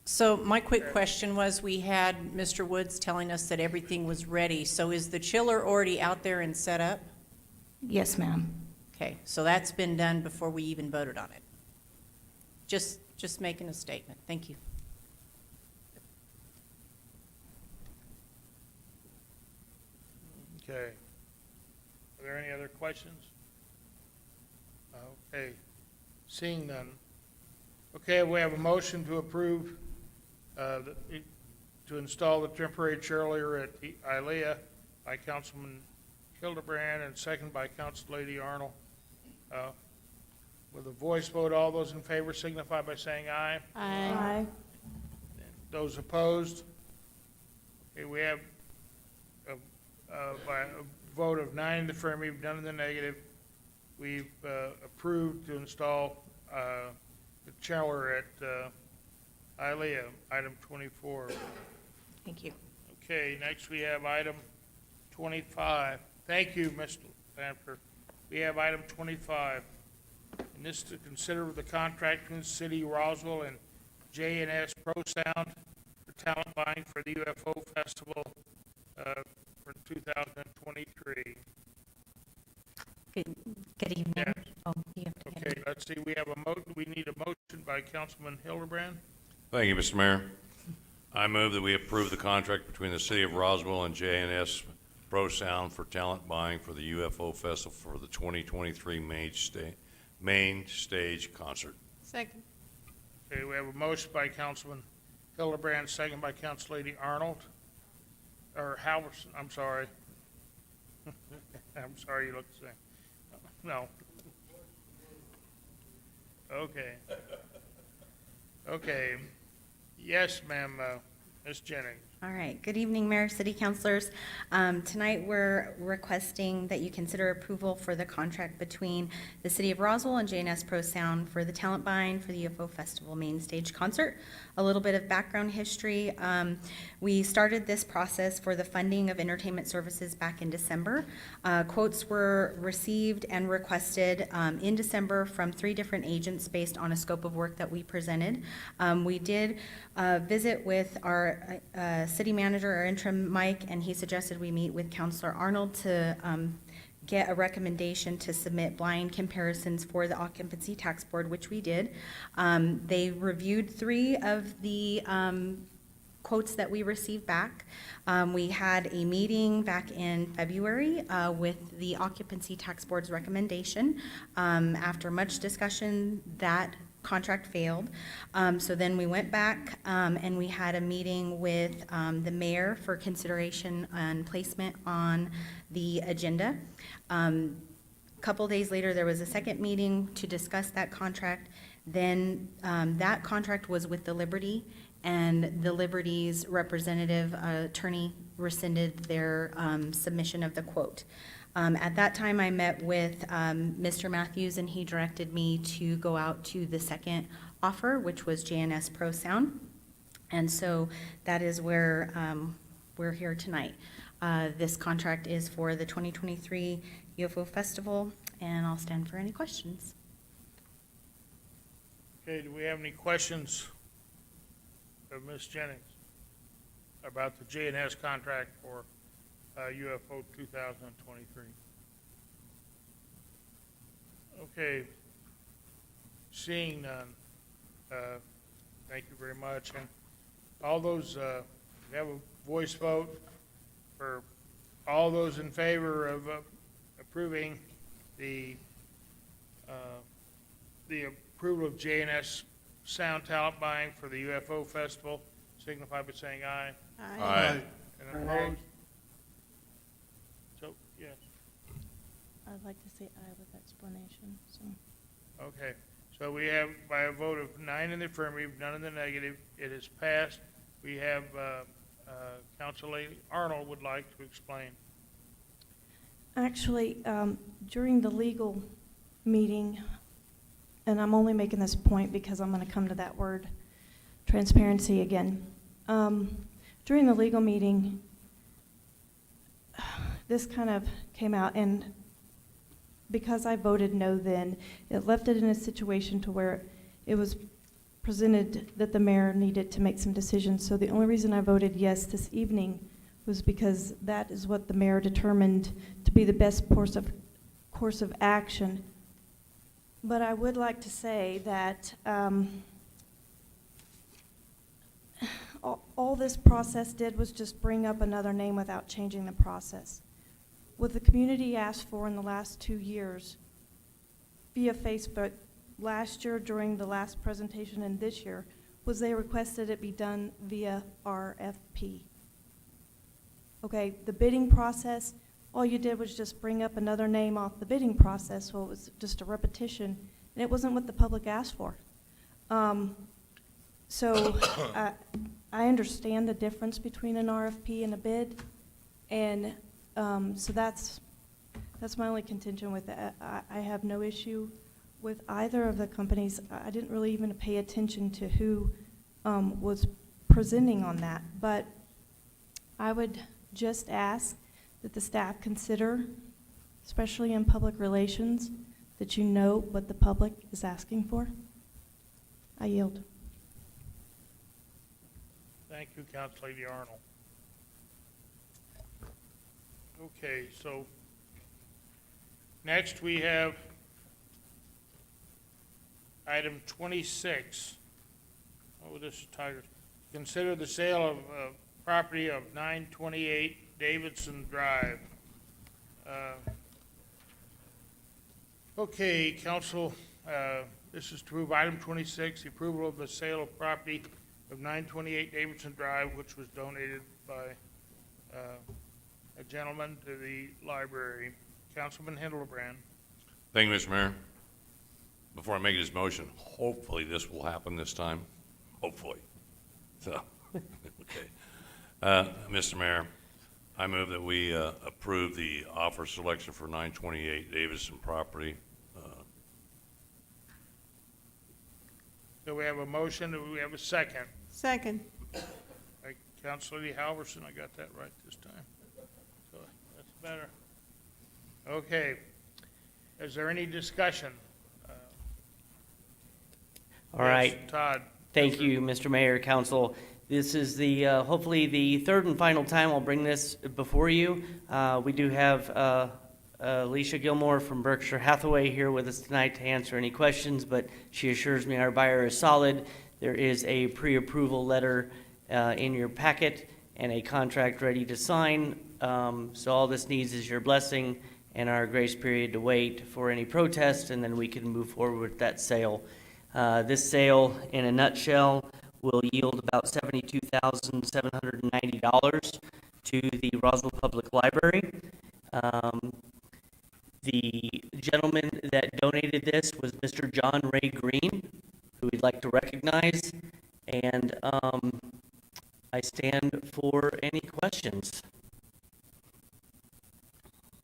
Speaker 3: So my quick question was, we had Mr. Woods telling us that everything was ready. So is the chiller already out there and set up?
Speaker 11: Yes, ma'am.
Speaker 3: Okay, so that's been done before we even voted on it. Just making a statement. Thank you.
Speaker 1: Okay. Are there any other questions? Okay. Seeing none. Okay, we have a motion to approve to install the temporary chiller at the ILEA by Councilman Hildebrand and second by Council Lady Arnold. With a voice vote, all those in favor signify by saying aye.
Speaker 12: Aye.
Speaker 1: Those opposed? Okay, we have by a vote of 9 in the affirmative, none in the negative, we've approved to install the chiller at ILEA, item 24.
Speaker 11: Thank you.
Speaker 1: Okay, next we have item 25. Thank you, Mr. Lanford. We have item 25. And this to consider the contract between the City of Roswell and J&S Pro Sound for talent buying for the UFO Festival for 2023.
Speaker 22: Good evening.
Speaker 1: Yes.
Speaker 22: Oh, you have to
Speaker 1: Okay, let's see, we need a motion by Councilman Hildebrand.
Speaker 7: Thank you, Mr. Mayor. I move that we approve the contract between the City of Roswell and J&S Pro Sound for talent buying for the UFO Festival for the 2023 main stage concert.
Speaker 3: Second.
Speaker 1: Okay, we have a motion by Councilman Hildebrand, second by Council Lady Arnold, or Halverson, I'm sorry. I'm sorry, you look the same. No. Okay. Okay. Yes, ma'am, Ms. Jennings.
Speaker 22: All right. Good evening, Mayor, City Councilors. Tonight, we're requesting that you consider approval for the contract between the City of Roswell and J&S Pro Sound for the talent buying for the UFO Festival main stage concert. A little bit of background history. We started this process for the funding of entertainment services back in December. Quotes were received and requested in December from 3 different agents based on a scope of work that we presented. We did visit with our city manager, our interim Mike, and he suggested we meet with Councilor Arnold to get a recommendation to submit blind comparisons for the occupancy tax board, which we did. They reviewed 3 of the quotes that we received back. We had a meeting back in February with the occupancy tax board's recommendation. After much discussion, that contract failed. So then we went back and we had a meeting with the mayor for consideration and placement on the agenda. Couple days later, there was a second meeting to discuss that contract. Then that contract was with the Liberty, and the Liberty's representative attorney rescinded their submission of the quote. At that time, I met with Mr. Matthews, and he directed me to go out to the second offer, which was J&S Pro Sound. And so that is where we're here tonight. This contract is for the 2023 UFO Festival, and I'll stand for any questions.
Speaker 1: Okay, do we have any questions of Ms. Jennings about the J&S contract for UFO 2023? Okay, seeing none, thank you very much. And all those, we have a voice vote for all those in favor of approving the approval of J&S sound talent buying for the UFO Festival, signify by saying aye.
Speaker 21: Aye.
Speaker 1: And opposed? So, yes.
Speaker 16: I'd like to say aye with explanation, so.
Speaker 1: Okay, so we have, by a vote of 9 in the affirmative, none in the negative, it is passed. We have, Council Lady Arnold would like to explain.
Speaker 16: Actually, during the legal meeting, and I'm only making this point because I'm going to come to that word, transparency again. During the legal meeting, this kind of came out, and because I voted no then, it left it in a situation to where it was presented that the mayor needed to make some decisions. So the only reason I voted yes this evening was because that is what the mayor determined to be the best course of action. But I would like to say that all this process did was just bring up another name without changing the process. What the community asked for in the last 2 years via Facebook, last year during the last presentation and this year, was they requested it be done via RFP. Okay, the bidding process, all you did was just bring up another name off the bidding process, so it was just a repetition, and it wasn't what the public asked for. So I understand the difference between an RFP and a bid, and so that's my only contention with it. I have no issue with either of the companies. I didn't really even pay attention to who was presenting on that, but I would just ask that the staff consider, especially in public relations, that you know what the public is asking for. I yield.
Speaker 1: Thank you, Council Lady Arnold. Okay, so next we have item 26. Oh, this is Tigers. Consider the sale of property of 928 Davidson Drive. Okay, Council, this is to approve item 26, the approval of the sale of property of 928 Davidson Drive, which was donated by a gentleman to the library. Councilman Hildebrand.
Speaker 7: Thank you, Mr. Mayor. Before I make this motion, hopefully this will happen this time. Hopefully. So, okay. Mr. Mayor, I move that we approve the offer selection for 928 Davidson property.
Speaker 1: So we have a motion, do we have a second?
Speaker 14: Second.
Speaker 1: By Councilor Lee Halverson, I got that right this time. So that's better. Okay. Is there any discussion?
Speaker 13: All right.
Speaker 1: Yes, Todd.
Speaker 13: Thank you, Mr. Mayor, Council. This is the, hopefully the third and final time I'll bring this before you. We do have Alicia Gilmore from Berkshire Hathaway here with us tonight to answer any questions, but she assures me our buyer is solid. There is a pre-approval letter in your packet and a contract ready to sign. So all this needs is your blessing and our grace period to wait for any protest, and then we can move forward with that sale. This sale, in a nutshell, will yield about $72,790 to the Roswell Public Library. The gentleman that donated this was Mr. John Ray Green, who we'd like to recognize, and I stand for any questions.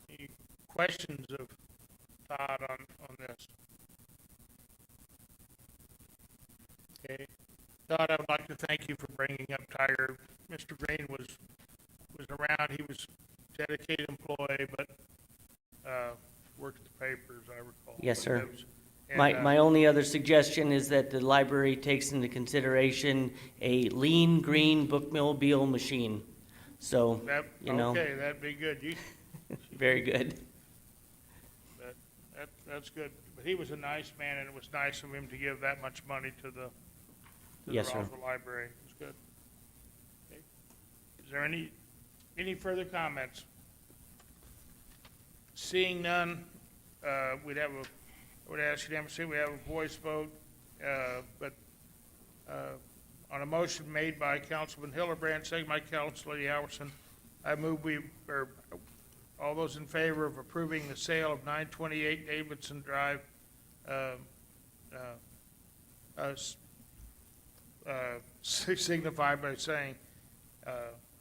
Speaker 1: Any questions of Todd on this? Okay. Todd, I would like to thank you for bringing up Tiger. Mr. Green was around. He was dedicated employee, but worked at the paper, as I recall.
Speaker 13: Yes, sir.
Speaker 1: And,
Speaker 13: My only other suggestion is that the library takes into consideration a lean, green bookmobile machine. So, you know.
Speaker 1: Okay, that'd be good.
Speaker 13: Very good.
Speaker 1: That's good. But he was a nice man, and it was nice of him to give that much money to the
Speaker 13: Yes, sir.
Speaker 1: Roswell Library. It was good. Okay. Is there any further comments? Seeing none, I would ask unanimously, we have a voice vote, but on a motion made by Councilman Hildebrand, second by Councilor Howerson, I move all those in favor of approving the sale of 928 Davidson Drive, signify by saying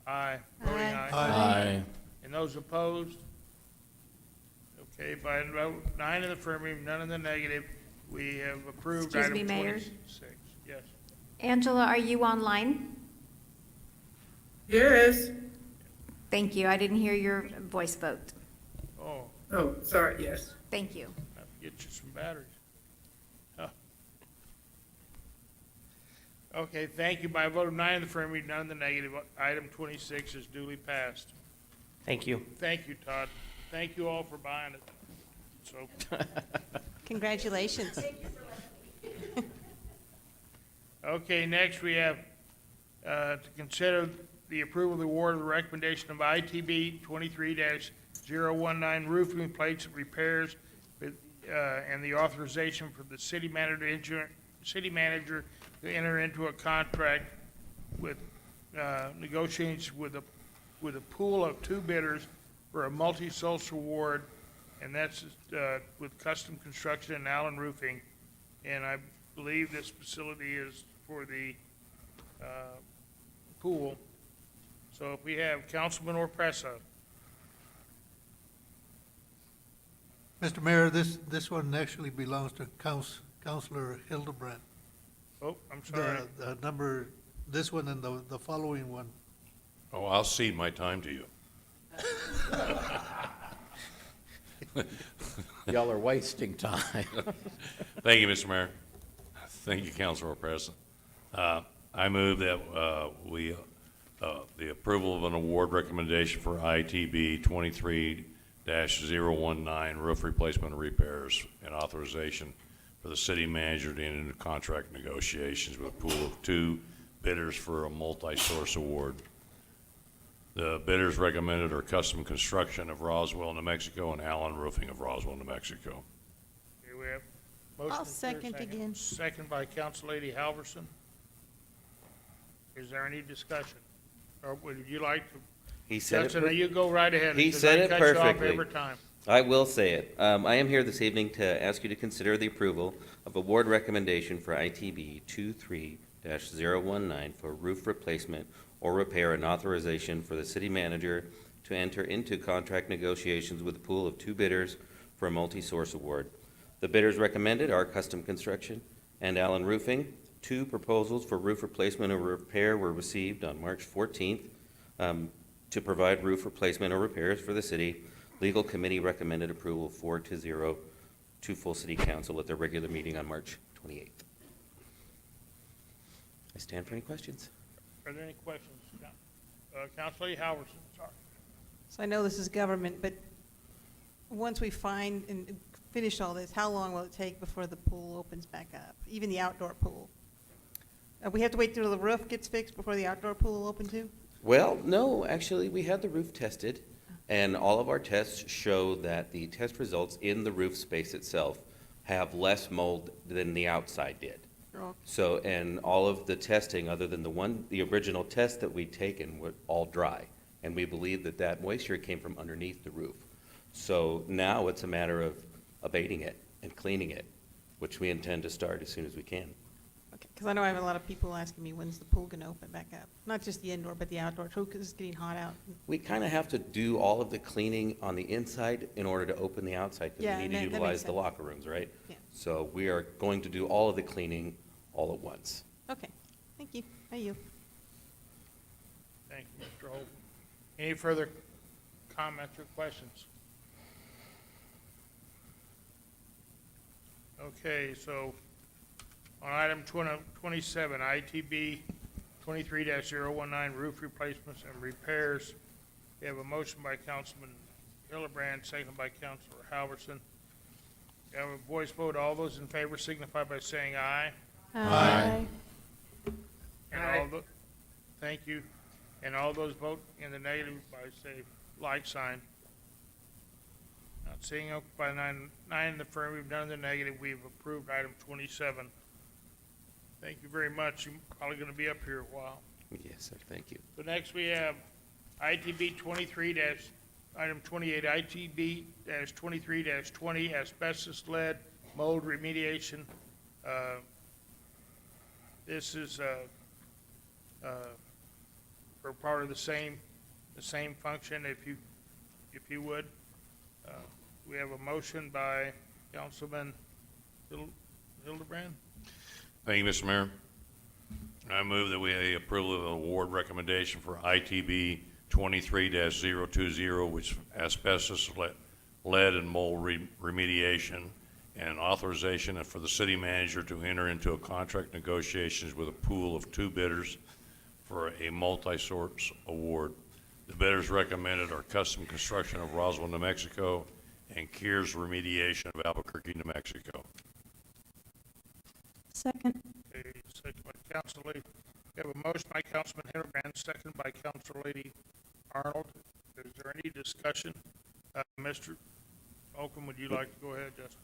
Speaker 1: aye. Voting aye.
Speaker 12: Aye.
Speaker 1: And those opposed? Okay, by a vote, 9 in the affirmative, none in the negative, we have approved
Speaker 2: Excuse
Speaker 1: item
Speaker 2: me, Mayor.
Speaker 1: 26. Yes.
Speaker 2: Angela, are you online?
Speaker 6: Yes.
Speaker 2: Thank you. I didn't hear your voice vote.
Speaker 6: Oh, sorry, yes.
Speaker 2: Thank you.
Speaker 1: I have to get you some batteries. Huh. Okay, thank you. By a vote of 9 in the affirmative, none in the negative, item 26 is duly passed.
Speaker 13: Thank you.
Speaker 1: Thank you, Todd. Thank you all for buying it. So,
Speaker 14: Congratulations.
Speaker 1: okay, next we have to consider the approval of the award of the recommendation of ITB 23-019 roofing plates and repairs and the authorization for the city manager to enter into a contract with negotiations with a pool of 2 bidders for a multi-source award, and that's with Custom Construction and Allen Roofing. And I believe this facility is for the pool. So if we have Councilman Orpressa.
Speaker 8: Mr. Mayor, this one actually belongs to Councilor Hildebrand.
Speaker 1: Oh, I'm sorry.
Speaker 8: The number, this one and the following one.
Speaker 7: Oh, I'll cede my time to you.
Speaker 5: Y'all are wasting time.
Speaker 7: Thank you, Mr. Mayor. Thank you, Councilor President. I move that the approval of an award recommendation for ITB 23-019 roof replacement and repairs and authorization for the city manager to enter into contract negotiations with a pool of 2 bidders for a multi-source award. The bidders recommended are Custom Construction of Roswell, New Mexico, and Allen Roofing of Roswell, New Mexico.
Speaker 1: Okay, we have motion.
Speaker 14: I'll
Speaker 1: is there a
Speaker 14: second again.
Speaker 1: Second by Council Lady Halverson. Is there any discussion? Or would you like to?
Speaker 20: He said it.
Speaker 1: Justin, you go right ahead.
Speaker 20: He
Speaker 1: because
Speaker 20: said
Speaker 1: I
Speaker 20: it
Speaker 1: cut you off
Speaker 20: perfectly.
Speaker 1: every time.
Speaker 20: I will say it. I am here this evening to ask you to consider the approval of award recommendation for ITB 23-019 for roof replacement or repair and authorization for the city manager to enter into contract negotiations with a pool of 2 bidders for a multi-source award. The bidders recommended are Custom Construction and Allen Roofing. 2 proposals for roof replacement or repair were received on March 14th to provide roof replacement or repairs for the city. Legal committee recommended approval 4-0 to full city council at their regular meeting on March 28th. I stand for any questions.
Speaker 1: Are there any questions? Council Lady Halverson, sorry.
Speaker 14: So I know this is government, but once we find and finish all this, how long will it take before the pool opens back up, even the outdoor pool? We have to wait till the roof gets fixed before the outdoor pool will open too?
Speaker 20: Well, no, actually, we had the roof tested, and all of our tests show that the test results in the roof space itself have less mold than the outside did.
Speaker 14: Okay.
Speaker 20: So, and all of the testing, other than the original test that we'd taken, were all dry. And we believe that that moisture came from underneath the roof. So now it's a matter of abating it and cleaning it, which we intend to start as soon as we can.
Speaker 14: Okay, because I know I have a lot of people asking me, when's the pool gonna open back up? Not just the indoor, but the outdoor too, because it's getting hot out.
Speaker 20: We kind of have to do all of the cleaning on the inside in order to open the outside, because
Speaker 14: Yeah,
Speaker 20: we
Speaker 14: and
Speaker 20: need to
Speaker 14: that makes
Speaker 20: utilize the
Speaker 14: sense.
Speaker 20: locker rooms, right?
Speaker 14: Yeah.
Speaker 20: So we are going to do all of the cleaning all at once.
Speaker 14: Okay, thank you. Thank you.
Speaker 1: Thank you, Mr. Holt. Any further comments or questions? Okay, so on item 27, ITB 23-019, roof replacements and repairs, we have a motion by Councilman Hildebrand, seconded by Councilor Halverson. We have a voice vote. All those in favor signify by saying aye.
Speaker 12: Aye.
Speaker 1: And all the, thank you. And all those vote in the negative by say like sign. Not seeing up by nine in the affirmative, none in the negative, we've approved item 27. Thank you very much. You're probably going to be up here a while.
Speaker 20: Yes, sir, thank you.
Speaker 1: So next we have ITB item 28, ITB -23-20, asbestos lead mold remediation. This is for part of the same function, if you would. We have a motion by Councilman Hildebrand.
Speaker 7: Thank you, Mr. Mayor. I move that we have the approval of the award recommendation for ITB 23-020, which is asbestos, lead, and mold remediation, and authorization for the city manager to enter into a contract negotiations with a pool of 2 bidders for a multi-source award. The bidders recommended are Custom Construction of Roswell, New Mexico, and Kears Remediation of Albuquerque, New Mexico.
Speaker 16: Second.
Speaker 1: Okay, second by Council Lady. We have a motion by Councilman Hildebrand, second by Council Lady Arnold. Is there any discussion? Mr. Holcomb, would you like to go ahead, Justin?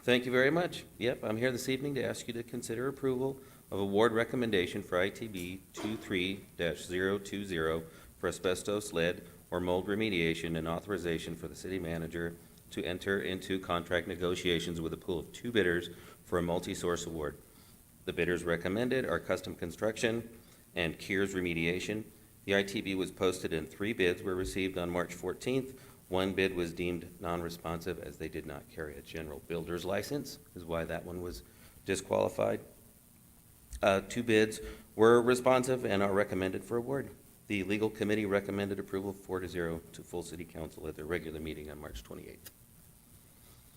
Speaker 20: Thank you very much. Yep, I'm here this evening to ask you to consider approval of award recommendation for ITB 23-020 for asbestos, lead, or mold remediation, and authorization for the city manager to enter into contract negotiations with a pool of 2 bidders for a multi-source award. The bidders recommended are Custom Construction and Kears Remediation. The ITB was posted and 3 bids were received on March 14th. 1 bid was deemed non-responsive as they did not carry a general builder's license, is why that one was disqualified. 2 bids were responsive and are recommended for award. The legal committee recommended approval 4-0 to full city council at their regular meeting on March 28th.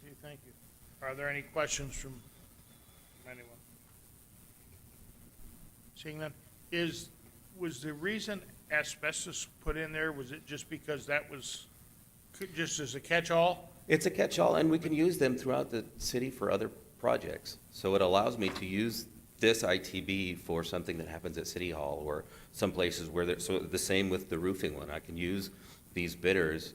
Speaker 1: Okay, thank you. Are there any questions from anyone? Seeing none, was the reason asbestos put in there, was it just because that was just as a catch-all?
Speaker 20: It's a catch-all, and we can use them throughout the city for other projects. So it allows me to use this ITB for something that happens at City Hall or some places where there's, so the same with the roofing one. I can use these bidders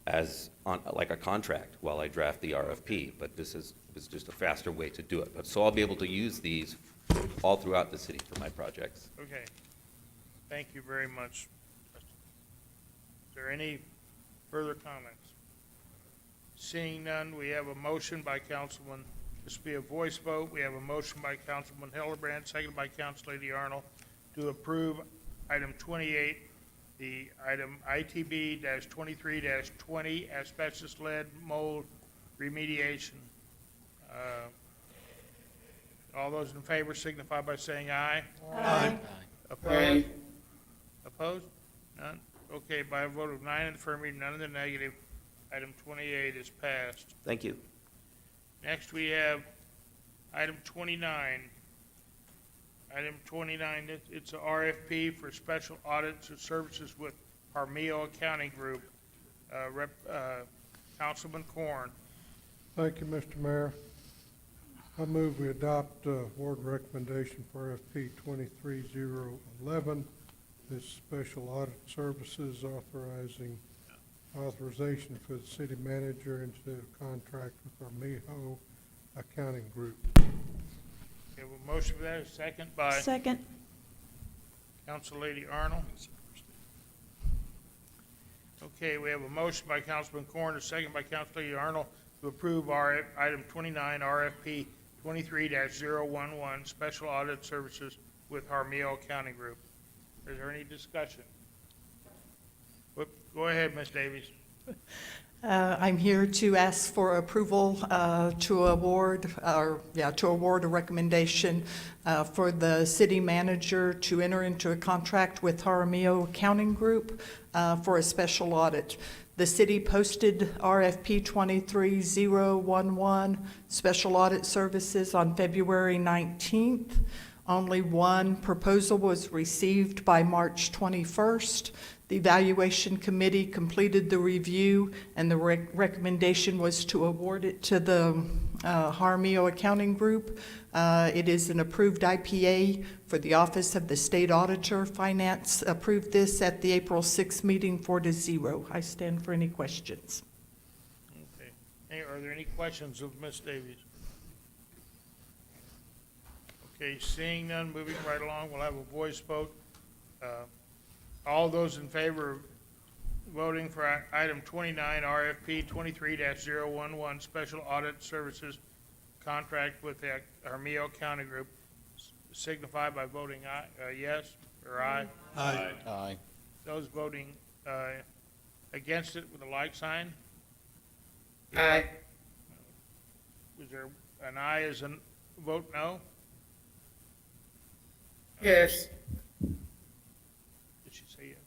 Speaker 20: as on, like a contract while I draft the RFP, but this is just a faster way to do it. But so I'll be able to use these all throughout the city for my projects.
Speaker 1: Okay. Thank you very much. Is there any further comments? Seeing none, we have a motion by Councilman, this will be a voice vote. We have a motion by Councilman Hildebrand, seconded by Council Lady Arnold, to approve item 28, the item ITB-23-20, asbestos lead mold remediation. All those in favor signify by saying aye.
Speaker 12: Aye.
Speaker 1: Opposed? Opposed? None? Okay, by a vote of 9 in the affirmative, none in the negative, item 28 is passed.
Speaker 20: Thank you.
Speaker 1: Next, we have item 29. Item 29, it's a RFP for special audits and services with Armeo Accounting Group. Councilman Corn.
Speaker 17: Thank you, Mr. Mayor. I move we adopt award recommendation for RFP 23011. This special audit services authorization for the city manager into a contract with Armeo Accounting Group.
Speaker 1: We have a motion for that, a second by
Speaker 16: Second.
Speaker 1: Council Lady Arnold. Okay, we have a motion by Councilman Corn, a second by Council Lady Arnold to approve item 29, RFP 23-011, special audit services with Armeo Accounting Group. Is there any discussion? Go ahead, Ms. Davies.
Speaker 18: I'm here to ask for approval to award a recommendation for the city manager to enter into a contract with Jaramillo Accounting Group for a special audit. The city posted RFP 23011, special audit services, on February 19th. Only one proposal was received by March 21st. The evaluation committee completed the review, and the recommendation was to award it to the Jaramillo Accounting Group. It is an approved IPA for the Office of the State Auditor. Finance approved this at the April 6th meeting 4-0. I stand for any questions.
Speaker 1: Okay. Are there any questions of Ms. Davies? Okay, seeing none, moving right along, we'll have a voice vote. All those in favor of voting for item 29, RFP 23-011, Special Audit Services Contract with the Jaramillo County Group, signify by voting aye, yes, or aye.
Speaker 8: Aye.
Speaker 5: Aye.
Speaker 1: Those voting against it with a like sign?
Speaker 6: Aye.
Speaker 1: Was there an aye as a vote no?
Speaker 6: Yes.
Speaker 1: Did she say yes?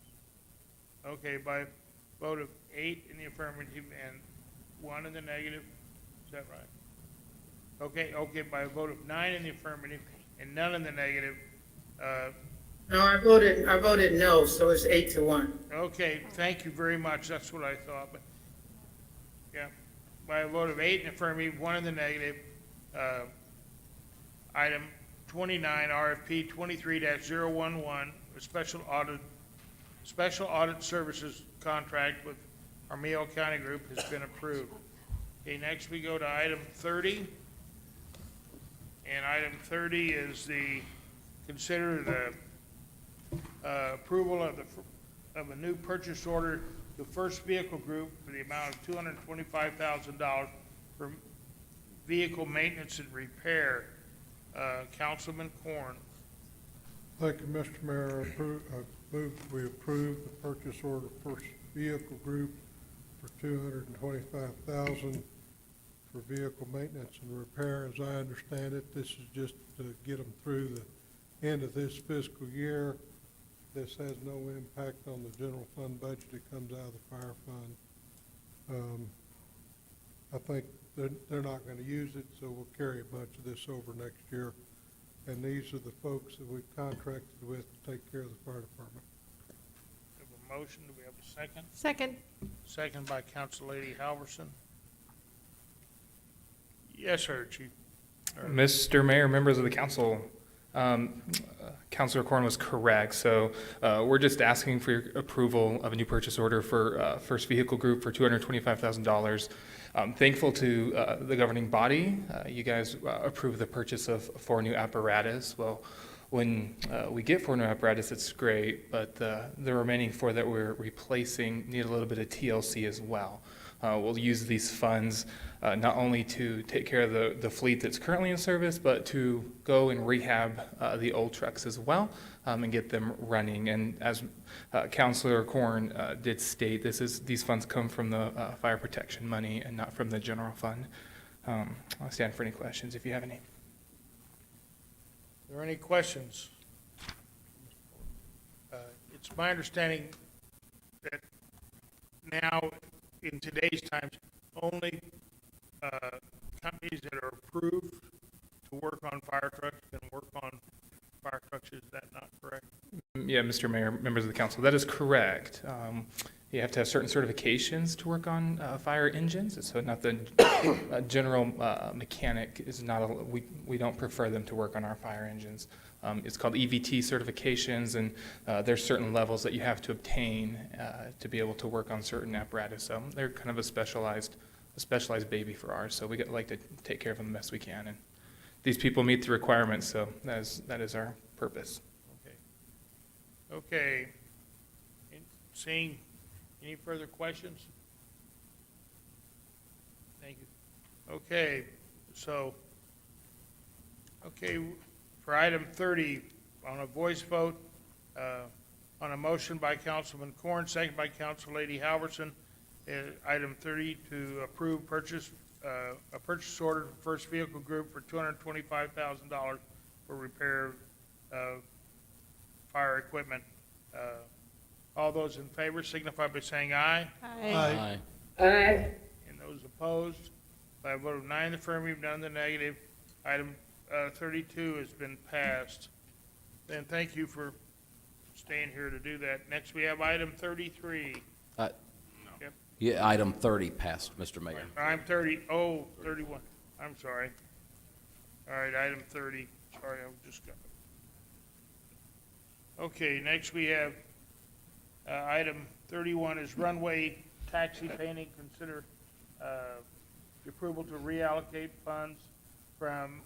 Speaker 1: Okay, by vote of 8 in the affirmative and 1 in the negative, is that right? Okay, by a vote of 9 in the affirmative and none in the negative,
Speaker 6: No, I voted no, so it's 8-1.
Speaker 1: okay, thank you very much, that's what I thought, but, yeah, by a vote of 8 in the affirmative, 1 in the negative, item 29, RFP 23-011, a special audit services contract with Jaramillo County Group has been approved. Okay, next we go to item 30. And item 30 is consider the approval of a new purchase order, the First Vehicle Group, for the amount of $225,000 for vehicle maintenance and repair. Councilman Corn.
Speaker 17: Thank you, Mr. Mayor. I move we approve the purchase order First Vehicle Group for $225,000 for vehicle maintenance and repair. As I understand it, this is just to get them through the end of this fiscal year. This has no impact on the general fund budget. It comes out of the fire fund. I think they're not going to use it, so we'll carry a bunch of this over next year. And these are the folks that we've contracted with to take care of the fire department.
Speaker 1: We have a motion. Do we have a second?
Speaker 12: Second.
Speaker 1: Second by Council Lady Halverson. Yes, sir, Chief.
Speaker 19: Mr. Mayor, members of the council, Councilor Corn was correct. So we're just asking for your approval of a new purchase order for First Vehicle Group for $225,000. Thankful to the governing body. You guys approved the purchase of 4 new apparatus. Well, when we get 4 new apparatus, it's great, but the remaining 4 that we're replacing need a little bit of TLC as well. We'll use these funds not only to take care of the fleet that's currently in service, but to go and rehab the old trucks as well and get them running. And as Councilor Corn did state, these funds come from the fire protection money and not from the general fund. I'll stand for any questions if you have any.
Speaker 1: Are there any questions? It's my understanding that now, in today's times, only companies that are approved to work on fire trucks can work on fire trucks. Is that not correct?
Speaker 19: Yeah, Mr. Mayor, members of the council, that is correct. You have to have certain certifications to work on fire engines. So not the general mechanic is not, we don't prefer them to work on our fire engines. It's called EVT certifications, and there's certain levels that you have to obtain to be able to work on certain apparatus. So they're kind of a specialized baby for ours. So we like to take care of them the best we can. And these people meet the requirements, so that is our purpose.
Speaker 1: Okay. Seeing any further questions? Thank you. Okay, so, for item 30, on a voice vote, on a motion by Councilman Corn, second by Council Lady Halverson, Item 30, to approve a purchase order for First Vehicle Group for $225,000 for repair of fire equipment. All those in favor signify by saying aye.
Speaker 8: Aye.
Speaker 6: Aye.
Speaker 1: And those opposed, by a vote of 9 in the affirmative, none in the negative, item 32 has been passed. Then thank you for staying here to do that. Next, we have item 33. Yep.
Speaker 5: Yeah, item 30 passed, Mr. Mayor.
Speaker 1: I'm 31. I'm sorry. All right, item 30. Sorry, I just got. Okay, next we have item 31 is runway taxi painting. Consider the approval to reallocate funds from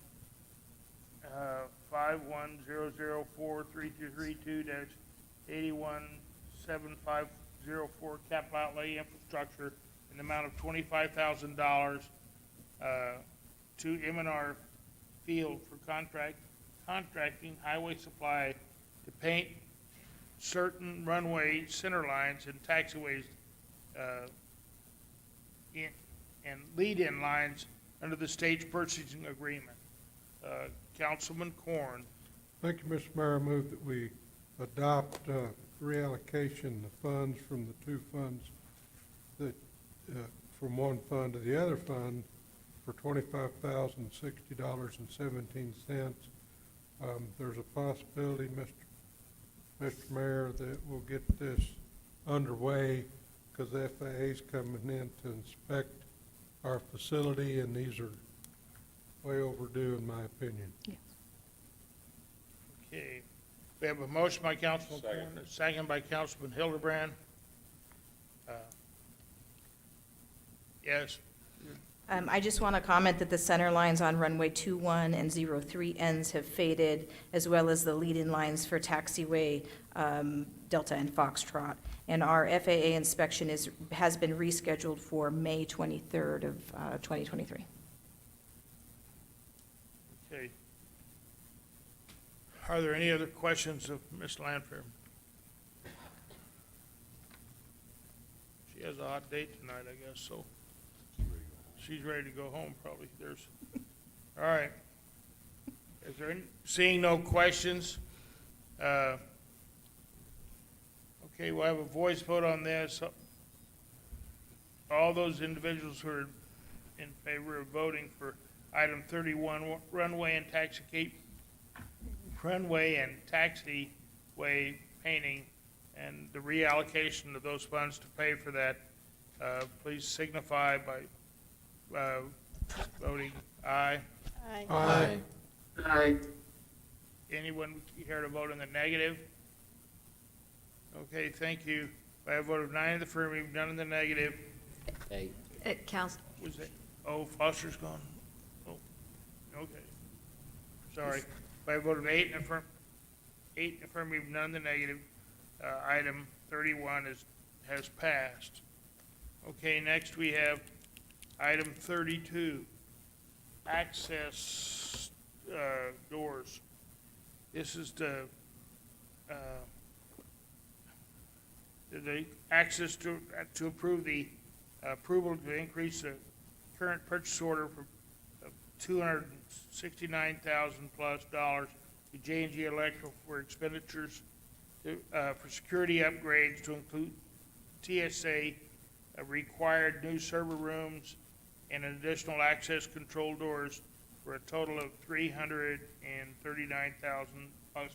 Speaker 1: 51004332-817504 capital outlay infrastructure in the amount of $25,000 to M&R Field for contracting highway supply to paint certain runway center lines and taxiways and lead-in lines under the state's purchasing agreement. Councilman Corn.
Speaker 17: Thank you, Mr. Mayor. I move that we adopt reallocation of funds from the two funds that, from one fund to the other fund for $25,060.17. There's a possibility, Mr. Mayor, that we'll get this underway because the FAA's coming in to inspect our facility, and these are way overdue, in my opinion.
Speaker 1: Okay. We have a motion by Councilman Corn, a second by Councilman Hildebrand. Yes.
Speaker 11: I just want to comment that the center lines on runway 21 and 03 ends have faded, as well as the lead-in lines for taxiway Delta and Foxtrot. And our FAA inspection has been rescheduled for May 23rd of 2023.
Speaker 1: Okay. Are there any other questions of Ms. Lanfair? She has a hot date tonight, I guess, so she's ready to go home, probably. All right. Is there any, seeing no questions? Okay, we'll have a voice vote on this. All those individuals who are in favor of voting for item 31, runway and taxiway painting and the reallocation of those funds to pay for that, please signify by voting aye.
Speaker 14: Aye.
Speaker 8: Aye.
Speaker 6: Aye.
Speaker 1: Anyone here to vote in the negative? Okay, thank you. By a vote of 9 in the affirmative, none in the negative.
Speaker 5: Eight.
Speaker 2: Council,
Speaker 1: Was it, oh, Foster's gone? Oh, okay. Sorry. By a vote of 8 in affirmative, none in the negative, item 31 has passed. Okay, next we have item 32, access doors. This is the access to approve the approval to increase the current purchase order for $269,000 plus to J&G Electrical for expenditures for security upgrades to include TSA required new server rooms and additional access control doors for a total of $339,000 plus.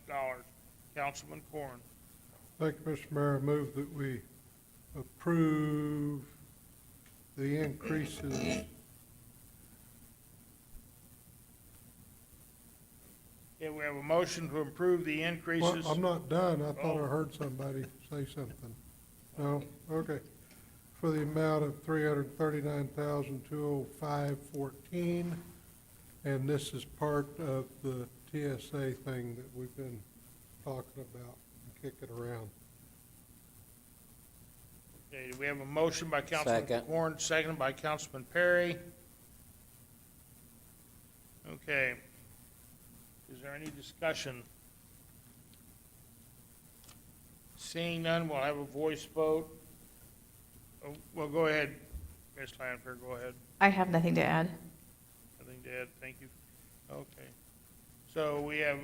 Speaker 1: Councilman Corn.
Speaker 17: Thank you, Mr. Mayor. I move that we approve the increases.
Speaker 1: Yeah, we have a motion to approve the increases.
Speaker 17: Well, I'm not done. I thought I heard somebody say something. No? Okay. For the amount of $339,205.14, and this is part of the TSA thing that we've been talking about and kicking around.
Speaker 1: Okay, we have a motion by Councilman
Speaker 5: Second.
Speaker 1: Corn, seconded by Councilman Perry. Okay. Is there any discussion? Seeing none, we'll have a voice vote. Well, go ahead, Ms. Lanfear, go ahead.
Speaker 11: I have nothing to add.
Speaker 1: Nothing to add, thank you. Okay. So we have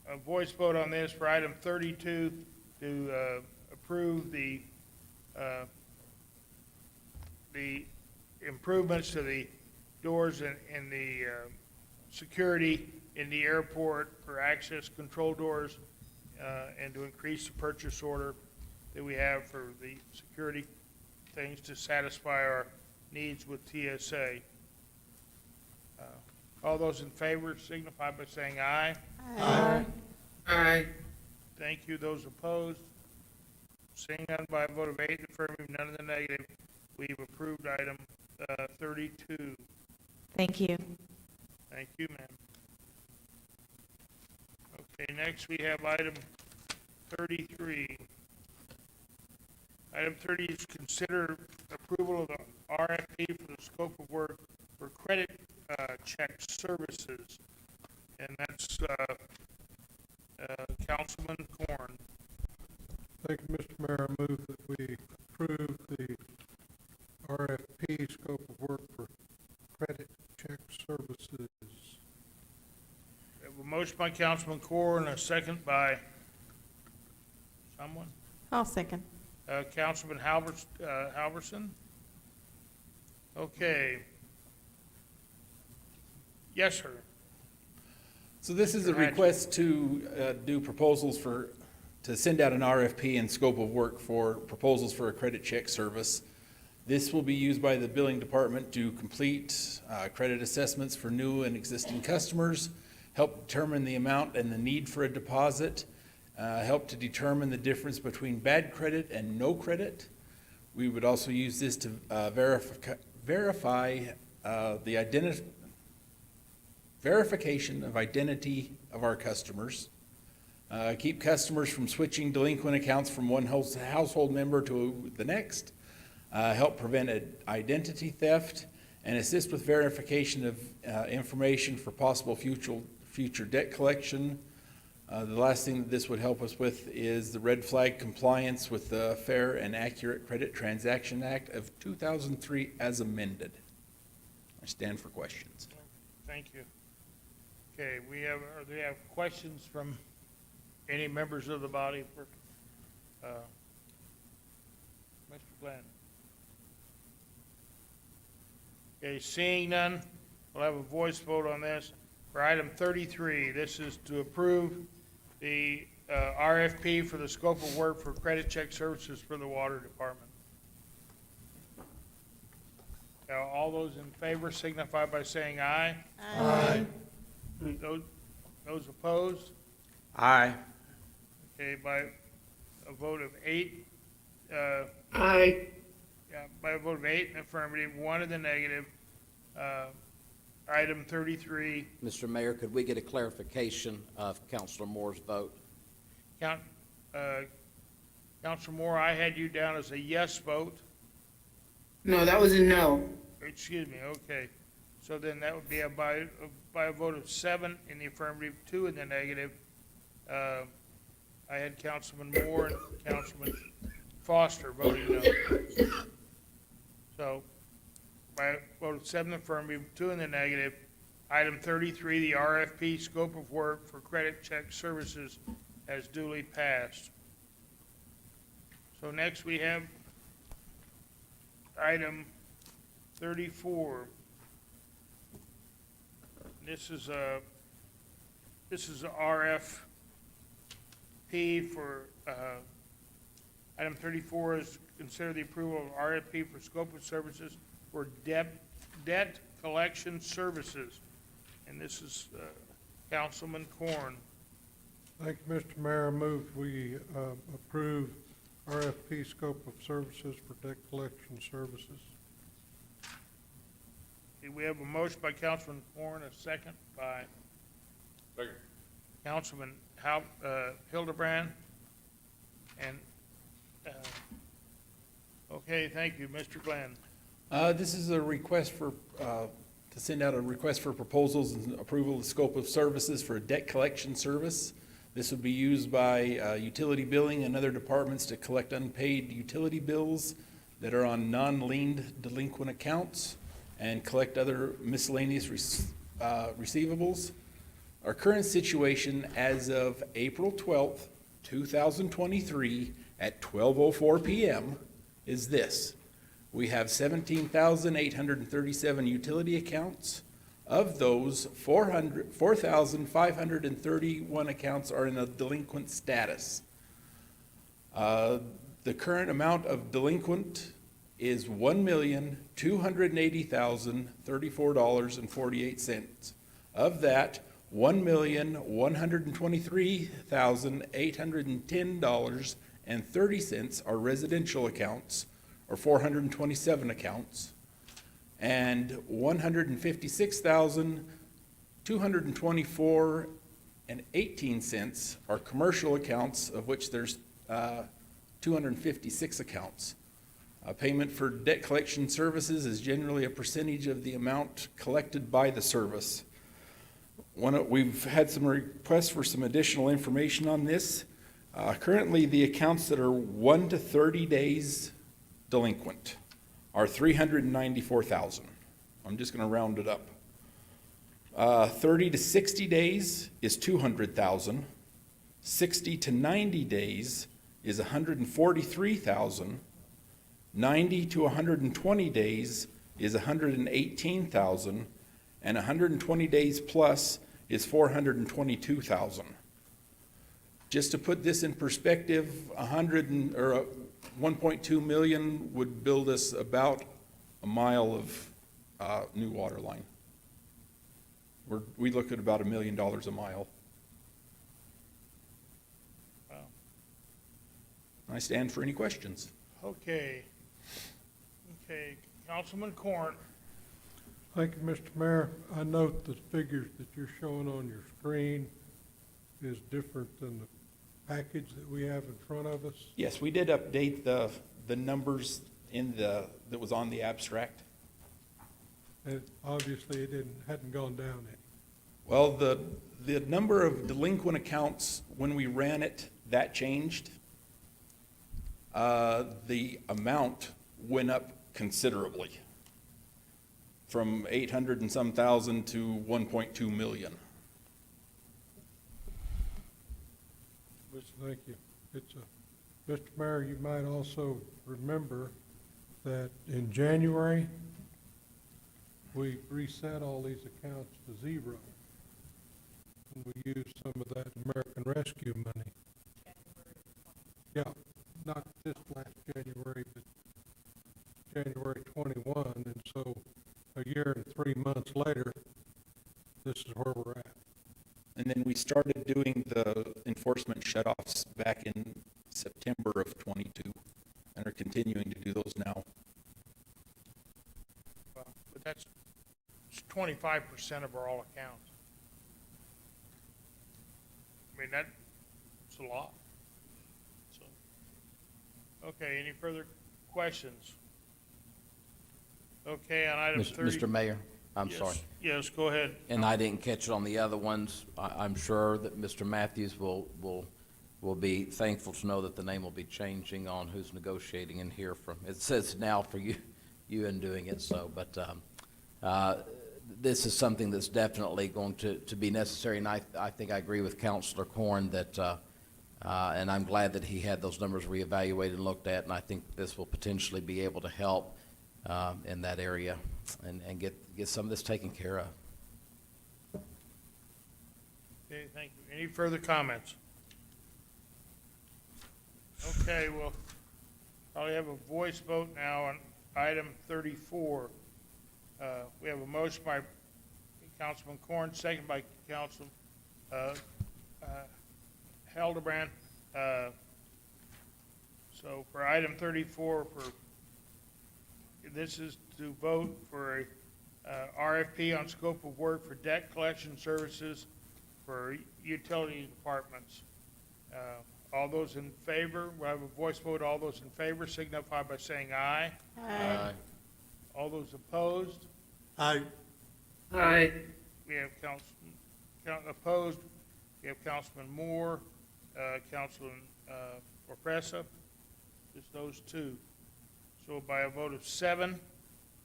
Speaker 1: a voice vote on this for item 32 to approve the improvements to the doors and the security in the airport for access control doors and to increase the purchase order that we have for the security things to satisfy our needs with TSA. All those in favor signify by saying aye.
Speaker 6: Aye. Aye.
Speaker 1: Thank you. Those opposed? Seeing none by a vote of 8 in the affirmative, none in the negative, we've approved item 32.
Speaker 11: Thank you.
Speaker 1: Thank you, ma'am. Okay, next we have item 33. Item 30 is consider approval of the RFP for the scope of work for credit check services. And that's Councilman Corn.
Speaker 17: Thank you, Mr. Mayor. I move that we approve the RFP scope of work for credit check services.
Speaker 1: We have a motion by Councilman Corn and a second by someone?
Speaker 14: I'll second.
Speaker 1: Councilman Halverson? Okay. Yes, sir.
Speaker 4: So this is a request to do proposals to send out an RFP and scope of work for proposals for a credit check service. This will be used by the billing department to complete credit assessments for new and existing customers, help determine the amount and the need for a deposit, help to determine the difference between bad credit and no credit. We would also use this to verify the verification of identity of our customers, keep customers from switching delinquent accounts from one household member to the next, help prevent identity theft, and assist with verification of information for possible future debt collection. The last thing that this would help us with is the red flag compliance with the Fair and Accurate Credit Transaction Act of 2003 as amended. I stand for questions.
Speaker 1: Thank you. Okay, do we have questions from any members of the body for Mr. Glenn? Okay, seeing none, we'll have a voice vote on this. For item 33, this is to approve the RFP for the scope of work for credit check services for the water department. Now, all those in favor signify by saying aye.
Speaker 14: Aye.
Speaker 1: Those opposed?
Speaker 20: Aye.
Speaker 1: Okay, by a vote of 8.
Speaker 6: Aye.
Speaker 1: Yeah, by a vote of 8 in the affirmative, 1 in the negative. Item 33,
Speaker 5: Mr. Mayor, could we get a clarification of Councilor Moore's vote?
Speaker 1: Councilor Moore, I had you down as a yes vote.
Speaker 6: No, that was a no.
Speaker 1: Excuse me, okay. So then that would be by a vote of 7 in the affirmative, 2 in the negative. I had Councilman Moore and Councilman Foster voting no. So by a vote of 7 affirmative, 2 in the negative, item 33, the RFP scope of work for credit check services has duly passed. So next we have item 34. This is a RFP for, item 34 is consider the approval of RFP for scope of services for debt collection services. And this is Councilman Corn.
Speaker 17: Thank you, Mr. Mayor. I move we approve RFP scope of services for debt collection services.
Speaker 1: Okay, we have a motion by Councilman Corn, a second by Councilman Hildebrand. And, okay, thank you. Mr. Glenn.
Speaker 4: This is a request to send out a request for proposals and approval of the scope of services for a debt collection service. This would be used by utility billing and other departments to collect unpaid utility bills that are on non-liened delinquent accounts and collect other miscellaneous receivables. Our current situation as of April 12th, 2023 at 12:04 p.m. is this. We have 17,837 utility accounts. Of those, 4,531 accounts are in a delinquent status. The current amount of delinquent is $1,280,034.48. Of that, $1,123,810.30 are residential accounts, or 427 accounts, and $156,224.18 are commercial accounts, of which there's 256 accounts. Payment for debt collection services is generally a percentage of the amount collected by the service. We've had some requests for some additional information on this. Currently, the accounts that are 1 to 30 days delinquent are 394,000. I'm just going to round it up. 30 to 60 days is 200,000. 60 to 90 days is 143,000. 90 to 120 days is 118,000, and 120 days plus is 422,000. Just to put this in perspective, 1.2 million would build us about a mile of new water line. We look at about $1 million a mile.
Speaker 1: Wow.
Speaker 4: I stand for any questions.
Speaker 1: Okay. Councilman Corn.
Speaker 17: Thank you, Mr. Mayor. I note the figures that you're showing on your screen is different than the package that we have in front of us.
Speaker 4: Yes, we did update the numbers that was on the abstract.
Speaker 17: And obviously it hadn't gone down any.
Speaker 4: Well, the number of delinquent accounts, when we ran it, that changed. The amount went up considerably, from 800 and some thousand to 1.2 million.
Speaker 17: Thank you. Mr. Mayor, you might also remember that in January, we reset all these accounts to zero. And we used some of that American Rescue money. Yeah, not this last January, but January 21. And so a year and 3 months later, this is where we're at.
Speaker 4: And then we started doing the enforcement shutoffs back in September of 22 and are continuing to do those now.
Speaker 1: Well, but that's 25% of our all accounts. I mean, that's a lot. So, okay, any further questions? Okay, on item 30.
Speaker 5: Mr. Mayor, I'm
Speaker 1: Yes.
Speaker 5: sorry.
Speaker 1: Yes, go ahead.
Speaker 5: And I didn't catch it on the other ones. I'm sure that Mr. Matthews will be thankful to know that the name will be changing on who's negotiating in here from. It says now for you in doing it, so, but this is something that's definitely going to be necessary, and I think I agree with Councilor Corn that, and I'm glad that he had those numbers reevaluated and looked at, and I think this will potentially be able to help in that area and get some of this taken care of.
Speaker 1: Okay, thank you. Any further comments? Okay, we'll probably have a voice vote now on item 34. We have a motion by Councilman Corn, second by Councilman Hildebrand. So for item 34, this is to vote for a RFP on scope of work for debt collection services for utility departments. All those in favor, we'll have a voice vote. All those in favor signify by saying aye.
Speaker 2: Aye.
Speaker 1: All those opposed?
Speaker 8: Aye.
Speaker 6: Aye.
Speaker 1: We have opposed. We have Councilman Moore, Councilman Orpresa. Just those two. So by a vote of 7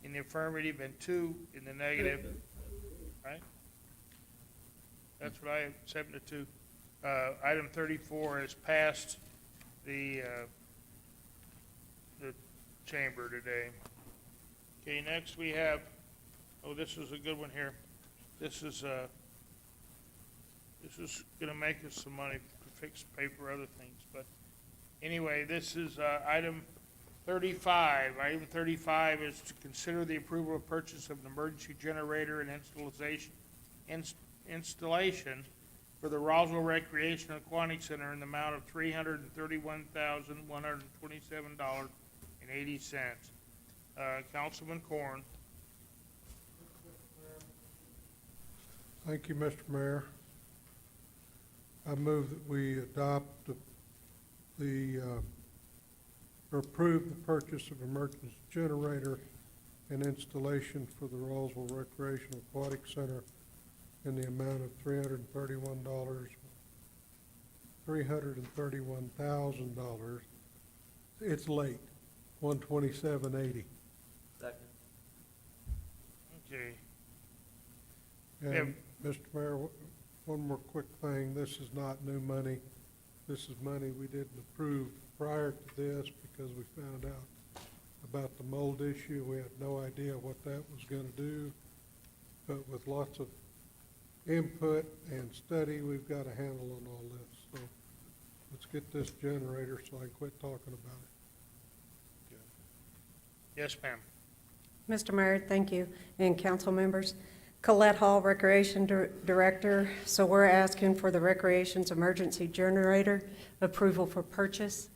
Speaker 1: in the affirmative and 2 in the negative, right? That's what I have, 7 to 2. Item 34 has passed the chamber today. Okay, next we have, oh, this is a good one here. This is gonna make us some money to pay for other things, but anyway, this is, item 35. Item 35 is to consider the approval of purchase of an emergency generator and installation for the Roswell Recreation Aquatic Center in the amount of $331,127.80. Councilman Corn.
Speaker 17: Thank you, Mr. Mayor. I move that we adopt or approve the purchase of emergency generator and installation for the Roswell Recreational Aquatic Center in the amount of $331,000. It's late, $127.80.
Speaker 20: Second.
Speaker 1: Okay.
Speaker 17: And, Mr. Mayor, one more quick thing. This is not new money. This is money we didn't approve prior to this because we found out about the mold issue. We had no idea what that was going to do. But with lots of input and study, we've got a handle on all this. So let's get this generator so I can quit talking about it.
Speaker 1: Yes, ma'am.
Speaker 9: Mr. Mayor, thank you, and council members. Colette Hall, Recreation Director. So we're asking for the Recreation's emergency generator approval for purchase.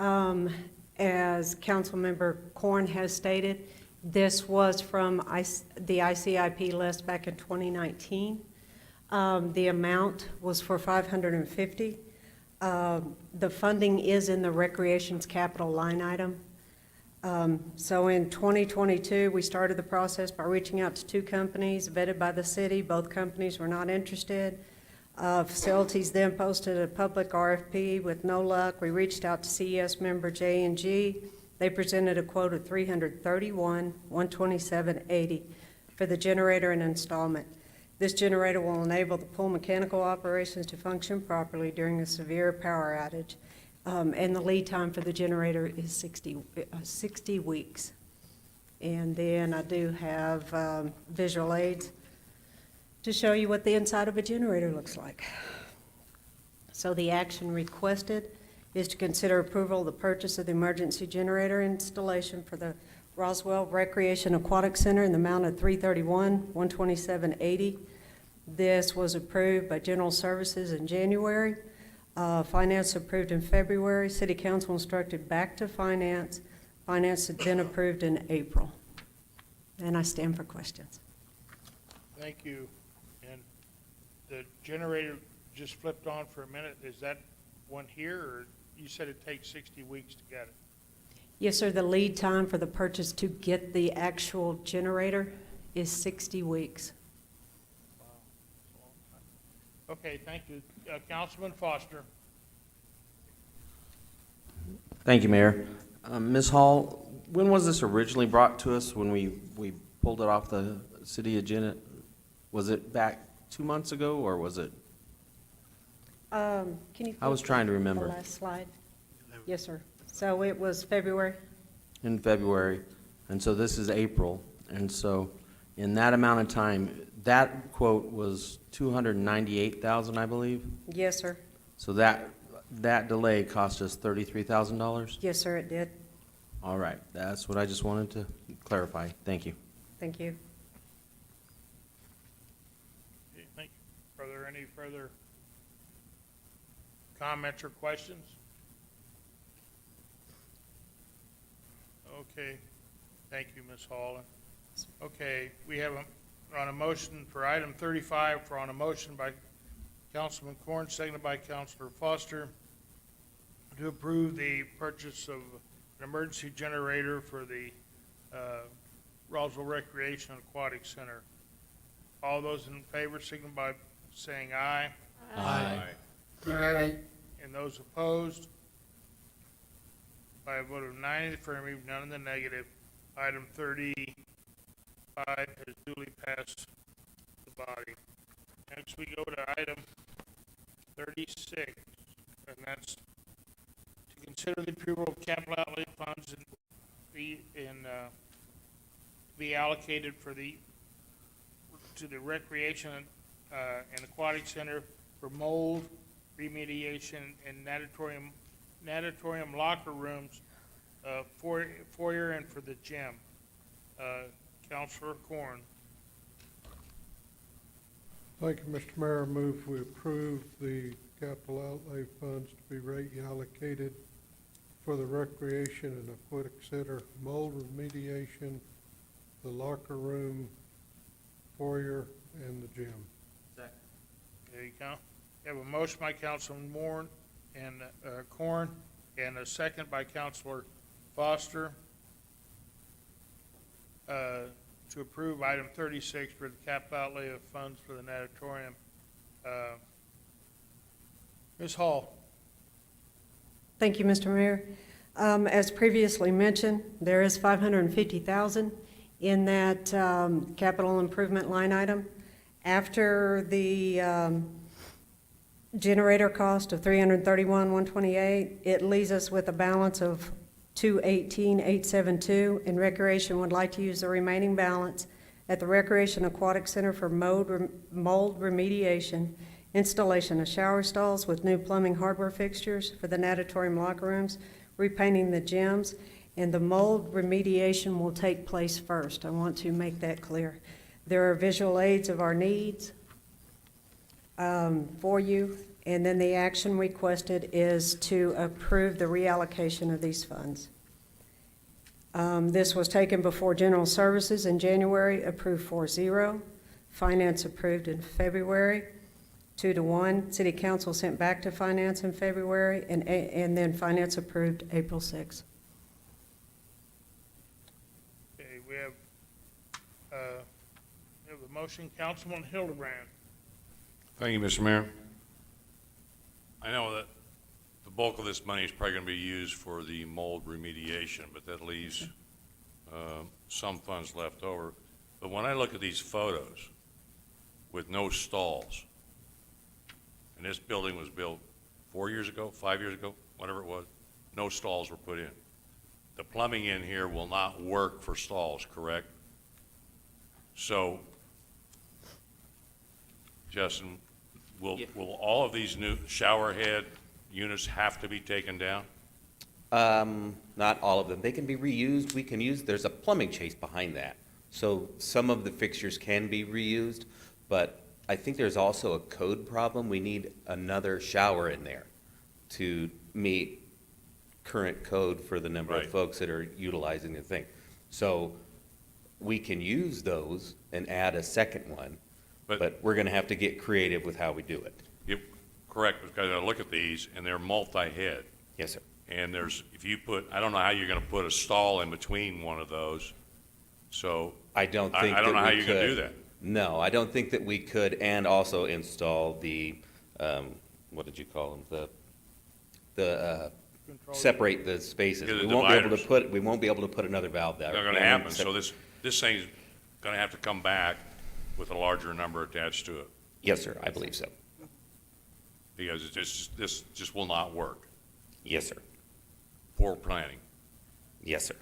Speaker 9: As Councilmember Corn has stated, this was from the ICIP list back in 2019. The amount was for $550. The funding is in the Recreation's capital line item. So in 2022, we started the process by reaching out to 2 companies vetted by the city. Both companies were not interested. Facilities then posted a public RFP with no luck. We reached out to CES member J&G. They presented a quote of $331,127.80 for the generator and installment. This generator will enable the pool mechanical operations to function properly during a severe power outage. And the lead time for the generator is 60 weeks. And then I do have visual aids to show you what the inside of a generator looks like. So the action requested is to consider approval of the purchase of the emergency generator installation for the Roswell Recreation Aquatic Center in the amount of $331,127.80. This was approved by General Services in January. Finance approved in February. City Council instructed back to Finance. Finance had been approved in April. And I stand for questions.
Speaker 1: Thank you. And the generator just flipped on for a minute. Is that one here, or you said it takes 60 weeks to get it?
Speaker 9: Yes, sir. The lead time for the purchase to get the actual generator is 60 weeks.
Speaker 1: Wow, that's a long time. Okay, thank you. Councilman Foster.
Speaker 15: Thank you, Mayor. Ms. Hall, when was this originally brought to us when we pulled it off the city agenda? Was it back 2 months ago, or was it?
Speaker 9: Can you?
Speaker 15: I was trying to
Speaker 9: The
Speaker 15: remember.
Speaker 9: last slide. Yes, sir. So it was February.
Speaker 15: In February, and so this is April, and so in that amount of time, that quote was $298,000, I believe.
Speaker 9: Yes, sir.
Speaker 15: So that delay cost us $33,000?
Speaker 9: Yes, sir, it did.
Speaker 15: All right, that's what I just wanted to clarify. Thank you.
Speaker 9: Thank you.
Speaker 1: Okay, thank you. Are there any further comments or questions? Okay, thank you, Ms. Hall. Okay, we have on a motion for item 35, on a motion by Councilman Corn, seconded by Councilor Foster, to approve the purchase of an emergency generator for the Roswell Recreation Aquatic Center. All those in favor signify by saying aye.
Speaker 6: Aye. Aye.
Speaker 1: And those opposed, by a vote of 9 in the affirmative, none in the negative. Item 35 has duly passed the body. Next, we go to item 36, and that's to consider the approval of capital outlay funds and be allocated to the recreation and aquatic center for mold remediation and natatorium locker rooms, foyer and for the gym. Counselor Corn.
Speaker 17: Thank you, Mr. Mayor. I move we approve the capital outlay funds to be reallocated for the recreation and aquatic center, mold remediation, the locker room, foyer, and the gym.
Speaker 1: There you go. You have a motion by Councilman Moore and Corn, and a second by Councilor Foster to approve item 36 for the capital outlay of funds for the natatorium. Ms. Hall.
Speaker 9: Thank you, Mr. Mayor. As previously mentioned, there is $550,000 in that capital improvement line item. After the generator cost of $331,128, it leaves us with a balance of $218,872, and Recreation would like to use the remaining balance at the Recreation Aquatic Center for mold remediation, installation of shower stalls with new plumbing hardware fixtures for the natatorium locker rooms, repainting the gyms, and the mold remediation will take place first. I want to make that clear. There are visual aids of our needs for you, and then the action requested is to approve the reallocation of these funds. This was taken before General Services in January, approved 4-0. Finance approved in February, 2-1. City Council sent back to Finance in February, and then Finance approved April 6th.
Speaker 1: Okay, we have a motion, Councilman Hildebrand.
Speaker 7: Thank you, Mr. Mayor. I know that the bulk of this money is probably going to be used for the mold remediation, but that leaves some funds left over. But when I look at these photos with no stalls, and this building was built 4 years ago, 5 years ago, whatever it was, no stalls were put in. The plumbing in here will not work for stalls, correct? So, Justin, will all of these new shower head units have to be taken down?
Speaker 20: Not all of them. They can be reused. We can use, there's a plumbing chase behind that. So some of the fixtures can be reused, but I think there's also a code problem. We need another shower in there to meet current code for the number of folks that are utilizing the thing. So we can use those and add a second one, but we're gonna have to get creative with how we do it.
Speaker 7: Correct, because I look at these and they're multi-head.
Speaker 20: Yes, sir.
Speaker 7: And there's, if you put, I don't know how you're gonna put a stall in between one of those, so.
Speaker 20: I don't think
Speaker 7: I don't know
Speaker 20: that
Speaker 7: how
Speaker 20: we
Speaker 7: you're gonna do
Speaker 20: could.
Speaker 7: that.
Speaker 20: No, I don't think that we could, and also install the, what did you call them? Separate the spaces.
Speaker 7: Yeah, the
Speaker 20: We won't be able to
Speaker 7: dividers.
Speaker 20: we won't be able to put another valve there.
Speaker 7: Not gonna happen, so this thing's gonna have to come back with a larger number attached to it.
Speaker 20: Yes, sir, I believe so.
Speaker 7: Because this just will not work.
Speaker 20: Yes, sir.
Speaker 7: Poor planning.
Speaker 20: Yes, sir.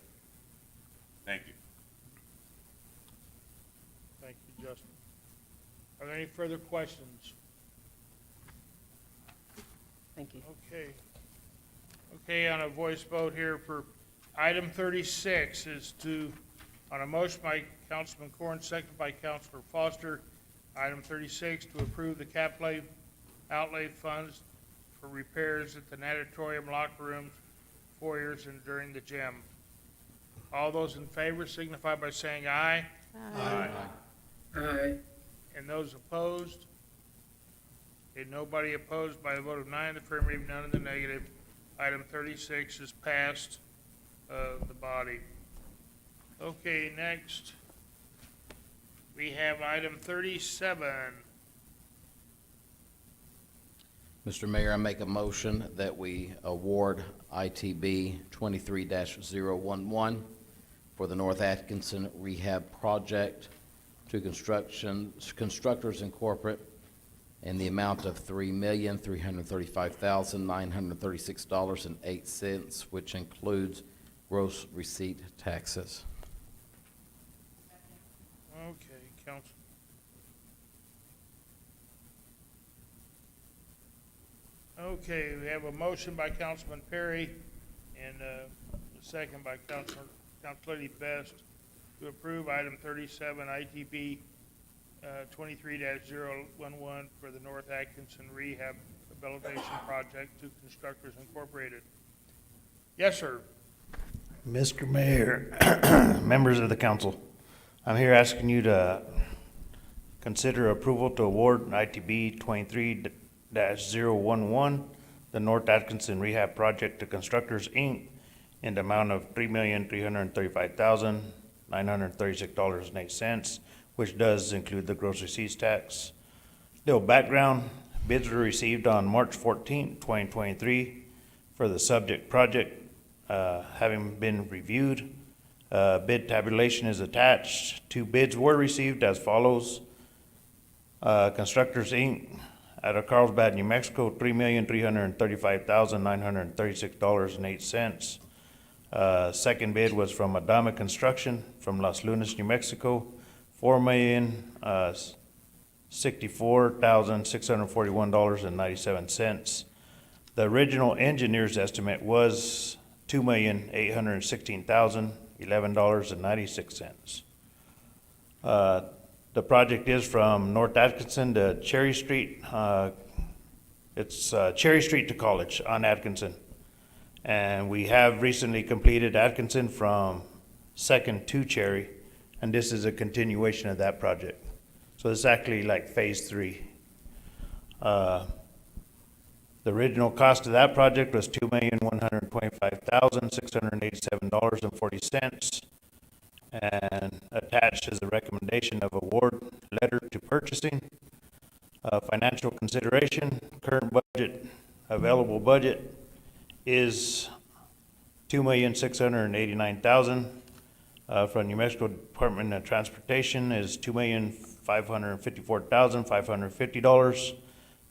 Speaker 7: Thank you.
Speaker 1: Thank you, Justin. Are there any further questions?
Speaker 9: Thank you.
Speaker 1: Okay. Okay, on a voice vote here for item 36 is to, on a motion by Councilman Corn, second by Councilor Foster, item 36 to approve the capital outlay funds for repairs at the natatorium locker rooms, foyers, and during the gym. All those in favor signify by saying aye.
Speaker 6: Aye. Aye.
Speaker 1: And those opposed? Okay, nobody opposed by a vote of 9 in the affirmative, none in the negative. Item 36 is passed the body. Okay, next, we have item 37.
Speaker 5: Mr. Mayor, I make a motion that we award ITB 23-011 for the North Atkinson Rehab Project to Constructors Incorporated in the amount of $3,335,936.08, which includes gross receipt taxes.
Speaker 1: Okay, Council. Okay, we have a motion by Councilman Perry and a second by Councilor Lady Best to approve item 37, ITB 23-011 for the North Atkinson Rehabilitation Project to Constructors Incorporated. Yes, sir.
Speaker 3: Mr. Mayor, members of the council, I'm here asking you to consider approval to award ITB 23-011, the North Atkinson Rehab Project to Constructors, Inc., in the amount of $3,335,936.08, which does include the gross receipts tax. Little background, bids were received on March 14, 2023 for the subject project, having been reviewed. Bid tabulation is attached. 2 bids were received as follows. Constructors, Inc., out of Carlsbad, New Mexico, $3,335,936.08. Second bid was from Adama Construction from Las Lunas, New Mexico, $4,064,641.97. The original engineer's estimate was $2,816,011.96. The project is from North Atkinson to Cherry Street. It's Cherry Street to College on Atkinson. And we have recently completed Atkinson from Second to Cherry, and this is a continuation of that project. So it's actually like phase 3. The original cost of that project was $2,125,687.40, and attached is a recommendation of award letter to purchasing. Financial consideration, current budget, available budget is $2,689,000. From New Mexico Department of Transportation is $2,554,550.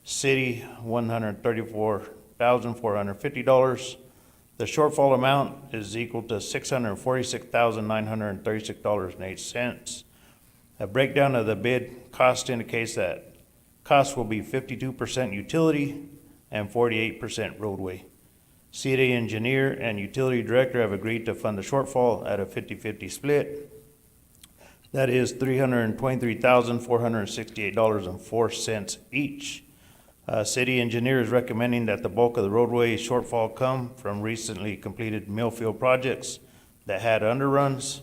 Speaker 3: City, $134,450. The shortfall amount is equal to $646,936.08. A breakdown of the bid cost indicates that cost will be 52% utility and 48% roadway. City engineer and utility director have agreed to fund the shortfall at a 50-50 split. That is $323,468.04 each. City engineer is recommending that the bulk of the roadway shortfall come from recently completed millfield projects that had underruns,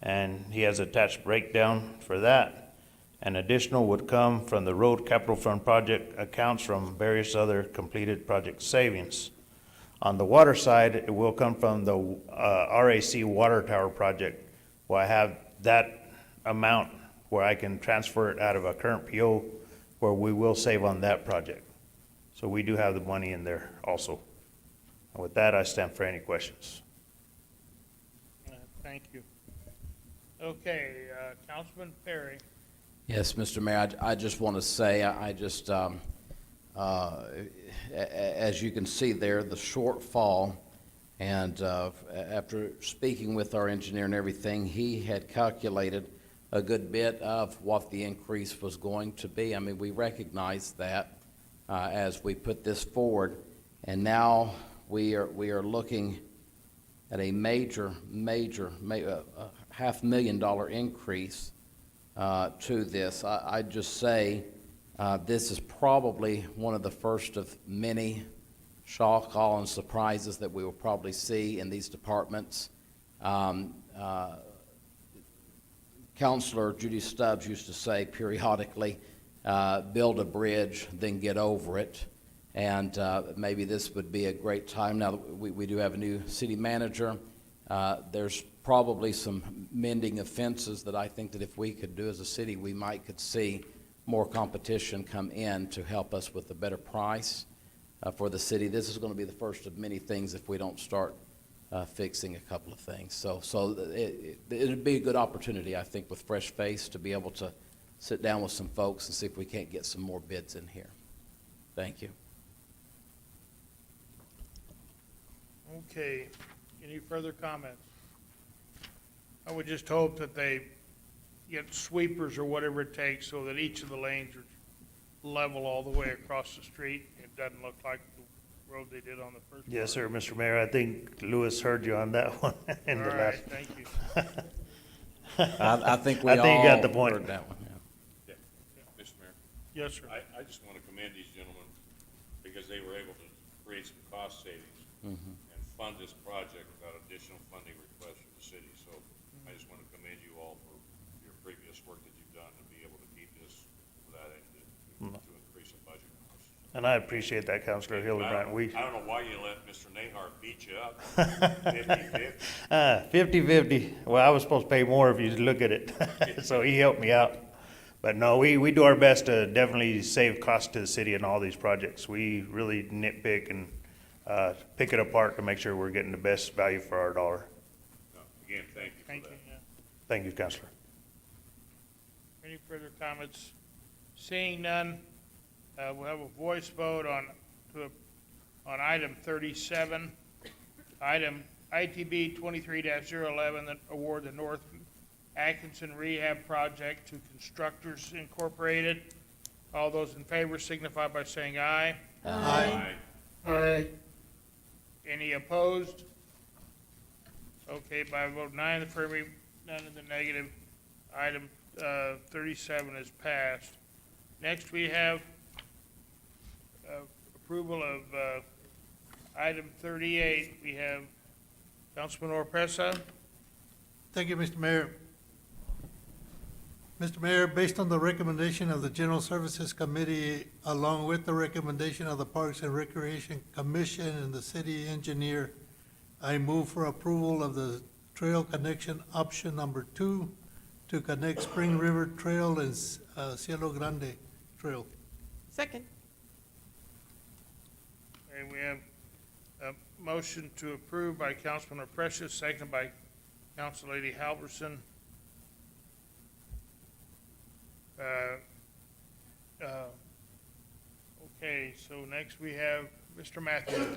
Speaker 3: and he has attached breakdown for that. An additional would come from the road capital fund project accounts from various other completed project savings. On the water side, it will come from the RAC water tower project, where I have that amount where I can transfer it out of a current PO where we will save on that project. So we do have the money in there also. And with that, I stand for any questions.
Speaker 1: Thank you. Okay, Councilman Perry.
Speaker 5: Yes, Mr. Mayor, I just want to say, as you can see there, the shortfall, and after speaking with our engineer and everything, he had calculated a good bit of what the increase was going to be. I mean, we recognize that as we put this forward, and now we are looking at a major $500,000 increase to this. I'd just say this is probably one of the first of many shock, awe, and surprises that we will probably see in these departments. Counselor Judy Stubbs used to say periodically, build a bridge, then get over it. And maybe this would be a great time. Now that we do have a new city manager, there's probably some mending of fences that I think that if we could do as a city, we could see more competition come in to help us with a better price. for the city. This is going to be the first of many things if we don't start fixing a couple of things. So it'd be a good opportunity, I think, with fresh face to be able to sit down with some folks and see if we can't get some more bids in here. Thank you.
Speaker 1: Okay, any further comments? I would just hope that they get sweepers or whatever it takes so that each of the lanes are level all the way across the street. It doesn't look like the road they did on the first.
Speaker 3: Yes, sir, Mr. Mayor. I think Lewis heard you on that one. in
Speaker 1: All
Speaker 3: the
Speaker 1: right,
Speaker 3: last-
Speaker 1: thank you.
Speaker 5: I think we
Speaker 3: I think you got the
Speaker 5: all
Speaker 3: point.
Speaker 5: heard that one.
Speaker 7: Yeah. Mr. Mayor?
Speaker 1: Yes, sir.
Speaker 7: I just want to commend these gentlemen because they were able to create some cost savings and fund this project without additional funding requests from the city. So I just want to commend you all for your previous work that you've done to be able to keep this without having to increase the budget costs.
Speaker 3: And I appreciate that, Councilor Hildebrand.
Speaker 7: I don't know why you let Mr. Nahar beat you up. 50-50.
Speaker 3: 50-50. Well, I was supposed to pay more if you look at it. So he helped me out. But no, we do our best to definitely save costs to the city in all these projects. We really nitpick and pick it apart to make sure we're getting the best value for our dollar.
Speaker 7: No, again, thank you
Speaker 1: Thank
Speaker 7: for
Speaker 1: you.
Speaker 7: that.
Speaker 1: Yeah.
Speaker 3: Thank you, Councilor.
Speaker 1: Any further comments? Seeing none, we'll have a voice vote on item 37. Item ITB 23-011, that award the North Atkinson Rehab Project to Constructors Incorporated. All those in favor signify by saying aye.
Speaker 7: Aye.
Speaker 6: Aye.
Speaker 1: Any opposed? Okay, by a vote 9 in the affirmative, none in the negative, item 37 is passed. Next, we have approval of item 38. We have Councilman Orpesa.
Speaker 8: Thank you, Mr. Mayor. Mr. Mayor, based on the recommendation of the General Services Committee, along with the recommendation of the Parks and Recreation Commission and the city engineer, I move for approval of the trail connection option number 2 to connect Spring River Trail and Cielo Grande Trail.
Speaker 14: Second.
Speaker 1: And we have a motion to approve by Councilman Precious, seconded by Council Lady Halverson. Okay, so next we have Mr. Matthews.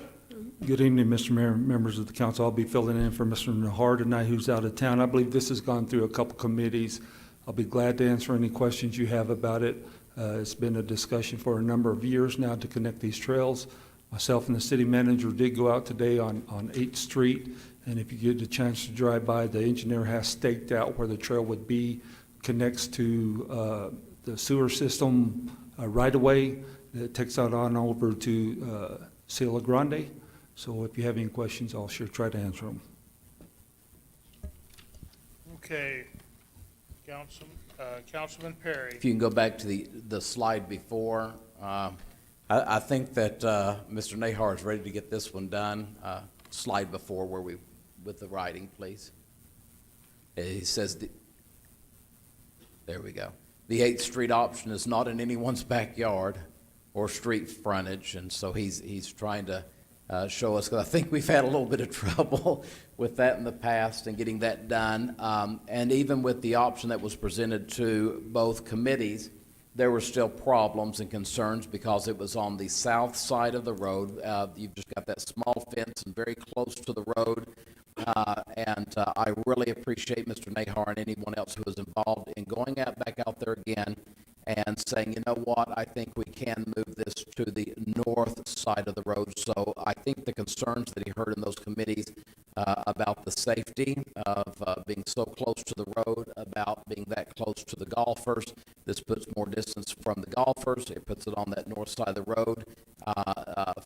Speaker 10: Good evening, Mr. Mayor, members of the council. I'll be filling in for Mr. Nahar tonight, who's out of town. I believe this has gone through a couple committees. I'll be glad to answer any questions you have about it. It's been a discussion for a number of years now to connect these trails. Myself and the city manager did go out today on 8th Street, and if you get a chance to drive by, the engineer has staked out where the trail would be, connects to the sewer system right away. It takes out on over to Cielo Grande. So if you have any questions, I'll sure try to answer them.
Speaker 1: Okay, Councilman Perry.
Speaker 5: If you can go back to the slide before, I think that Mr. Nahar is ready to get this one done. Slide before with the writing, please. He says, there we go. The 8th Street option is not in anyone's backyard or street frontage, and so he's trying to show us, because I think we've had a little bit of trouble with that in the past and getting that done. And even with the option that was presented to both committees, there were still problems and concerns because it was on the south side of the road. You've just got that small fence and very close to the road. And I really appreciate Mr. Nahar and anyone else who was involved in going back out there again and saying, you know what, I think we can move this to the north side of the road. So I think the concerns that he heard in those committees about the safety of being so close to the road, about being that close to the golfers, this puts more distance from the golfers, it puts it on that north side of the road,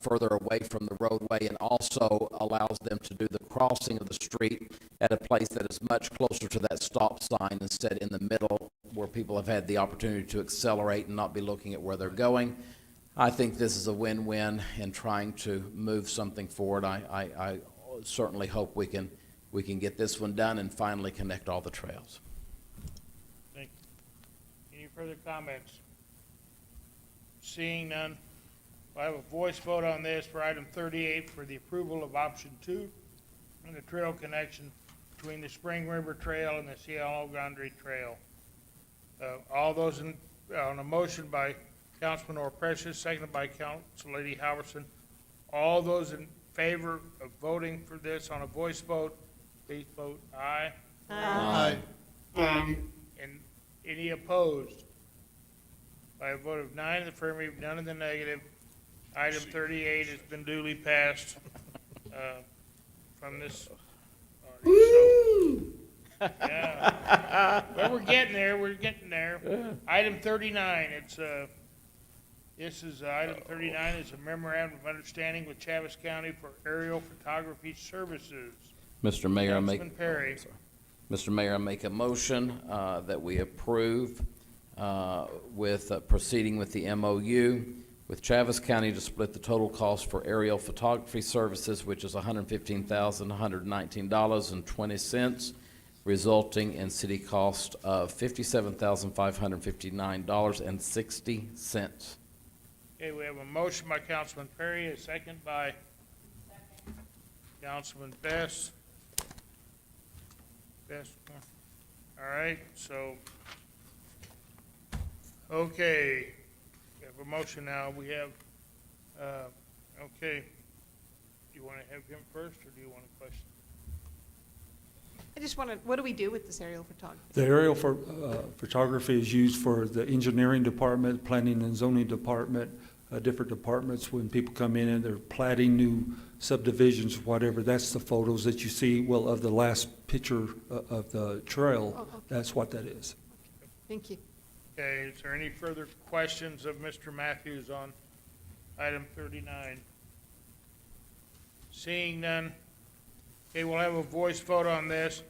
Speaker 5: further away from the roadway, and also allows them to do the crossing of the street at a place that is much closer to that stop sign instead in the middle, where people have had the opportunity to accelerate and not be looking at where they're going. I think this is a win-win in trying to move something forward. I certainly hope we can get this one done and finally connect all the trails.
Speaker 1: Thank you. Any further comments? Seeing none, We'll have a voice vote on this for item 38 for the approval of option 2 and the trail connection between the Spring River Trail and the Cielo Grande Trail. All those on a motion by Councilman Orprecious, seconded by Council Lady Halverson. All those in favor of voting for this on a voice vote, please vote aye.
Speaker 8: Aye.
Speaker 1: And any opposed? By a vote of 9 in the affirmative, none in the negative, item 38 has been duly passed from this. Yeah. Well, we're getting there, Item 39, item 39 is a memorandum of understanding with Chaves County for aerial photography services.
Speaker 5: Mr. Mayor,
Speaker 1: Councilman Perry.
Speaker 5: Mr. Mayor, I make a motion that we approve with proceeding with the MOU with Chaves County to split the total cost for aerial photography services, which is $115,119.20, resulting in city cost of $57,559.60.
Speaker 1: Okay, we have a motion by Councilman Perry, a second by Councilman Best. All right, so, okay, we have a motion now. We have, okay. Do you want to have him first, or do you want a question?
Speaker 14: I just want to, what do we do with this aerial photography?
Speaker 10: The aerial photography is used for the engineering department, planning and zoning department, different departments. When people come in and they're platting new subdivisions, whatever, that's the photos that you see, well, of the last picture of the trail.
Speaker 14: Oh, okay.
Speaker 10: That's what that is.
Speaker 14: Thank you.
Speaker 1: Okay, is there any further questions of Mr. Matthews on item 39? Seeing none, okay, we'll have a voice vote on this.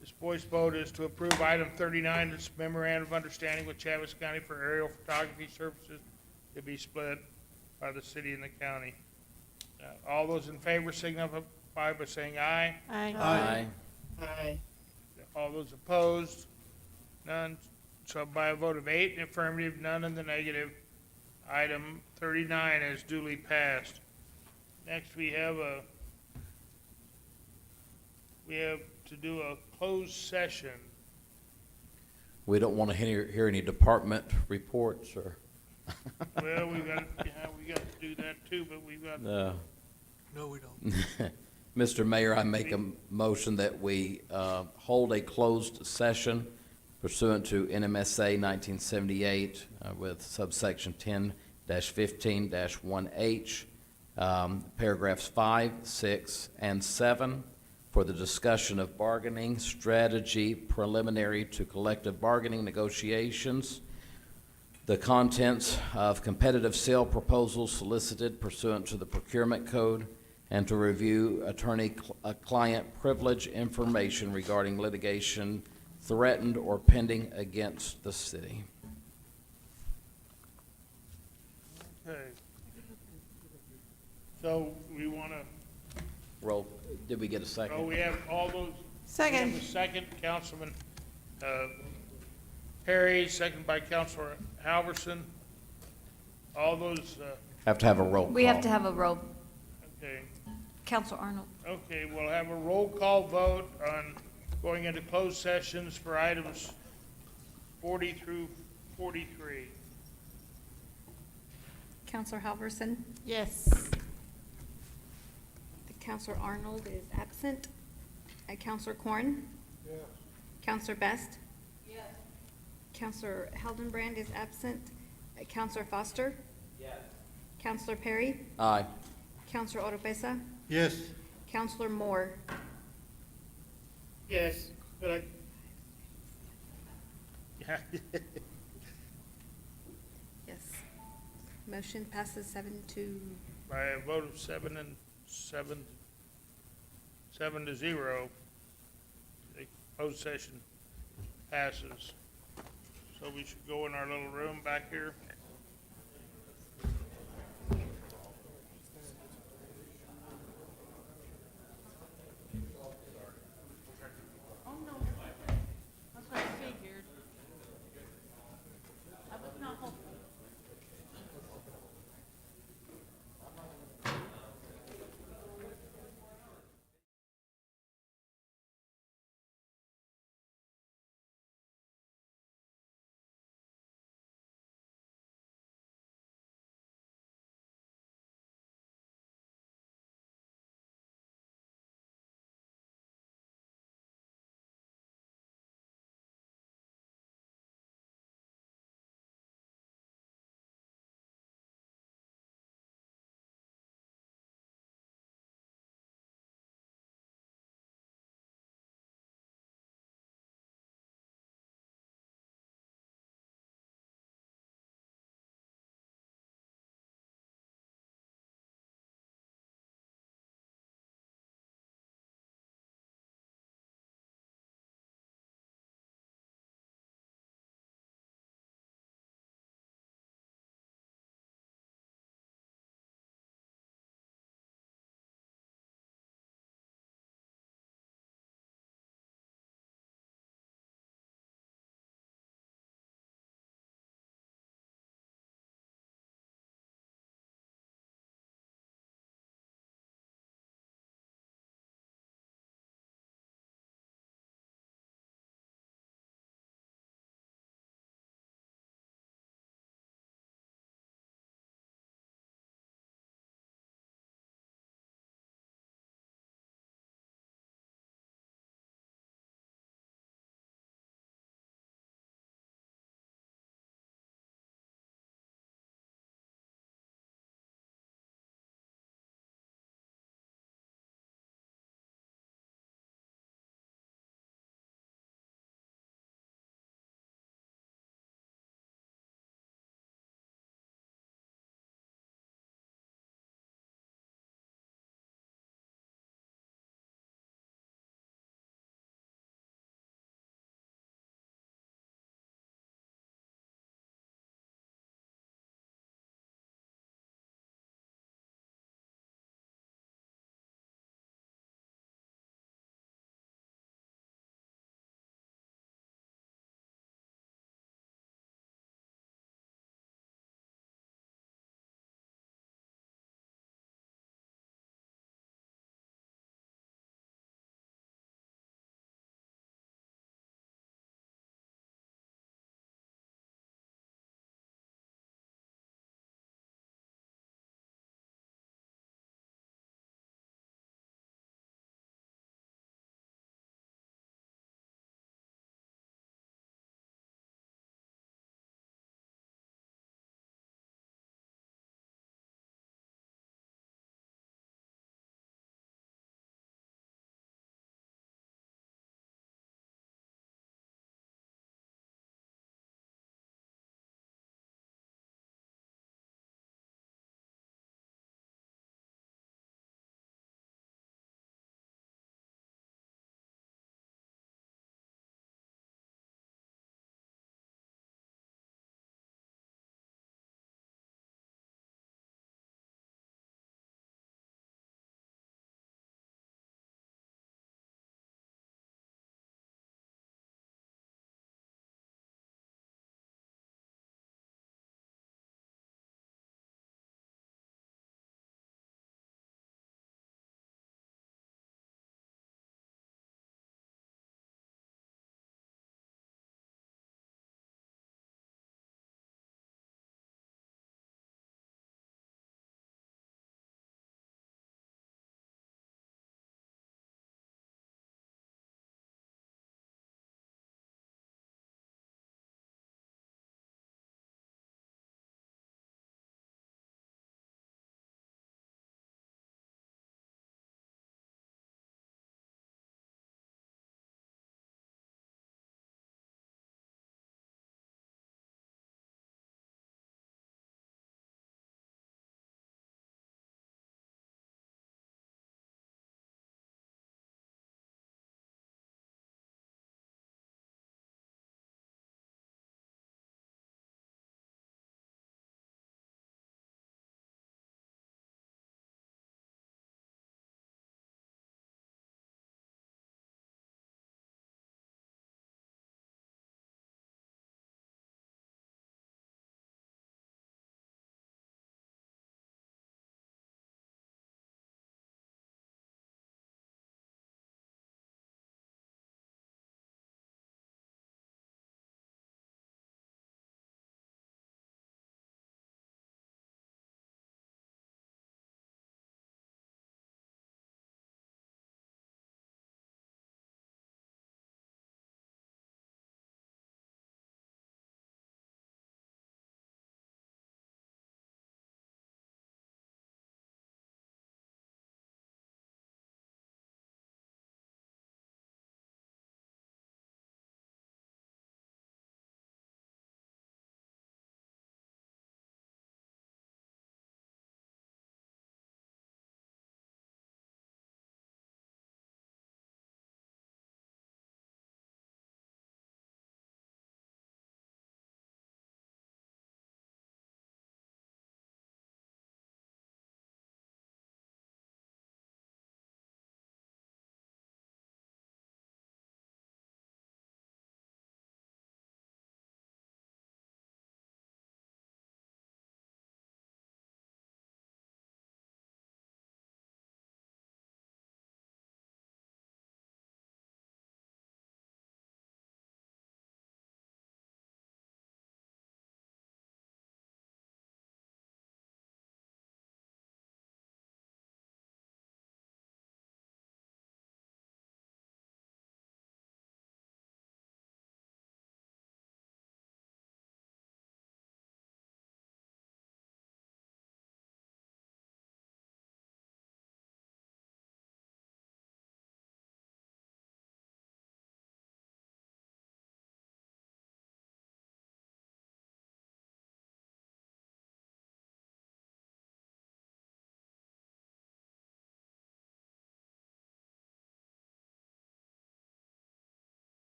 Speaker 1: This voice vote is to approve item 39, this memorandum of understanding with Chaves County for aerial photography services to be split by the city and the county. All those in favor signify by saying aye.
Speaker 14: Aye.
Speaker 5: Aye.
Speaker 6: Aye.
Speaker 1: All those opposed? None. So by a vote of 8 in the affirmative, none in the negative, item 39 is duly passed. Next, we have to do a closed session.
Speaker 5: We don't want to hear any department reports or.
Speaker 1: Well, we got to do that too, but we've got.
Speaker 5: No.
Speaker 8: No, we don't.
Speaker 5: Mr. Mayor, I make a motion that we hold a closed session pursuant to NMSA 1978 with subsection 10-15-1H, paragraphs 5, 6, and 7 for the discussion of bargaining strategy preliminary to collective bargaining negotiations, the contents of competitive sale proposals solicited pursuant to the procurement code, and to review attorney-client privilege information regarding litigation threatened or pending against the city.
Speaker 1: Okay. So we want to,
Speaker 5: Roll, did we get a second?
Speaker 1: we have all those.
Speaker 14: Second.
Speaker 1: We have a second, Councilman Perry, second by Councilor Halverson. All those,
Speaker 5: Have to have a roll call.
Speaker 2: We have to have a roll.
Speaker 1: okay.
Speaker 2: Counselor Arnold.
Speaker 1: Okay, we'll have a roll call vote on going into closed sessions for items 40 through 43.
Speaker 2: Counselor Halverson.
Speaker 14: Yes.
Speaker 2: Counselor Arnold is absent. Counselor Corn.
Speaker 17: Yes.
Speaker 2: Counselor Best. Yes. Counselor Heldenbrand is absent. Counselor Foster. Yes. Counselor Perry.
Speaker 5: Aye.
Speaker 2: Counselor Oropesa.
Speaker 8: Yes.
Speaker 2: Counselor Moore.
Speaker 6: Yes, but
Speaker 1: Yeah.
Speaker 2: Yes. Motion passes 7-2.
Speaker 1: By a vote of 7 to 0, the closed session passes. So we should go in our little room back here.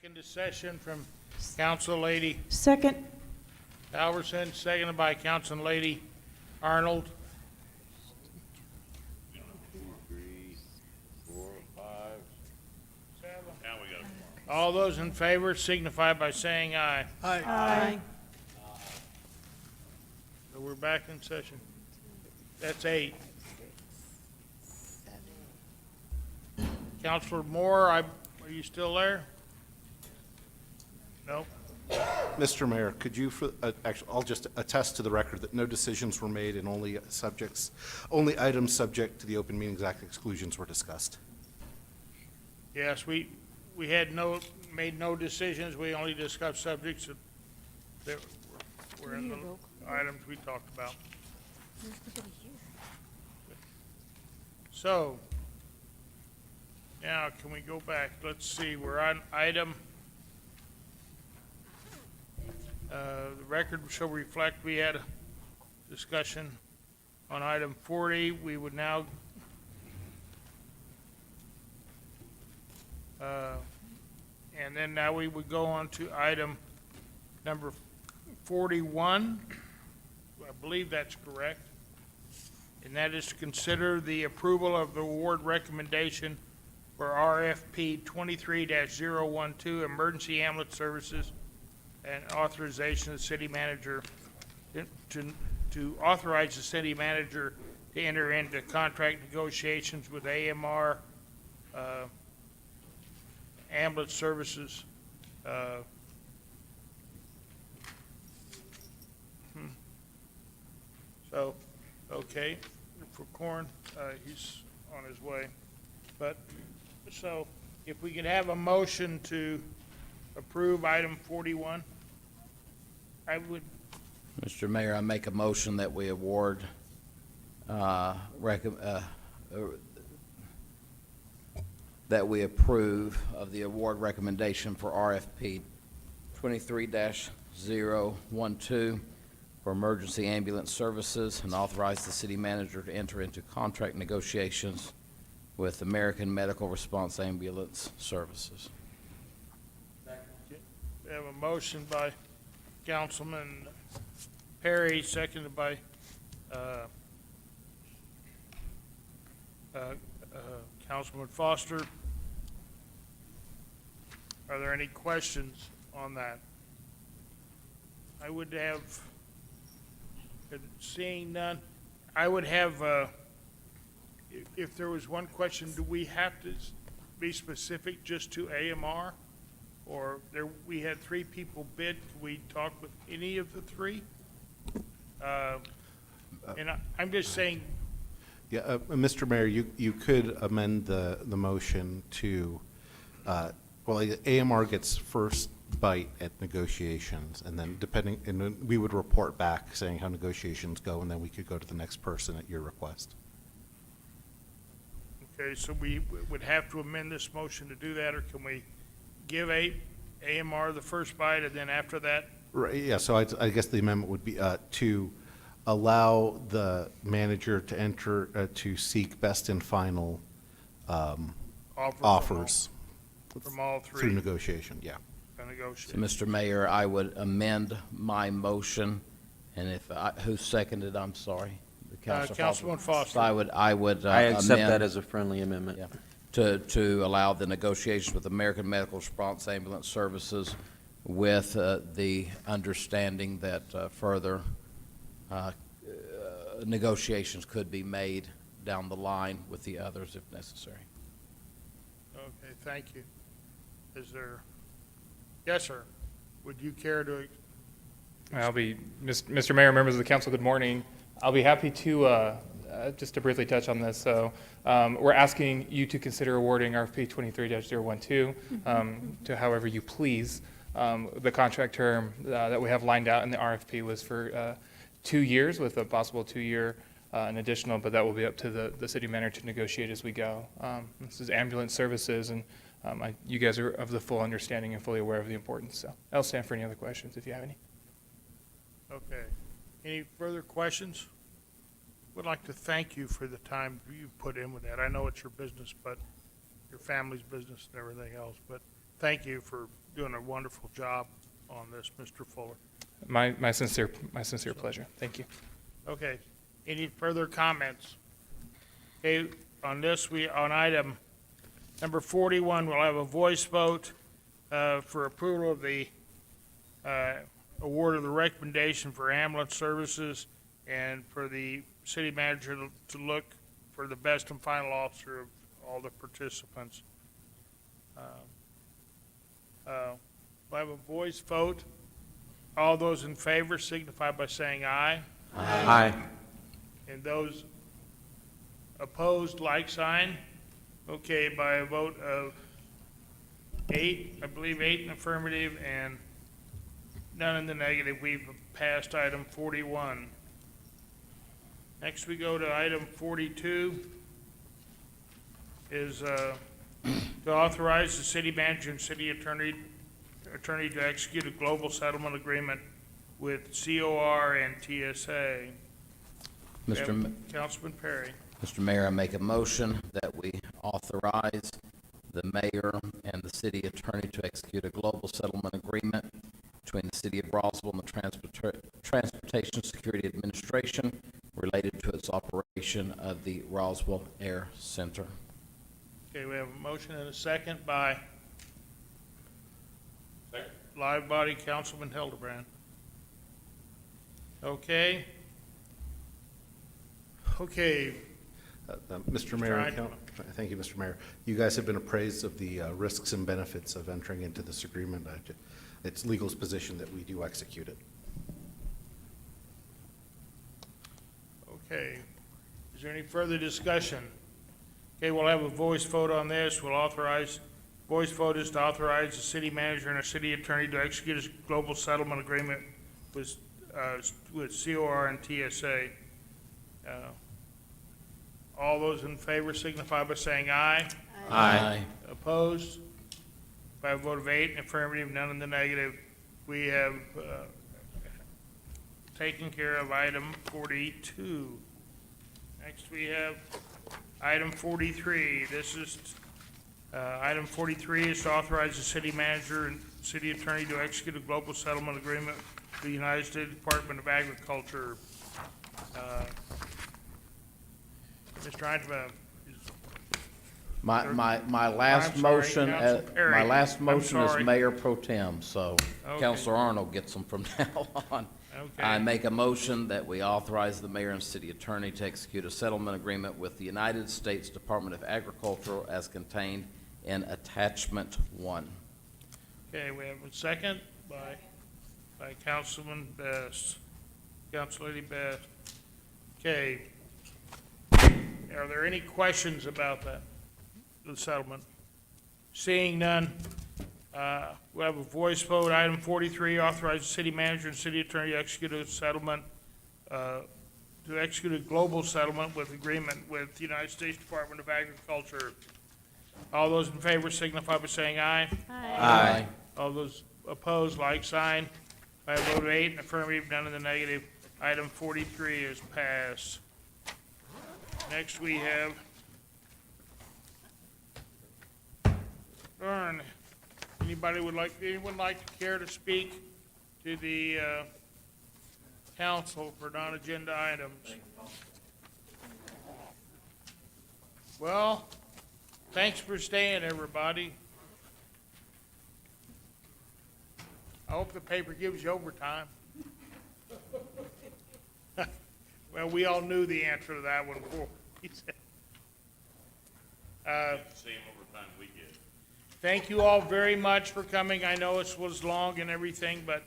Speaker 1: Back into session from Council Lady
Speaker 12: Second.
Speaker 1: Alverson, seconded by Council Lady Arnold.
Speaker 7: 2, 3, 4, 5, 7. Now we got it.
Speaker 1: All those in favor signify by saying aye.
Speaker 12: Aye.
Speaker 1: So we're back in session. That's 8. Counselor Moore, are you still there? No?
Speaker 2: Mr. Mayor, could you, actually, I'll just attest to the record that no decisions were made and only items subject to the Open Meetings Act exclusions were discussed.
Speaker 1: Yes, we had made no decisions. We only discussed subjects that were in the items we talked about. So, now can we go back? Let's see, we're on item, the record shall reflect we had a discussion on item 40. We would now and then now we would go on to item number 41. I believe that's correct. And that is to consider the approval of the award recommendation for RFP 23-012, Emergency Ambulance Services, and authorization of the city manager to authorize the city manager to enter into contract negotiations with AMR Ambulance Services. So, okay, for Corn, he's on his way. But, so, if we could have a motion to approve item 41, I would,
Speaker 5: Mr. Mayor, I make a motion that we award, that we approve of the award recommendation for RFP 23-012 for emergency ambulance services and authorize the city manager to enter into contract negotiations with American Medical Response Ambulance Services.
Speaker 1: we have a motion by Councilman Perry, seconded by Councilman Foster. Are there any questions on that? I would have, seeing none, I would have, if there was one question, do we have to be specific just to AMR? Or we had 3 people bid, can we talk with any of the 3? And I'm just saying.
Speaker 2: Yeah, Mr. Mayor, you could amend the motion to, well, AMR gets first bite at negotiations, and then and then we would report back saying how negotiations go, and then we could go to the next person at your request.
Speaker 1: Okay, so we would have to amend this motion to do that, or can we give AMR the first bite, and then after that?
Speaker 2: Right, yeah, so I guess the amendment would be to allow the manager to enter, to seek best and final offers.
Speaker 1: From all 3.
Speaker 2: Through negotiation, yeah.
Speaker 5: So, Mr. Mayor, I would amend my motion, and if, who seconded, I'm sorry?
Speaker 1: Councilman Foster.
Speaker 5: I would
Speaker 15: I accept
Speaker 5: amend,
Speaker 15: that as a friendly amendment.
Speaker 5: yeah, to allow the negotiations with American Medical Response Ambulance Services with the understanding that further negotiations could be made down the line with the others if necessary.
Speaker 1: Okay, thank you. Is there, yes, sir. Would you care to?
Speaker 19: Mr. Mayor, members of the council, good morning. I'll be happy to, just to briefly touch on this. So we're asking you to consider awarding RFP 23-012 to however you please. The contract term that we have lined out in the RFP was for 2 years with a possible 2-year an additional, but that will be up to the city manager to negotiate as we go. This is ambulance services, and you guys are of the full understanding and fully aware of the importance. So I'll stand for any other questions if you have any.
Speaker 1: Okay. Any further questions? Would like to thank you for the time you put in with that. I know it's your business, but your family's business and everything else, but thank you for doing a wonderful job on this, Mr. Fuller.
Speaker 19: My sincere pleasure. Thank you.
Speaker 1: Okay, any further comments? Okay, on this, on item number 41, we'll have a voice vote for approval of the award of the recommendation for ambulance services and for the city manager to look for the best and final officer of all the participants. We'll have a voice vote. All those in favor signify by saying aye.
Speaker 15: Aye.
Speaker 1: And those opposed, like sign. Okay, by a vote of 8, I believe 8 in affirmative and none in the negative, we've passed item 41. Next, we go to item 42, is to authorize the city manager and city attorney to execute a global settlement agreement with COR and TSA. Councilman Perry.
Speaker 5: Mr. Mayor, I make a motion that we authorize the mayor and the city attorney to execute a global settlement agreement between the city of Roswell and the Transportation Security Administration related to its operation of the Roswell Air Center.
Speaker 1: Okay, we have a motion and a second by live body Councilman Hildebrand. Okay.
Speaker 2: Mr. Mayor, thank you, Mr. Mayor. You guys have been appraised of the risks and benefits of entering into this agreement. It's legal's position that we do execute it.
Speaker 1: Okay. Is there any further discussion? Okay, we'll have a voice vote on this. Voice vote is to authorize the city manager and a city attorney to execute a global settlement agreement with COR and TSA. All those in favor signify by saying aye.
Speaker 5: Aye.
Speaker 1: Opposed? By a vote of 8 in affirmative, none in the negative, we have taken care of item 42. Next, we have item 43. This is, item 43 is to authorize the city manager and city attorney to execute a global settlement agreement with the United States Department of Agriculture. Mr. Eintema,
Speaker 5: My last
Speaker 1: I'm sorry,
Speaker 5: motion,
Speaker 1: Councilman Perry.
Speaker 5: my last
Speaker 1: I'm
Speaker 5: motion is
Speaker 1: sorry.
Speaker 5: Mayor Pro Tem, so
Speaker 1: Okay.
Speaker 5: Counselor Arnold gets them from now on.
Speaker 1: Okay.
Speaker 5: I make a motion that we authorize the mayor and city attorney to execute a settlement agreement with the United States Department of Agriculture as contained in Attachment 1.
Speaker 1: Okay, we have a second by Councilman Best, Council Lady Best. Okay. Are there any questions about that, the settlement? Seeing none, we'll have a voice vote. Item 43, authorize the city manager and city attorney to execute a settlement, to execute a global settlement with agreement with the United States Department of Agriculture. All those in favor signify by saying aye.
Speaker 5: Aye.
Speaker 1: All those opposed, like sign. By a vote of 8 in affirmative, none in the negative, item 43 is passed. Next, we have, anyone like to care to speak to the council for non-agenda items? Well, thanks for staying, everybody. I hope the paper gives you overtime. Well, we all knew the answer to that one before. He said.
Speaker 7: Same overtime we get.
Speaker 1: Thank you all very much for coming. I know it was long and everything, but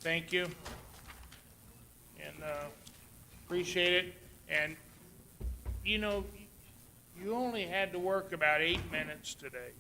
Speaker 1: thank you. And appreciate it. And, you know, you only had to work about 8 minutes today.